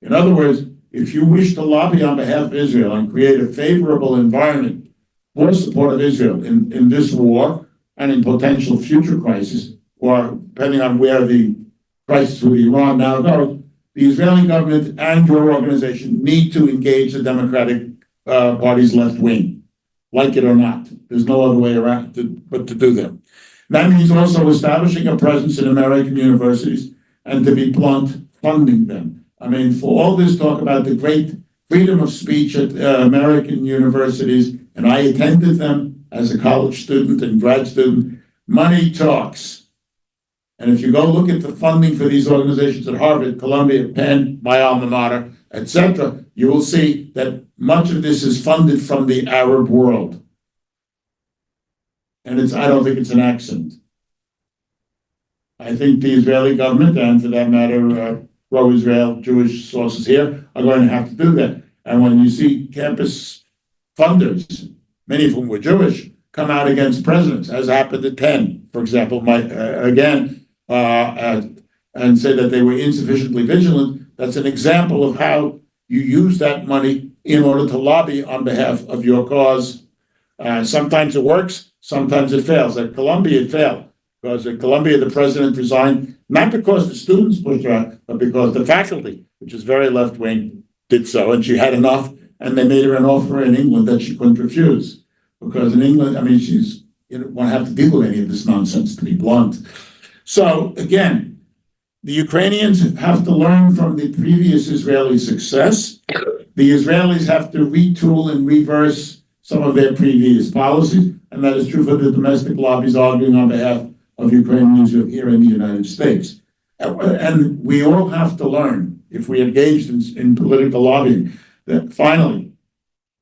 [SPEAKER 5] In other words, if you wish to lobby on behalf of Israel and create a favorable environment for support of Israel in this war and in potential future crises, or depending on where the crisis with Iran now goes, the Israeli government and your organization need to engage the Democratic Party's left wing, like it or not. There's no other way around but to do that. That means also establishing a presence in American universities and, to be blunt, funding them. I mean, for all this talk about the great freedom of speech at American universities, and I attended them as a college student and grad student, money talks. And if you go look at the funding for these organizations at Harvard, Columbia, Penn, my alma mater, etc., you will see that much of this is funded from the Arab world. And I don't think it's an accident. I think the Israeli government, and for that matter, pro-Israel Jewish sources here, are going to have to do that. And when you see campus funders, many of whom were Jewish, come out against presidents, as happened at Penn, for example, and say that they were insufficiently vigilant, that's an example of how you use that money in order to lobby on behalf of your cause. Sometimes it works, sometimes it fails. At Columbia, it failed. Because at Columbia, the president resigned, not because the students pushed her out, but because the faculty, which is very left-wing, did so. And she had enough, and they made her an offer in England that she couldn't refuse. Because in England, I mean, won't have to deal with any of this nonsense, to be blunt. So again, the Ukrainians have to learn from the previous Israeli success. The Israelis have to retool and reverse some of their previous policies, and that is true for the domestic lobbies arguing on behalf of Ukrainians here in the United States. And we all have to learn, if we engaged in political lobbying, that finally,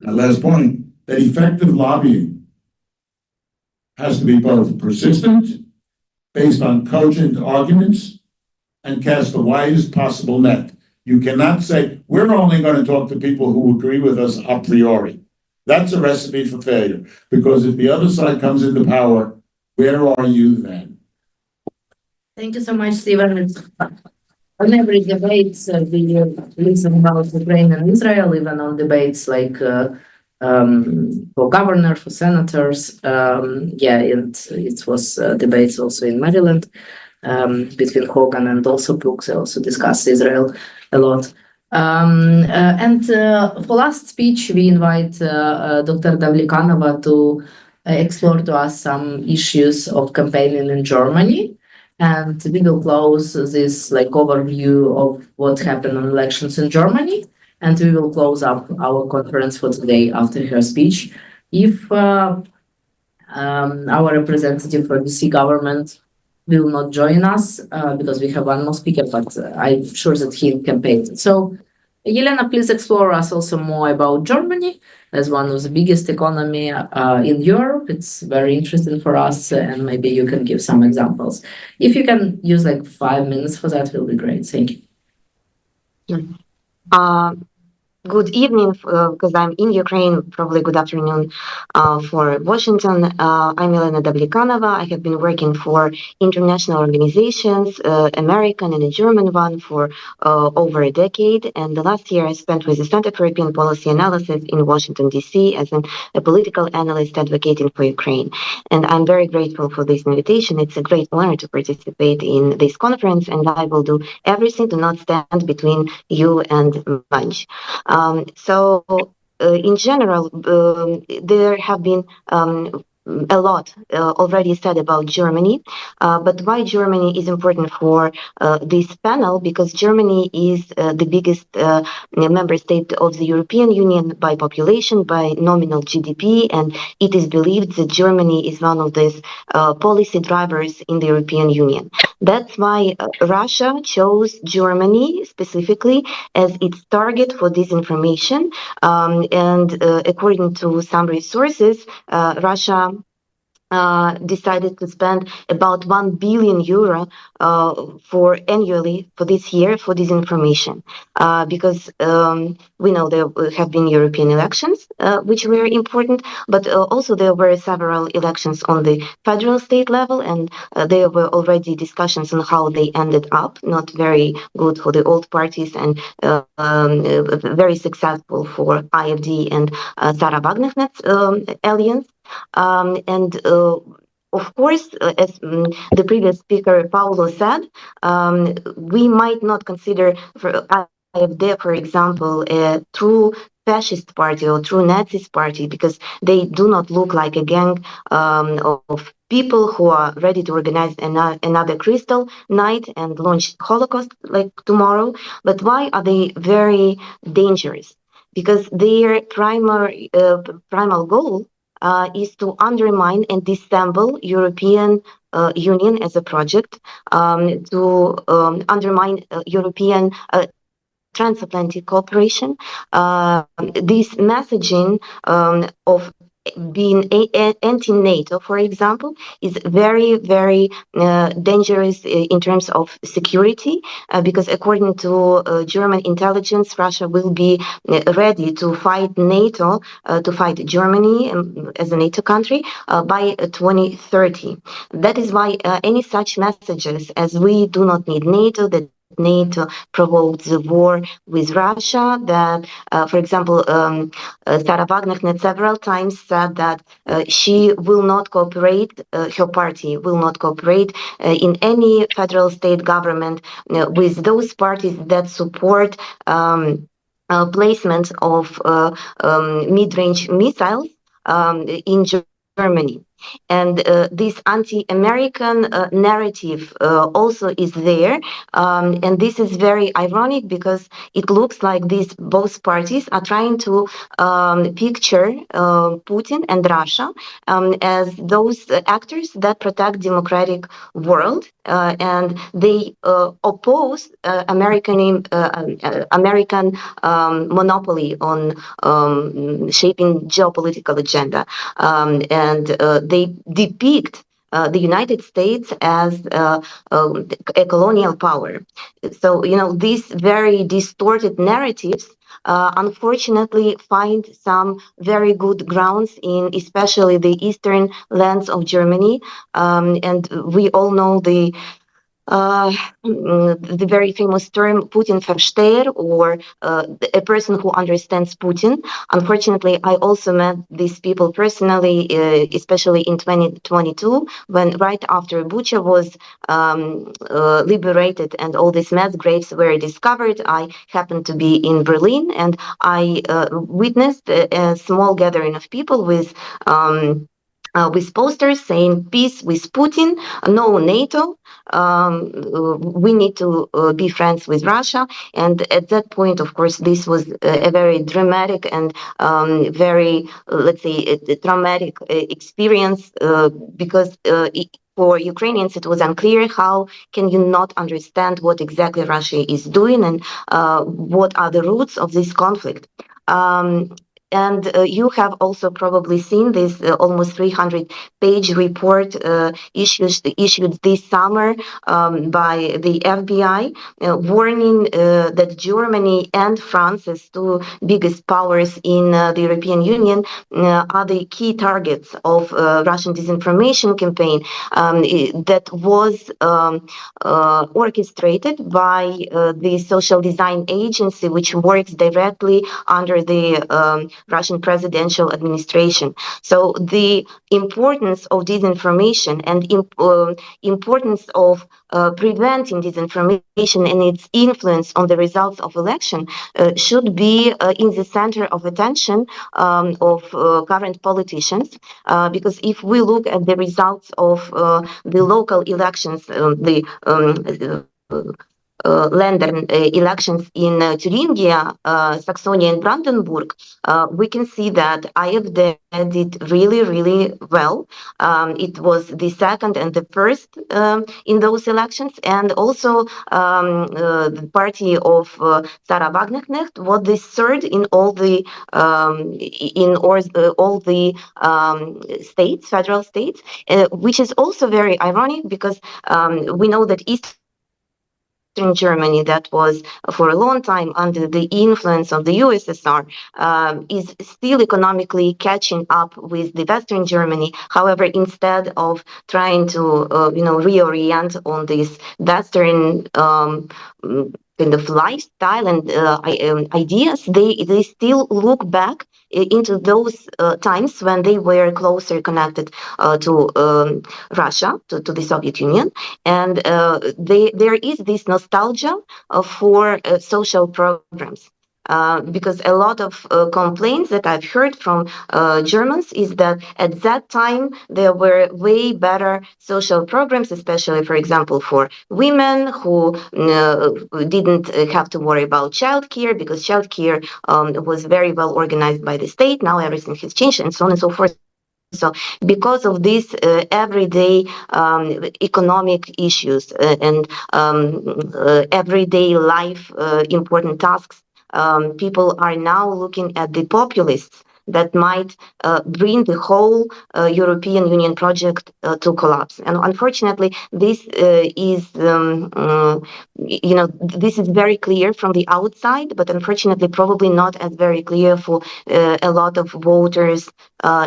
[SPEAKER 5] my last point, that effective lobbying has to be both persistent, based on cogent arguments, and cast the widest possible net. You cannot say, we're only going to talk to people who agree with us a priori. That's a recipe for failure, because if the other side comes into power, where are you then?
[SPEAKER 1] Thank you so much, Stephen. On every debate, we listen about Ukraine and Israel, even on debates like for governor, for senators. It was debates also in Maryland between Hogan and also Brooks. They also discussed Israel a lot. For last speech, we invite Dr. Davlikanova to explore to us some issues of campaigning in Germany. And we will close this like overview of what happened on elections in Germany. And we will close up our conference for today after her speech. If our representative for DC government will not join us because we have one more speaker, but I'm sure that he campaigned. So Yelena, please explore us also more about Germany as one of the biggest economy in Europe. It's very interesting for us, and maybe you can give some examples. If you can use like 5 minutes for that, will be great. Thank you.
[SPEAKER 9] Good evening, because I'm in Ukraine, probably good afternoon for Washington. I'm Elena Davlikanova. I have been working for international organizations, American and a German one, for over a decade. And the last year I spent with the Center for European Policy Analysis in Washington, D.C. as a political analyst advocating for Ukraine. And I'm very grateful for this invitation. It's a great honor to participate in this conference, and I will do everything to not stand between you and lunch. In general, there have been a lot already said about Germany, but why Germany is important for this panel? Because Germany is the biggest member state of the European Union by population, by nominal GDP, and it is believed that Germany is one of these policy drivers in the European Union. That's why Russia chose Germany specifically as its target for disinformation. And according to some resources, Russia decided to spend about 1 billion euro for annually for this year for disinformation, because we know there have been European elections, which were important, but also there were several elections on the federal state level, and there were already discussions on how they ended up, not very good for the old parties, and very successful for IFD and Sarah Wagenknecht's alliance. Of course, as the previous speaker Paulo said, we might not consider AfD, for example, a true fascist party or true Nazist party, because they do not look like a gang of people who are ready to organize another crystal night and launch Holocaust like tomorrow. But why are they very dangerous? Because their primal goal is to undermine and disassemble European Union as a project, to undermine European transatlantic cooperation. This messaging of being anti-NATO, for example, is very, very dangerous in terms of security, because according to German intelligence, Russia will be ready to fight NATO, to fight Germany as a NATO country by 2030. That is why any such messages as we do not need NATO, that NATO provoked the war with Russia, that, for example, Sarah Wagenknecht several times said that she will not cooperate, her party will not cooperate in any federal state government with those parties that support placement of mid-range missiles in Germany. And this anti-American narrative also is there. And this is very ironic, because it looks like these both parties are trying to picture Putin and Russia as those actors that protect democratic world, and they oppose American monopoly on shaping geopolitical agenda, and they depict the United States as a colonial power. So, these very distorted narratives unfortunately find some very good grounds in especially the eastern lands of Germany. And we all know the very famous term Putin-Versteher, or a person who understands Putin. Unfortunately, I also met these people personally, especially in 2022, when right after Bucha was liberated and all these mass graves were discovered. I happened to be in Berlin, and I witnessed a small gathering of people with with posters saying peace with Putin, no NATO, we need to be friends with Russia. And at that point, of course, this was a very dramatic and very, let's say, a traumatic experience because for Ukrainians, it was unclear how can you not understand what exactly Russia is doing and what are the roots of this conflict. And you have also probably seen this almost 300-page report issued this summer by the FBI, warning that Germany and France, as two biggest powers in the European Union, are the key targets of Russian disinformation campaign that was orchestrated by the social design agency, which works directly under the Russian presidential administration. So the importance of disinformation and importance of preventing disinformation and its influence on the results of election should be in the center of attention of current politicians, because if we look at the results of the local elections, the Länder elections in Thuringia, Saxony, and Brandenburg, we can see that AfD did really, really well. It was the second and the first in those elections, and also the party of Sarah Wagenknecht was the third in all the states, federal states, which is also very ironic because we know that Eastern Germany, that was for a long time under the influence of the USSR, is still economically catching up with the Western Germany. However, instead of trying to reorient on this Western kind of lifestyle and ideas, they still look back into those times when they were closer connected to Russia, to the Soviet Union, and there is this nostalgia for social programs. Because a lot of complaints that I've heard from Germans is that at that time there were way better social programs, especially, for example, for women who didn't have to worry about childcare, because childcare was very well organized by the state. Now everything has changed, and so on and so forth. So because of these everyday economic issues and everyday life important tasks, people are now looking at the populists that might bring the whole European Union project to collapse. And unfortunately, this is, this is very clear from the outside, but unfortunately, probably not as very clear for a lot of voters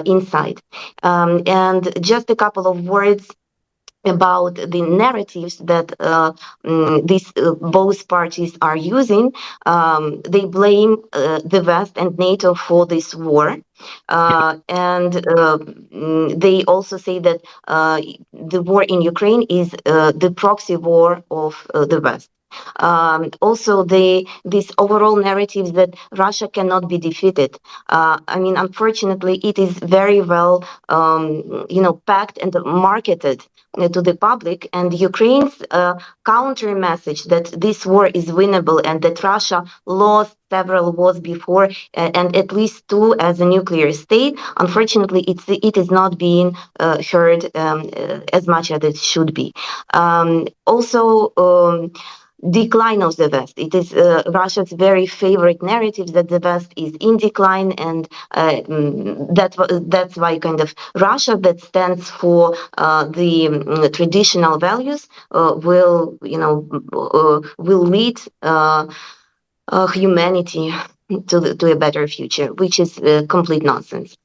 [SPEAKER 9] inside. And just a couple of words about the narratives that these both parties are using. They blame the West and NATO for this war. And they also say that the war in Ukraine is the proxy war of the West. Also, this overall narrative that Russia cannot be defeated. I mean, unfortunately, it is very well, packed and marketed to the public, and Ukraine's counter message that this war is winnable and that Russia lost several wars before, and at least two as a nuclear state. Unfortunately, it is not being heard as much as it should be. Also, decline of the West. It is Russia's very favorite narrative that the West is in decline, and that's why kind of Russia that stands for the traditional values will lead humanity to a better future, which is complete nonsense.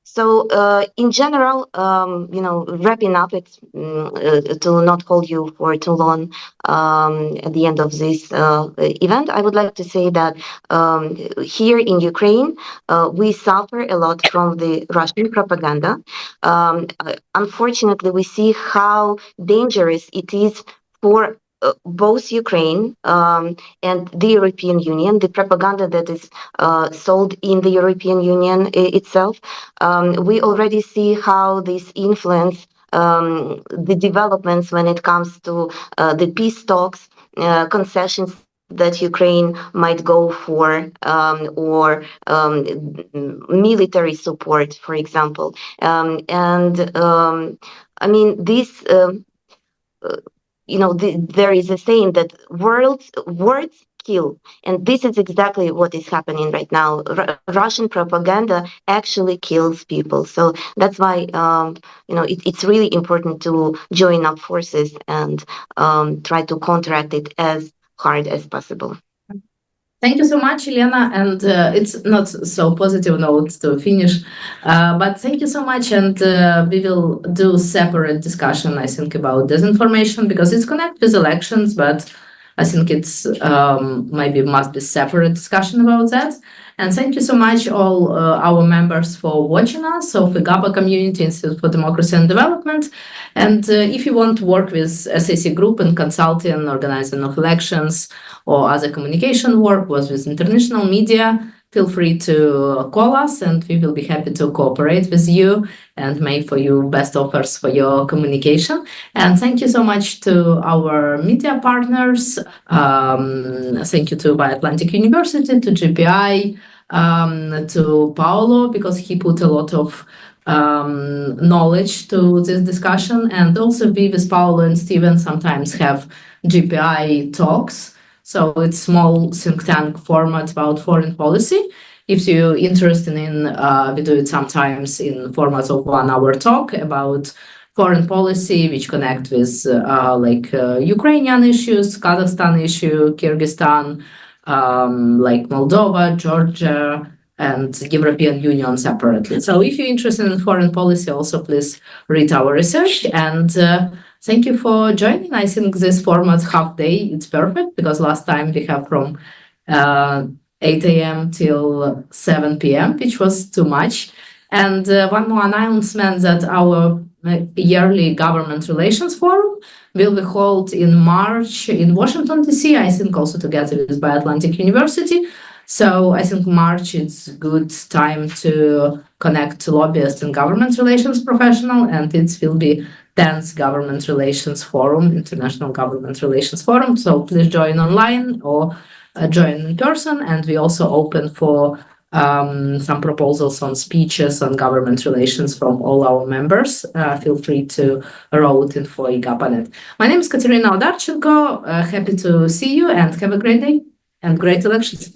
[SPEAKER 9] So in general, wrapping up it to not hold you for too long at the end of this event, I would like to say that here in Ukraine, we suffer a lot from the Russian propaganda. Unfortunately, we see how dangerous it is for both Ukraine and the European Union, the propaganda that is sold in the European Union itself, we already see how this influence the developments when it comes to the peace talks, concessions that Ukraine might go for, or military support, for example. I mean, this, there is a saying that words kill, and this is exactly what is happening right now. Russian propaganda actually kills people. So that's why, it's really important to join up forces and try to counteract it as hard as possible.
[SPEAKER 1] Thank you so much, Elena. And it's not so positive note to finish, but thank you so much. And we will do separate discussion, I think, about disinformation because it's connected with elections, but I think it's maybe must be separate discussion about that. And thank you so much, all our members, for watching us of the IGAPA Community Institute for Democracy and Development. And if you want to work with SAC Group in consulting, organizing of elections, or other communication work, was with international media, feel free to call us and we will be happy to cooperate with you and make for you best offers for your communication. And thank you so much to our media partners. Thank you to Atlantic University, to GPI, to Paolo, because he put a lot of knowledge to this discussion. And also we with Paolo and Steven sometimes have GPI talks. So it's small think tank format about foreign policy. If you're interested in, we do it sometimes in format of 1 hour talk about foreign policy, which connect with Ukrainian issues, Kazakhstan issue, Kyrgyzstan, like Moldova, Georgia, and European Union separately. So if you're interested in foreign policy, also please read our research. And thank you for joining. I think this format half day, it's perfect because last time we have from 8 a.m. till 7 p.m., which was too much. And one more announcement that our yearly government relations forum will be held in March in Washington, D.C., I think also together with Atlantic University. So I think March is a good time to connect to lobbyists and government relations professional, and it will be 10th Government Relations Forum, International Government Relations Forum. So please join online or join in person. And we also open for some proposals on speeches on government relations from all our members. Feel free to write in for IGAPA.net. My name is Katerina Odarchenko. Happy to see you and have a great day and great elections.